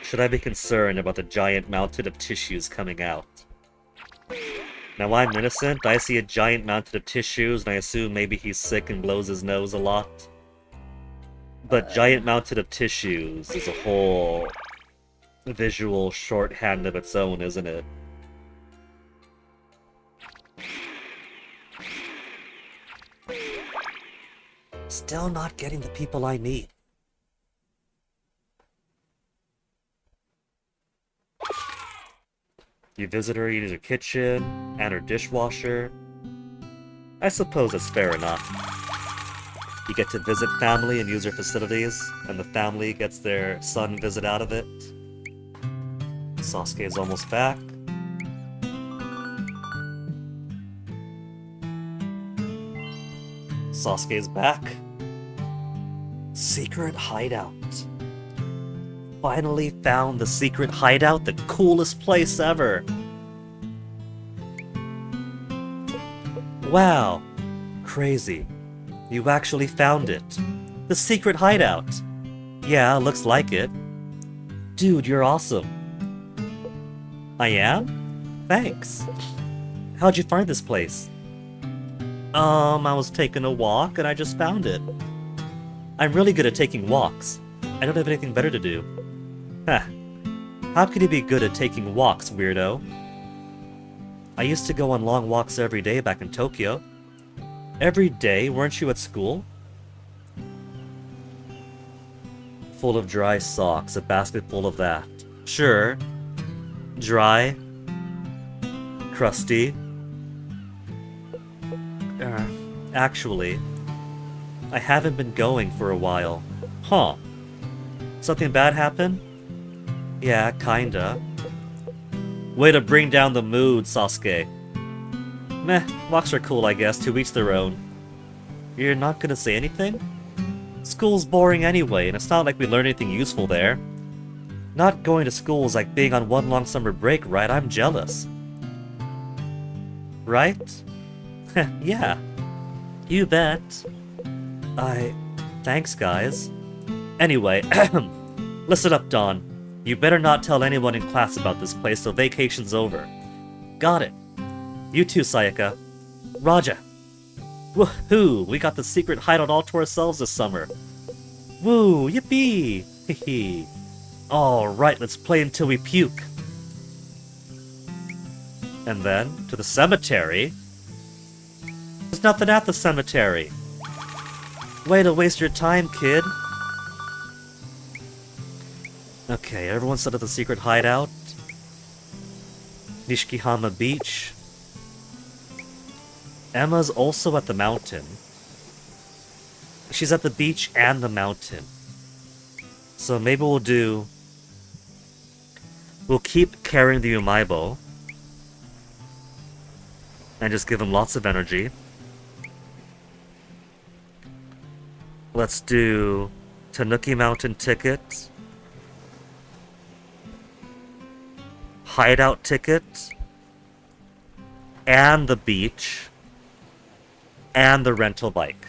Should I be concerned about the giant mountain of tissues coming out? Now I'm innocent, I see a giant mountain of tissues and I assume maybe he's sick and blows his nose a lot. But giant mountain of tissues is a whole visual shorthand of its own, isn't it? Still not getting the people I need. You visit her, use her kitchen, and her dishwasher. I suppose that's fair enough. You get to visit family and use her facilities, and the family gets their son visit out of it. Sasuke is almost back. Sasuke's back. Secret hideout. Finally found the secret hideout, the coolest place ever. Wow. Crazy. You actually found it. The secret hideout. Yeah, looks like it. Dude, you're awesome. I am? Thanks. How'd you find this place? I was taking a walk and I just found it. I'm really good at taking walks. I don't have anything better to do. Huh. How could you be good at taking walks, weirdo? I used to go on long walks every day back in Tokyo. Every day? Weren't you at school? Full of dry socks, a basket full of that. Sure. Dry. Crusty. Actually, I haven't been going for a while. Huh. Something bad happened? Yeah, kinda. Way to bring down the mood, Sasuke. Meh, walks are cool, I guess, to each their own. You're not gonna say anything? School's boring anyway, and it's not like we learn anything useful there. Not going to school is like being on one long summer break, right? I'm jealous. Right? Yeah. You bet. Thanks, guys. Anyway, listen up, Dawn. You better not tell anyone in class about this place till vacation's over. Got it. You too, Sayaka. Raja. Woohoo! We got the secret hideout all to ourselves this summer. Woo! Yippee! Hehe. Alright, let's play until we puke. And then, to the cemetery. There's nothing at the cemetery. Way to waste your time, kid. Okay, everyone's set at the secret hideout. Nishikihama Beach. Emma's also at the mountain. She's at the beach and the mountain. So maybe we'll keep carrying the Umaibo. And just give him lots of energy. Let's do Tanuki Mountain ticket. Hideout ticket. And the beach. And the rental bike.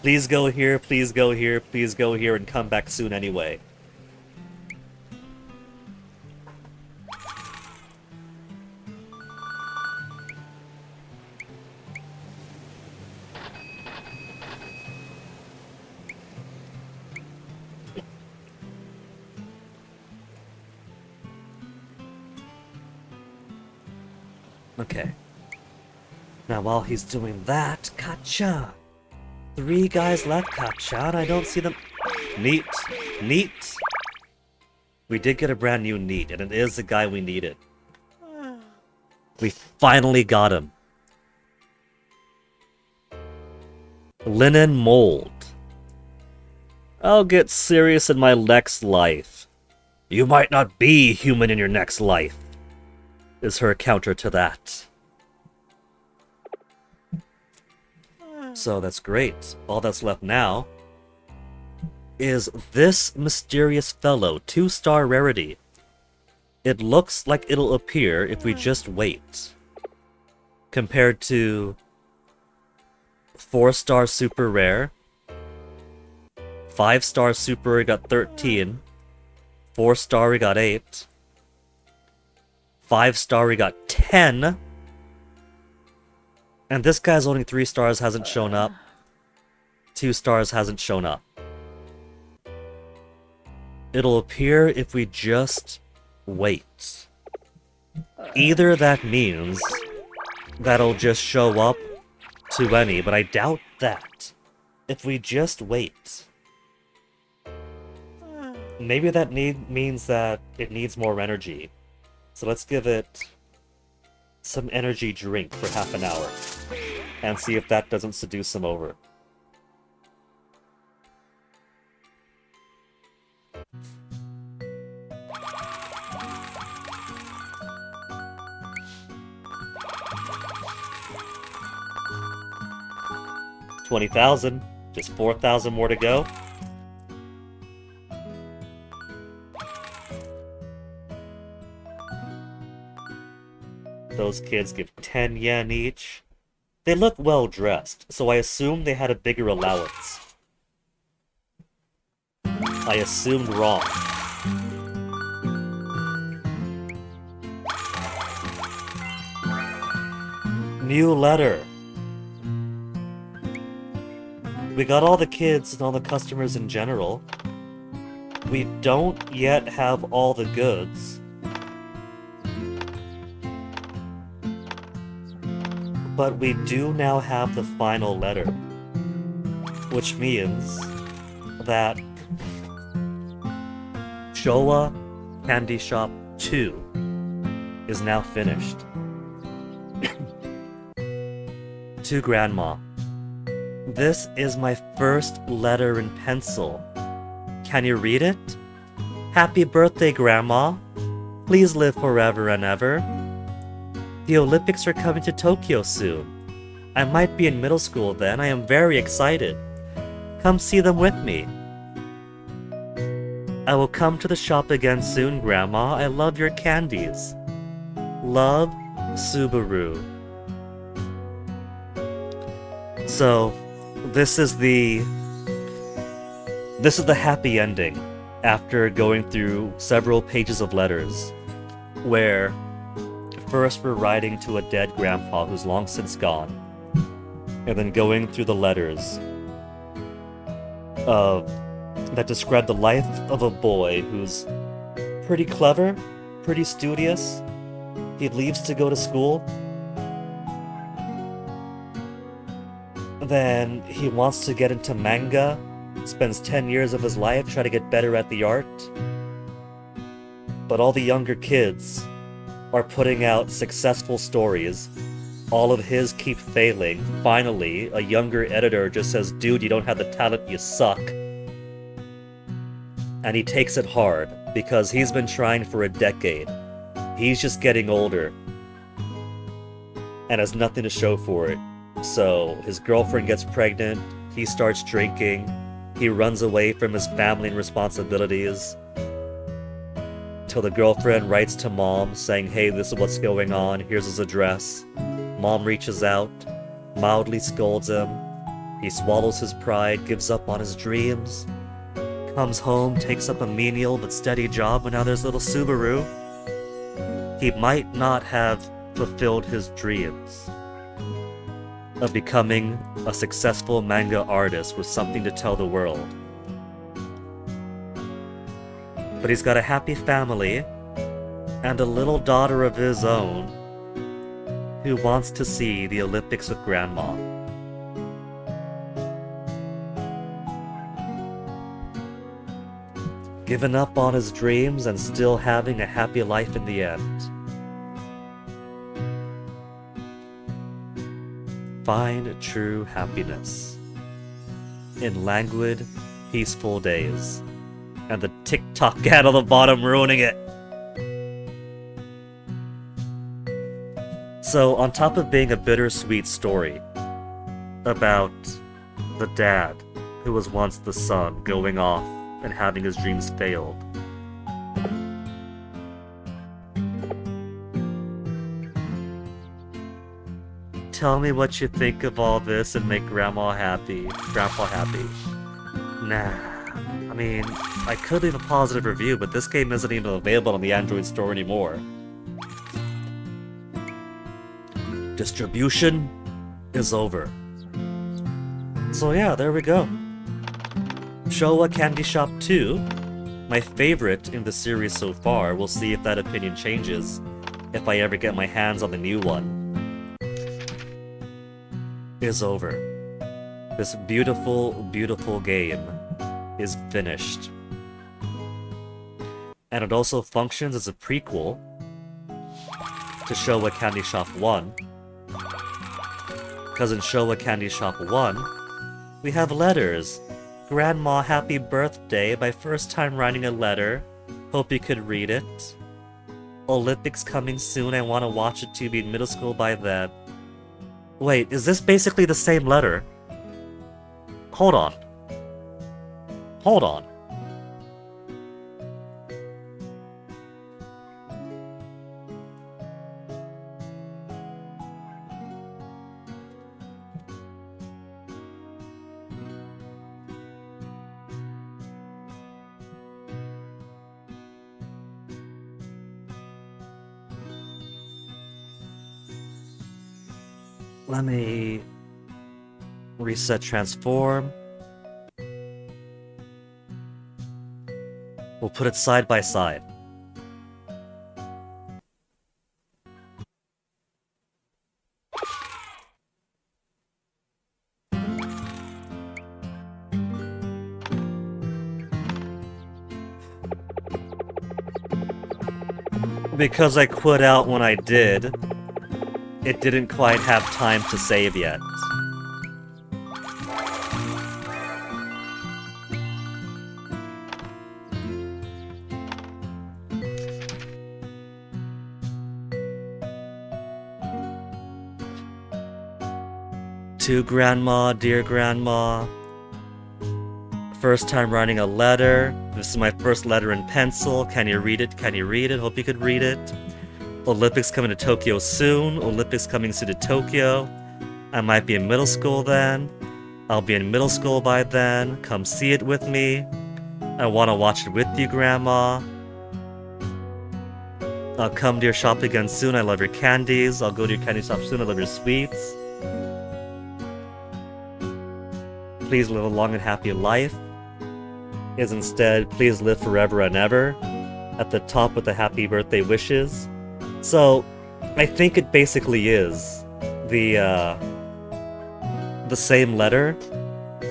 Please go here, please go here, please go here, and come back soon anyway. Okay. Now while he's doing that, Kachan. 3 guys left, Kachan. I don't see them. Neat. Neat. We did get a brand new Neat, and it is the guy we needed. We finally got him. Linen mold. I'll get serious in my next life. You might not be human in your next life, is her counter to that. So that's great. All that's left now is this mysterious fellow, 2-star rarity. It looks like it'll appear if we just wait. Compared to 4-star super rare, 5-star super we got 13, 4-star we got 8, 5-star we got 10, and this guy's only 3 stars, hasn't shown up. 2 stars hasn't shown up. It'll appear if we just wait. Either that means that'll just show up to any, but I doubt that. If we just wait. Maybe that means that it needs more energy. So let's give it some energy drink for half an hour. And see if that doesn't seduce him over. $20,000. Just 4,000 more to go. Those kids give 10 yen each. They look well dressed, so I assume they had a bigger allowance. I assumed wrong. New letter. We got all the kids and all the customers in general. We don't yet have all the goods. But we do now have the final letter. Which means that Showa Candy Shop 2 is now finished. To Grandma. This is my first letter in pencil. Can you read it? Happy birthday, Grandma. Please live forever and ever. The Olympics are coming to Tokyo soon. I might be in middle school then. I am very excited. Come see them with me. I will come to the shop again soon, Grandma. I love your candies. Love, Subaru. So, this is the happy ending after going through several pages of letters, where first we're writing to a dead grandpa who's long since gone, and then going through the letters that describe the life of a boy who's pretty clever, pretty studious. He leaves to go to school. Then he wants to get into manga, spends 10 years of his life trying to get better at the art. But all the younger kids are putting out successful stories. All of his keep failing. Finally, a younger editor just says, dude, you don't have the talent, you suck. And he takes it hard, because he's been trying for a decade. He's just getting older, and has nothing to show for it. So, his girlfriend gets pregnant, he starts drinking, he runs away from his family and responsibilities, till the girlfriend writes to mom saying, hey, this is what's going on, here's his address. Mom reaches out, mildly scolds him, he swallows his pride, gives up on his dreams, comes home, takes up a menial but steady job, and now there's little Subaru. He might not have fulfilled his dreams of becoming a successful manga artist with something to tell the world. But he's got a happy family, and a little daughter of his own, who wants to see the Olympics with Grandma. Given up on his dreams and still having a happy life in the end. Find true happiness. in languid, peaceful days. And the TikTok ad on the bottom ruining it. So, on top of being a bittersweet story about the dad who was once the son going off and having his dreams failed, tell me what you think of all this and make Grandpa happy. Nah. I mean, I could leave a positive review, but this game isn't even available on the Android store anymore. Distribution is over. So yeah, there we go. Showa Candy Shop 2, my favorite in the series so far. We'll see if that opinion changes if I ever get my hands on the new one. Is over. This beautiful, beautiful game is finished. And it also functions as a prequel to Showa Candy Shop 1. Because in Showa Candy Shop 1, we have letters. Grandma, happy birthday. My first time writing a letter. Hope you could read it. Olympics coming soon. I want to watch it to be in middle school by then. Wait, is this basically the same letter? Hold on. Hold on. Let me reset transform. We'll put it side by side. Because I quit out when I did, it didn't quite have time to save yet. To Grandma, dear Grandma. First time writing a letter. This is my first letter in pencil. Can you read it? Can you read it? Hope you could read it. Olympics coming to Tokyo soon. Olympics coming soon to Tokyo. I might be in middle school then. I'll be in middle school by then. Come see it with me. I want to watch it with you, Grandma. I'll come to your shop again soon. I love your candies. I'll go to your candy shop soon. I love your sweets. Please live a long and happy life. Is instead, please live forever and ever. At the top with the happy birthday wishes. So, I think it basically is the same letter,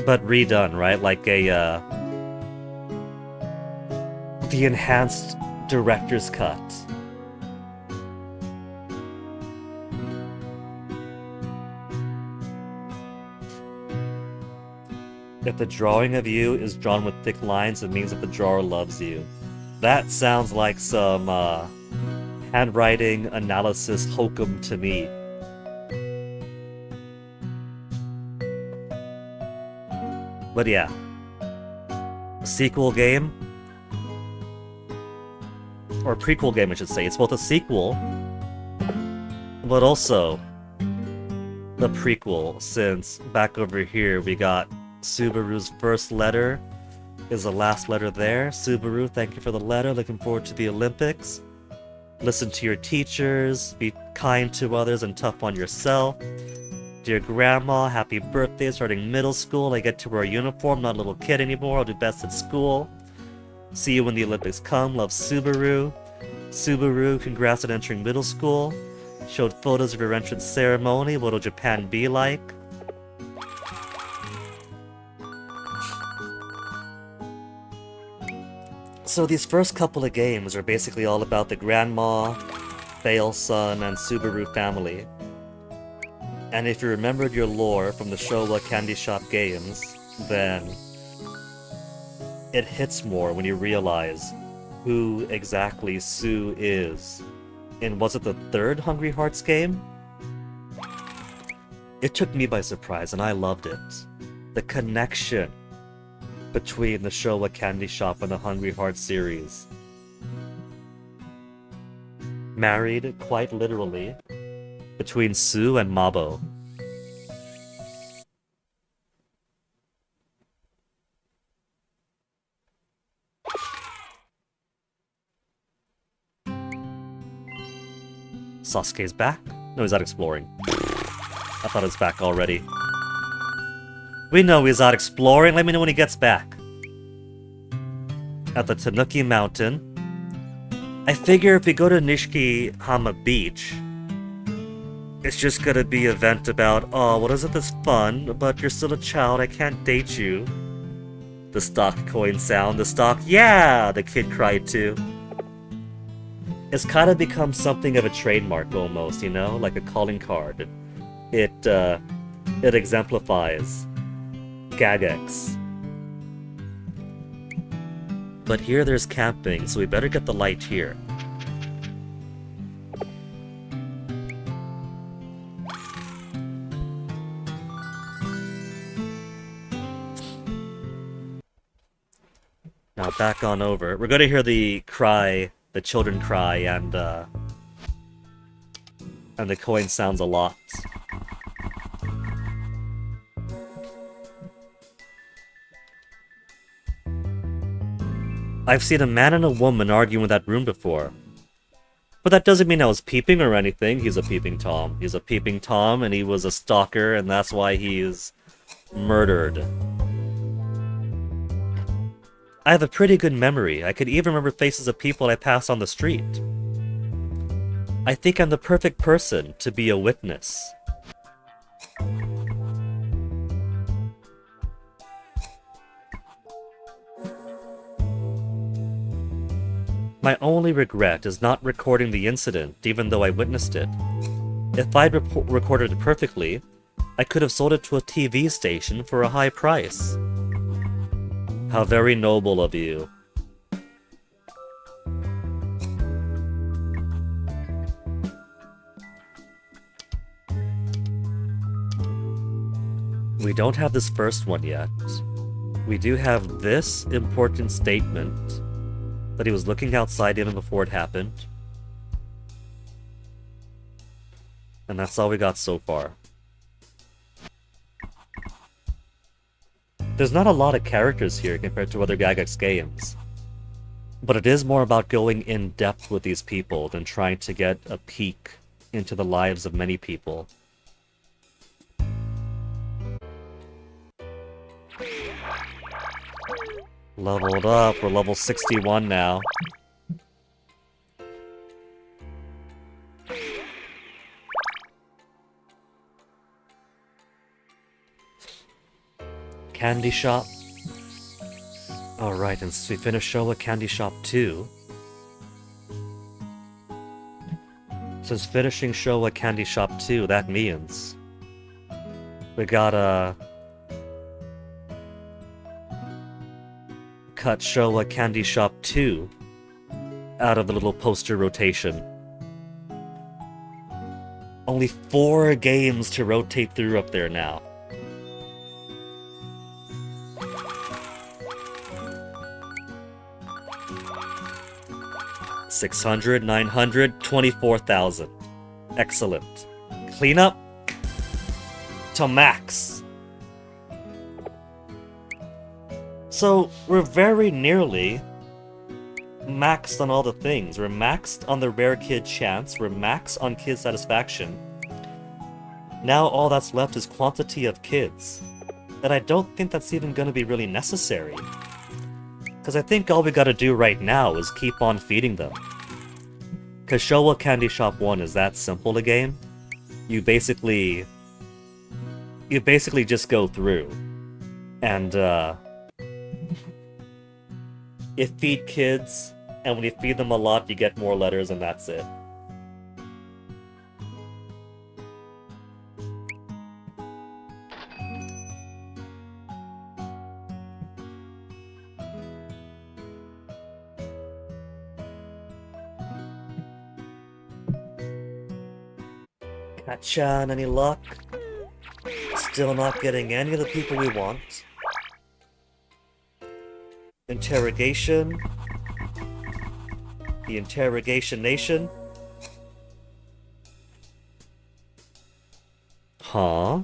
but redone, right? Like a, the enhanced director's cut. If the drawing of you is drawn with thick lines, it means that the drawer loves you. That sounds like some, handwriting analysis hokum to me. But yeah. A sequel game. Or prequel game, I should say. It's both a sequel, but also the prequel, since back over here we got Subaru's first letter is the last letter there. Subaru, thank you for the letter. Looking forward to the Olympics. Listen to your teachers, be kind to others and tough on yourself. Dear Grandma, happy birthday, starting middle school. I get to wear a uniform, not a little kid anymore. I'll do best at school. See you when the Olympics come. Love, Subaru. Subaru, congrats on entering middle school. Showed photos of your entrance ceremony. What'll Japan be like? So these first couple of games are basically all about the Grandma, Fail Son, and Subaru family. And if you remembered your lore from the Showa Candy Shop games, then it hits more when you realize who exactly Sue is. And was it the third Hungry Hearts game? It took me by surprise and I loved it. The connection between the Showa Candy Shop and the Hungry Hearts series. Married, quite literally, between Sue and Mabo. Sasuke's back? No, he's out exploring. I thought he was back already. We know he's out exploring. Let me know when he gets back. At the Tanuki Mountain. I figure if we go to Nishikihama Beach, it's just gonna be an event about, oh, well, isn't this fun? But you're still a child, I can't date you. The stock coin sound, the stock, yeah, the kid cried too. It's kind of become something of a trademark almost, you know, like a calling card. It exemplifies Gagex. But here there's camping, so we better get the light here. Now back on over. We're gonna hear the cry, the children cry, and the coin sounds a lot. I've seen a man and a woman arguing in that room before. But that doesn't mean I was peeping or anything. He's a peeping Tom. He's a peeping Tom, and he was a stalker, and that's why he's murdered. I have a pretty good memory. I could even remember faces of people I passed on the street. I think I'm the perfect person to be a witness. My only regret is not recording the incident, even though I witnessed it. If I'd recorded it perfectly, I could have sold it to a TV station for a high price. How very noble of you. We don't have this first one yet. We do have this important statement that he was looking outside even before it happened. And that's all we got so far. There's not a lot of characters here compared to other Gagex games. But it is more about going in depth with these people than trying to get a peek into the lives of many people. Leveled up, we're level 61 now. Candy Shop. Alright, and since we finished Showa Candy Shop 2... Since finishing Showa Candy Shop 2, that means... we gotta... cut Showa Candy Shop 2 out of the little poster rotation. Only 4 games to rotate through up there now. $600, $900, $24,000. Excellent. Cleanup to max. So, we're very nearly maxed on all the things. We're maxed on the rare kid chance, we're maxed on kid satisfaction. Now all that's left is quantity of kids. And I don't think that's even gonna be really necessary. Because I think all we gotta do right now is keep on feeding them. Because Showa Candy Shop 1 is that simple a game. You basically just go through. And, you feed kids, and when you feed them a lot, you get more letters, and that's it. Kachan, any luck? Still not getting any of the people we want. Interrogation. The Interrogation Nation. Huh?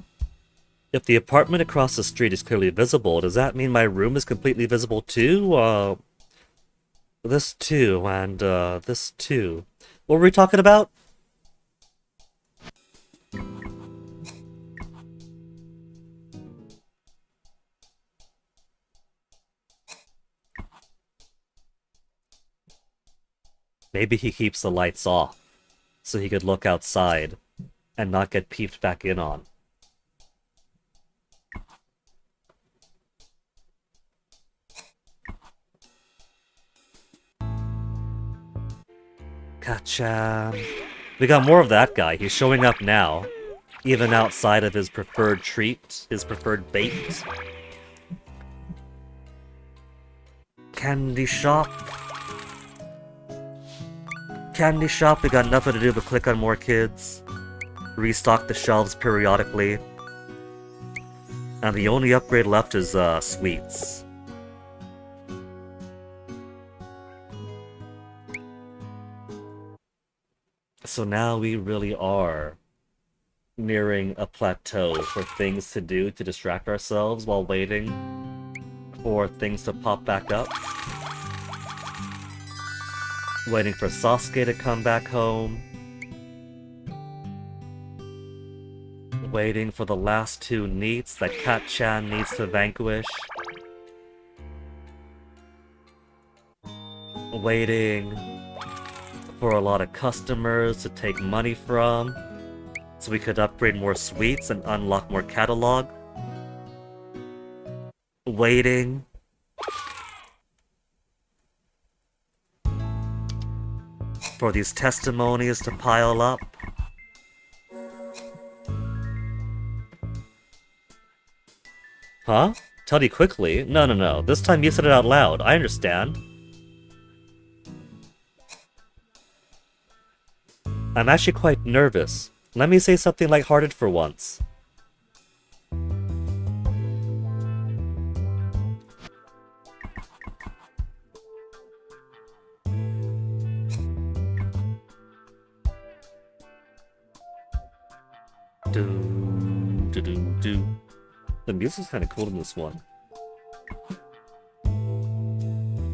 If the apartment across the street is clearly visible, does that mean my room is completely visible too? This too, and this too. What were we talking about? Maybe he keeps the lights off, so he could look outside and not get peeped back in on. Kachan. We got more of that guy. He's showing up now, even outside of his preferred treat, his preferred bait. Candy shop. Candy shop, we got nothing to do but click on more kids, restock the shelves periodically, and the only upgrade left is sweets. So now we really are nearing a plateau for things to do to distract ourselves while waiting for things to pop back up. Waiting for Sosuke to come back home. Waiting for the last two needs that Kachan needs to vanquish. Waiting for a lot of customers to take money from, so we could upgrade more sweets and unlock more catalog. Waiting for these testimonies to pile up. Huh? Tell you quickly? No. This time you said it out loud. I understand. I'm actually quite nervous. Let me say something lighthearted for once. Do. The music's kind of cool in this one.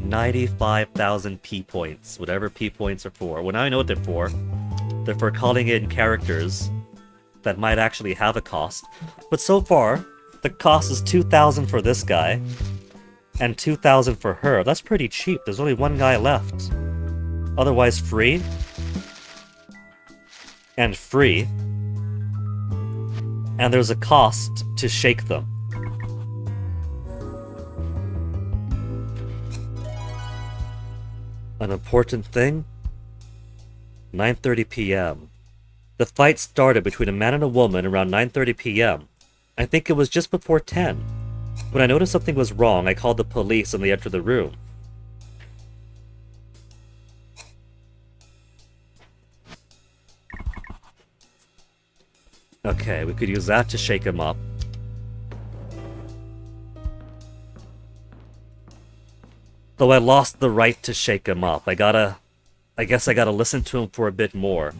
95,000 P points, whatever P points are for. Well, now I know what they're for. They're for calling in characters that might actually have a cost. But so far, the cost is 2,000 for this guy, and 2,000 for her. That's pretty cheap. There's only one guy left. Otherwise free. And free. And there's a cost to shake them. An important thing? 9:30 p.m. The fight started between a man and a woman around 9:30 p.m. I think it was just before 10. When I noticed something was wrong, I called the police and they entered the room. Okay, we could use that to shake him up. Though I lost the right to shake him up. I guess I gotta listen to him for a bit more.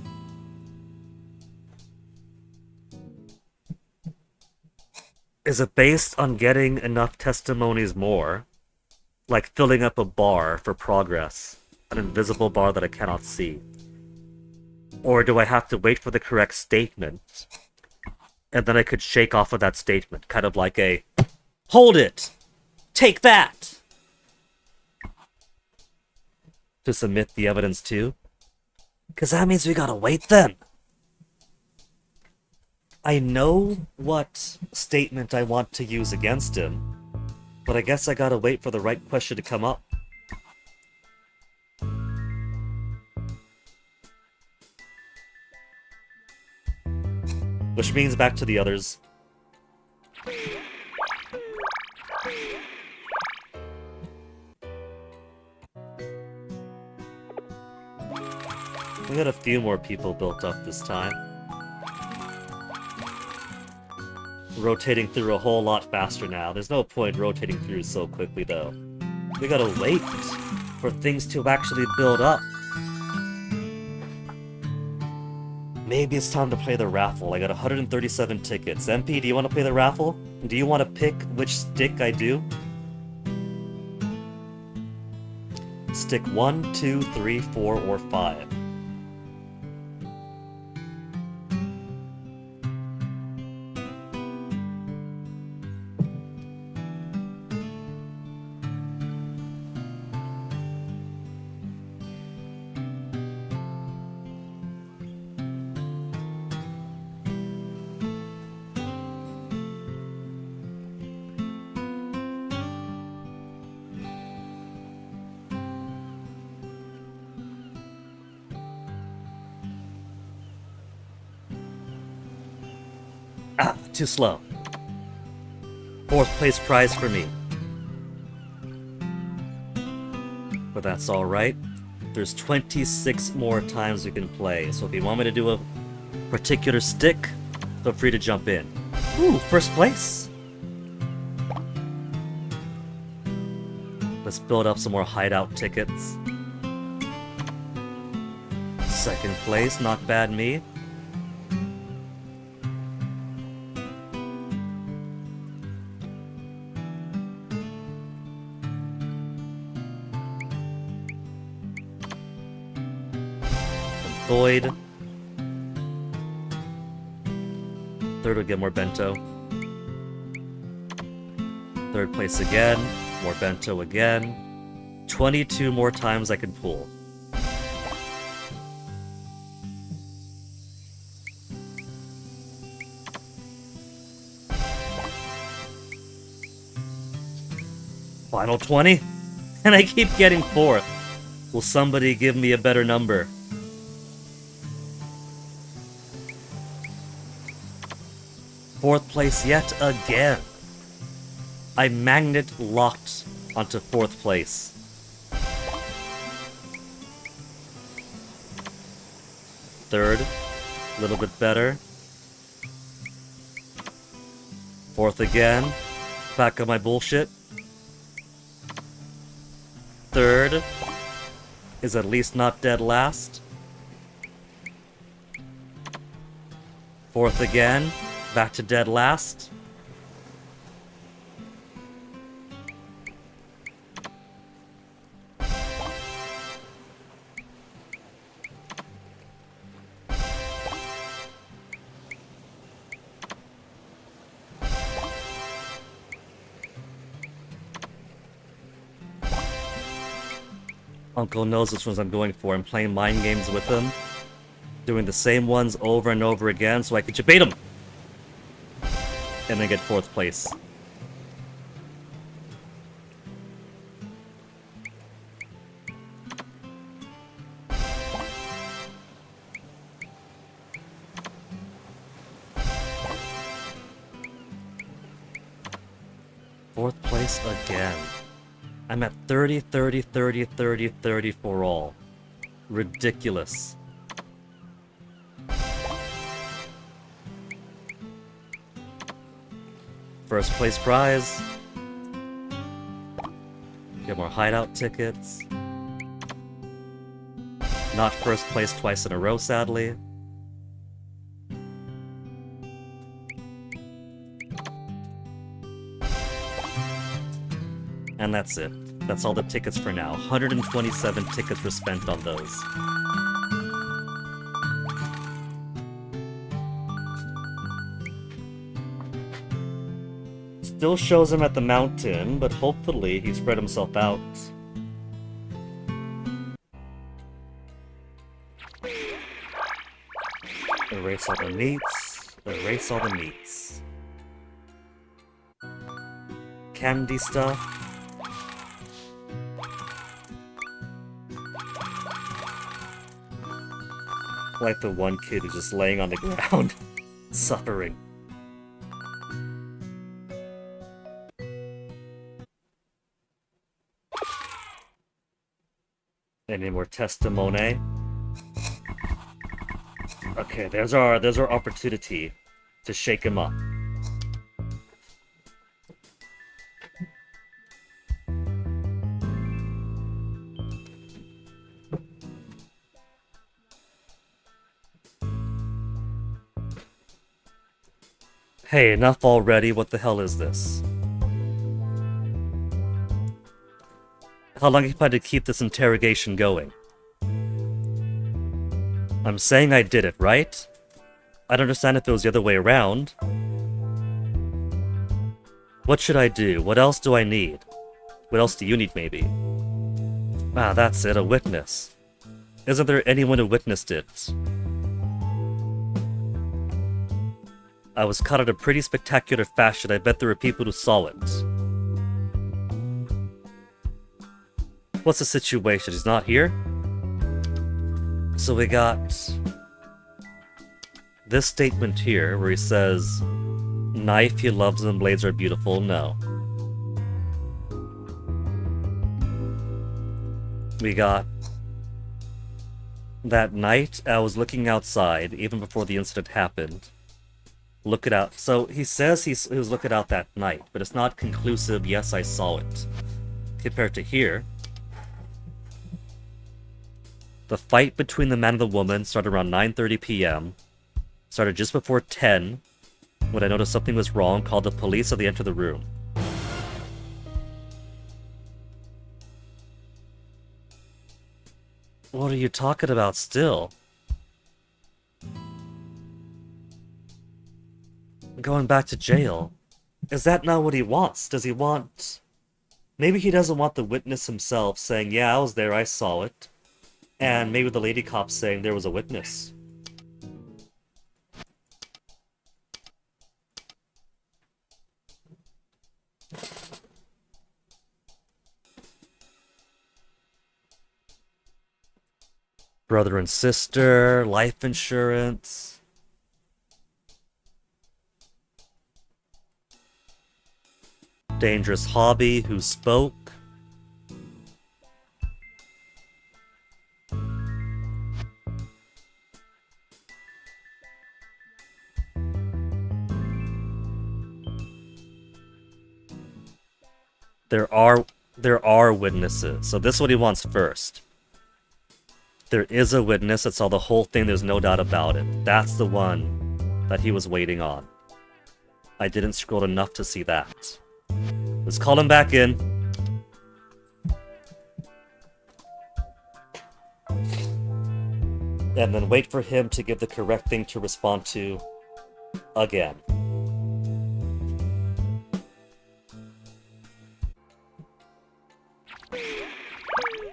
Is it based on getting enough testimonies more? Like filling up a bar for progress. An invisible bar that I cannot see. Or do I have to wait for the correct statement? And then I could shake off of that statement. Kind of like a, hold it! Take that! To submit the evidence to? Because that means we gotta wait then. I know what statement I want to use against him, but I guess I gotta wait for the right question to come up. Which means back to the others. We got a few more people built up this time. rotating through a whole lot faster now. There's no point rotating through so quickly, though. We gotta wait for things to actually build up. Maybe it's time to play the raffle. I got 137 tickets. MP, do you want to play the raffle? Do you want to pick which stick I do? Stick 1, 2, 3, 4, or 5. Ah, too slow. 4th place prize for me. But that's alright. There's 26 more times we can play, so if you want me to do a particular stick, feel free to jump in. Ooh, 1st place! Let's build up some more hideout tickets. 2nd place, not bad me. Void. 3rd would get more bento. 3rd place again. More bento again. 22 more times I can pull. Final 20? And I keep getting 4th. Will somebody give me a better number? Fourth place yet again. I magnet locked onto 4th place. Third, a little bit better. 4th again. Back on my bullshit. 3rd is at least not dead last. 4th again. Back to dead last. Uncle knows which ones I'm going for. I'm playing mind games with him. Doing the same ones over and over again so I can debate him. And then get 4th place. Fourth place again. I'm at 30, 30, 30, 30, 30 for all. Ridiculous. First place prize. Get more hideout tickets. Not first place twice in a row, sadly. And that's it. That's all the tickets for now. 127 tickets were spent on those. Still shows him at the mountain, but hopefully he spread himself out. Erase all the meats. Erase all the meats. Candy stuff. Like the one kid who's just laying on the ground, suffering. Any more testimony? Okay, there's our opportunity to shake him up. Hey, enough already, what the hell is this? How long have you planned to keep this interrogation going? I'm saying I did it, right? I'd understand if it was the other way around. What should I do? What else do I need? What else do you need, maybe? Ah, that's it, a witness. Isn't there anyone who witnessed it? I was caught in a pretty spectacular fashion. I bet there were people who saw it. What's the situation? He's not here? So we got this statement here where he says, knife, he loves them, blades are beautiful. No. We got that night I was looking outside, even before the incident happened. Look it out. So he says he was looking out that night, but it's not conclusive, yes, I saw it. Compared to here, the fight between the man and the woman started around 9:30 p.m. Started just before 10, when I noticed something was wrong, called the police, so they entered the room. What are you talking about still? Going back to jail. Is that not what he wants? Does he want... Maybe he doesn't want the witness himself saying, yeah, I was there, I saw it. And maybe the lady cop saying there was a witness. Brother and sister, life insurance. Dangerous hobby, who spoke. There are witnesses. So this is what he wants first. There is a witness that saw the whole thing, there's no doubt about it. That's the one that he was waiting on. I didn't scroll enough to see that. Let's call him back in. And then wait for him to give the correct thing to respond to again.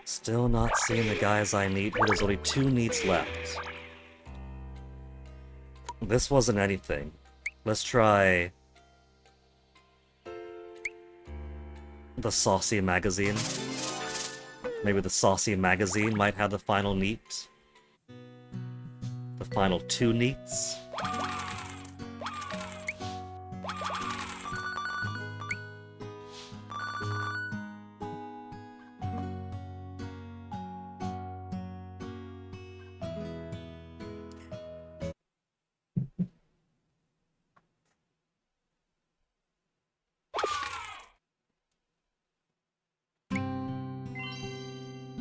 Still not seeing the guys I need. There's only 2 needs left. This wasn't anything. Let's try the Saucy magazine. Maybe the Saucy magazine might have the final neat. The final 2 neats.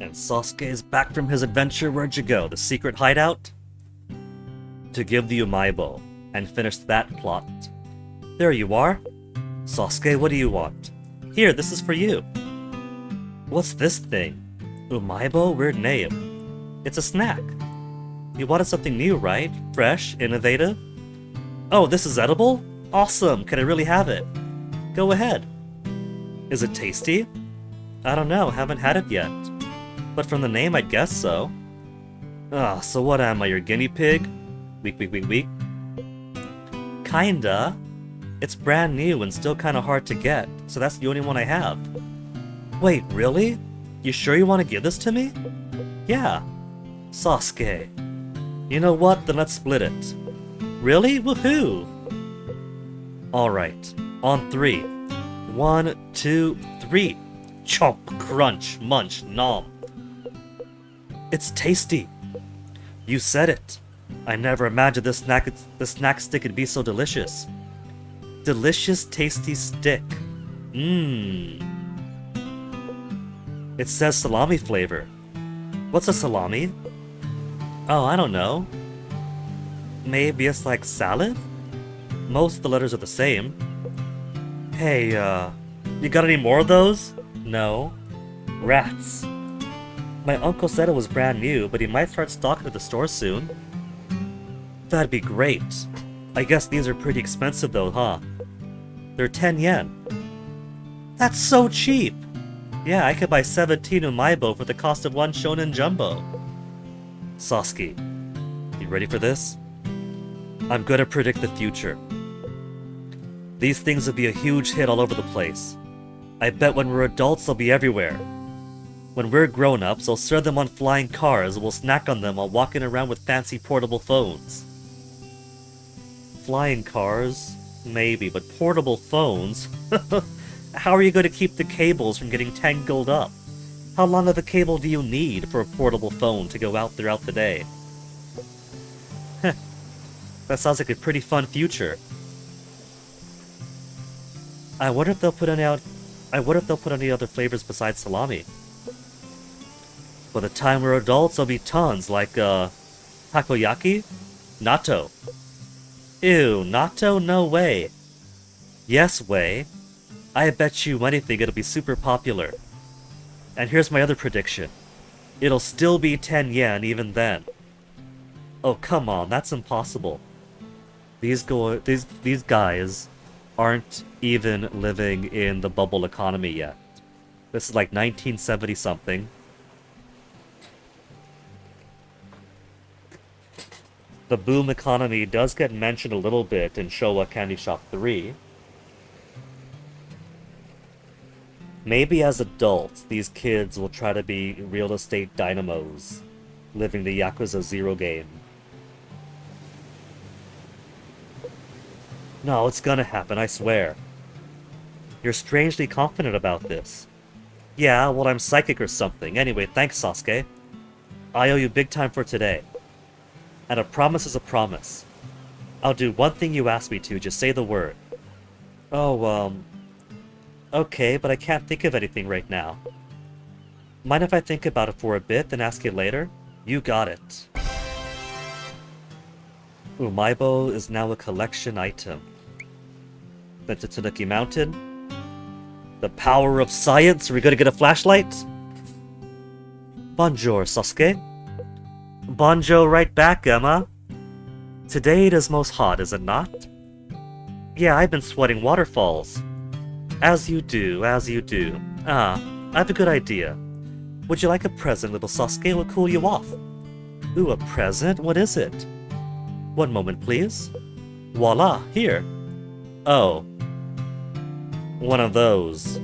And Sosuke is back from his adventure. Where'd you go? The secret hideout? To give the Umaibo and finish that plot. There you are. Sosuke, what do you want? Here, this is for you. What's this thing? Umaibo? Weird name. It's a snack. You wanted something new, right? Fresh, innovative? Oh, this is edible? Awesome! Can I really have it? Go ahead. Is it tasty? I don't know, haven't had it yet. But from the name, I'd guess so. Ah, so what am I, your guinea pig? Weak. Kinda. It's brand new and still kinda hard to get, so that's the only one I have. Wait, really? You sure you want to give this to me? Yeah. Sosuke. You know what? Then let's split it. Really? Woohoo! Alright. On 3. 1, 2, 3. Chomp, crunch, munch, nom. It's tasty. You said it. I never imagined this snack stick could be so delicious. Delicious, tasty stick. Mmm. It says salami flavor. What's a salami? Oh, I don't know. Maybe it's like salad? Most of the letters are the same. Hey, you got any more of those? No. Rats. My uncle said it was brand new, but he might start stocking at the store soon. That'd be great. I guess these are pretty expensive though, huh? They're 10 yen. That's so cheap! Yeah, I could buy 17 Umaibo for the cost of one Shonen Jumbo. Sosuke, you ready for this? I'm gonna predict the future. These things will be a huge hit all over the place. I bet when we're adults they'll be everywhere. When we're grown-ups, I'll serve them on flying cars and we'll snack on them while walking around with fancy portable phones. Flying cars? Maybe, but portable phones? How are you going to keep the cables from getting tangled up? How long of a cable do you need for a portable phone to go out throughout the day? Heh, that sounds like a pretty fun future. I wonder if they'll put any other flavors besides salami. By the time we're adults, there'll be tons, like, takoyaki? Natto. Ew, natto? No way. Yes way. I bet you anything it'll be super popular. And here's my other prediction. It'll still be 10 yen even then. Oh, come on, that's impossible. These guys aren't even living in the bubble economy yet. This is like 1970 something. The boom economy does get mentioned a little bit in Showa Candy Shop 3. Maybe as adults, these kids will try to be real estate dynamos, living the Yakuza 0 game. No, it's gonna happen, I swear. You're strangely confident about this. Yeah, well, I'm psychic or something. Anyway, thanks, Sosuke. I owe you big time for today. And a promise is a promise. I'll do one thing you ask me to, just say the word. Oh, okay, but I can't think of anything right now. Mind if I think about it for a bit, then ask you later? You got it. Umaibo is now a collection item. Then to Tanuki Mountain. The power of science? Are we gonna get a flashlight? Bonjour, Sosuke. Bonjour right back, Emma. Today it is most hot, is it not? Yeah, I've been sweating waterfalls. As you do, as you do. Ah, I have a good idea. Would you like a present, little Sosuke? It will cool you off. Ooh, a present? What is it? One moment, please. Voila, here. Oh. One of those.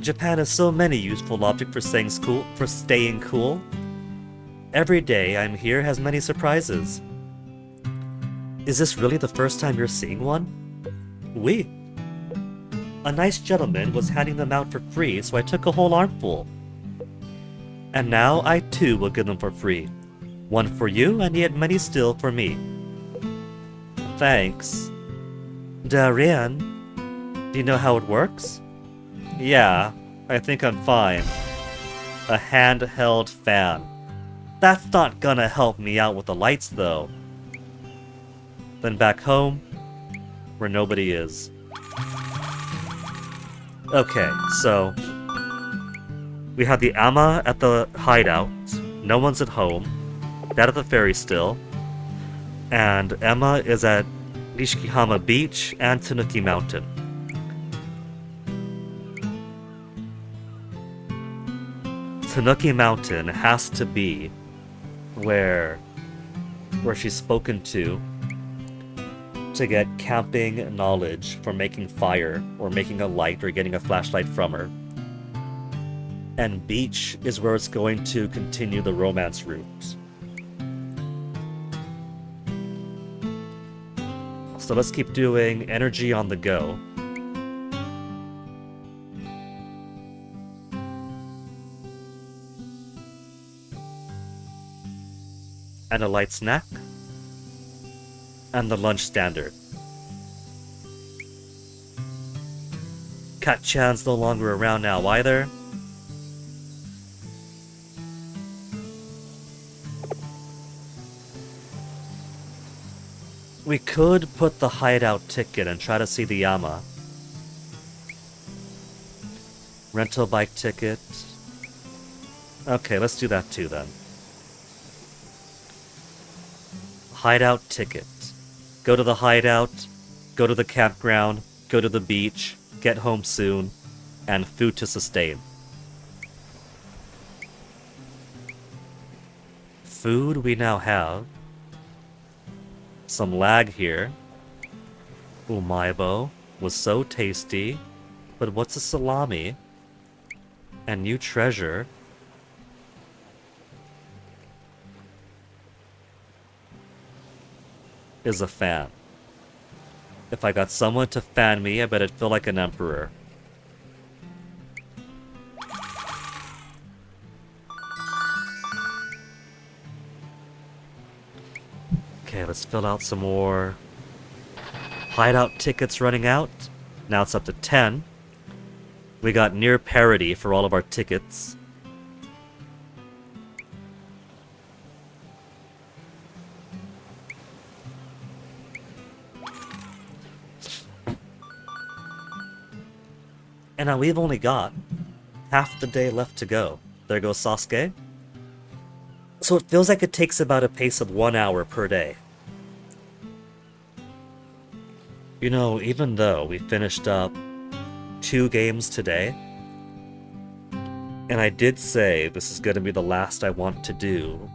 Japan has so many useful objects for staying cool. Every day I'm here has many surprises. Is this really the first time you're seeing one? Oui. A nice gentleman was handing them out for free, so I took a whole armful. And now I too will give them for free. One for you, and yet many still for me. Thanks. Darien, do you know how it works? Yeah, I think I'm fine. A handheld fan. That's not gonna help me out with the lights, though. Then back home, where nobody is. Okay, so we have the Amma at the hideout, no one's at home, Dad at the ferry still, and Emma is at Nishikihama Beach and Tanuki Mountain. Tanuki Mountain has to be where she's spoken to get camping knowledge for making fire, or making a light, or getting a flashlight from her. And beach is where it's going to continue the romance route. So let's keep doing energy on the go. And a light snack. And the lunch standard. Kachan's no longer around now either. We could put the hideout ticket and try to see the Yama. Rental bike ticket. Okay, let's do that too then. Hideout ticket. Go to the hideout, go to the campground, go to the beach, get home soon, and food to sustain. Food we now have. Some lag here. Umaibo was so tasty, but what's a salami? And new treasure. Is a fan. If I got someone to fan me, I bet I'd feel like an emperor. Okay, let's fill out some more. Hideout tickets running out. Now it's up to 10. We got near parity for all of our tickets. And now we've only got half the day left to go. There goes Sasuke. So it feels like it takes about a pace of 1 hour per day. You know, even though we finished up 2 games today, and I did say this is going to be the last I want to do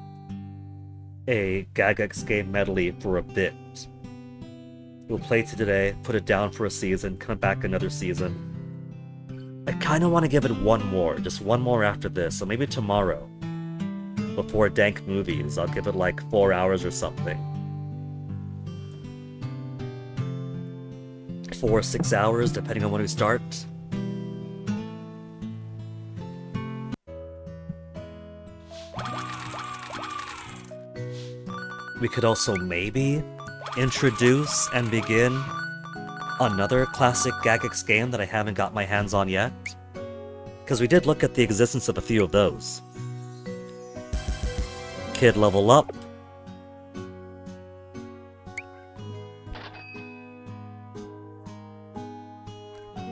a Gagex game medley for a bit. We'll play today, put it down for a season, come back another season. I kind of want to give it one more, just one more after this, so maybe tomorrow. Before Dank Movies, I'll give it like 4 hours or something. 4 or 6 hours, depending on when we start. We could also maybe introduce and begin another classic Gagex game that I haven't got my hands on yet. Because we did look at the existence of a few of those. Kid level up.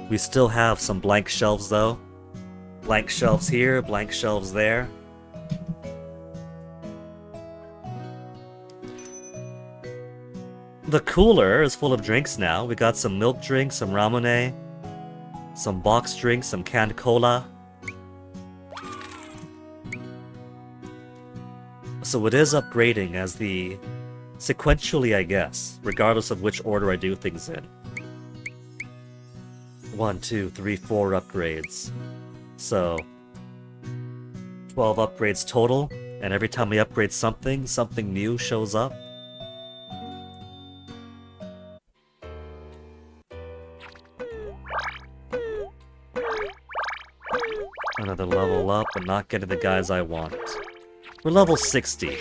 We still have some blank shelves though. Blank shelves here, blank shelves there. The cooler is full of drinks now. We got some milk drinks, some ramune, some boxed drinks, some canned cola. So it is upgrading as the... sequentially, I guess, regardless of which order I do things in. 1, 2, 3, 4 upgrades. So... 12 upgrades total, and every time we upgrade something, something new shows up. Another level up, but not getting the guys I want. We're level 60.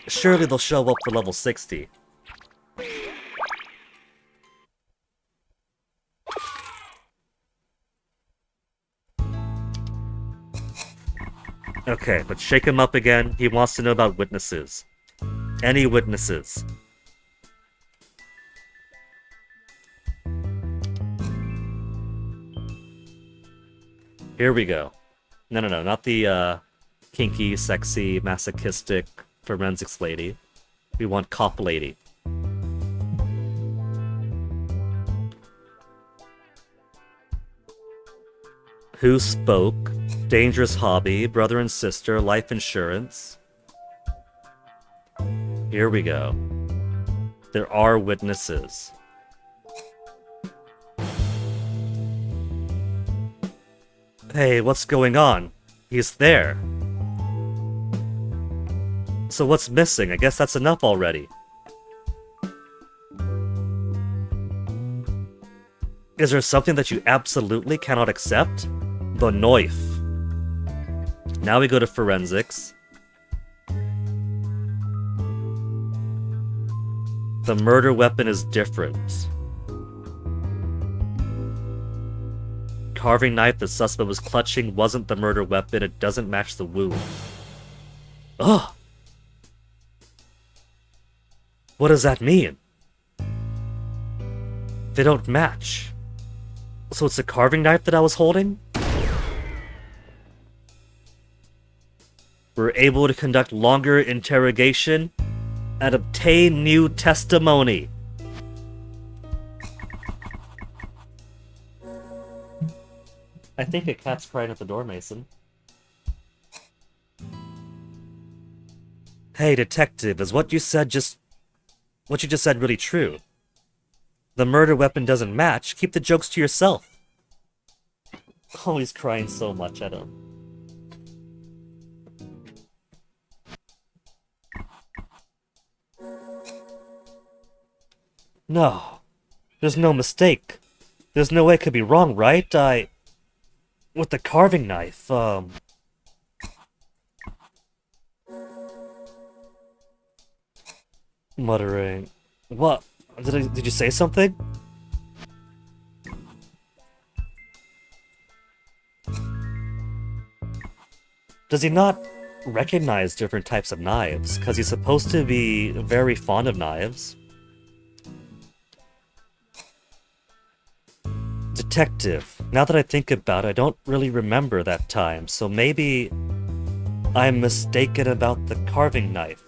Surely they'll show up for level 60. Okay, let's shake him up again. He wants to know about witnesses. Any witnesses? Here we go. No, not the, kinky, sexy, masochistic forensics lady. We want cop lady. Who spoke? Dangerous hobby, brother and sister, life insurance. Here we go. There are witnesses. Hey, what's going on? He's there. So what's missing? I guess that's enough already. Is there something that you absolutely cannot accept? The knife. Now we go to forensics. The murder weapon is different. Carving knife the suspect was clutching wasn't the murder weapon. It doesn't match the wound. Ugh! What does that mean? They don't match. So it's the carving knife that I was holding? We're able to conduct longer interrogation and obtain new testimony. I think a cat's crying at the door, Mason. Hey, detective, is what you just said really true? The murder weapon doesn't match. Keep the jokes to yourself. Oh, he's crying so much at him. No. There's no mistake. There's no way it could be wrong, right? With the carving knife, muttering. What? Did you say something? Does he not recognize different types of knives? Because he's supposed to be very fond of knives. Detective, now that I think about it, I don't really remember that time, so maybe I'm mistaken about the carving knife.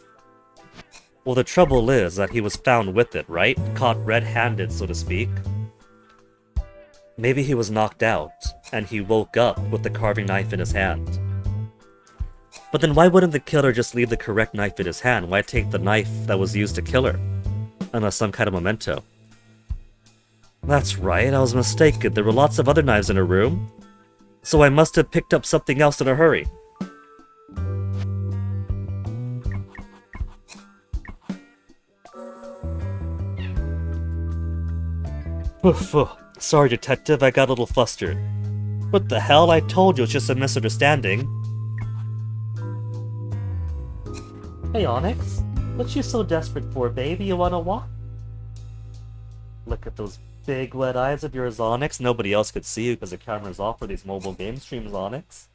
Well, the trouble is that he was found with it, right? Caught red-handed, so to speak. Maybe he was knocked out, and he woke up with the carving knife in his hand. But then why wouldn't the killer just leave the correct knife in his hand? Why take the knife that was used to kill her? Unless some kind of memento. That's right, I was mistaken. There were lots of other knives in her room. So I must have picked up something else in a hurry. Sorry, detective, I got a little flustered. What the hell? I told you it's just a misunderstanding. Hey, Onyx. What you so desperate for, baby? You wanna walk? Look at those big wet eyes of yours, Onyx. Nobody else could see you because the camera's off for these mobile game streams, Onyx.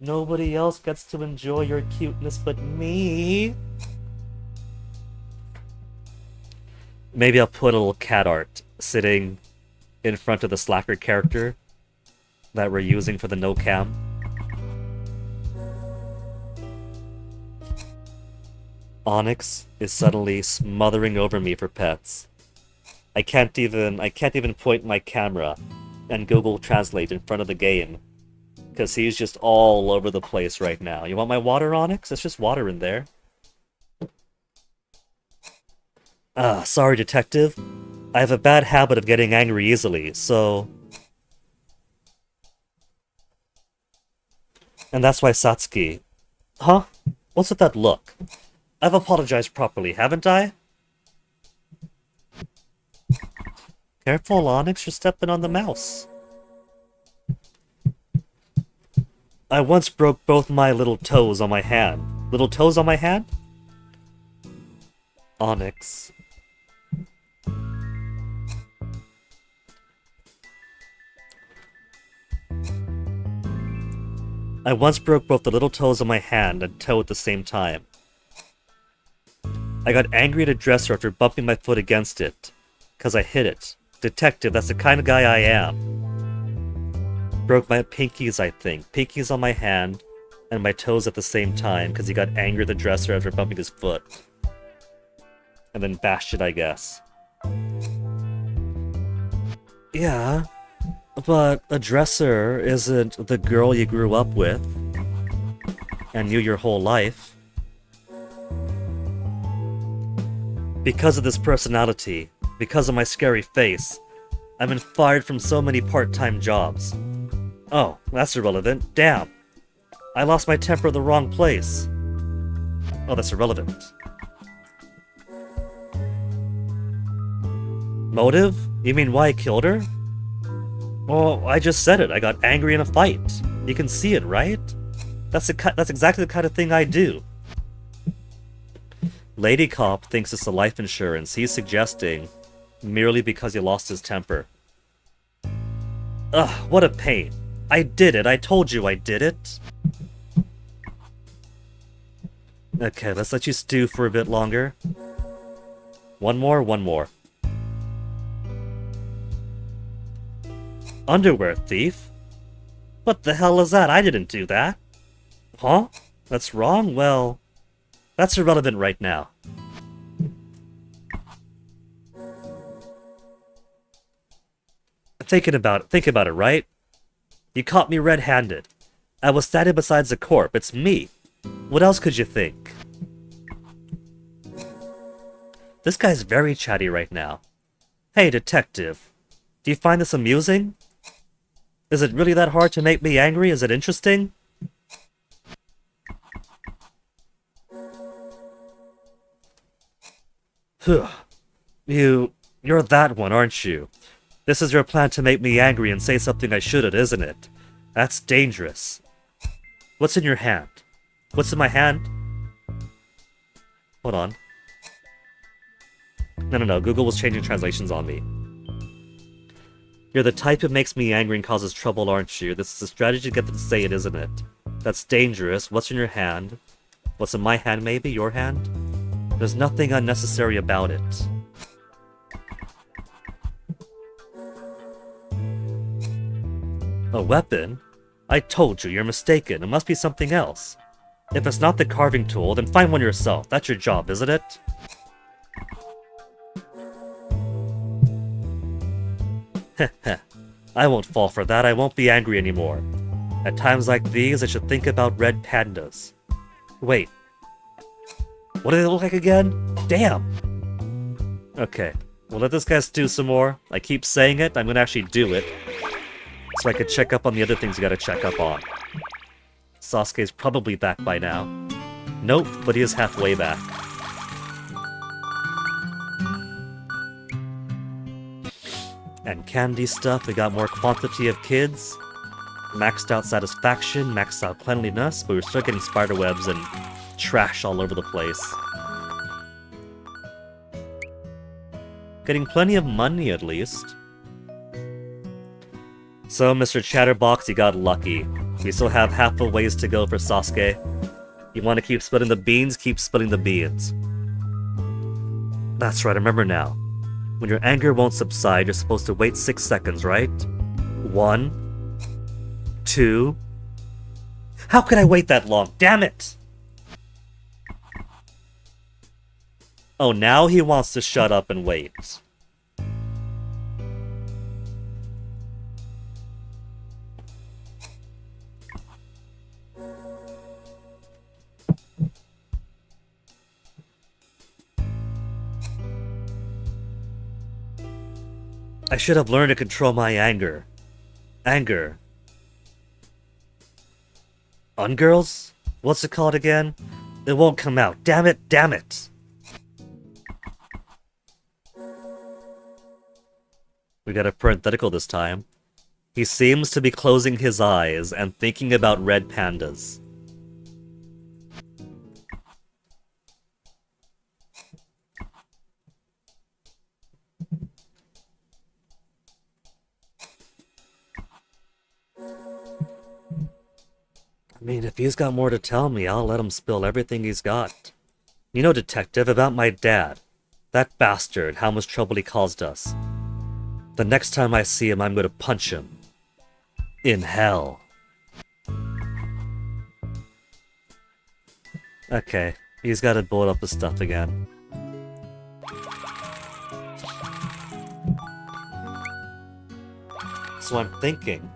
Nobody else gets to enjoy your cuteness but me. Maybe I'll put a little cat art sitting in front of the Slacker character that we're using for the no cam. Onyx is suddenly smothering over me for pets. I can't even point my camera and Google Translate in front of the game because he's just all over the place right now. You want my water, Onyx? It's just water in there. Sorry, detective. I have a bad habit of getting angry easily, so... And that's why Satsuki... Huh? What's with that look? I've apologized properly, haven't I? Careful, Onyx, you're stepping on the mouse. I once broke both my little toes on my hand. Little toes on my hand? Onyx. I once broke both the little toes on my hand and toe at the same time. I got angry at a dresser after bumping my foot against it, 'cause I hit it. Detective, that's the kind of guy I am. Broke my pinkies, I think. Pinkies on my hand and my toes at the same time, 'cause he got angry at the dresser after bumping his foot. And then bashed it, I guess. Yeah, but a dresser isn't the girl you grew up with and knew your whole life. Because of this personality, because of my scary face, I've been fired from so many part-time jobs. Oh, that's irrelevant. Damn. I lost my temper in the wrong place. Oh, that's irrelevant. Motive? You mean why I killed her? Well, I just said it. I got angry in a fight. You can see it, right? That's exactly the kind of thing I do. Lady Cop thinks it's a life insurance he's suggesting merely because he lost his temper. Ugh, what a pain. I did it. I told you I did it. Okay, let's let you stew for a bit longer. One more. Underwear thief? What the hell is that? I didn't do that. Huh? That's wrong? Well, that's irrelevant right now. Think about it, right? You caught me red-handed. I was standing beside the corpse. It's me. What else could you think? This guy's very chatty right now. Hey, detective. Do you find this amusing? Is it really that hard to make me angry? Is it interesting? You're that one, aren't you? This is your plan to make me angry and say something I shouldn't, isn't it? That's dangerous. What's in your hand? What's in my hand? Hold on. No. Google was changing translations on me. You're the type who makes me angry and causes trouble, aren't you? This is a strategy to get them to say it, isn't it? That's dangerous. What's in your hand? What's in my hand, maybe? Your hand? There's nothing unnecessary about it. A weapon? I told you, you're mistaken. It must be something else. If it's not the carving tool, then find one yourself. That's your job, isn't it? Heh. I won't fall for that. I won't be angry anymore. At times like these, I should think about red pandas. Wait. What do they look like again? Damn! Okay. We'll let this guy stew some more. I keep saying it. I'm gonna actually do it. So I could check up on the other things you gotta check up on. Sasuke's probably back by now. Nope, but he is halfway back. And candy stuff, we got more quantity of kids. Maxed out satisfaction, maxed out cleanliness, but we're still getting spiderwebs and trash all over the place. Getting plenty of money, at least. So, Mr. Chatterbox, you got lucky. We still have half a ways to go for Sasuke. You want to keep splitting the beans? Keep splitting the beans. That's right, I remember now. When your anger won't subside, you're supposed to wait 6 seconds, right? 1, 2... How could I wait that long? Damn it! Oh, now he wants to shut up and wait. I should have learned to control my anger. Anger. Ungirls? What's it called again? It won't come out. Damn it, damn it! We got a parenthetical this time. He seems to be closing his eyes and thinking about red pandas. I mean, if he's got more to tell me, I'll let him spill everything he's got. You know, detective, about my dad. That bastard, how much trouble he caused us. The next time I see him, I'm gonna punch him. In hell. Okay, he's gotta build up his stuff again. So I'm thinking,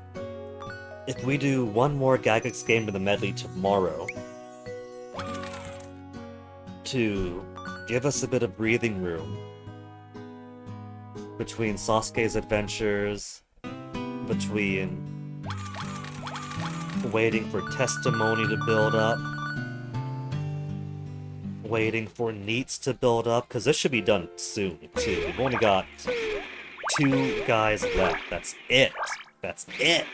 if we do one more Gygax game in the medley tomorrow, to give us a bit of breathing room between Sasuke's adventures, between waiting for testimony to build up, waiting for needs to build up, because this should be done soon, too. We've only got 2 guys left. That's it. That's it.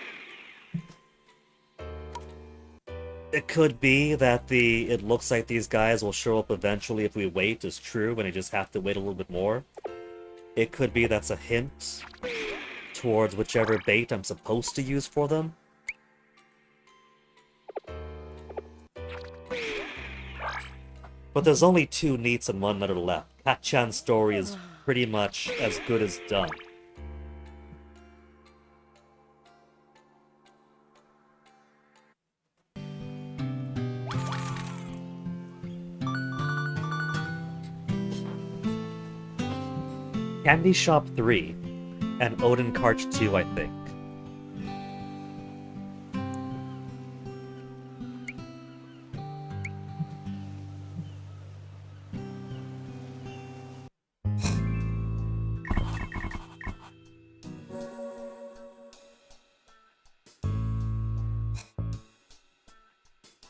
It could be that it looks like these guys will show up eventually if we wait is true, and I just have to wait a little bit more. It could be that's a hint towards whichever bait I'm supposed to use for them. But there's only 2 neats and 1 letter left. Kachan's story is pretty much as good as done. Candy Shop 3 and Oden Cart 2, I think.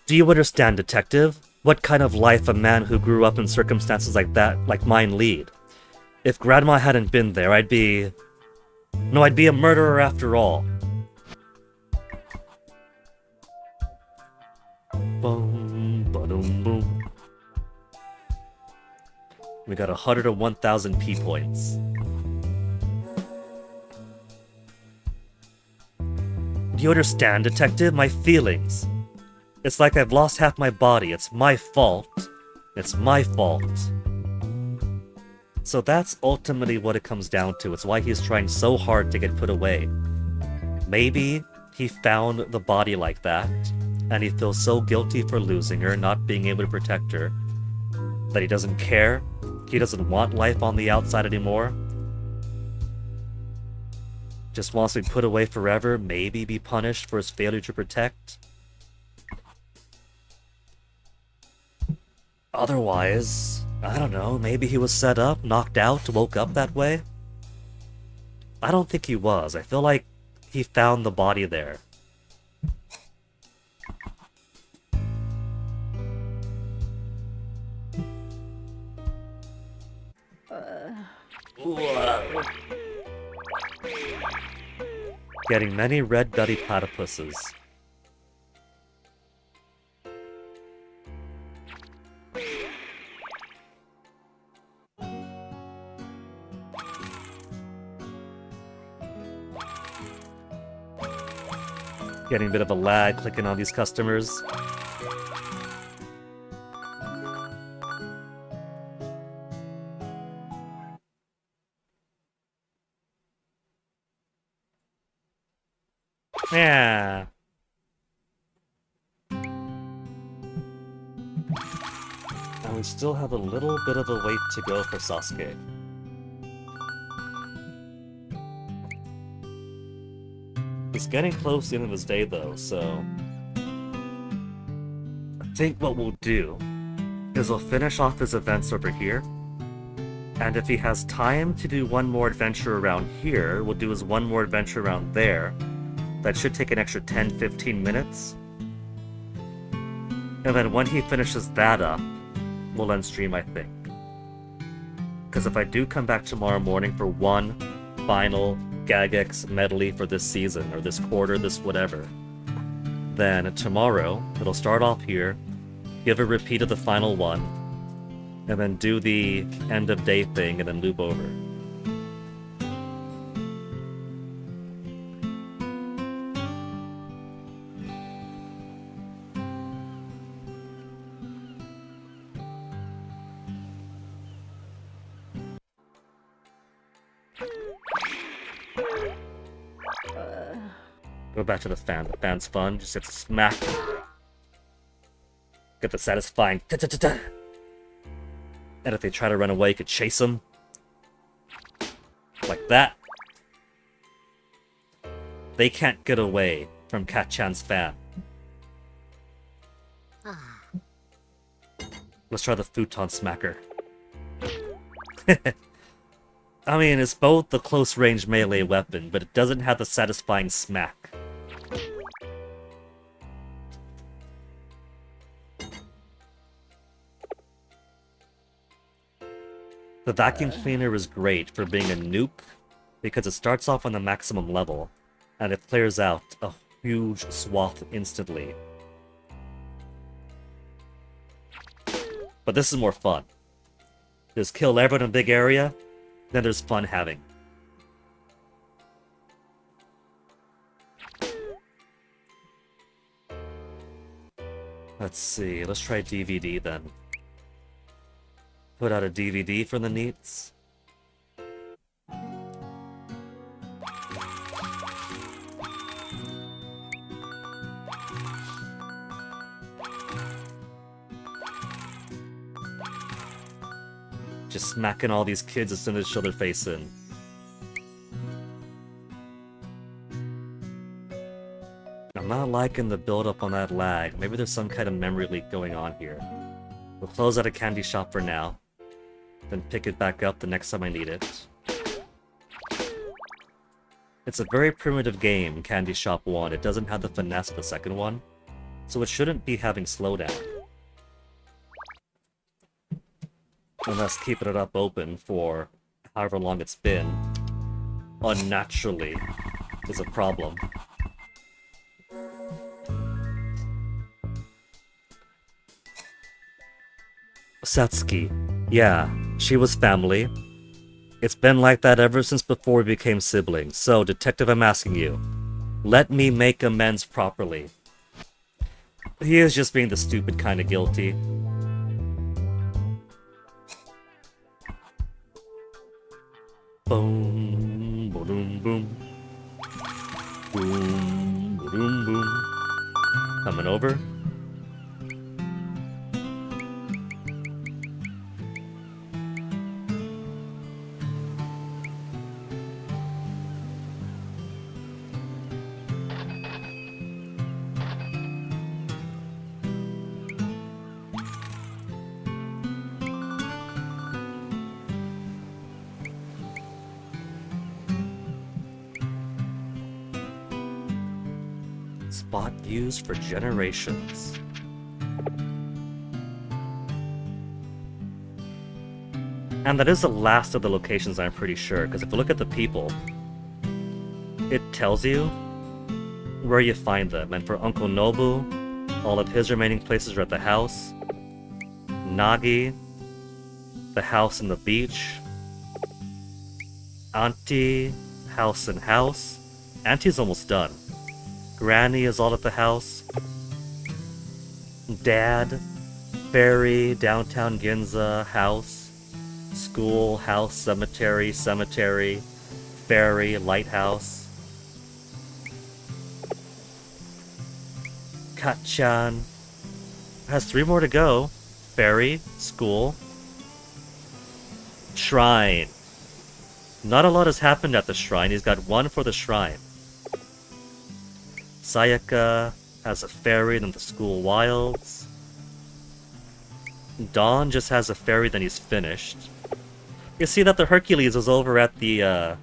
Do you understand, detective? What kind of life a man who grew up in circumstances like that, like mine, lead? If Grandma hadn't been there, I'd be... No, I'd be a murderer after all. Boom, ba-dum, boom. We got 101,000 P points. Do you understand, detective? My feelings. It's like I've lost half my body. It's my fault. It's my fault. So that's ultimately what it comes down to. It's why he's trying so hard to get put away. Maybe he found the body like that, and he feels so guilty for losing her, not being able to protect her, that he doesn't care. He doesn't want life on the outside anymore. Just wants to be put away forever, maybe be punished for his failure to protect. Otherwise, I don't know, maybe he was set up, knocked out, woke up that way? I don't think he was. I feel like he found the body there. Getting many red-bellied platypuses. Getting a bit of a lag clicking on these customers. Yeah. And we still have a little bit of a wait to go for Sasuke. He's getting close to the end of his day though, so... I think what we'll do is we'll finish off his events over here. And if he has time to do one more adventure around here, we'll do his one more adventure around there. That should take an extra 10-15 minutes. And then when he finishes that up, we'll end stream, I think. Because if I do come back tomorrow morning for one final Gagex medley for this season, or this quarter, this whatever, then tomorrow, it'll start off here, give a repeat of the final one, and then do the end of day thing, and then loop over. Go back to the fan. The fan's fun. Just have to smack. Get the satisfying ta-ta-ta-ta. And if they try to run away, you could chase them. Like that. They can't get away from Kachan's fan. Let's try the futon smacker. I mean, it's both the close-range melee weapon, but it doesn't have the satisfying smack. The vacuum cleaner is great for being a nuke, because it starts off on the maximum level, and it clears out a huge swath instantly. But this is more fun. Just kill everyone in a big area, then there's fun having. Let's see, let's try DVD then. Put out a DVD for the neats. Just smacking all these kids as soon as they show their face in. I'm not liking the build-up on that lag. Maybe there's some kind of memory leak going on here. We'll close out a candy shop for now, then pick it back up the next time I need it. It's a very primitive game, Candy Shop 1. It doesn't have the finesse of the second one, so it shouldn't be having slowdown. Unless keeping it up open for however long it's been unnaturally is a problem. Satsuki. Yeah, she was family. It's been like that ever since before we became siblings. So, Detective, I'm asking you, let me make amends properly. He is just being the stupid kind of guilty. Boom, boom, boom. Boom, boom, boom. Coming over. Spot views for generations. And that is the last of the locations, I'm pretty sure, because if you look at the people, it tells you where you find them. And for Uncle Nobu, all of his remaining places are at the house. Nagi, the house and the beach. Auntie, house and house. Auntie's almost done. Granny is all at the house. Dad, ferry, downtown Ginza, house. School, house, cemetery, cemetery. Ferry, lighthouse. Kachan has 3 more to go. Ferry, school. Shrine. Not a lot has happened at the shrine. He's got 1 for the shrine. Sayaka has a ferry, then the school wilds. Dawn just has a ferry, then he's finished. You see that the Hercules was over at the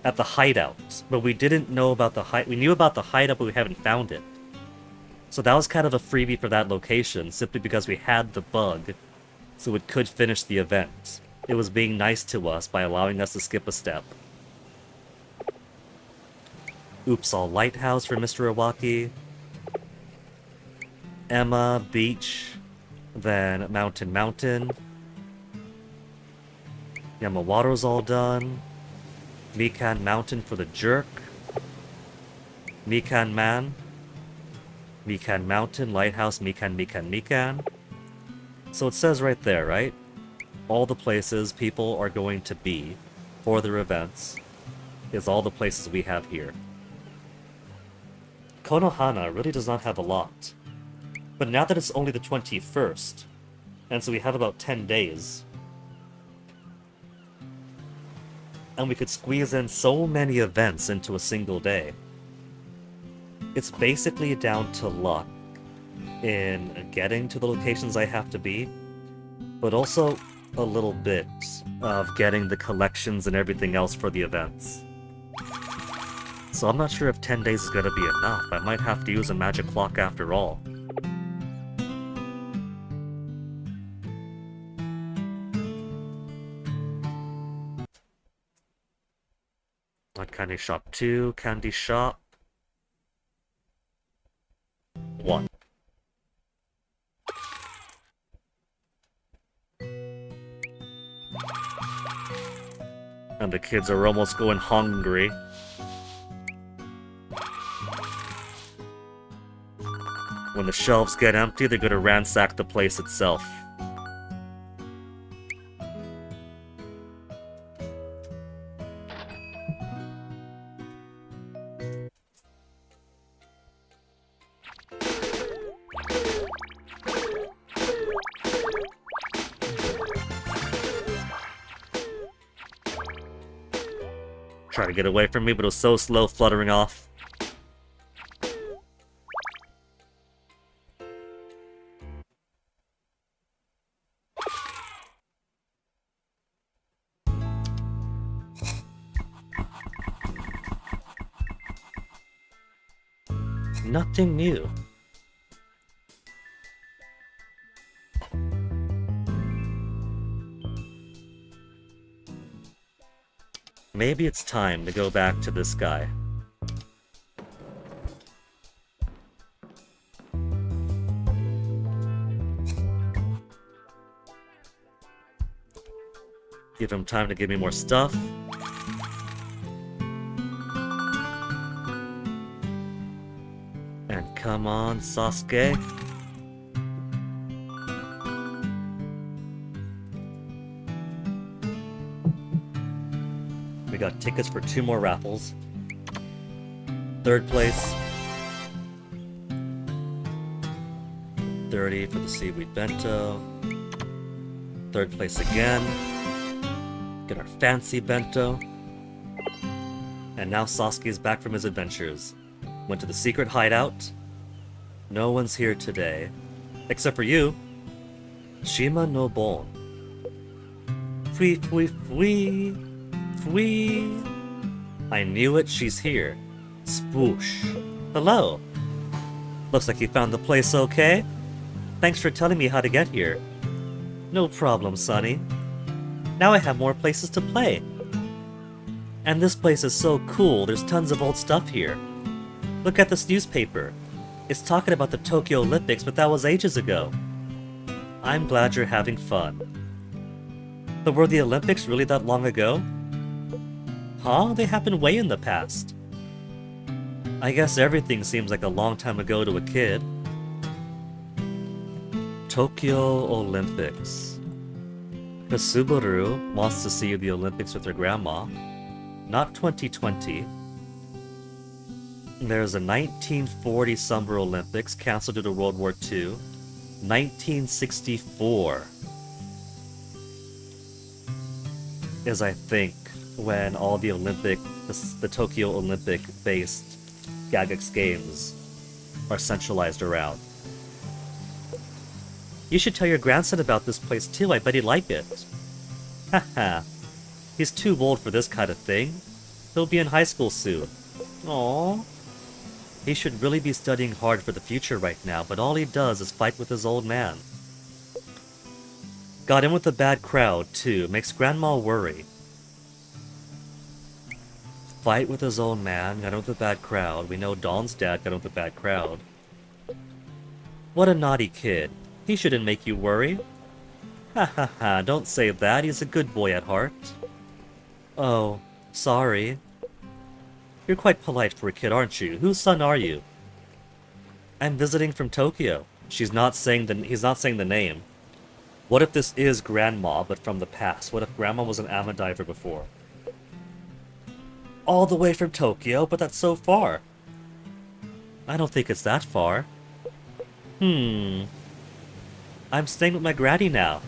hideout, but we didn't know about the we knew about the hideout, but we haven't found it. So that was kind of a freebie for that location, simply because we had the bug, so it could finish the event. It was being nice to us by allowing us to skip a step. Oops, all lighthouse for Mr. Iwaki. Emma, beach. Then mountain. Yamawaro's all done. Mikan Mountain for the jerk. Mikan Man. Mikan Mountain, lighthouse, Mikan. So it says right there, right? All the places people are going to be for their events is all the places we have here. Konohana really does not have a lot. But now that it's only the 21st, and so we have about 10 days, and we could squeeze in so many events into a single day, it's basically down to luck in getting to the locations I have to be, but also a little bit of getting the collections and everything else for the events. So I'm not sure if 10 days is going to be enough. I might have to use a magic clock after all. Not Candy Shop 2, Candy Shop 1. And the kids are almost going hungry. When the shelves get empty, they're gonna ransack the place itself. Try to get away from me, but it was so slow fluttering off. Nothing new. Maybe it's time to go back to this guy. Give him time to give me more stuff. And come on, Sosuke. We got tickets for 2 more raffles. 3rd place. 30 for the seaweed bento. 3rd place again. Get our fancy bento. And now Sasuke's back from his adventures. Went to the secret hideout. No one's here today. Except for you. Shima no Bon. Fui fui fui. Fui. I knew it, she's here. Spoosh. Hello. Looks like you found the place okay. Thanks for telling me how to get here. No problem, Sonny. Now I have more places to play. And this place is so cool, there's tons of old stuff here. Look at this newspaper. It's talking about the Tokyo Olympics, but that was ages ago. I'm glad you're having fun. But were the Olympics really that long ago? Huh? They happened way in the past. I guess everything seems like a long time ago to a kid. Tokyo Olympics. Because Subaru wants to see the Olympics with her grandma. Not 2020. There's a 1940 Summer Olympics canceled due to World War II. 1964 is, I think, when all the the Tokyo Olympic-based Gygax games are centralized around. You should tell your grandson about this place too, I bet he'd like it. Haha, he's too old for this kind of thing. He'll be in high school soon. Aww. He should really be studying hard for the future right now, but all he does is fight with his old man. Got in with a bad crowd, too. Makes Grandma worry. Fight with his old man, got in with a bad crowd. We know Dawn's dad got in with a bad crowd. What a naughty kid. He shouldn't make you worry. Ha ha ha, don't say that. He's a good boy at heart. Oh, sorry. You're quite polite for a kid, aren't you? Whose son are you? I'm visiting from Tokyo. He's not saying the name. What if this is Grandma, but from the past? What if Grandma was an ama diver before? All the way from Tokyo, but that's so far. I don't think it's that far. I'm staying with my granny now.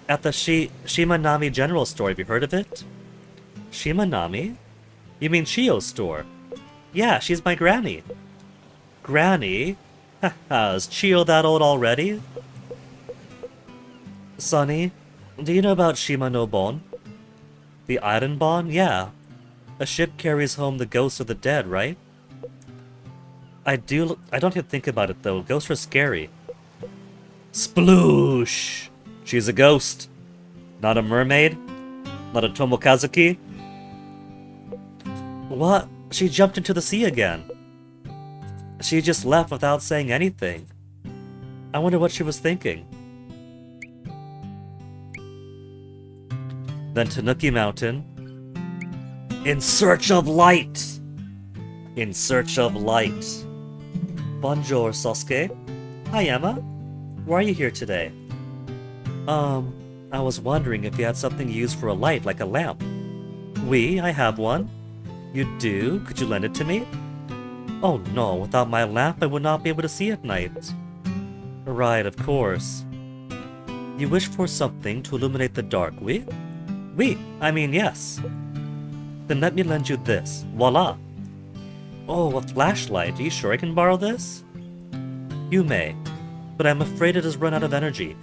At the Shimanami General Store, have you heard of it? Shimanami? You mean Chio's store? Yeah, she's my granny. Granny? Haha, is Chio that old already? Sonny, do you know about Shima no Bon? The Iron Bon? Yeah. A ship carries home the ghosts of the dead, right? I don't even think about it though. Ghosts are scary. Sploosh! She's a ghost. Not a mermaid? Not a Tomokazuki? What? She jumped into the sea again. She just left without saying anything. I wonder what she was thinking. Then Tanuki Mountain. In search of light! In search of light. Bonjour, Sosuke. Hi, Emma. Why are you here today? I was wondering if you had something used for a light, like a lamp. Oui, I have one. You do? Could you lend it to me? Oh no, without my lamp I would not be able to see at night. Right, of course. You wish for something to illuminate the dark, oui? Oui, I mean yes. Then let me lend you this. Voila! Oh, a flashlight. Are you sure I can borrow this? You may, but I'm afraid it has run out of energy.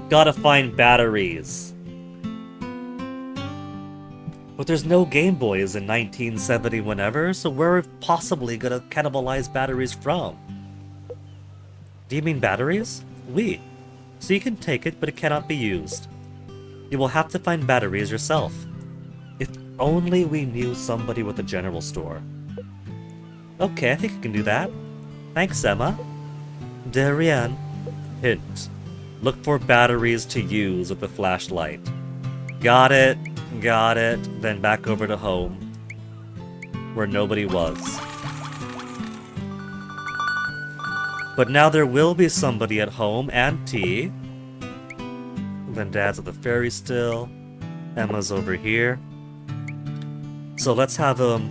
Gotta find batteries. But there's no Game Boys in 1970 whenever, so where are we possibly gonna cannibalize batteries from? Do you mean batteries? Oui. So you can take it, but it cannot be used. You will have to find batteries yourself. If only we knew somebody with a general store. Okay, I think I can do that. Thanks, Emma. De rien. Hint. Look for batteries to use with the flashlight. Got it. Got it. Then back over to home, where nobody was. But now there will be somebody at home and tea. Then Dad's at the ferry still. Emma's over here. So let's have him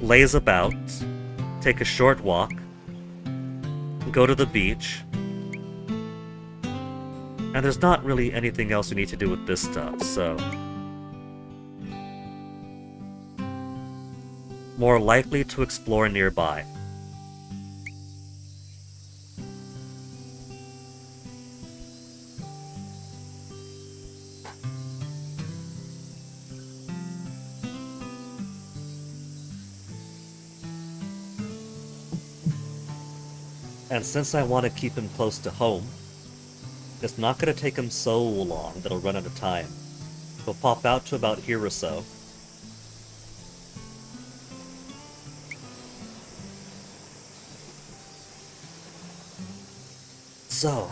laze about, take a short walk, go to the beach. And there's not really anything else we need to do with this stuff, so... More likely to explore nearby. And since I want to keep him close to home, it's not going to take him so long that he'll run out of time. He'll pop out to about here or so. So,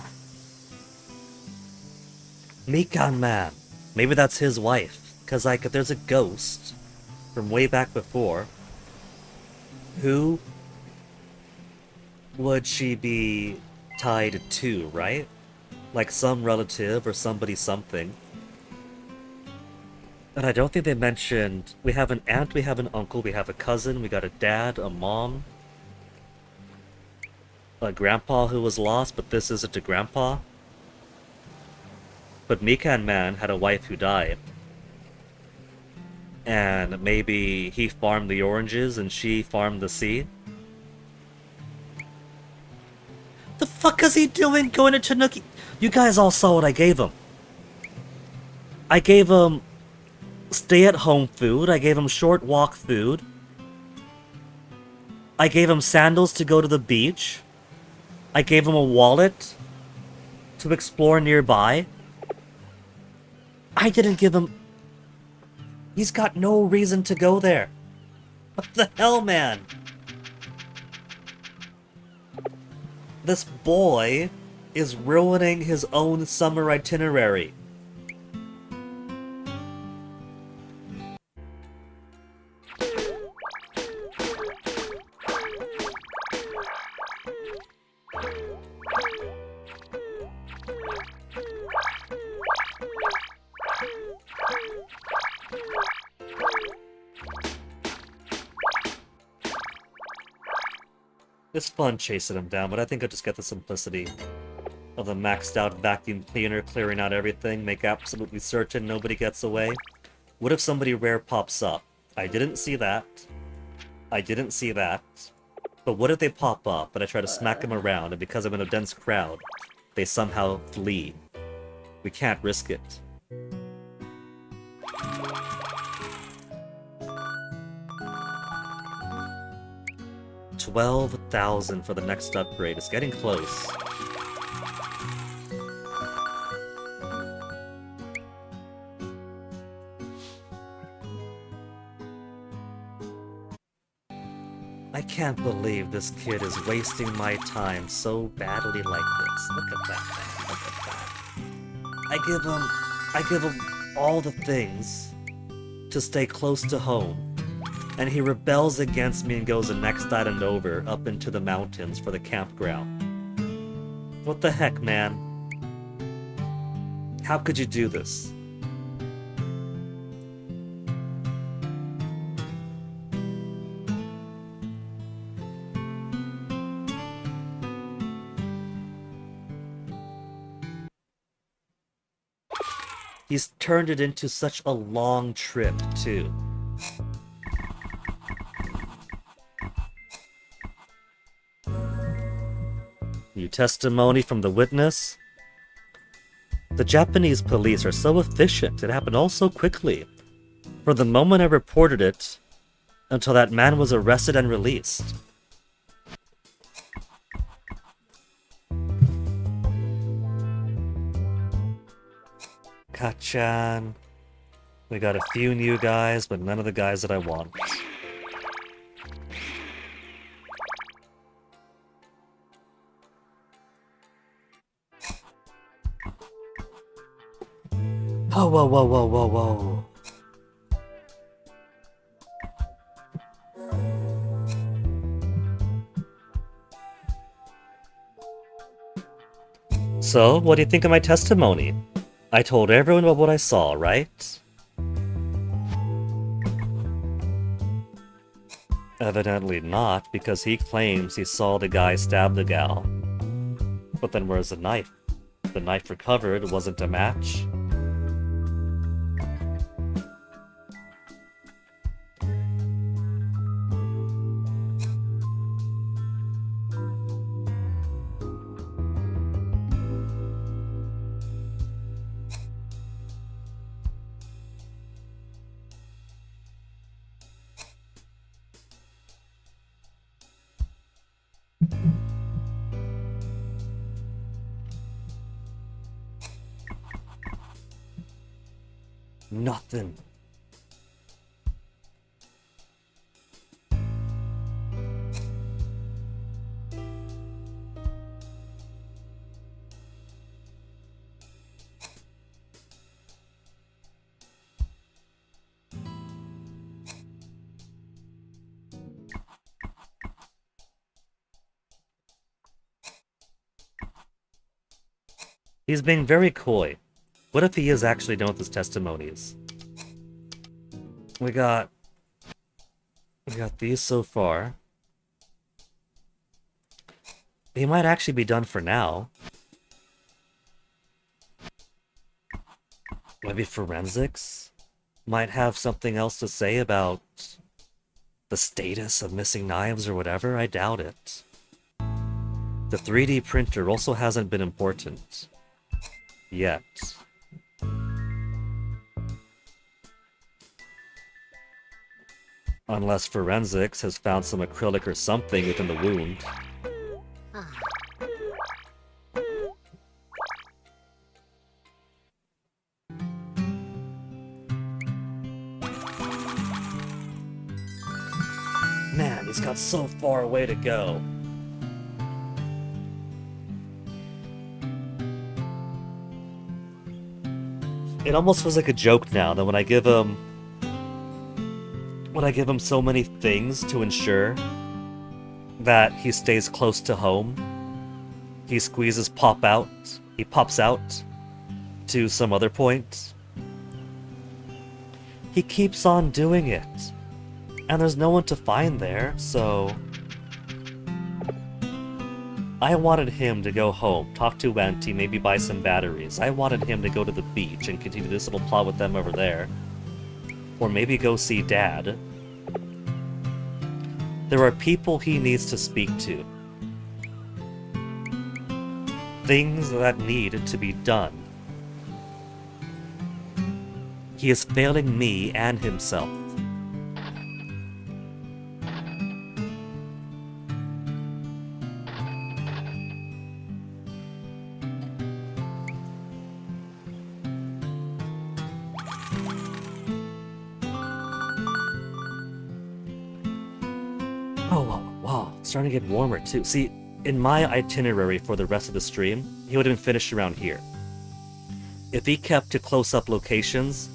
Mikan Man. Maybe that's his wife. Because, like, if there's a ghost from way back before, who would she be tied to, right? Like some relative or somebody something. And I don't think they mentioned... We have an aunt, we have an uncle, we have a cousin, we got a dad, a mom, a grandpa who was lost, but this isn't a grandpa. But Mikan Man had a wife who died. And maybe he farmed the oranges and she farmed the sea. The fuck is he doing going to Tanuki? You guys all saw what I gave him. I gave him stay-at-home food. I gave him short walk food. I gave him sandals to go to the beach. I gave him a wallet to explore nearby. I didn't give him... He's got no reason to go there. What the hell, man? This boy is ruining his own summer itinerary. It's fun chasing him down, but I think I'll just get the simplicity of the maxed out vacuum cleaner clearing out everything, make absolutely certain nobody gets away. What if somebody rare pops up? I didn't see that. I didn't see that. But what if they pop up and I try to smack them around and because I'm in a dense crowd, they somehow flee? We can't risk it. $12,000 for the next upgrade. It's getting close. I can't believe this kid is wasting my time so badly like this. Look at that, man. Look at that. I give him all the things to stay close to home. And he rebels against me and goes the next island over, up into the mountains for the campground. What the heck, man? How could you do this? He's turned it into such a long trip, too. New testimony from the witness? The Japanese police are so efficient. It happened all so quickly. From the moment I reported it until that man was arrested and released. Kachan. We got a few new guys, but none of the guys that I want. Oh, whoa, whoa, whoa, whoa, whoa. So, what do you think of my testimony? I told everyone about what I saw, right? Evidently not, because he claims he saw the guy stab the gal. But then where's the knife? The knife recovered wasn't a match? Nothing. He's being very coy. What if he is actually done with his testimonies? We got these so far. He might actually be done for now. Maybe forensics might have something else to say about the status of missing knives or whatever. I doubt it. The 3D printer also hasn't been important yet. Unless forensics has found some acrylic or something within the wound. Man, he's got so far away to go. It almost feels like a joke now that when I give him so many things to ensure that he stays close to home, he pops out to some other point. He keeps on doing it. And there's no one to find there, so I wanted him to go home, talk to Auntie, maybe buy some batteries. I wanted him to go to the beach and continue this little plot with them over there. Or maybe go see Dad. There are people he needs to speak to. Things that need to be done. He is failing me and himself. Starting to get warmer too. See, in my itinerary for the rest of the stream, he would have been finished around here. If he kept to close-up locations,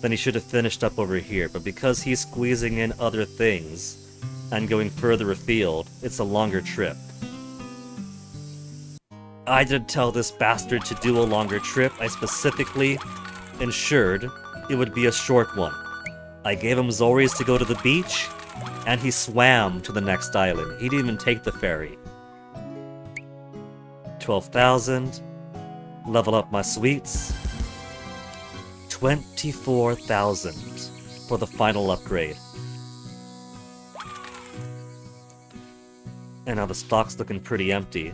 then he should have finished up over here, but because he's squeezing in other things and going further afield, it's a longer trip. I didn't tell this bastard to do a longer trip. I specifically ensured it would be a short one. I gave him Zori's to go to the beach, and he swam to the next island. He didn't even take the ferry. 12,000. Level up my sweets. 24,000 for the final upgrade. And now the stock's looking pretty empty.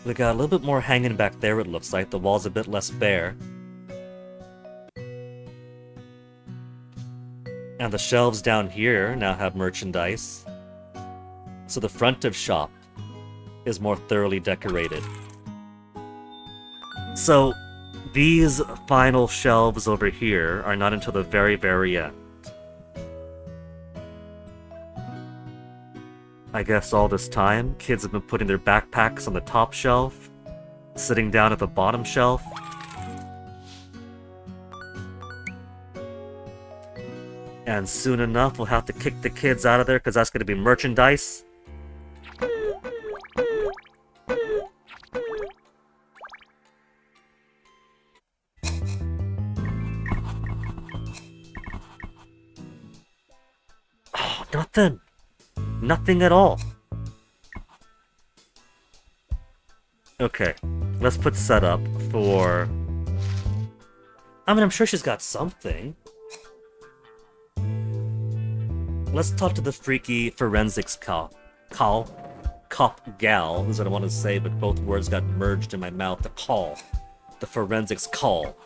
We got a little bit more hanging back there, it looks like. The wall's a bit less bare. And the shelves down here now have merchandise. So the front of shop is more thoroughly decorated. So these final shelves over here are not until the very, very end. I guess all this time, kids have been putting their backpacks on the top shelf, sitting down at the bottom shelf. And soon enough, we'll have to kick the kids out of there because that's going to be merchandise. Oh, nothing. Nothing at all. Okay, let's put setup for... I mean, I'm sure she's got something. Let's talk to the freaky forensics cop gal, is what I want to say, but both words got merged in my mouth. The call. The forensics call.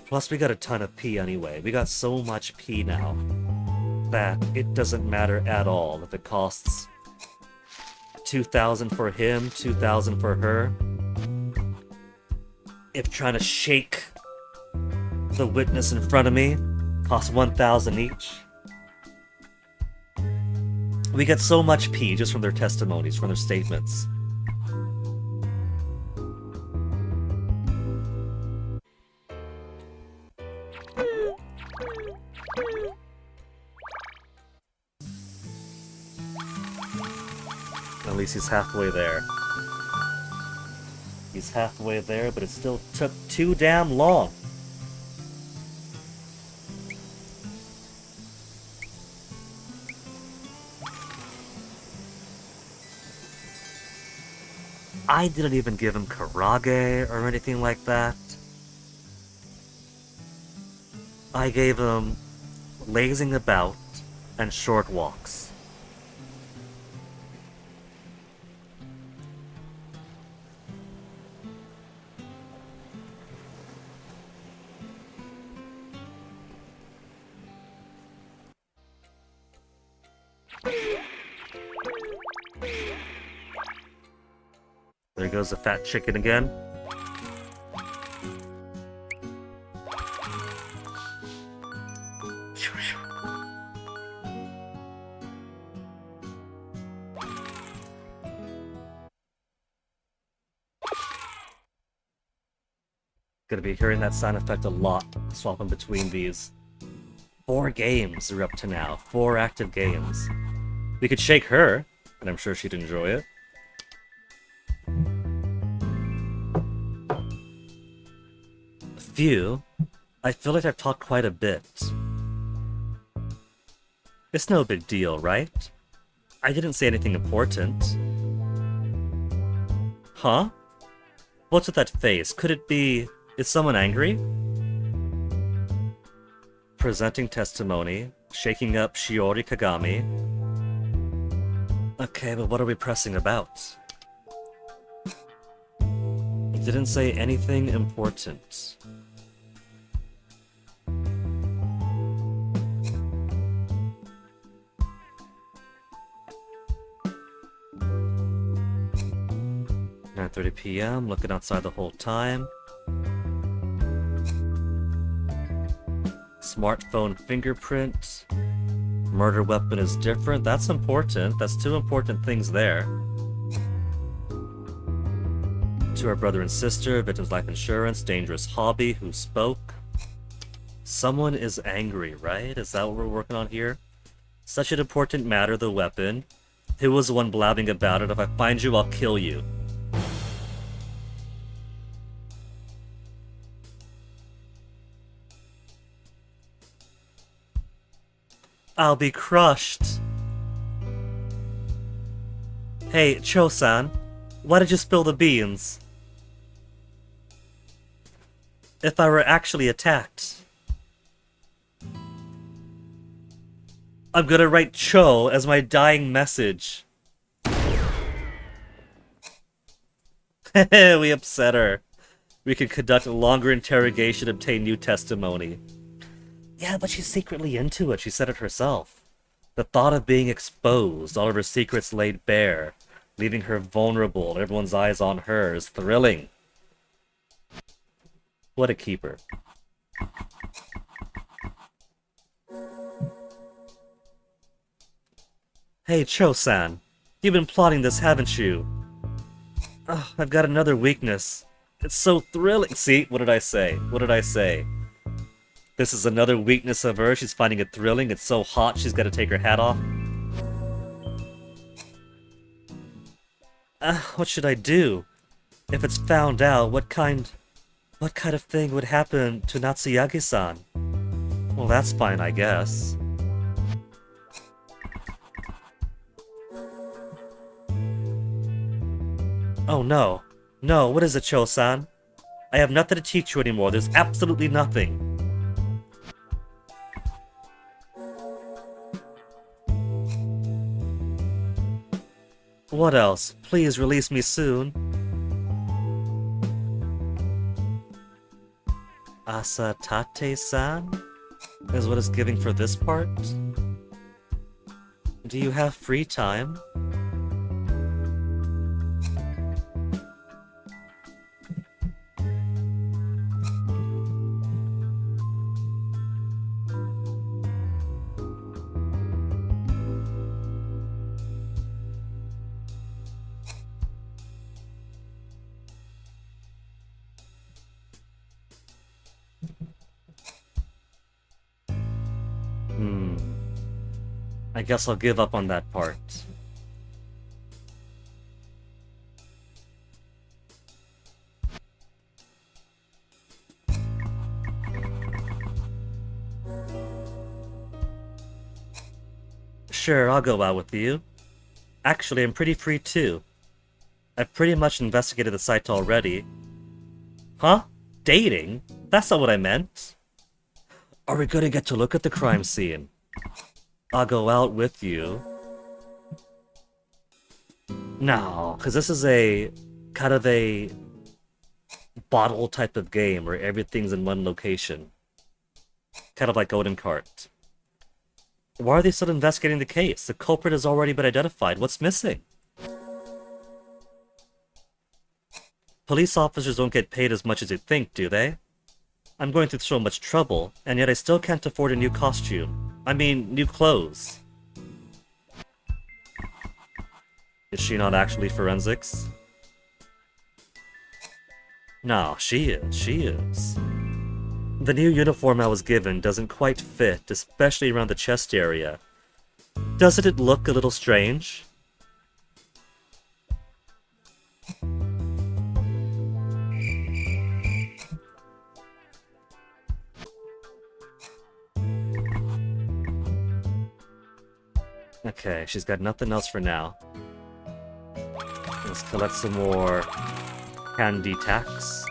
Plus, we got a ton of pee anyway. We got so much pee now that it doesn't matter at all if it costs 2,000 for him, 2,000 for her. If trying to shake the witness in front of me costs 1,000 each. We get so much pee just from their testimonies, from their statements. At least he's halfway there. He's halfway there, but it still took too damn long. I didn't even give him karage or anything like that. I gave him lazing about and short walks. There goes the fat chicken again. Gonna be hearing that sound effect a lot, swapping between these. 4 games are up to now. 4 active games. We could shake her, and I'm sure she'd enjoy it. Phew. I feel like I've talked quite a bit. It's no big deal, right? I didn't say anything important. Huh? What's with that face? Could it be... Is someone angry? Presenting testimony. Shaking up Shiori Kagami. Okay, but what are we pressing about? It didn't say anything important. .30 p.m. Looking outside the whole time. Smartphone fingerprint. Murder weapon is different. That's important. That's 2 important things there. To our brother and sister, victim's life insurance, dangerous hobby, who spoke. Someone is angry, right? Is that what we're working on here? Such an important matter, the weapon. Who was the one blabbing about it? If I find you, I'll kill you. I'll be crushed. Hey, Cho-san, why did you spill the beans? If I were actually attacked. I'm gonna write Cho as my dying message. We upset her. We can conduct a longer interrogation, obtain new testimony. Yeah, but she's secretly into it. She said it herself. The thought of being exposed, all of her secrets laid bare, leaving her vulnerable and everyone's eyes on her is thrilling. What a keeper. Hey, Cho-san. You've been plotting this, haven't you? Oh, I've got another weakness. It's so thrilling. See, what did I say? What did I say? This is another weakness of hers. She's finding it thrilling. It's so hot she's got to take her hat off. What should I do? If it's found out, what kind of thing would happen to Natsuyagi-san? Well, that's fine, I guess. Oh no. No, what is it, Cho-san? I have nothing to teach you anymore. There's absolutely nothing. What else? Please release me soon. Asatate-san? Is what it's giving for this part? Do you have free time? I guess I'll give up on that part. Sure, I'll go out with you. Actually, I'm pretty free too. I've pretty much investigated the site already. Huh? Dating? That's not what I meant. Are we gonna get to look at the crime scene? I'll go out with you. No, because this is a kind of a bottle type of game where everything's in one location. Kind of like Oden Cart. Why are they still investigating the case? The culprit has already been identified. What's missing? Police officers don't get paid as much as you'd think, do they? I'm going through so much trouble, and yet I still can't afford a new costume. I mean, new clothes. Is she not actually forensics? No, she is. The new uniform I was given doesn't quite fit, especially around the chest area. Doesn't it look a little strange? Okay, she's got nothing else for now. Let's collect some more candy tacks.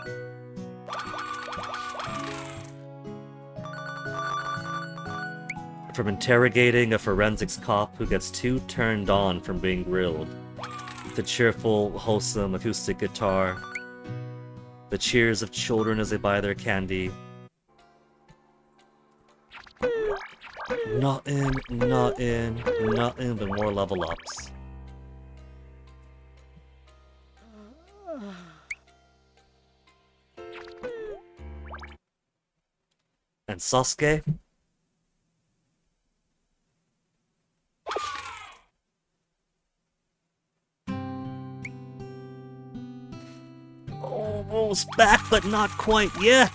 From interrogating a forensics cop who gets too turned on from being grilled, the cheerful, wholesome acoustic guitar, the cheers of children as they buy their candy. Nothing but more level ups. And Sosuke? Almost back, but not quite yet!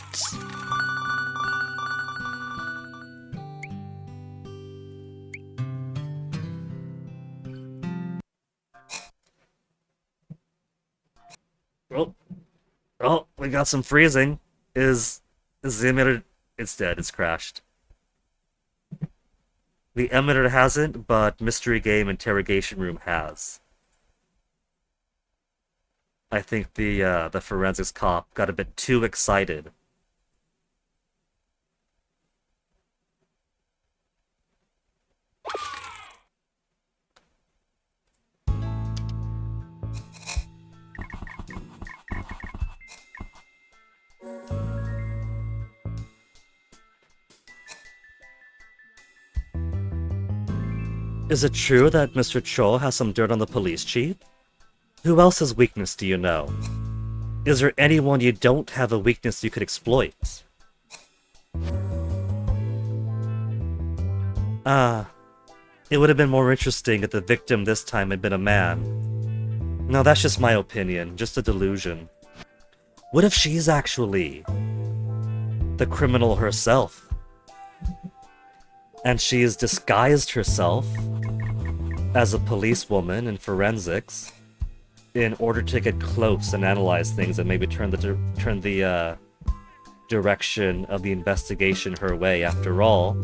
Oh, we got some freezing. Is the emitter... It's dead, it's crashed. The emitter hasn't, but Mystery Game Interrogation Room has. I think the forensics cop got a bit too excited. Is it true that Mr. Cho has some dirt on the police chief? Who else's weakness do you know? Is there anyone you don't have a weakness you could exploit? It would have been more interesting if the victim this time had been a man. No, that's just my opinion, just a delusion. What if she's actually the criminal herself? And she has disguised herself as a policewoman in forensics in order to get close and analyze things and maybe turn the direction of the investigation her way. After all,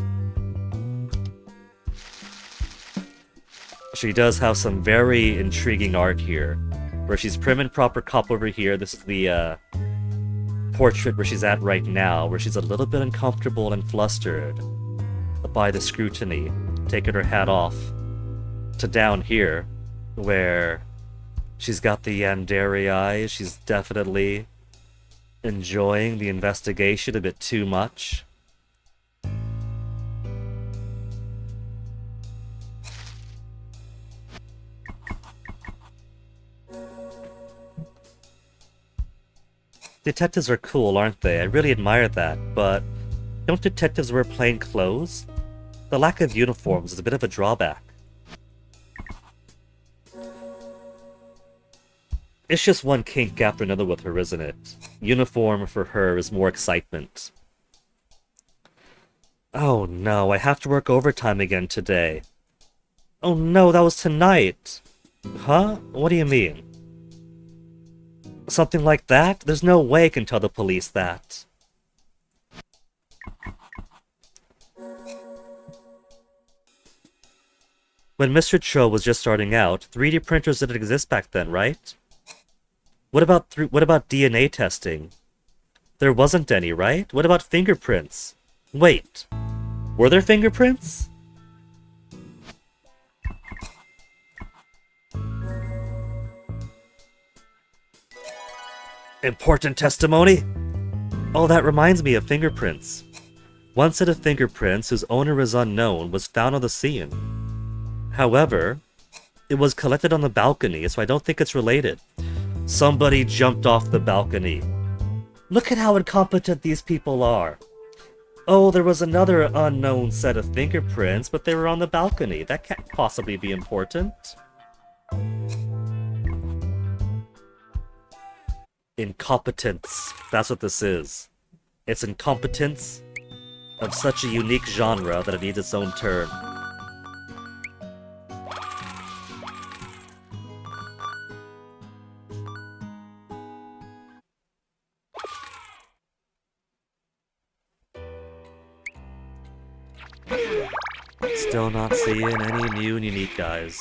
she does have some very intriguing art here, where she's prim and proper cop over here. This is the portrait where she's at right now, where she's a little bit uncomfortable and flustered by the scrutiny, taking her hat off, to down here, where she's got the yandere eyes. She's definitely enjoying the investigation a bit too much. Detectives are cool, aren't they? I really admire that, but don't detectives wear plain clothes? The lack of uniforms is a bit of a drawback. It's just one kink after another with her, isn't it? Uniform for her is more excitement. Oh no, I have to work overtime again today. Oh no, that was tonight! Huh? What do you mean? Something like that? There's no way I can tell the police that. When Mr. Cho was just starting out, 3D printers didn't exist back then, right? What about DNA testing? There wasn't any, right? What about fingerprints? Wait, were there fingerprints? Important testimony? Oh, that reminds me of fingerprints. One set of fingerprints whose owner is unknown was found on the scene. However, it was collected on the balcony, so I don't think it's related. Somebody jumped off the balcony. Look at how incompetent these people are. Oh, there was another unknown set of fingerprints, but they were on the balcony. That can't possibly be important. Incompetence. That's what this is. It's incompetence of such a unique genre that it needs its own turn. Still not seeing any new and unique guys.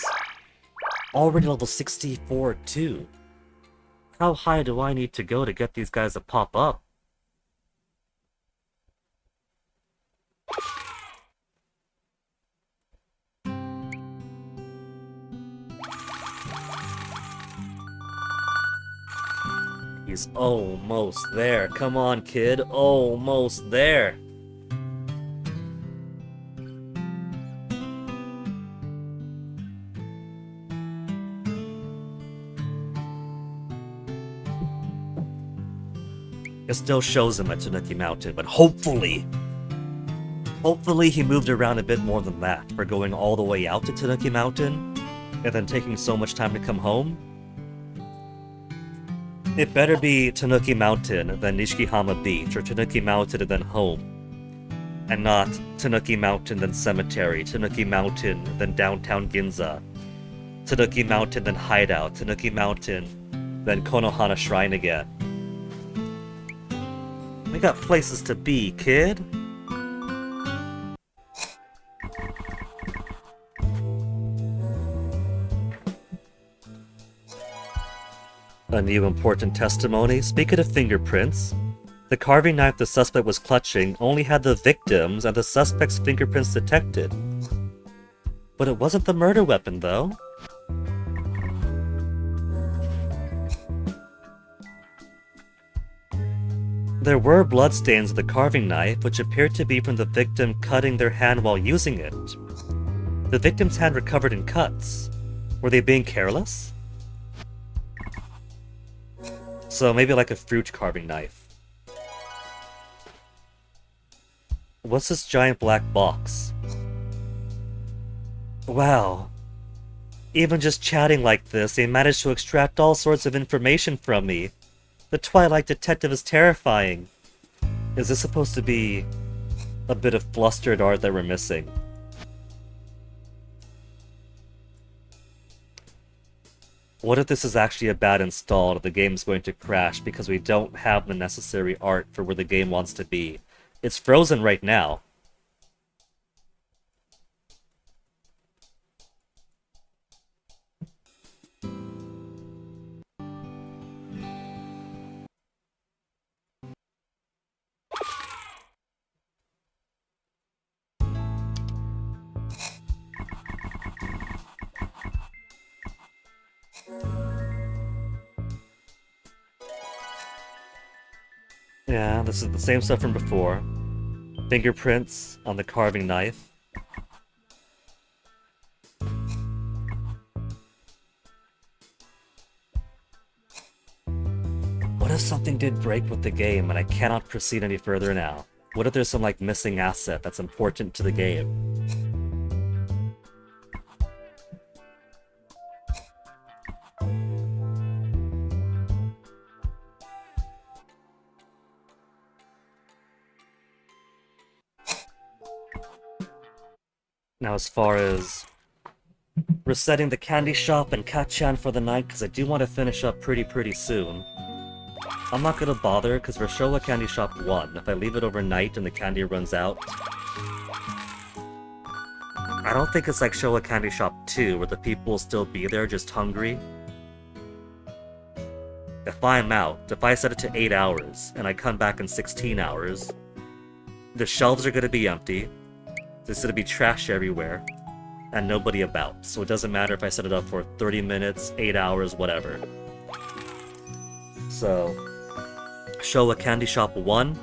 Already level 64 too. How high do I need to go to get these guys to pop up? He's almost there. Come on, kid. Almost there. It still shows him at Tanuki Mountain, but hopefully he moved around a bit more than that for going all the way out to Tanuki Mountain and then taking so much time to come home. It better be Tanuki Mountain, then Nishikihama Beach, or Tanuki Mountain and then home. And not Tanuki Mountain, then Cemetery, Tanuki Mountain, then Downtown Ginza, Tanuki Mountain, then Hideout, Tanuki Mountain, then Konohana Shrine again. We got places to be, kid. A new important testimony. Speaking of fingerprints, the carving knife the suspect was clutching only had the victim's and the suspect's fingerprints detected. But it wasn't the murder weapon, though. There were bloodstains of the carving knife, which appeared to be from the victim cutting their hand while using it. The victim's hand recovered in cuts. Were they being careless? So maybe like a fruit carving knife. What's this giant black box? Wow. Even just chatting like this, they managed to extract all sorts of information from me. The Twilight Detective is terrifying. Is this supposed to be a bit of flustered art that we're missing? What if this is actually a bad install and the game's going to crash because we don't have the necessary art for where the game wants to be? It's frozen right now. Yeah, this is the same stuff from before. Fingerprints on the carving knife. What if something did break with the game and I cannot proceed any further now? What if there's some like missing asset that's important to the game? Now, as far as resetting the candy shop and Kachan for the night, because I do want to finish up pretty soon. I'm not gonna bother, because for Showa Candy Shop 1, if I leave it overnight and the candy runs out... I don't think it's like Showa Candy Shop 2, where the people will still be there, just hungry. If I'm out, if I set it to 8 hours, and I come back in 16 hours, the shelves are gonna be empty, there's gonna be trash everywhere, and nobody about. So it doesn't matter if I set it up for 30 minutes, 8 hours, whatever. So, Showa Candy Shop 1,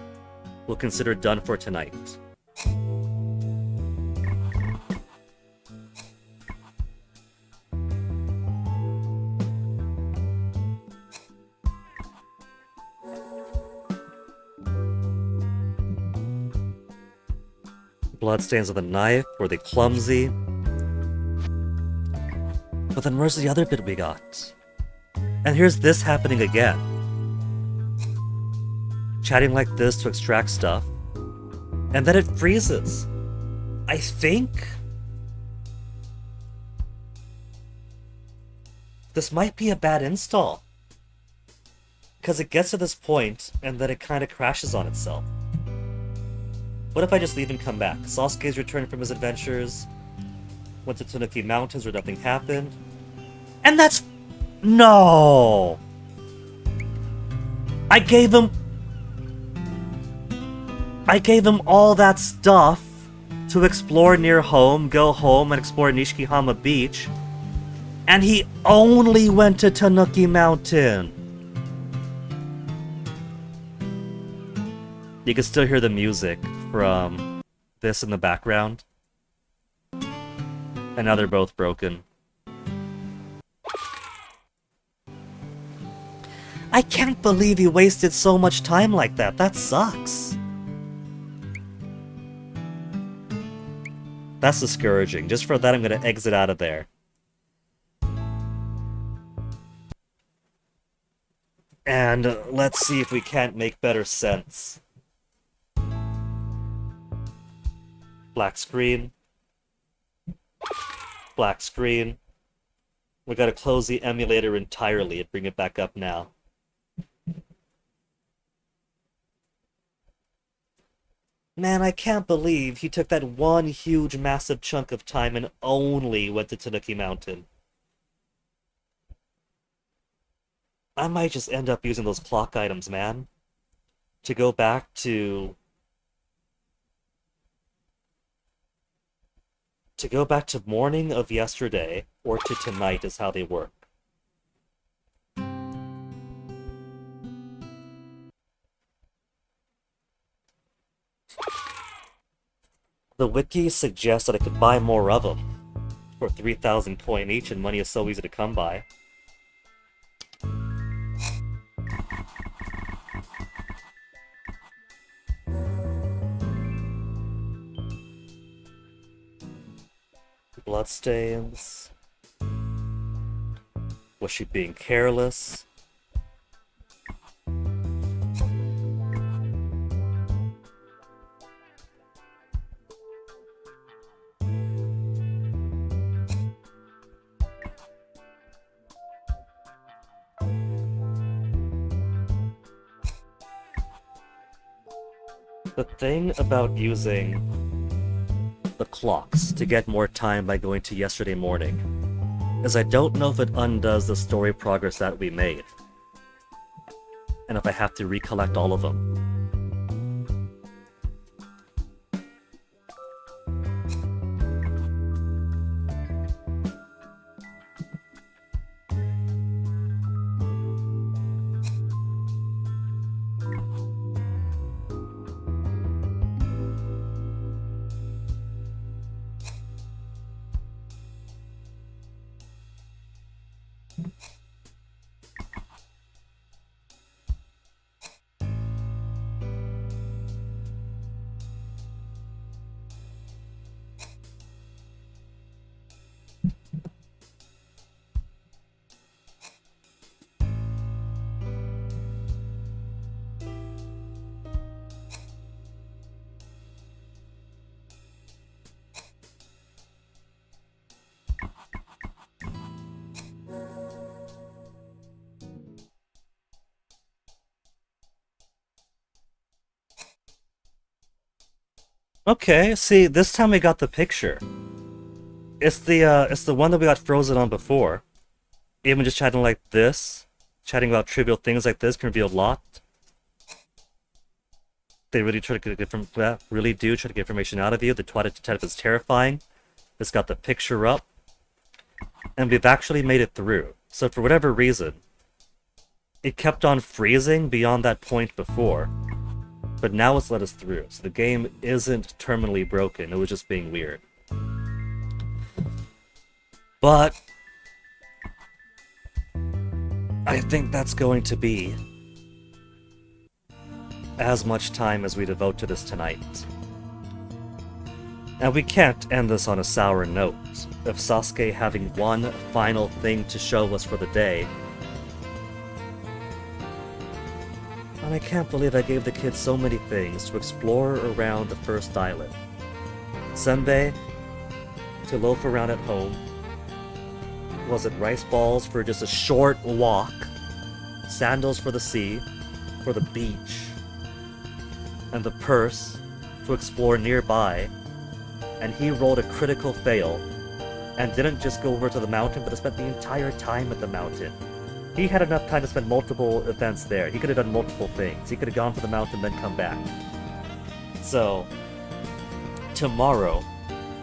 we'll consider done for tonight. Bloodstains on the knife, were they clumsy? But then where's the other bit we got? And here's this happening again. Chatting like this to extract stuff. And then it freezes. I think... this might be a bad install. Because it gets to this point, and then it kind of crashes on itself. What if I just leave and come back? Sasuke's returned from his adventures, went to Tanuki Mountains where nothing happened. And that's... no! I gave him all that stuff to explore near home, go home and explore Nishikihama Beach, and he only went to Tanuki Mountain. You can still hear the music from this in the background. And now they're both broken. I can't believe he wasted so much time like that. That sucks. That's discouraging. Just for that, I'm gonna exit out of there. And let's see if we can't make better sense. Black screen. Black screen. We gotta close the emulator entirely and bring it back up now. Man, I can't believe he took that one huge massive chunk of time and only went to Tanuki Mountain. I might just end up using those clock items, man. To go back to... morning of yesterday, or to tonight is how they work. The wiki suggests that I could buy more of them. For 3,000 coin each, and money is so easy to come by. Bloodstains. Was she being careless? The thing about using the clocks to get more time by going to yesterday morning is I don't know if it undoes the story progress that we made. And if I have to recollect all of them. Okay, see, this time we got the picture. It's the one that we got frozen on before. Even just chatting like this, chatting about trivial things like this can reveal a lot. They really try to get really do try to get information out of you. The twilight detective is terrifying. It's got the picture up. And we've actually made it through. So for whatever reason, it kept on freezing beyond that point before. But now it's let us through. So the game isn't terminally broken. It was just being weird. But I think that's going to be as much time as we devote to this tonight. And we can't end this on a sour note. If Sasuke having one final thing to show us for the day. And I can't believe I gave the kids so many things to explore around the first island. Senbei, to loaf around at home. Was it rice balls for just a short walk? Sandals for the sea, for the beach. And the purse to explore nearby. And he rolled a critical fail. And didn't just go over to the mountain, but spent the entire time at the mountain. He had enough time to spend multiple events there. He could have done multiple things. He could have gone to the mountain, then come back. So, tomorrow,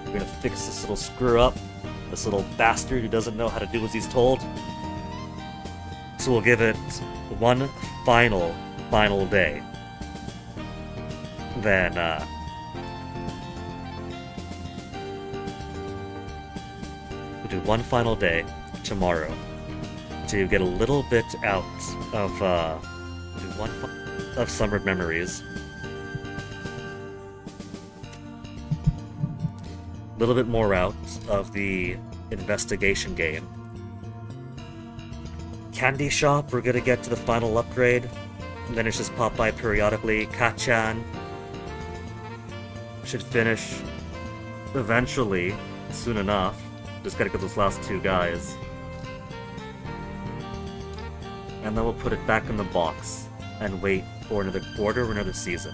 we're gonna fix this little screw up. This little bastard who doesn't know how to do as he's told. So we'll give it one final day. Then, we'll do one final day tomorrow to get a little bit out of summer memories. A little bit more out of the investigation game. Candy shop, we're gonna get to the final upgrade. And then it's just pop by periodically. Kachan should finish eventually, soon enough. Just gotta get those last two guys. And then we'll put it back in the box and wait for another quarter or another season.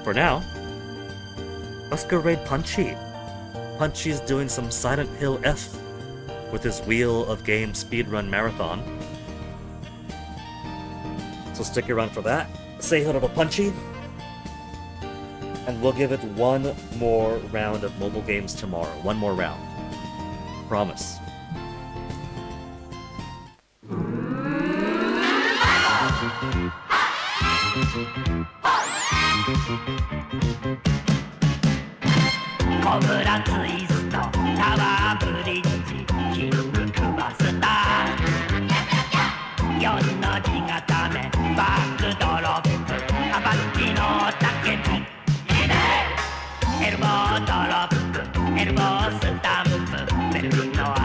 For now, let's go raid Punchy. Punchy's doing some Silent Hill F with his Wheel of Game speedrun marathon. So stick around for that. Say hello to Punchy. And we'll give it one more round of mobile games tomorrow. One more round. Promise. コブラツイストタワーブリッジキングバスター4の字固めバックドロップアパッチの竹火エルボードロップエルボースタンプベルリンの